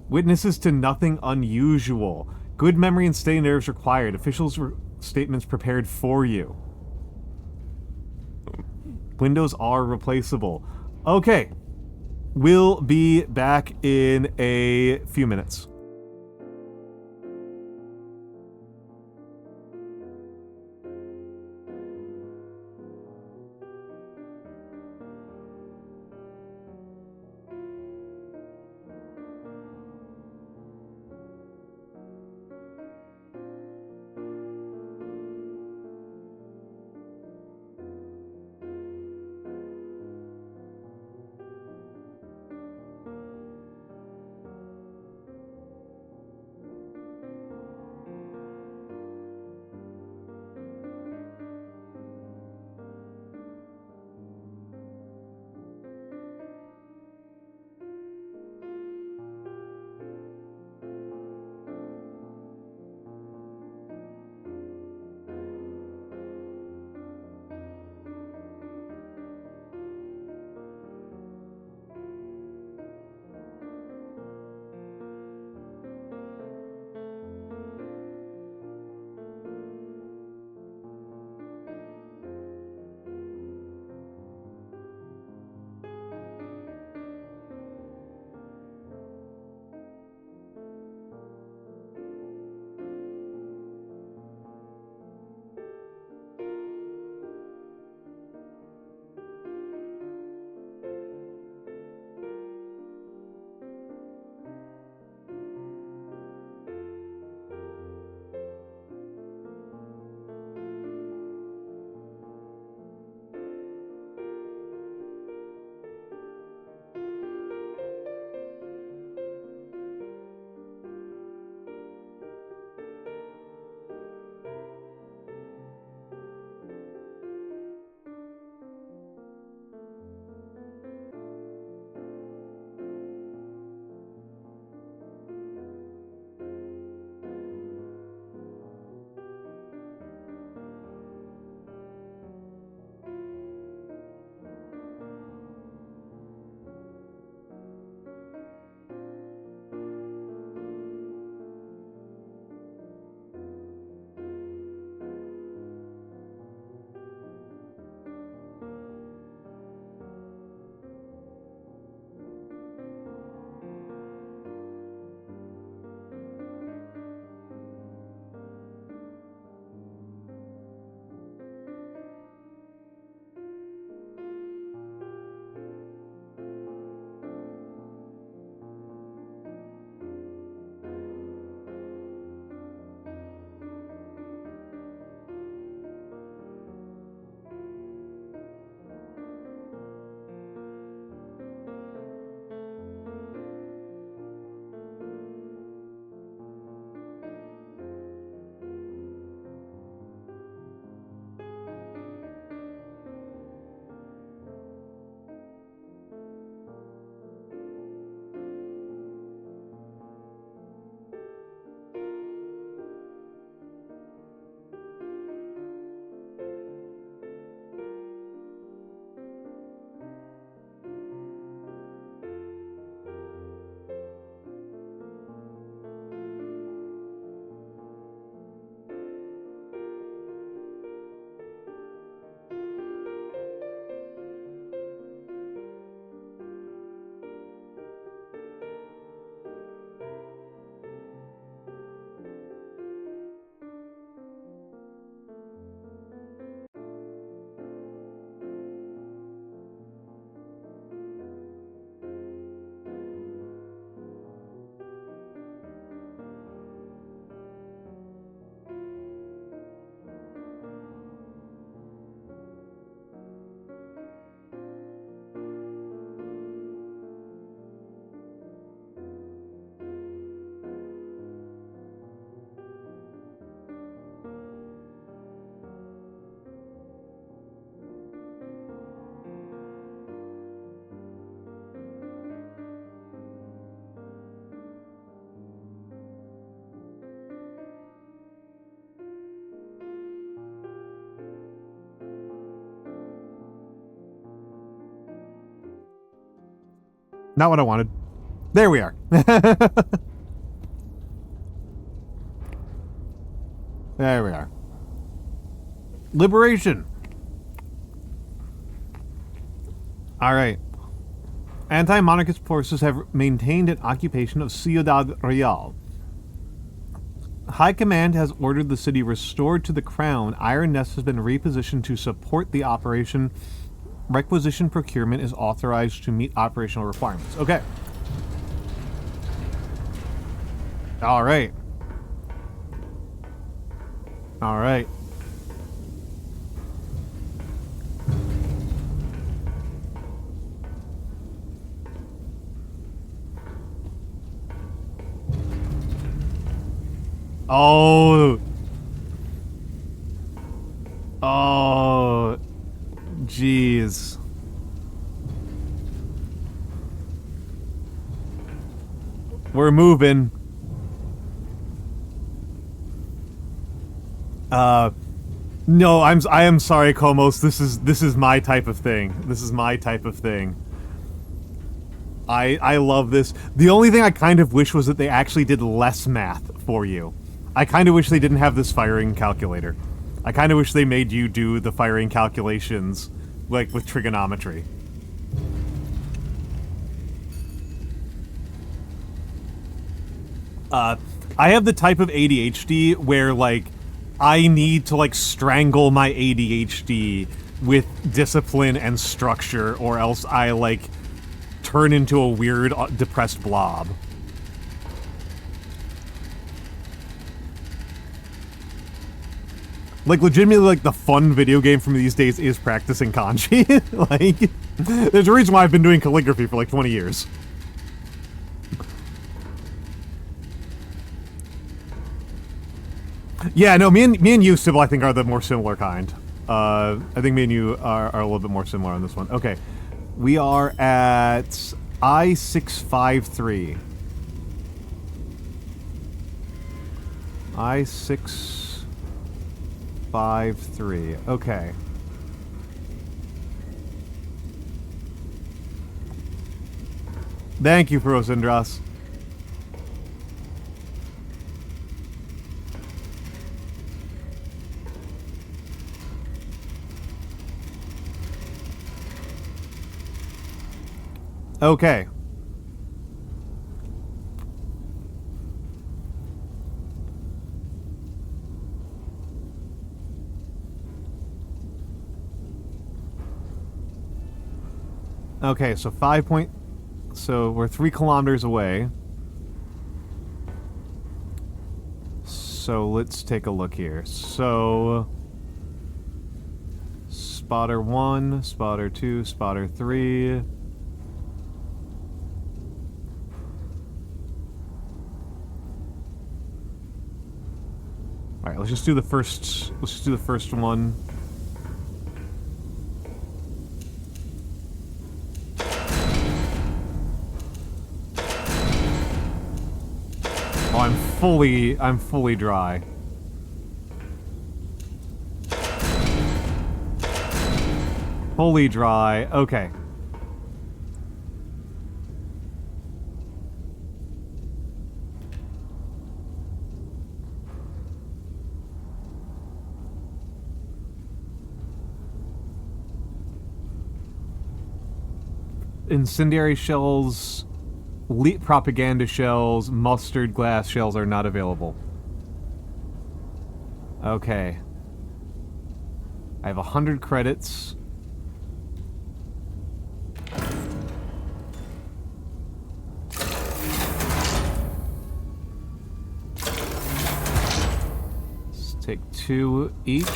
Witnesses to nothing unusual. Good memory and steady nerves required. Officials' statements prepared for you. Windows are replaceable. Okay. We'll be back in a few minutes. Not what I wanted. There we are. There we are. Liberation. All right. Anti-monarchist forces have maintained an occupation of Ciudad Real. High Command has ordered the city restored to the crown. Iron Nest has been repositioned to support the operation. Requisition procurement is authorized to meet operational requirements. Okay. All right. All right. Oh. Oh. Jeez. We're moving. No, I am sorry, Komos. This is my type of thing. This is my type of thing. I love this. The only thing I kind of wish was that they actually did less math for you. I kind of wish they didn't have this firing calculator. I kind of wish they made you do the firing calculations, like, with trigonometry. I have the type of ADHD where, like, I need to, like, strangle my ADHD with discipline and structure, or else I, like, turn into a weird, depressed blob. Like, legitimately, like, the fun video game from these days is practicing kanji. Like, there's a reason why I've been doing calligraphy for, like, 20 years. Yeah, no, me and you, Sybil, I think, are the more similar kind. I think me and you are a little bit more similar on this one. Okay. We are at I-653. I-653. Okay. Thank you, Rosindras. Okay. Okay, so so we're 3 kilometers away. So let's take a look here. So spotter 1, spotter 2, spotter 3. Alright, let's just do the first one. Oh, I'm fully dry. Fully dry. Okay. Incendiary shells, propaganda shells, mustard glass shells are not available. Okay. I have 100 credits. Let's take 2 each.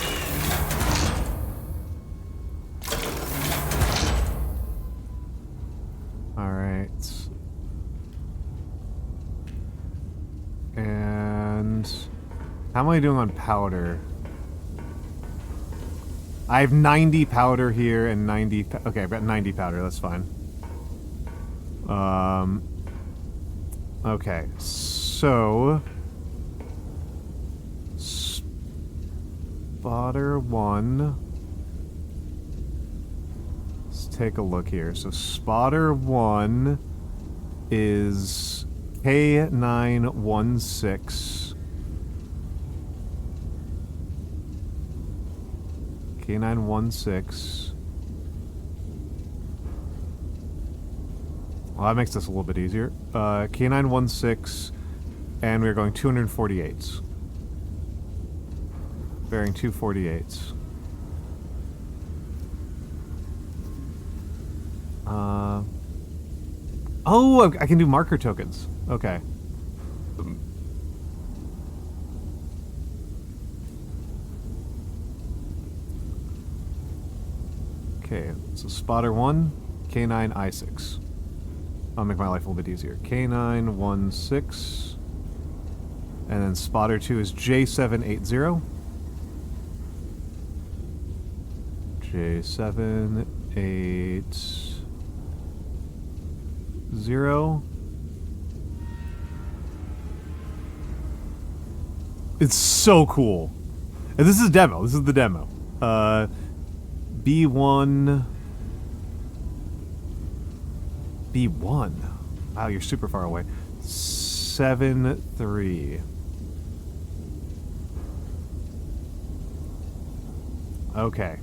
And how am I doing on powder? I have 90 powder here and 90... Okay, I've got 90 powder, that's fine. Okay, so... Spotter 1... Let's take a look here. So spotter 1 is K916. K916. Well, that makes this a little bit easier. K916, and we're going 248. Bearing 248. Oh, I can do marker tokens. Okay. Okay, so spotter 1, K9I6. I'll make my life a little bit easier. K916. And then spotter 2 is J780. J780. It's so cool. And this is demo. This is the demo. B1. B1. Wow, you're super far away. 7-3. Okay.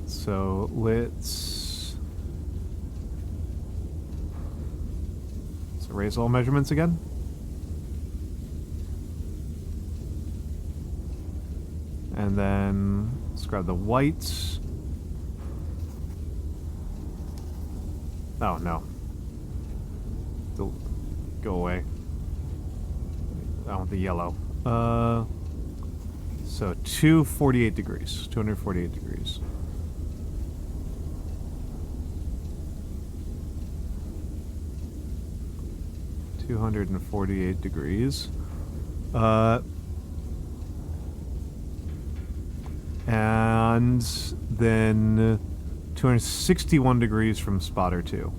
So let's erase all measurements again. And then let's grab the whites. Oh, no. Go away. I want the yellow. So 248 degrees. 248 degrees. $248 degrees. And then 261 degrees from spotter 2.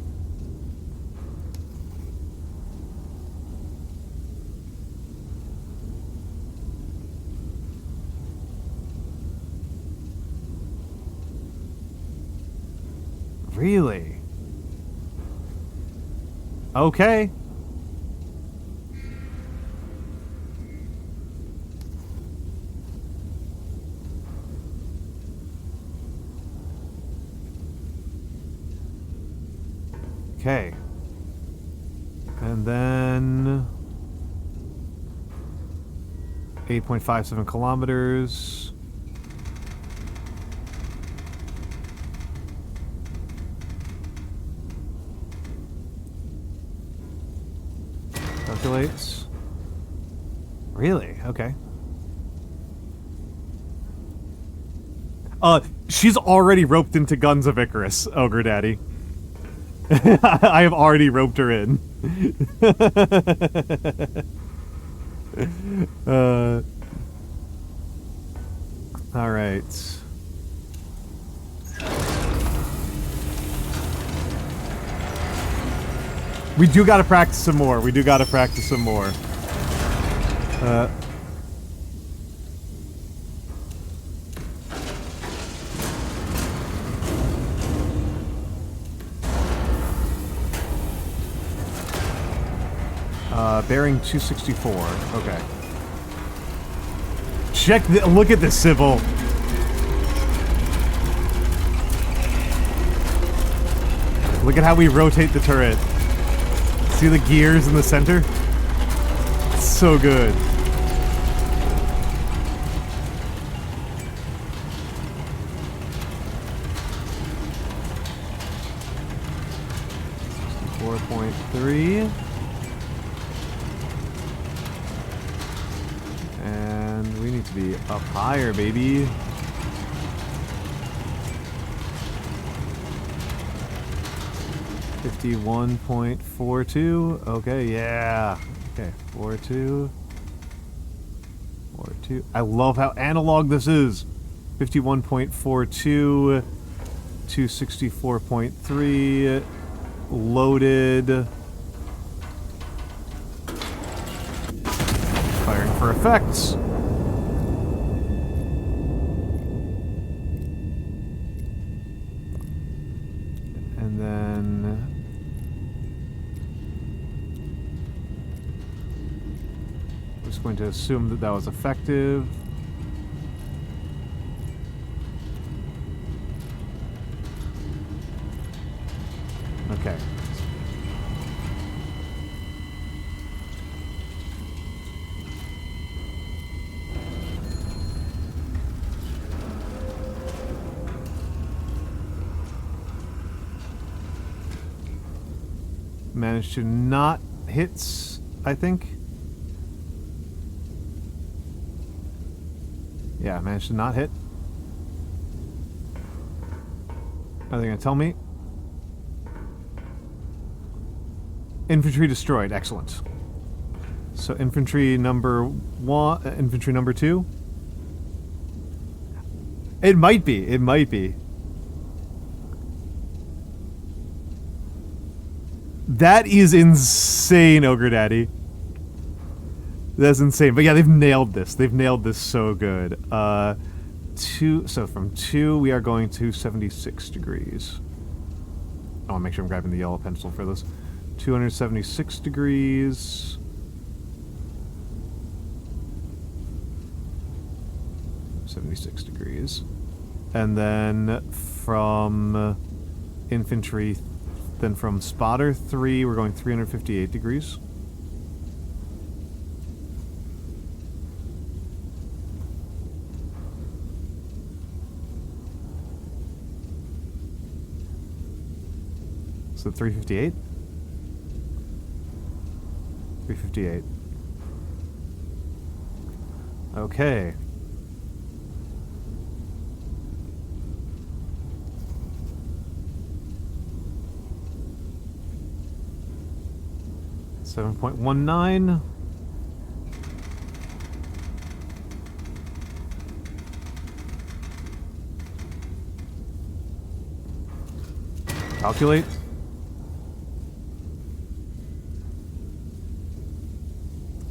Really? Okay. Okay. And then 8.57 kilometers. Calculates. Really? Okay. She's already roped into Guns of Icarus, Ogre Daddy. I have already roped her in. All right. We do gotta practice some more. We do gotta practice some more. Bearing 264. Okay. Look at this, Sybil. Look at how we rotate the turret. See the gears in the center? It's so good. .3. And we need to be up higher, baby. .42. Okay, yeah. Okay, 42. 42. I love how analog this is. 51.42. 264.3. Loaded. Firing for effects. And then Just going to assume that that was effective. Okay. Managed to not hit, I think. Yeah, managed to not hit. Are they going to tell me? Infantry destroyed. Excellent. So infantry number 1, infantry number 2. It might be. It might be. That is insane, Ogre Daddy. That's insane. But yeah, they've nailed this. They've nailed this so good. 2. So from 2, we are going to 76 degrees. I want to make sure I'm grabbing the yellow pencil for this. 276 degrees. And then from infantry, then from spotter 3, we're going 358 degrees. So 358? 358. Okay. $7.19. Calculate.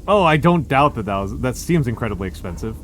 Oh, I don't doubt that seems incredibly expensive.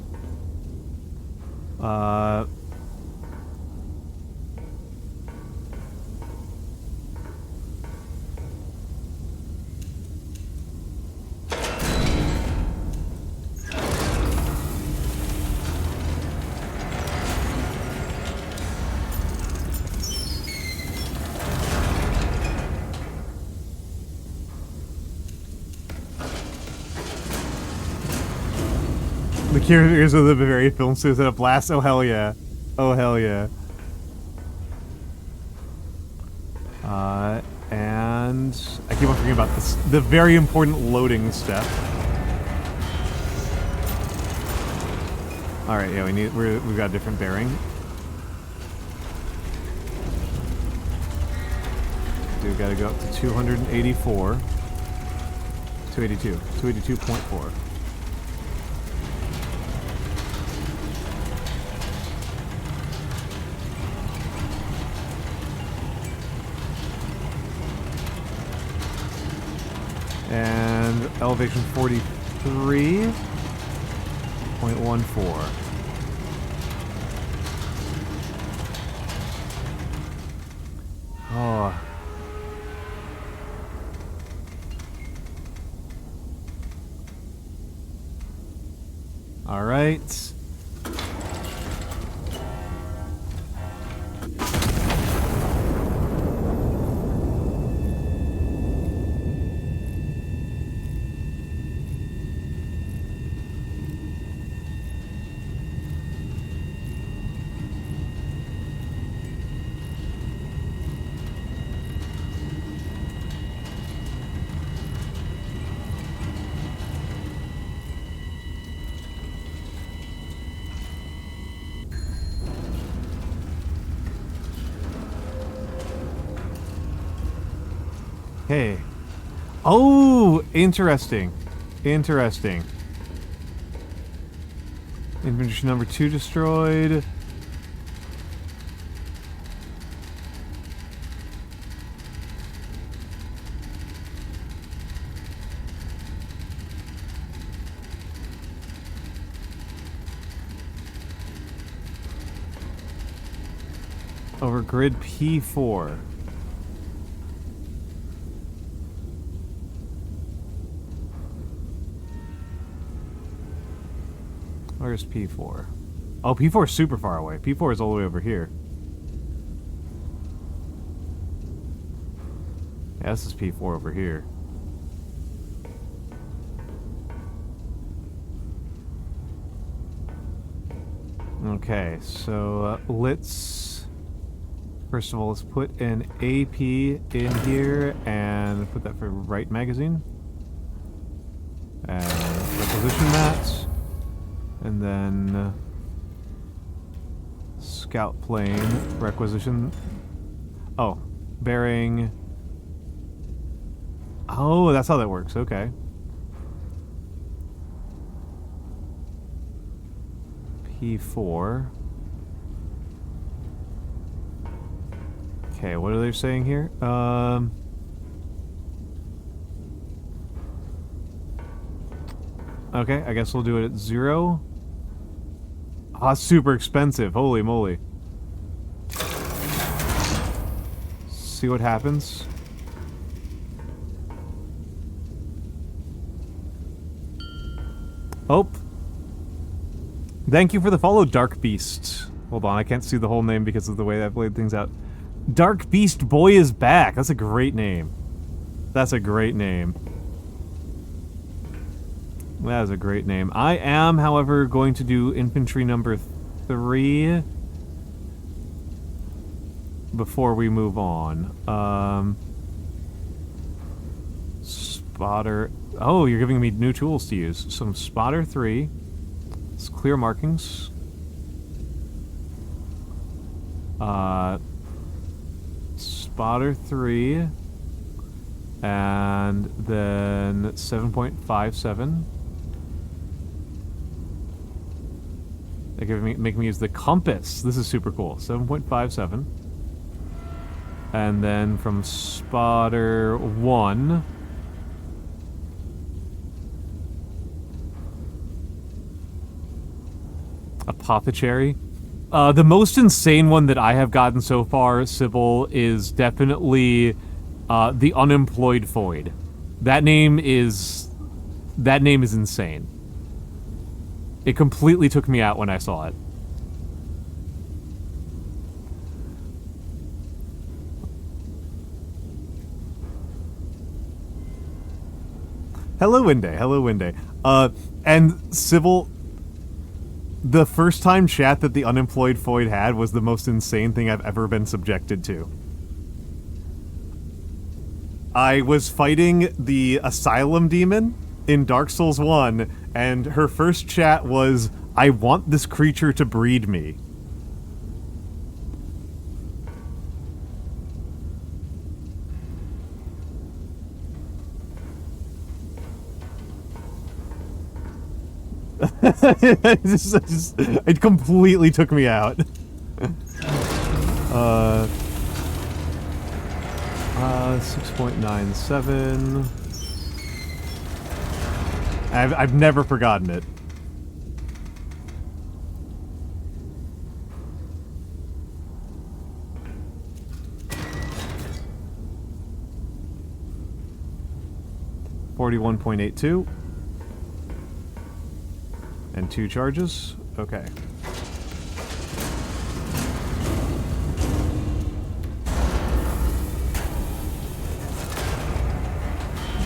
The characters of the Bavaria film studios at a blast. Oh hell yeah. Oh hell yeah. And I keep on forgetting about this, the very important loading step. All right, yeah, we've got a different bearing. We've got to go up to 284, 282, 282.4. And elevation 43.14. Oh. All right. Hey. Oh, interesting. Interesting. Infantry number 2 destroyed. Over grid P4. Where's P4? Oh, P4 is super far away. P4 is all the way over here. Yeah, this is P4 over here. Okay, so let's... First of all, let's put an AP in here and put that for Right magazine. And requisition that. And then... Scout plane, requisition... Oh, bearing... Oh, that's how that works, okay. P4. Okay, what are they saying here? Okay, I guess we'll do it at 0. Ah, super expensive. Holy moly. See what happens. Oh. Thank you for the follow, Dark Beast. Hold on, I can't see the whole name because of the way I've laid things out. Dark Beast Boy is back. That's a great name. That's a great name. That is a great name. I am, however, going to do infantry number 3 before we move on. Spotter... Oh, you're giving me new tools to use. Some Spotter 3. It's clear markings. Spotter 3. And then 7.57. They're make me use the compass. This is super cool. 7.57. And then from Spotter 1... Apothecary. The most insane one that I have gotten so far, Sybil, is definitely the Unemployed Void. That name is insane. It completely took me out when I saw it. Hello, Winde. Hello, Winde. And Sybil... The first time chat that the Unemployed Void had was the most insane thing I've ever been subjected to. I was fighting the Asylum Demon in Dark Souls 1, and her first chat was, "I want this creature to breed me." It completely took me out. 6.97. I've never forgotten it. $41.82. And 2 charges? Okay.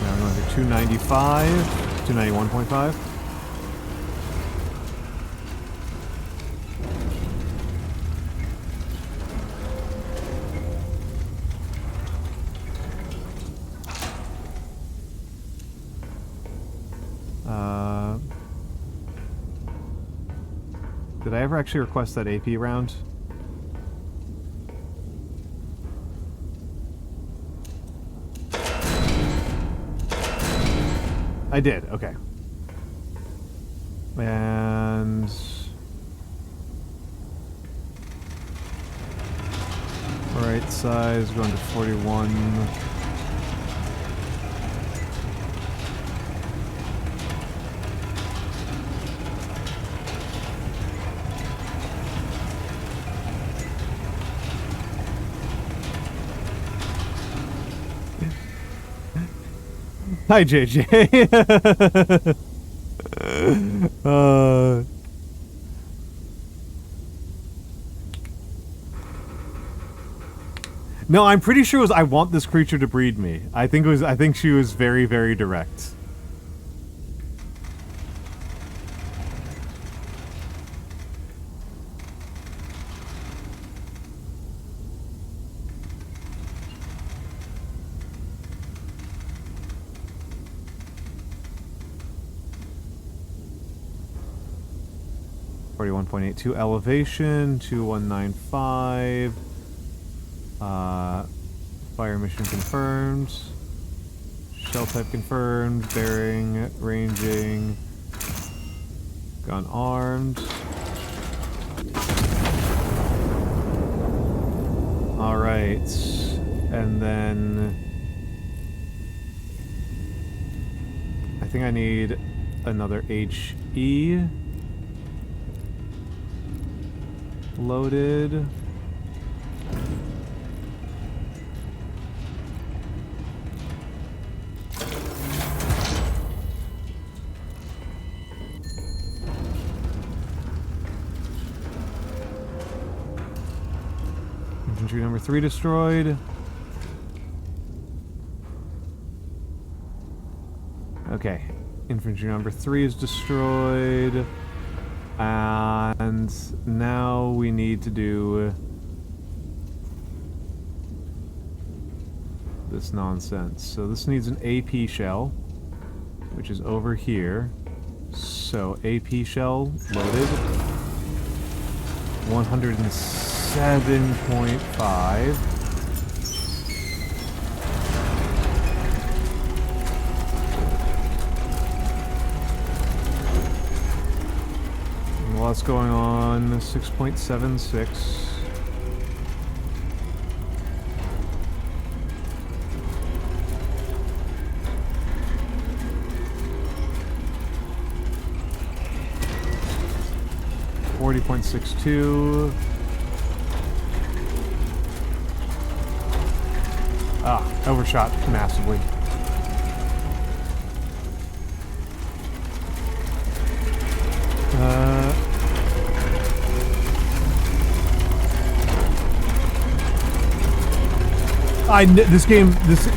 Now I'm going to 295, 291.5. Did I ever actually request that AP round? I did, okay. And... right size going to 41. Hi, JJ. No, I'm pretty sure it was I want this creature to breed me. I think she was very, very direct. .82 elevation, 2195. Fire mission confirmed. Shell type confirmed. Bearing, ranging. Gun armed. Alright. And then I think I need another HE. Loaded. Infantry number 3 destroyed. Okay. Infantry number 3 is destroyed. And now we need to do this nonsense. So this needs an AP shell, which is over here. So AP shell loaded. 107.5. What's going on? 6.76. .62. Overshot massively.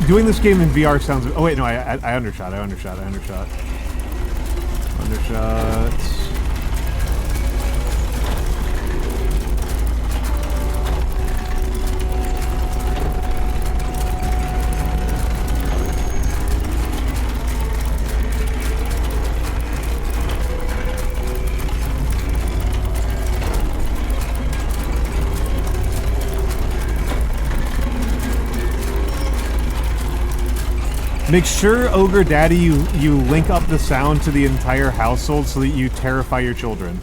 Doing this game in VR sounds. Oh wait, no, I undershot. Undershot. Make sure, Ogre Daddy, you link up the sound to the entire household so that you terrify your children.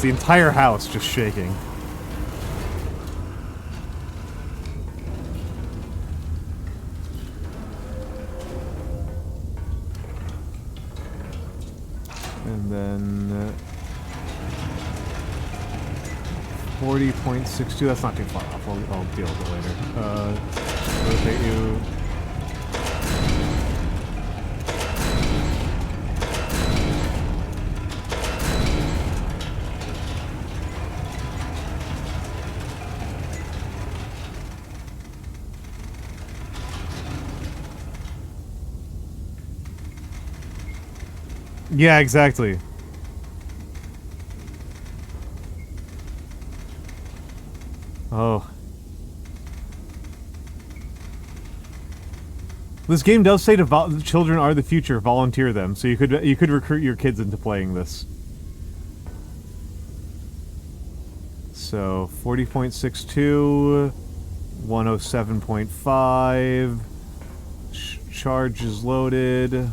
The entire house just shaking. And then 40.62, that's not too far off. I'll deal with it later. Rotate you. Yeah, exactly. Oh. This game does say to children are the future, volunteer them. So you could recruit your kids into playing this. So 40.62, 107.5. Charge is loaded.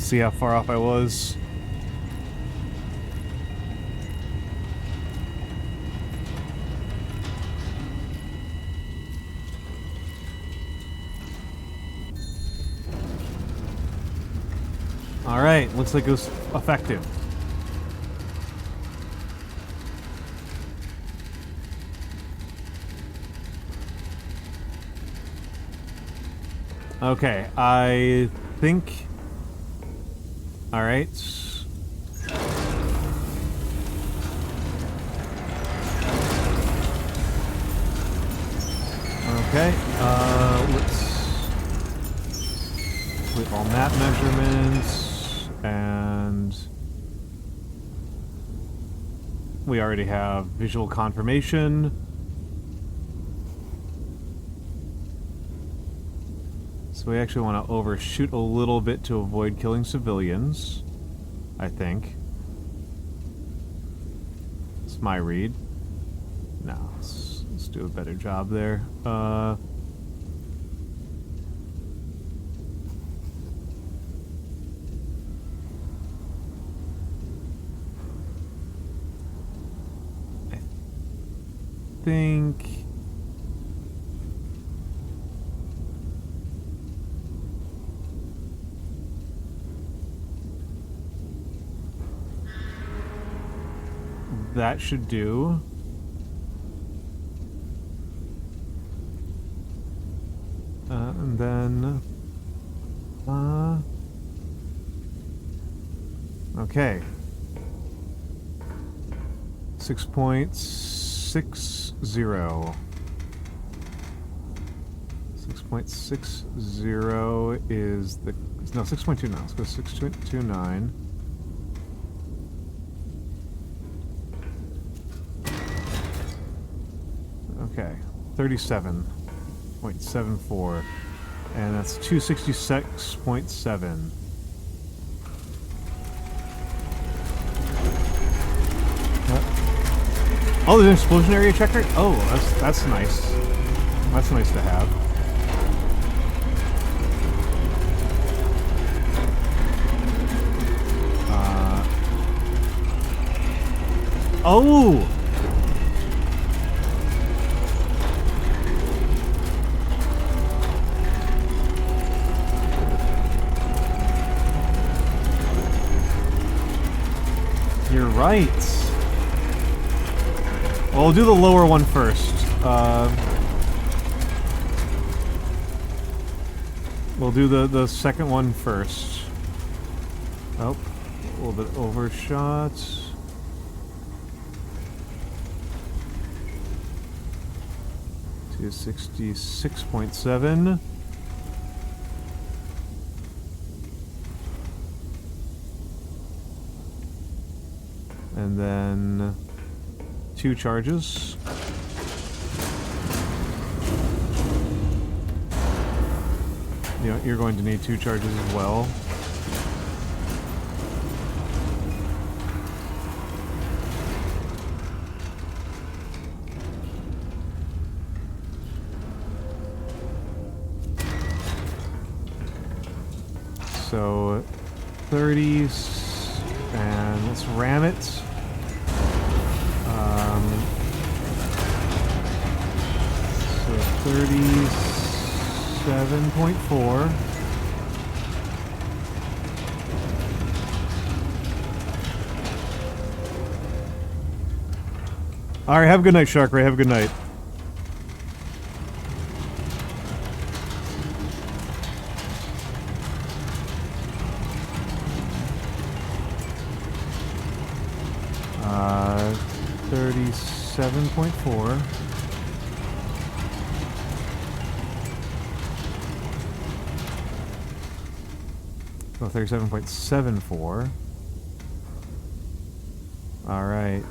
see how far off I was. Alright, looks like it was effective. Okay, I think... Alright. Okay, let's put all map measurements, and we already have visual confirmation. So we actually want to overshoot a little bit to avoid killing civilians, I think. It's my read. No, let's do a better job there. I think... that should do. And then... okay. 6.60. 6.60 is the... no, 6.29. Let's go 6.29. Okay, 37.74, and that's 266.7. Oh, there's an explosion area checker? Oh, that's nice. That's nice to have. Oh! You're right. Well, we'll do the lower one first. We'll do the second one first. Oh, a little bit overshot. To 66.7. And then 2 charges. You know, you're going to need 2 charges as well. So 30s, and let's ram it. So 37.4. All right, have a good night, Shark Ray. Have a good night. Uh, 37.4. Oh, 37.74. All right.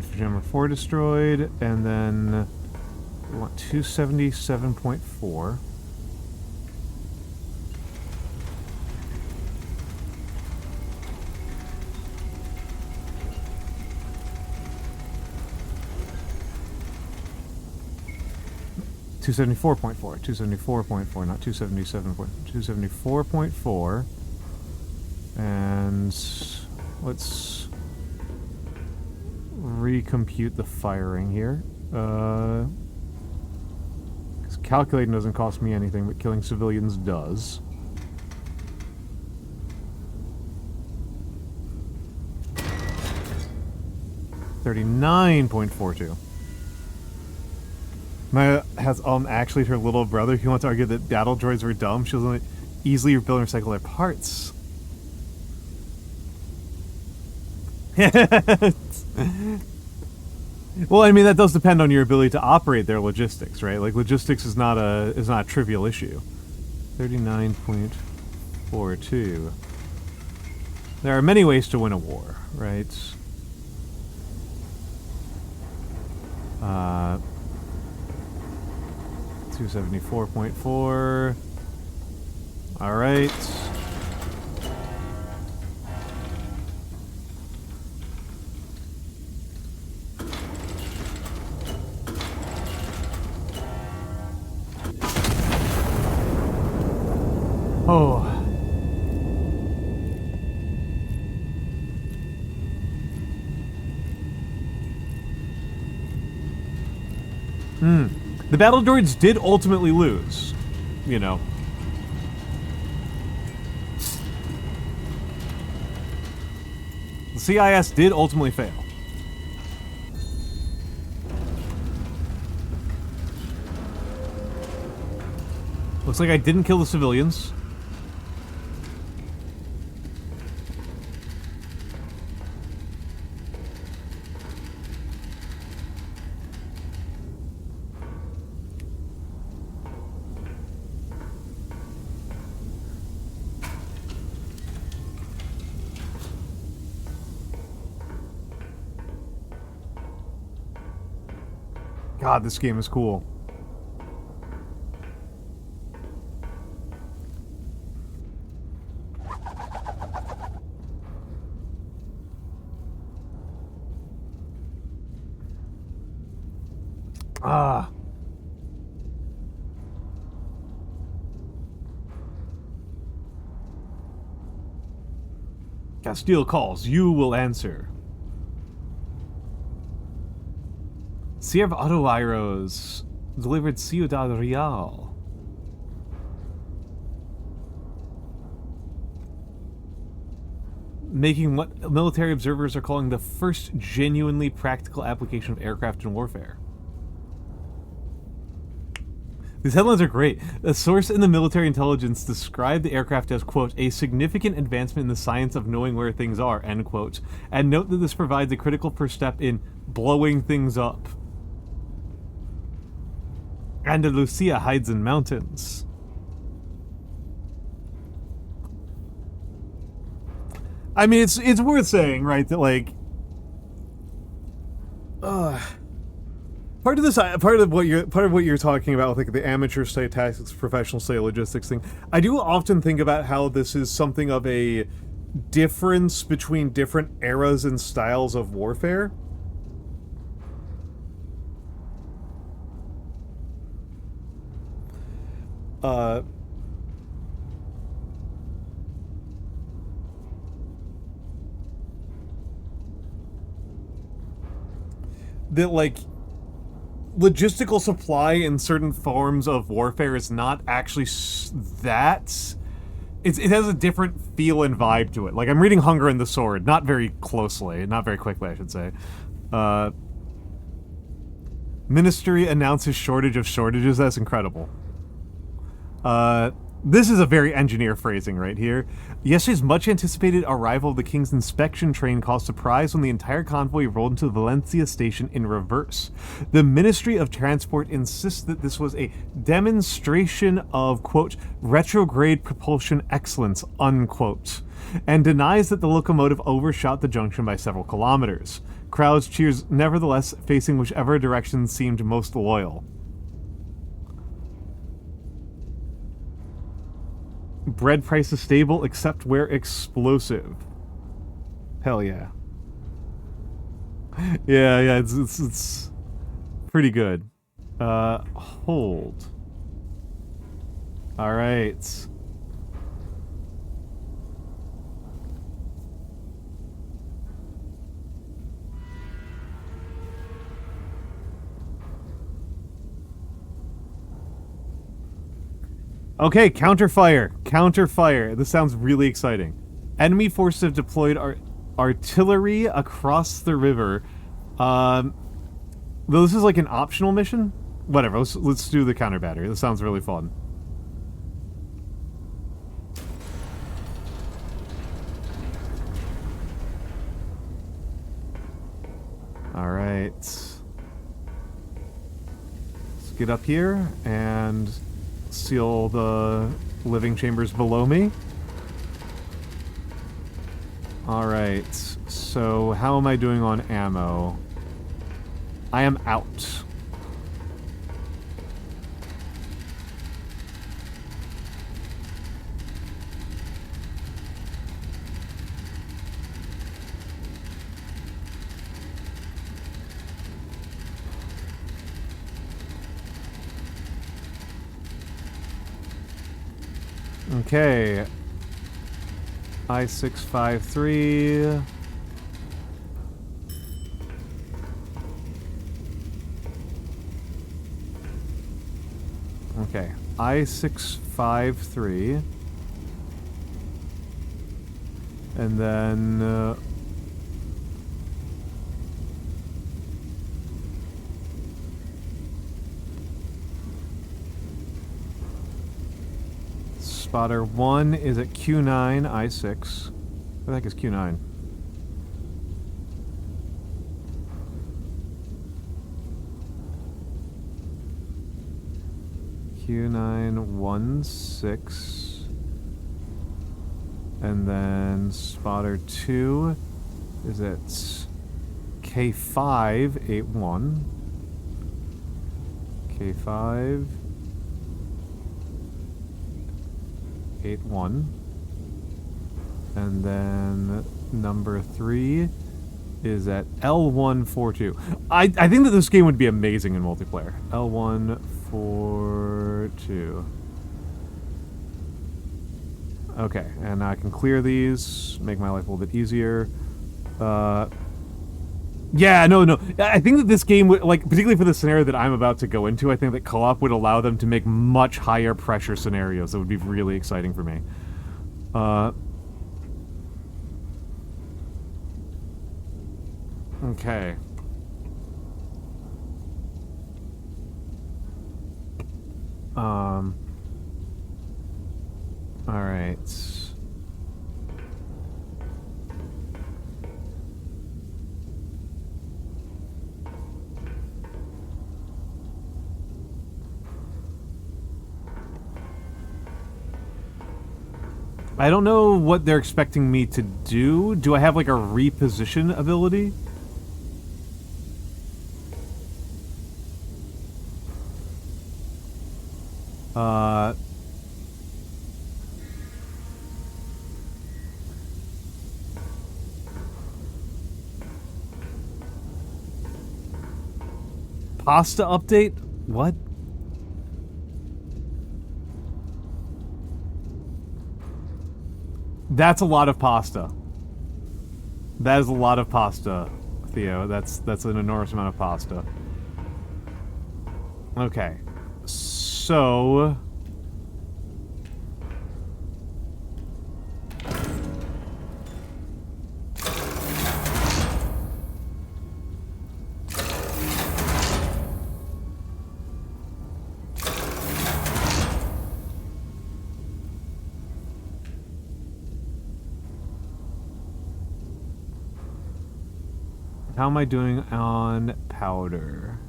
Infogem 4 destroyed, and then we want 277.4. $274.4, not 274.4, and let's recompute the firing here. Because calculating doesn't cost me anything, but killing civilians does. $39.42. Maya has actually her little brother who wants to argue that battle droids were dumb. She'll only easily rebuild and recycle their parts. Well, I mean that does depend on your ability to operate their logistics, right? Like logistics is not a trivial issue. 39.42. There are many ways to win a war, right? 274.4. All right. Oh. The battle droids did ultimately lose, you know. The CIS did ultimately fail. Looks like I didn't kill the civilians. God, this game is cool. Ah. Castile calls. You will answer. Sierra Autoiros delivered Ciudad Real. Making what military observers are calling the first genuinely practical application of aircraft in warfare. These headlines are great. A source in the military intelligence described the aircraft as, quote, a significant advancement in the science of knowing where things are, end quote. And note that this provides a critical first step in blowing things up. Andalusia hides in mountains. I mean, it's worth saying, right, that like, part of what you're talking about, like the amateur state tactics, professional state logistics thing. I do often think about how this is something of a difference between different eras and styles of warfare. That, like, logistical supply in certain forms of warfare is not actually that. It has a different feel and vibe to it. Like, I'm reading Hunger and the Sword, not very closely, not very quickly, I should say. Ministry announces shortage of shortages. That's incredible. This is a very engineer phrasing right here. Yesterday's much-anticipated arrival of the King's inspection train caused surprise when the entire convoy rolled into the Valencia station in reverse. The Ministry of Transport insists that this was a demonstration of, quote, retrograde propulsion excellence, unquote. and denies that the locomotive overshot the junction by several kilometers. Crowds cheers nevertheless, facing whichever direction seemed most loyal. Bread price is stable except where explosive. Hell yeah. Yeah, it's pretty good. Hold. Alright. Okay, counterfire. Counterfire. This sounds really exciting. Enemy forces have deployed artillery across the river. Though this is like an optional mission? Whatever, let's do the counter battery. This sounds really fun. Alright. Let's get up here and seal the living chambers below me. Alright, so how am I doing on ammo? I am out. Okay. I-653. Okay. I-653. And then... Spotter 1 is at Q9, I6. What the heck is Q9? Q916. And then spotter 2 is at K581. K5 81. And then number 3 is at L142. I think that this game would be amazing in multiplayer. L142. Okay, and I can clear these, make my life a little bit easier. Yeah, no. I think that this game would, like, particularly for the scenario that I'm about to go into, I think that co-op would allow them to make much higher pressure scenarios that would be really exciting for me. Okay. Alright. I don't know what they're expecting me to do. Do I have, like, a reposition ability? Pasta update? What? That's a lot of pasta. That is a lot of pasta, Theo. That's an enormous amount of pasta. Okay. So... How am I doing on powder?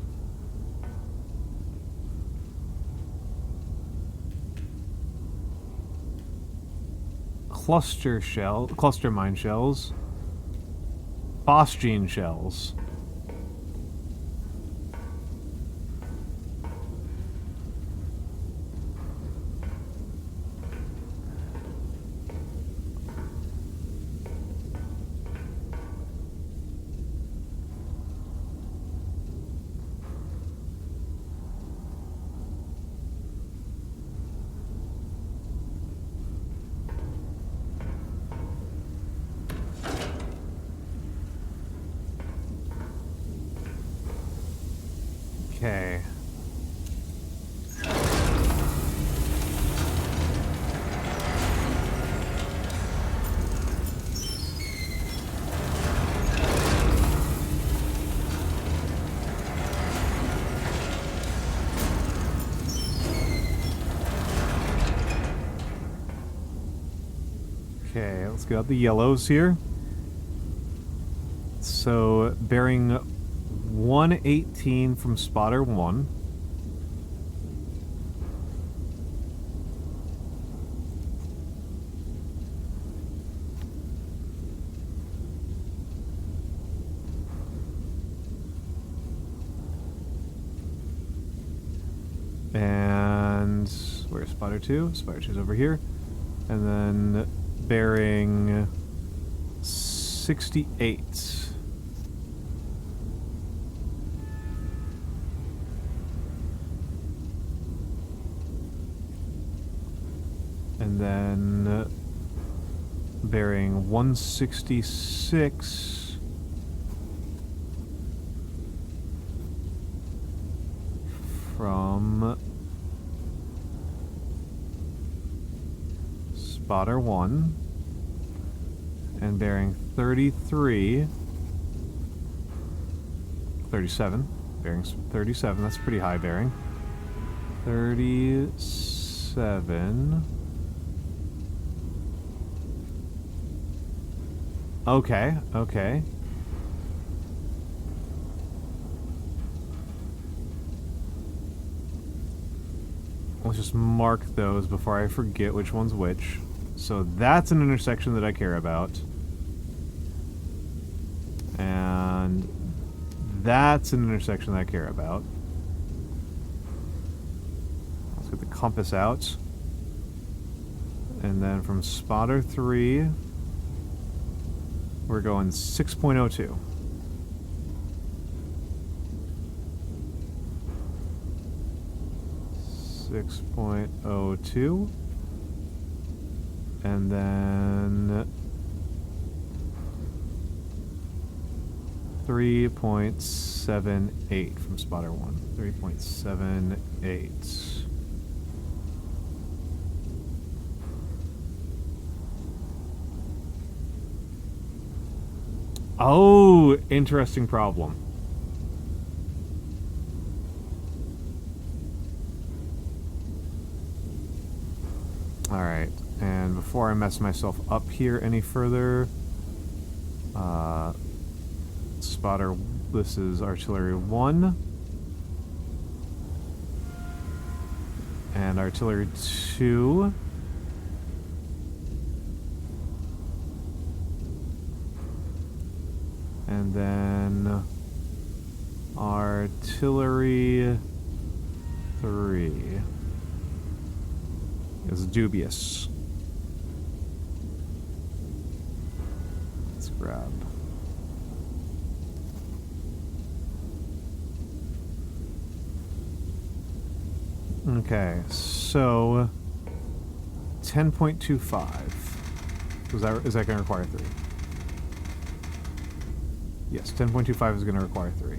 cluster mine shells, phosgene shells. Okay. Okay, let's get out the yellows here. So, bearing 118 from spotter 1. And where's spotter 2? Spotter 2's over here. And then bearing 68. And then bearing 166 from spotter 1 and bearing 37, bearing 37, that's pretty high bearing. 37. Okay, okay. Let's just mark those before I forget which one's which. So that's an intersection that I care about. And that's an intersection that I care about. Let's get the compass out. And then from spotter 3, we're going 6.02. .02, and then 3.78 from spotter 1. 3.78. Oh, interesting problem. Alright, and before I mess myself up here any further, spotter, this is artillery 1, and artillery 2, and then artillery 3 is dubious. Let's grab. Okay, so 10.25. Is that going to require 3? Yes, 10.25 is going to require 3.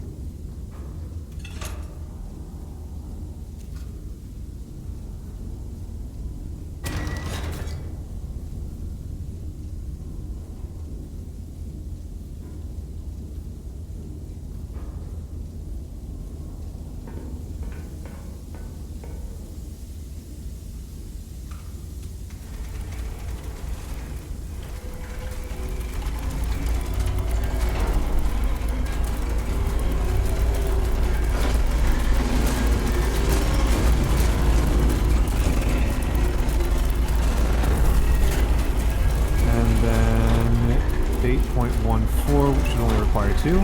4 should only require 2.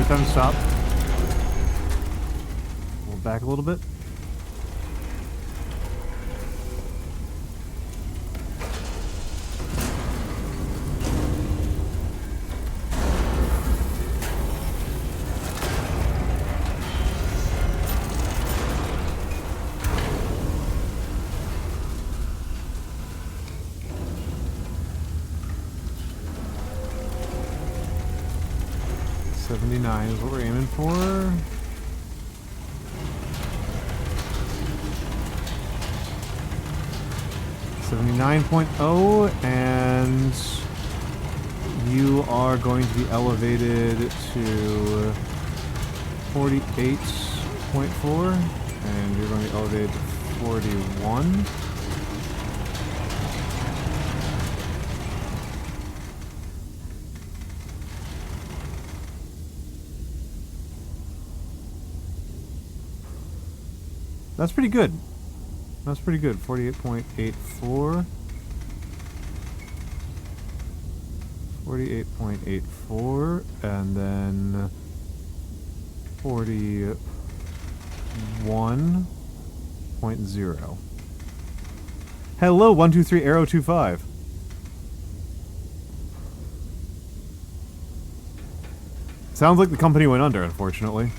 Time to stop. We'll back a little bit. Is what we're aiming for. 79.0, and you are going to be elevated to 48.4, and you're going to be elevated to 41. That's pretty good. That's pretty good. 48.84. 48.84. And then 41.0. Hello, 123 Arrow 25. Sounds like the company went under, unfortunately.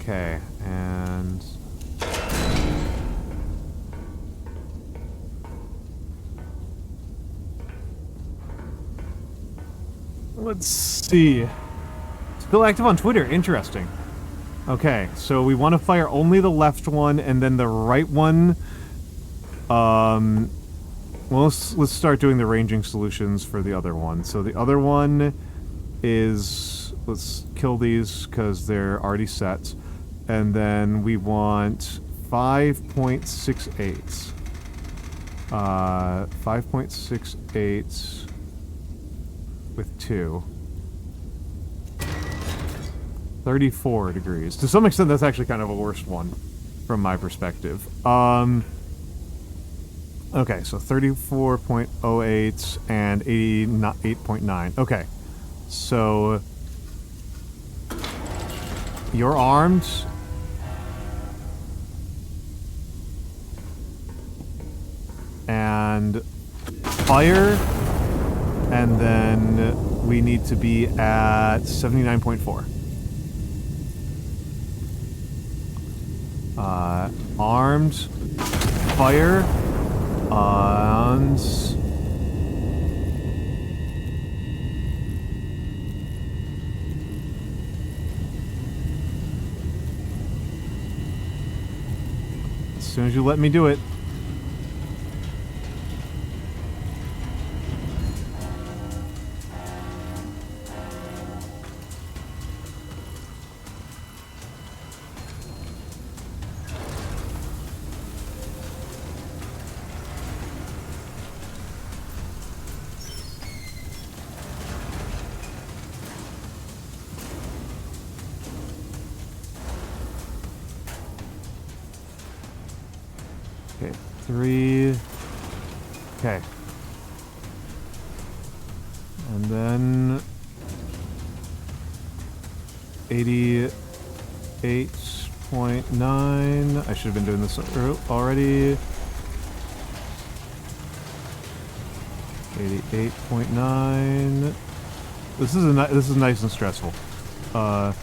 Okay, and let's see. Still active on Twitter. Interesting. Okay, so we want to fire only the left one, and then the right one. Well, let's start doing the ranging solutions for the other one. So the other one is, let's kill these because they're already set. And then we want 5.68. 5.68 with 2. 34 degrees. To some extent, that's actually kind of a worse one from my perspective. Okay, so 34.08 and 88.9. Okay, so you're armed. And fire, and then we need to be at 79.4. Armed, fire, and as soon as you let me do it. Okay, 3. Okay. And then 88.9. I should have been doing this already. 88.9. This is nice and stressful. It's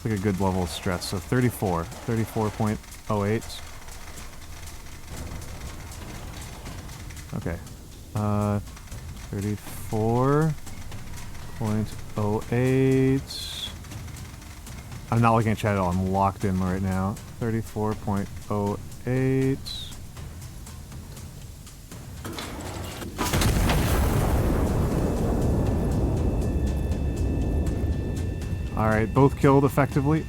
like a good level of stress. So 34. 34.08. Okay. 34.08. I'm not looking at chat at all. I'm locked in right now. 34.08. Alright, both killed effectively.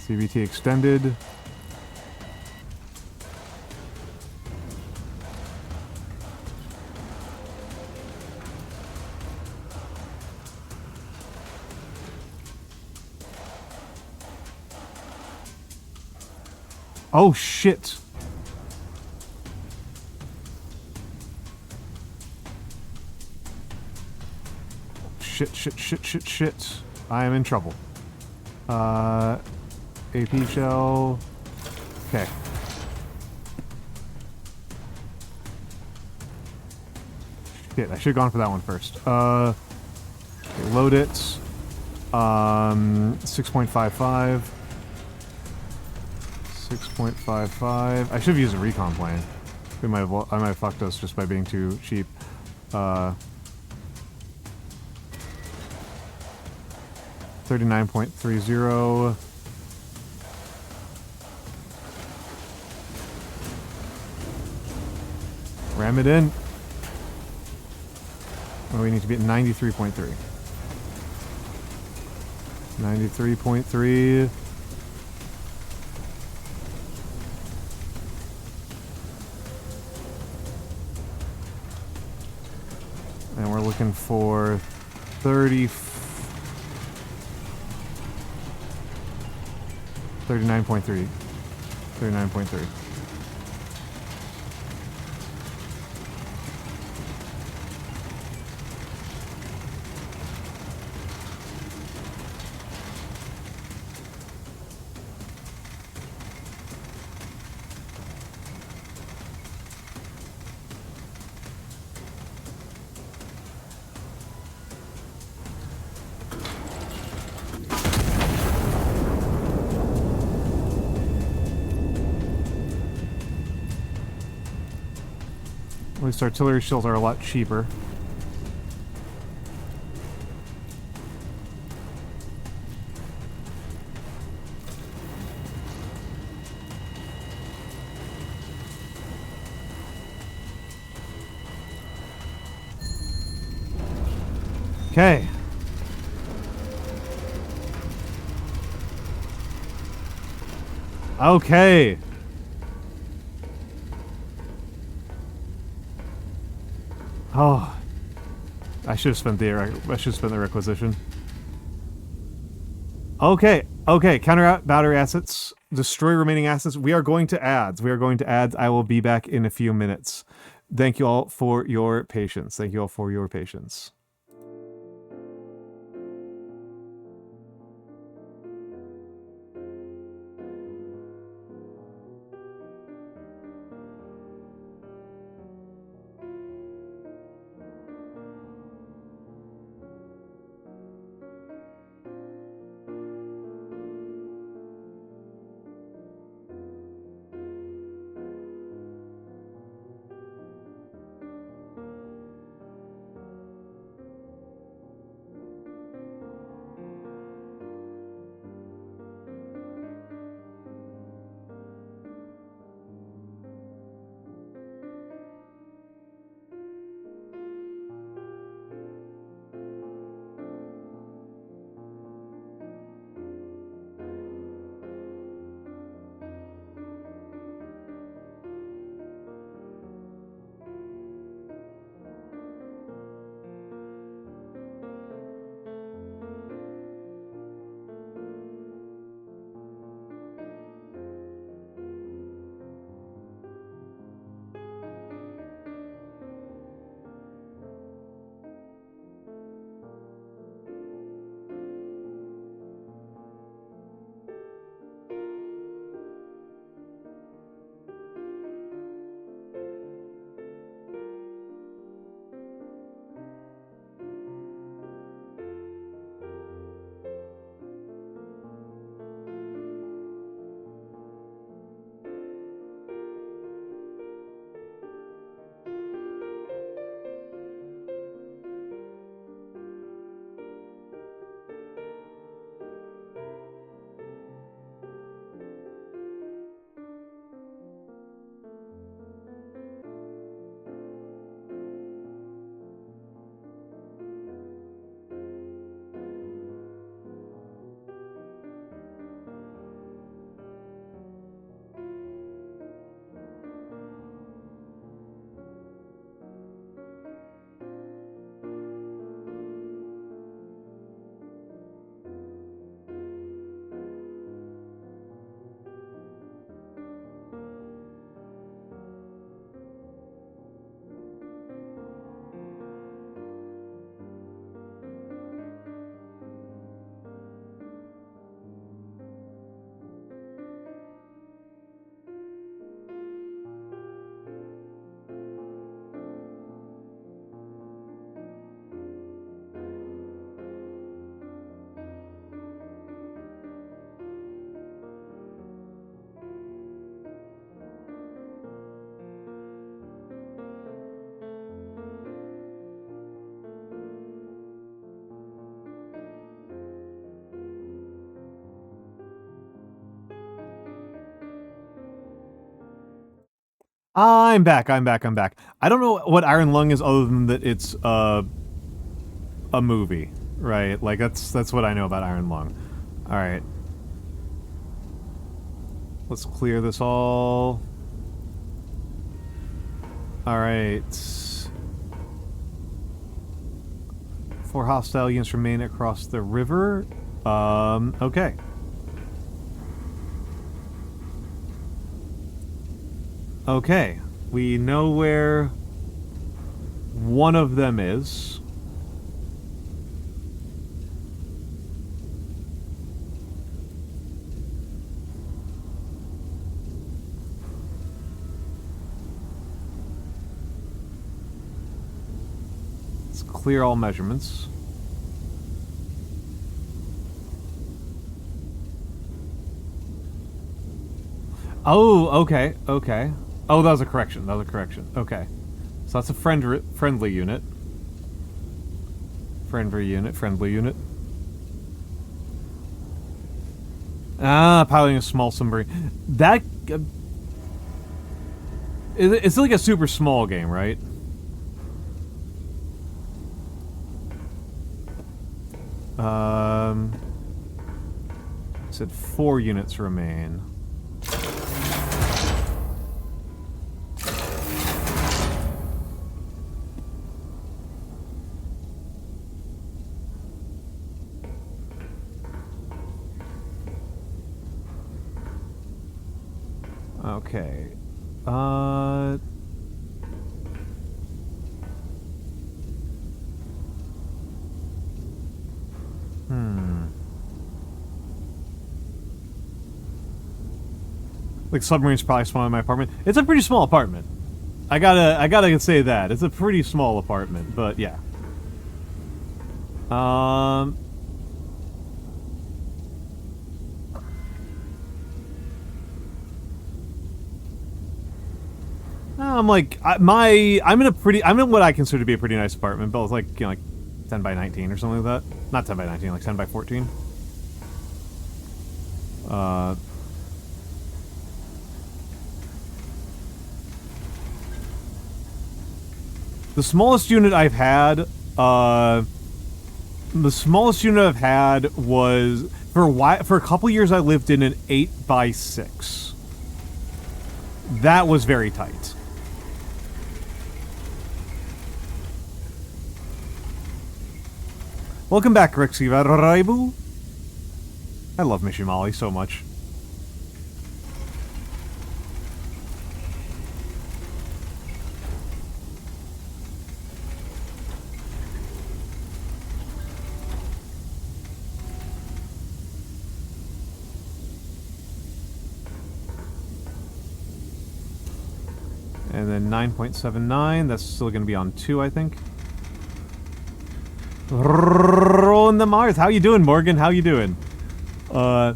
CVT extended. Oh shit. Shit. I am in trouble. AP shell. Okay. Shit, I should have gone for that one first. Okay, load it. 6.55. 6.55. I should have used a recon plane. I might have fucked us just by being too cheap. 39.30. Ram it in. Oh, we need to be at 93.3. 93.3. And we're looking for 30... 39.3. 39.3. At least artillery shells are a lot cheaper. Okay. Okay. Oh, I should have spent the requisition. Okay, counter out battery assets, destroy remaining assets. We are going to ads. I will be back in a few minutes. Thank you all for your patience. I'm back. I don't know what Iron Lung is other than that it's a movie, right? Like that's what I know about Iron Lung. All right. Let's clear this all. All right. 4 hostile units remain across the river. Okay. Okay. We know where one of them is. Let's clear all measurements. Oh, okay, okay. Oh, that was a correction. Okay. So that's a friendly unit. Friendly unit. Ah, piloting a small submarine. That... it's like a super small game, right? It said 4 units remain. Okay. Like submarine's probably smaller than my apartment. It's a pretty small apartment. I gotta say that. It's a pretty small apartment, but yeah. I'm in what I consider to be a pretty nice apartment, but it's like, you know, like 10 by 19 or something like that. Not 10 by 19, like 10 by 14. The smallest unit I've had, was for a couple years I lived in an 8 by 6. That was very tight. Welcome back, Rexy Varaibu. I love Mishimali so much. And then 9.79, that's still going to be on 2, I think. Rolling the Mars. How you doing, Morgan? How you doing? I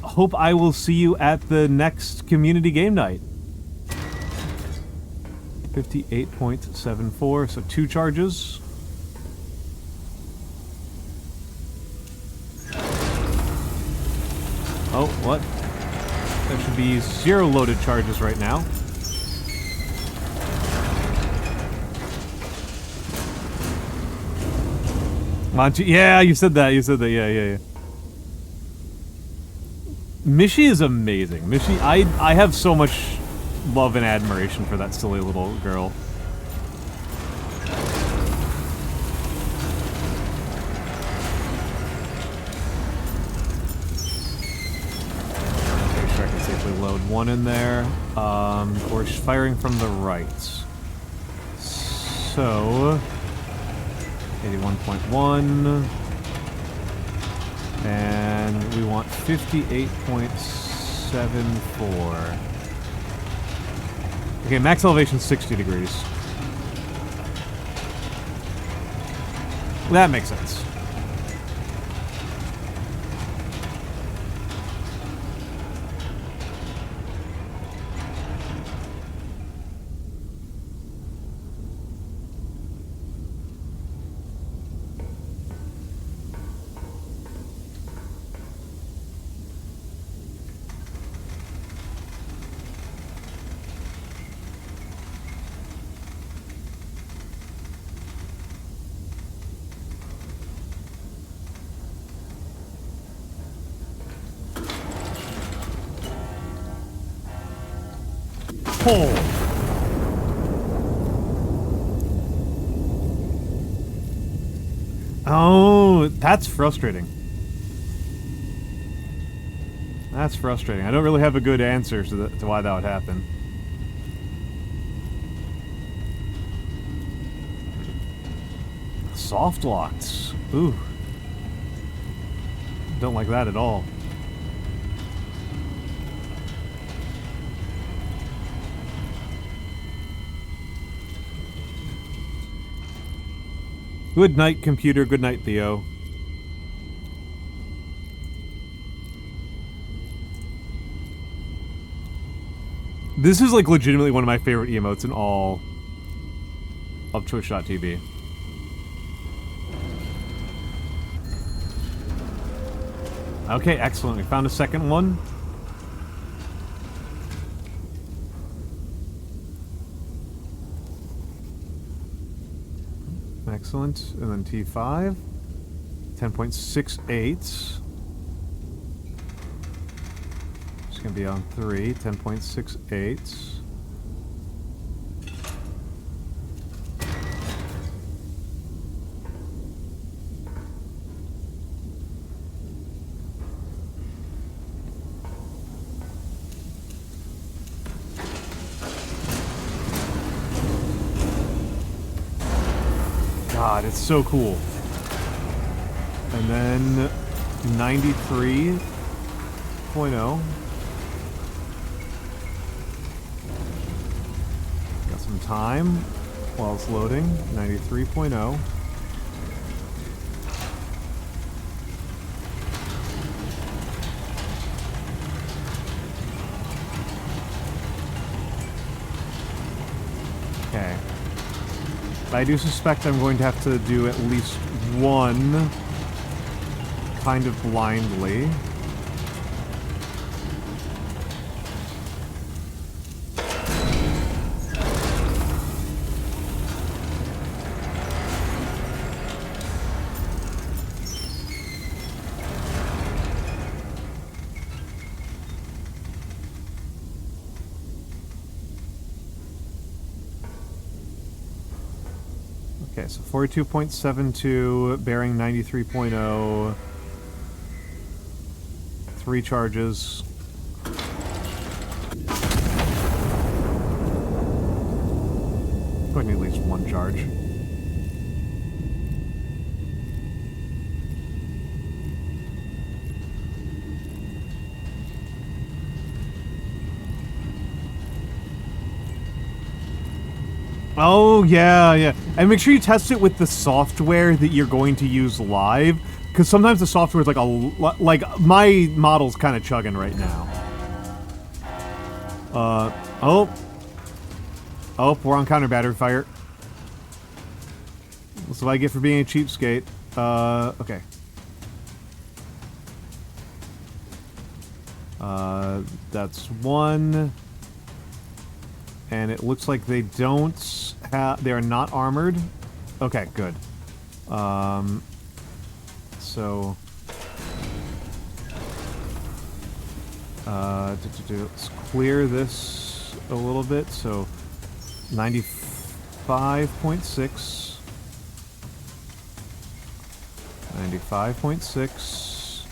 hope I will see you at the next community game night. 58.74, so 2 charges. Oh, what? There should be 0 loaded charges right now. Yeah, you said that. Yeah. Mishi is amazing. Mishi, I have so much love and admiration for that silly little girl. Make sure I can safely load 1 in there. We're firing from the right. So 81.1, and we want 58.74. Okay, max elevation 60 degrees. That makes sense. Pull. Oh, that's frustrating. That's frustrating. I don't really have a good answer to why that would happen. Soft locks. Ooh. Don't like that at all. Good night, computer. Good night, Theo. This is like legitimately one of my favorite emotes in all of Twitch.tv. Okay, excellent. We found a second one. Excellent. And then T5. 10.68. It's going to be on 3. 10.68. God, it's so cool. And then 93.0. Got some time while it's loading. 93.0. Okay. I do suspect I'm going to have to do at least one kind of blindly. Okay, so 42.72, bearing 93.0, 3 charges. Going to need at least 1 charge. Oh, yeah, yeah. And make sure you test it with the software that you're going to use live, because sometimes the software is like my model's kind of chugging right now. Oh, we're on counter battery fire. That's what I get for being a cheapskate. Okay. That's 1. And it looks like they don't have... They are not armored. Okay, good. So... let's clear this a little bit. So, 95.6. 95.6.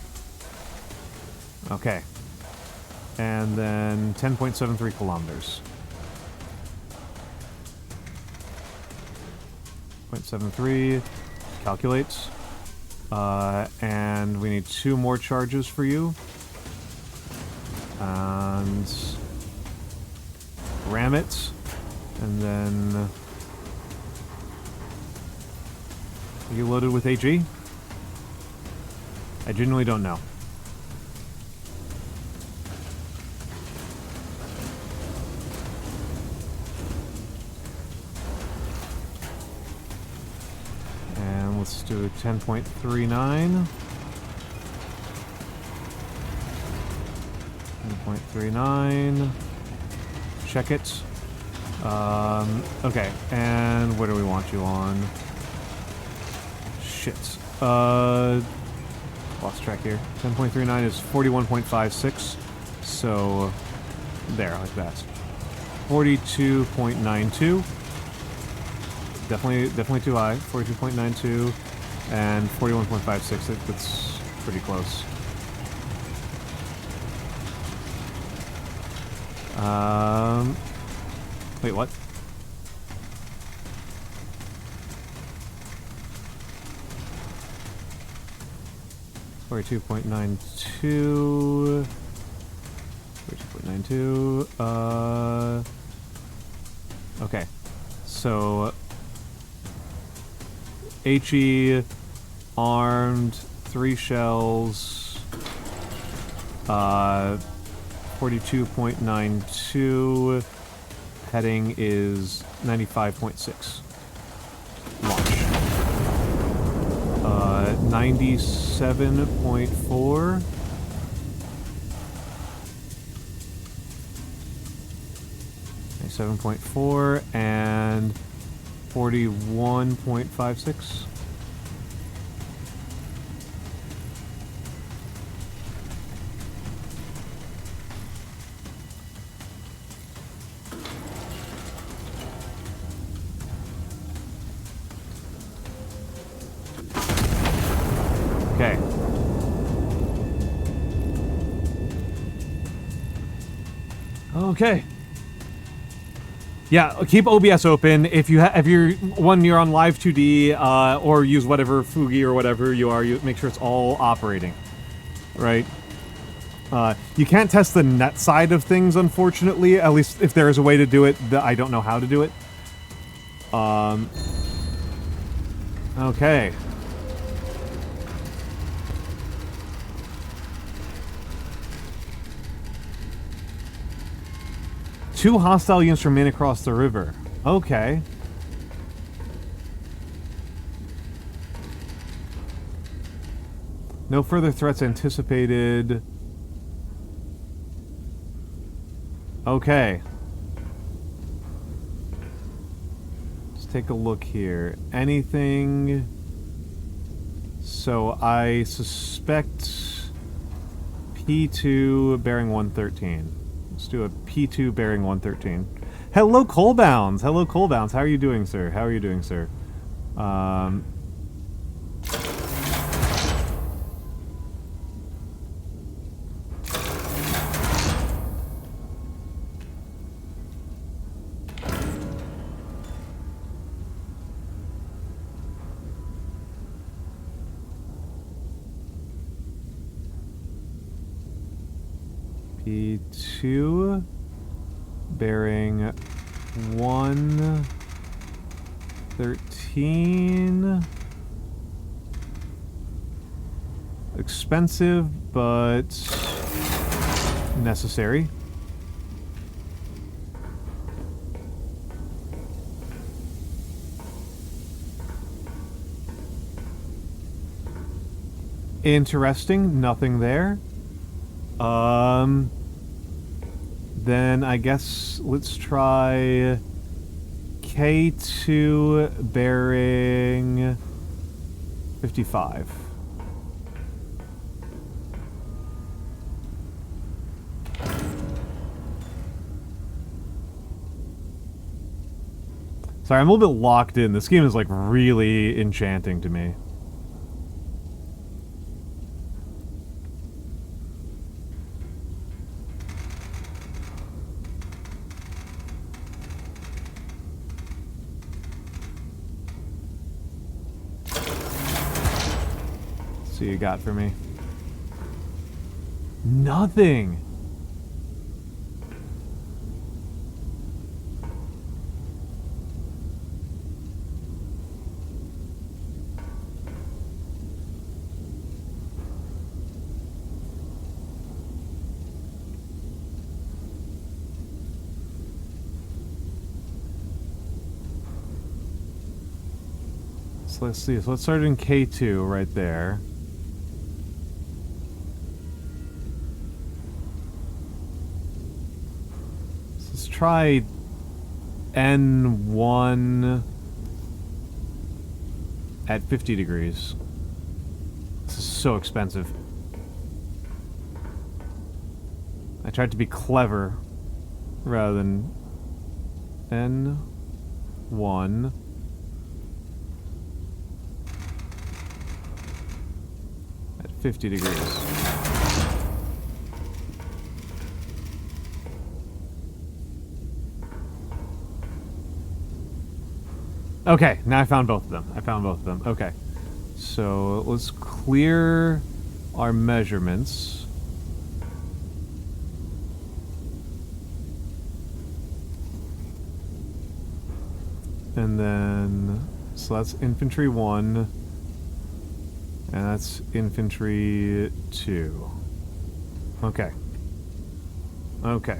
Okay. And then 10.73 kilometers. 0.73, calculate, and we need 2 more charges for you, and ram it, and then are you loaded with AG? I genuinely don't know. Let's do 10.39. 10.39. Check it. Okay, and where do we want you on? Shit. Lost track here. 10.39 is 41.56. So, there, like that. 42.92. Definitely too high. 42.92 and 41.56. That's pretty close. Wait, what? .92. 42.92. Okay. So HE armed, 3 shells. 42.92. Heading is 95.6. Launch. 97.4. 97.4 and 41.56. Okay. Okay. Yeah, keep OBS open. If you're when you're on Live 2D or use whatever Fugi or whatever you are, you make sure it's all operating, right? You can't test the net side of things, unfortunately. At least if there is a way to do it, I don't know how to do it. Okay. Two hostile units remain across the river. Okay. No further threats anticipated. Okay. Let's take a look here. Anything... So I suspect P2 bearing 113. Let's do a P2 bearing 113. Hello, Colebounds! Hello, Colebounds. How are you doing, sir? How are you doing, sir? P2 bearing 113. Expensive, but necessary. Interesting, nothing there. Then I guess let's try K2 bearing 55. Sorry, I'm a little bit locked in. This game is like really enchanting to me. You got for me? Nothing. So let's see. So let's start in K2 right there. Try N1 at 50 degrees. This is so expensive. I tried to be clever rather than N1 at 50 degrees. Okay, now I found both of them. Okay. So let's clear our measurements. And then, so that's infantry 1, and that's infantry 2. Okay. Okay.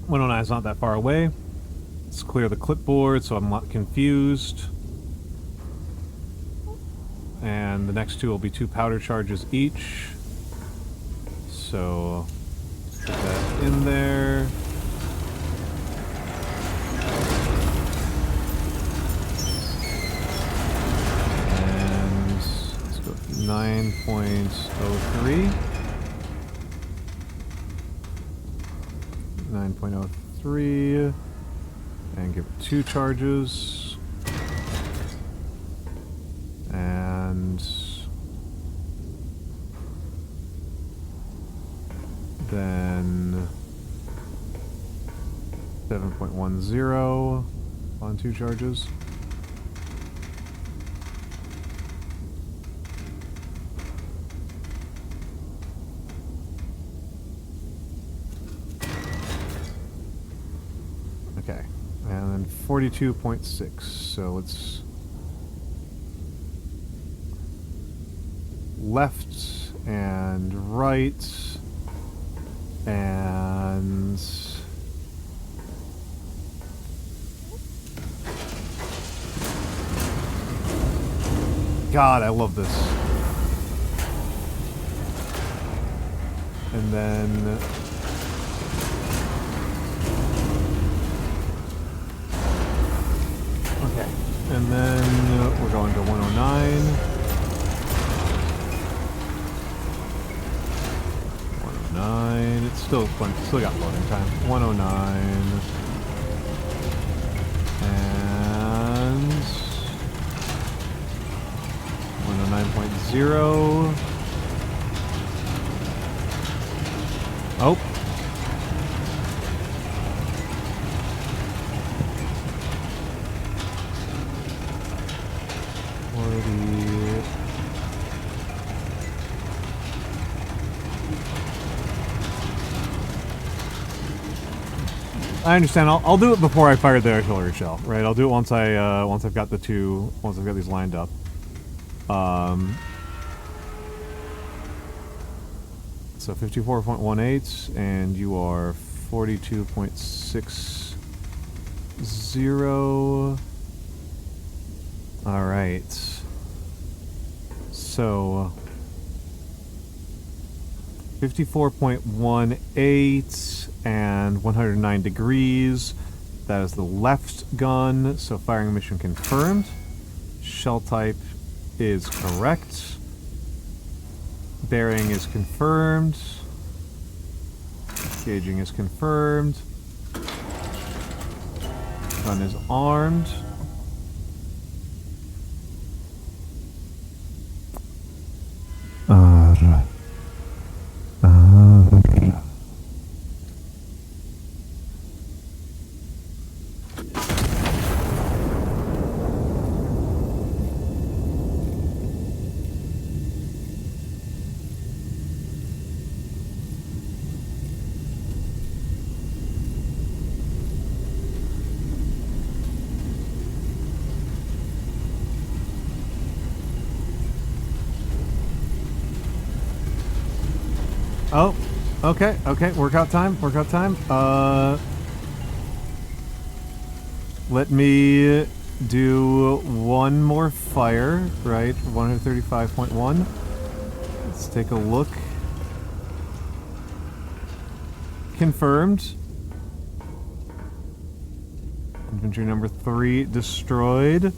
109 is not that far away. Let's clear the clipboard so I'm not confused. And the next two will be 2 powder charges each. So, put that in there. And let's go 9.03. 9.03. And give it 2 charges. And then 7.10 on 2 charges. Okay, and then 42.6, so let's left and right and God, I love this. And then okay, and then we're going to 109. 109. It's still got loading time. 109. And 109.0. Oh. I understand. I'll do it before I fire the artillery shell, right? I'll do it once I've got these lined up. So 54.18, and you are 42.60. All right. So 54.18 and 109 degrees. That is the left gun, so firing mission confirmed. Shell type is correct. Bearing is confirmed. Gauging is confirmed. Gun is armed. Oh, okay, workout time. Let me do one more fire, right? 135.1. Let's take a look. Confirmed. Infantry number 3 destroyed.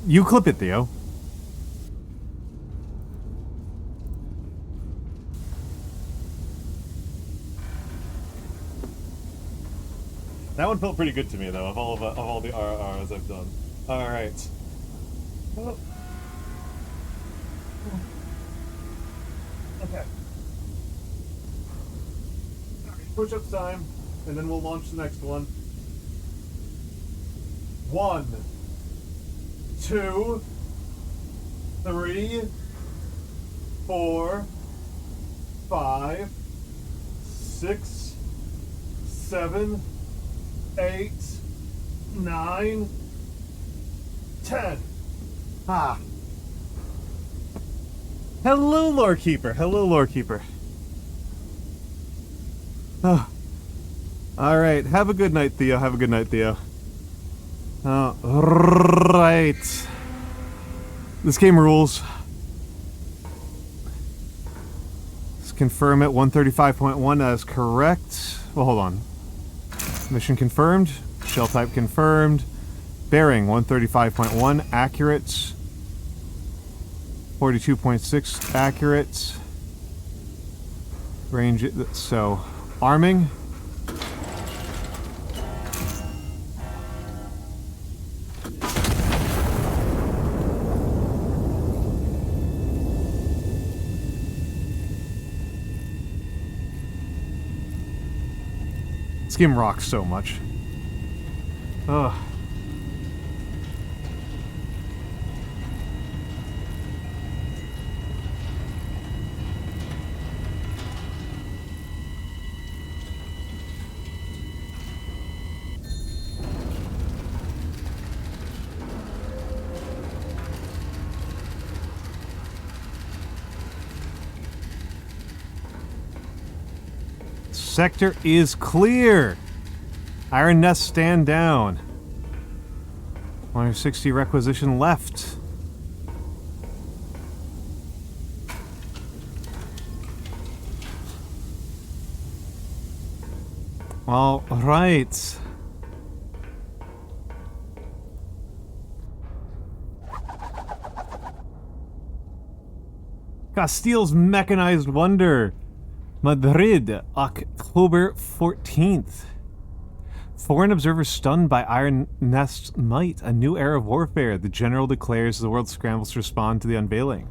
You clip it, Theo. That one felt pretty good to me, though, of all the RRs I've done. Alright. Oh. Okay. Push-ups time, and then we'll launch the next one. 1, 2, 3, 4, 5, 6, 7, 8, 9, 10. Ah. Hello, Lorekeeper. Hello, Lorekeeper. Oh. Alright, have a good night, Theo. Have a good night, Theo. Right. This game rules. Let's confirm it. 135.1 as correct. Well, hold on. Mission confirmed. Shell type confirmed. Bearing 135.1 accurate. 42.6 accurate. Range, so arming. This game rocks so much. Ugh. Sector is clear. Iron Nest stand down. 160 requisition left. All right. Castile's Mechanized Wonder. Madrid, October 14th. Foreign observers stunned by Iron Nest's might. A new era of warfare, the general declares as the world scrambles to respond to the unveiling.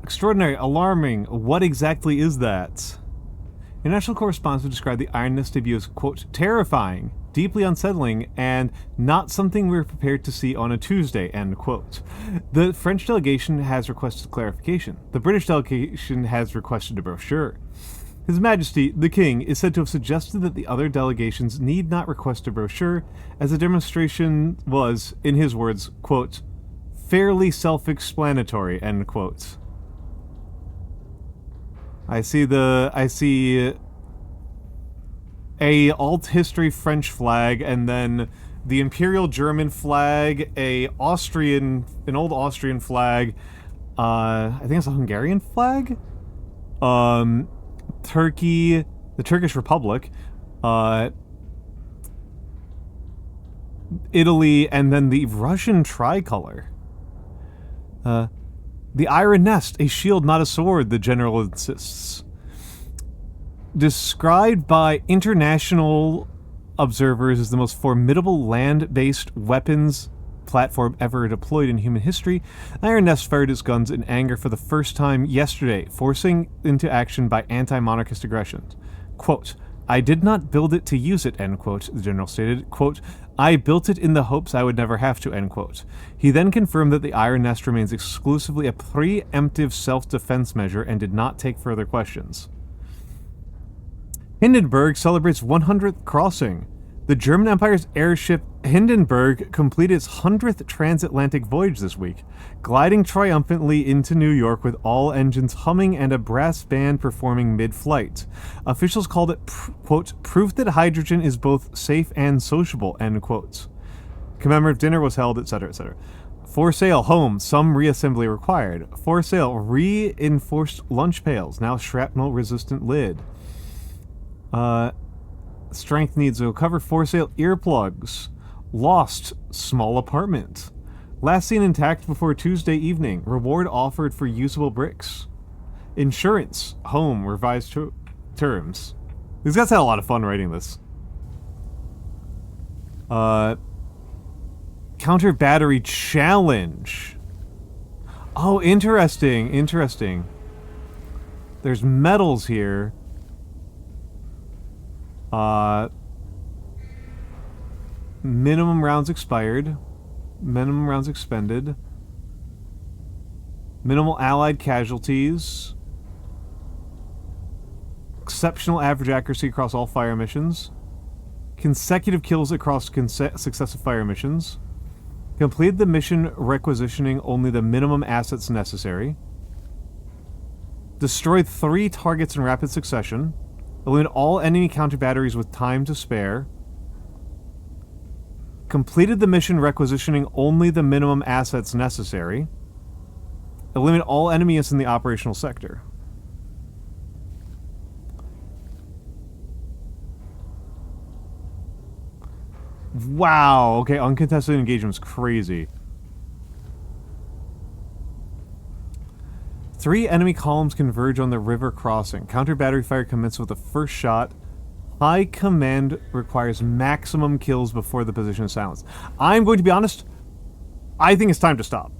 Extraordinary, alarming. What exactly is that? International correspondents would describe the Iron Nest debut as, quote, terrifying, deeply unsettling, and not something we were prepared to see on a Tuesday, end quote. The French delegation has requested clarification. The British delegation has requested a brochure. His Majesty, the King, is said to have suggested that the other delegations need not request a brochure, as the demonstration was, in his words, quote, fairly self-explanatory, end quote. I see a alt history French flag, and then the Imperial German flag, an old Austrian flag, I think it's a Hungarian flag, Turkey, the Turkish Republic, Italy, and then the Russian tricolor. The Iron Nest, a shield, not a sword, the general insists. Described by international observers as the most formidable land-based weapons platform ever deployed in human history, Iron Nest fired its guns in anger for the first time yesterday, forcing into action by anti-monarchist aggressions. Quote, I did not build it to use it, end quote, the general stated. Quote, I built it in the hopes I would never have to, end quote. He then confirmed that the Iron Nest remains exclusively a preemptive self-defense measure and did not take further questions. Hindenburg celebrates 100th crossing. The German Empire's airship Hindenburg completed its 100th transatlantic voyage this week, gliding triumphantly into New York with all engines humming and a brass band performing mid-flight. Officials called it, quote, proof that hydrogen is both safe and sociable, end quote. Commemorative dinner was held, etc., etc. For sale, home, some reassembly required. For sale, reinforced lunch pails, now shrapnel-resistant lid. Strength needs to cover. For sale, earplugs. Lost, small apartment. Last seen intact before Tuesday evening. Reward offered for usable bricks. Insurance, home, revised to terms. These guys had a lot of fun writing this. Counter battery challenge. Oh, interesting, interesting. There's medals here. Minimum rounds expired. Minimum rounds expended. Minimal allied casualties. Exceptional average accuracy across all fire missions. Consecutive kills across successive fire missions. Complete the mission requisitioning only the minimum assets necessary. Destroy 3 targets in rapid succession. Eliminate all enemy counter batteries with time to spare. Completed the mission requisitioning only the minimum assets necessary. Eliminate all enemies in the operational sector. Wow, okay, uncontested engagement's crazy. 3 enemy columns converge on the river crossing. Counter battery fire commences with the first shot. High command requires maximum kills before the position is silenced. I'm going to be honest, I think it's time to stop.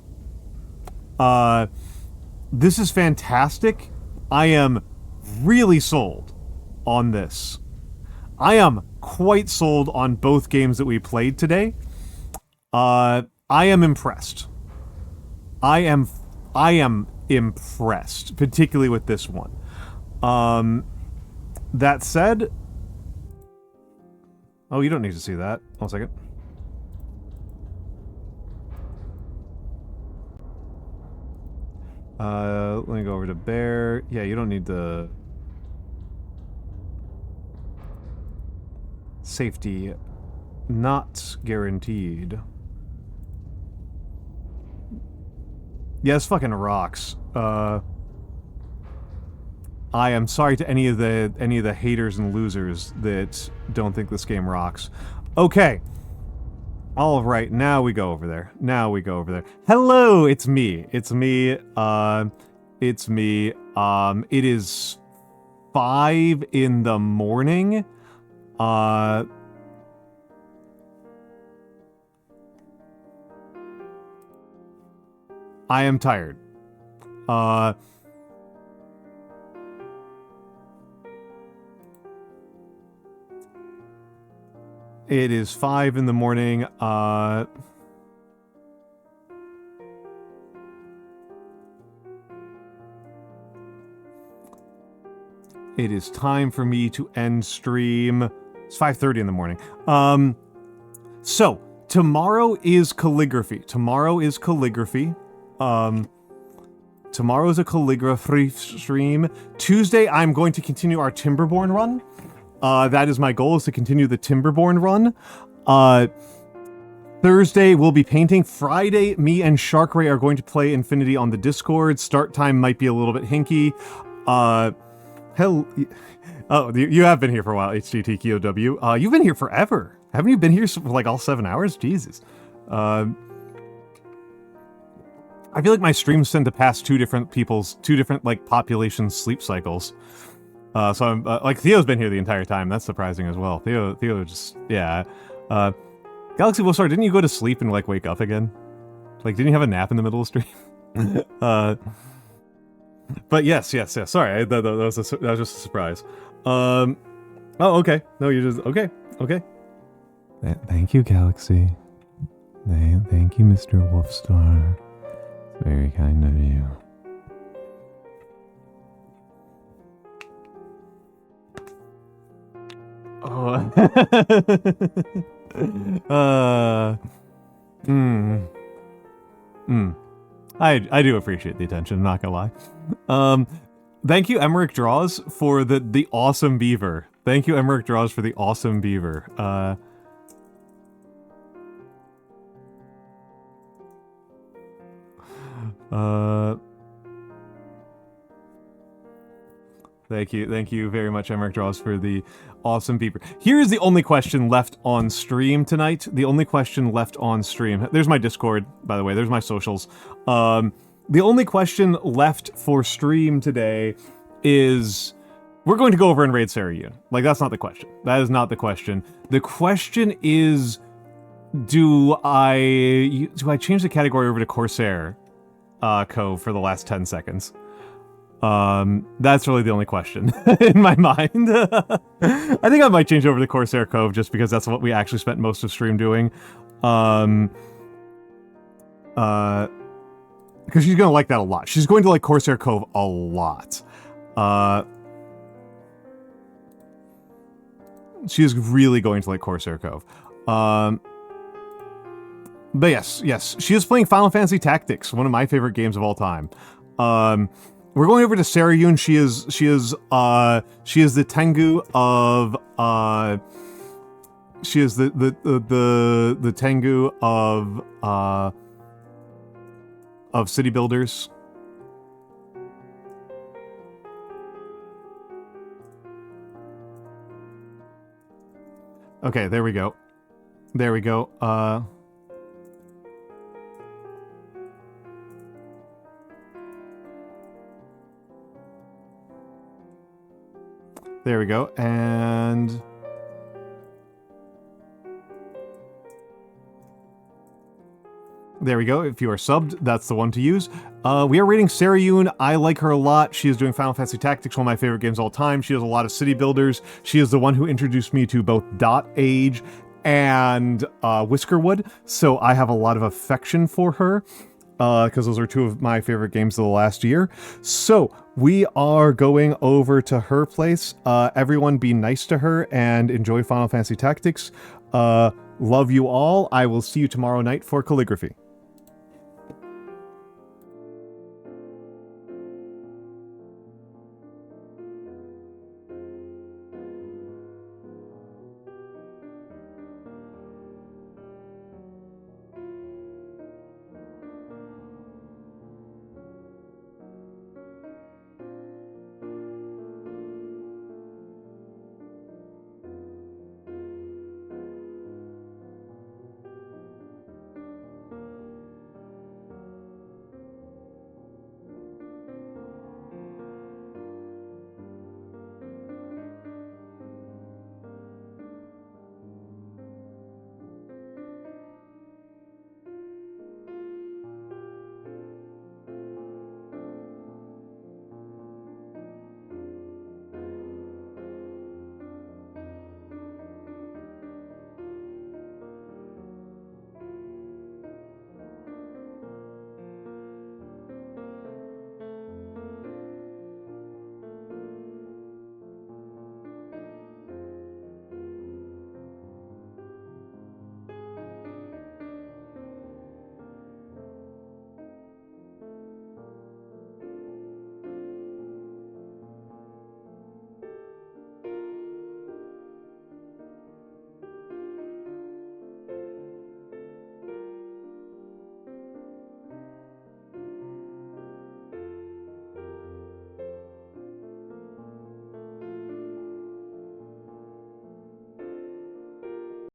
This is fantastic. I am really sold on this. I am quite sold on both games that we played today. I am impressed. I am impressed, particularly with this one. That said... Oh, you don't need to see that. 1 second. Let me go over to Bear. Yeah, you don't need the... Safety not guaranteed. Yeah, this fucking rocks. I am sorry to any of the haters and losers that don't think this game rocks. Okay. All right, now we go over there. Now we go over there. Hello, it's me. It's me. It's me. It is 5 in the morning. I am tired. It is 5 in the morning. It is time for me to end stream. It's 5:30 in the morning. So, tomorrow is calligraphy. Tomorrow is calligraphy. Tomorrow is a calligraphy stream. Tuesday, I'm going to continue our Timberborn run. That is my goal, is to continue the Timberborn run. Thursday, we'll be painting. Friday, me and Sharkray are going to play Infinity on the Discord. Start time might be a little bit hinky. Hell... Oh, you have been here for a while, HGTQOW. You've been here forever. Haven't you been here for like all 7 hours? Jesus. I feel like my streams tend to pass two different like population sleep cycles. So I'm like Theo's been here the entire time. That's surprising as well. Theo just yeah. Galaxy Wolfstar, didn't you go to sleep and like wake up again? Like, didn't you have a nap in the middle of stream? But yes. Sorry, that was just a surprise. Oh, okay. No, you just okay. Thank you, Galaxy. Thank you, Mr. Wolfstar. It's very kind of you. Oh. I do appreciate the attention, I'm not gonna lie. Thank you, Emmerich Draws, for the awesome beaver. Thank you, Emmerich Draws, for the awesome beaver. Thank you very much, Emmerich Draws, for the awesome beaver. Here is the only question left on stream tonight. The only question left on stream. There's my Discord, by the way. There's my socials. The only question left for stream today is, we're going to go over and raid Sarah Yoon. Like, that's not the question. That is not the question. The question is, do I change the category over to Corsair Cove for the last 10 seconds? That's really the only question in my mind. I think I might change over to Corsair Cove just because that's what we actually spent most of stream doing. Because she's gonna like that a lot. She's going to like Corsair Cove a lot. She is really going to like Corsair Cove. But yes, she is playing Final Fantasy Tactics, one of my favorite games of all time. We're going over to Sarah Yoon. She is the Tengu of she is the Tengu of city builders. Okay, there we go. There we go. There we go, and... there we go. If you are subbed, that's the one to use. We are rating Sarah Yoon. I like her a lot. She is doing Final Fantasy Tactics, one of my favorite games of all time. She has a lot of city builders. She is the one who introduced me to both Dot Age and Whiskerwood, so I have a lot of affection for her, because those are two of my favorite games of the last year. So we are going over to her place. Everyone be nice to her and enjoy Final Fantasy Tactics. Love you all. I will see you tomorrow night for calligraphy.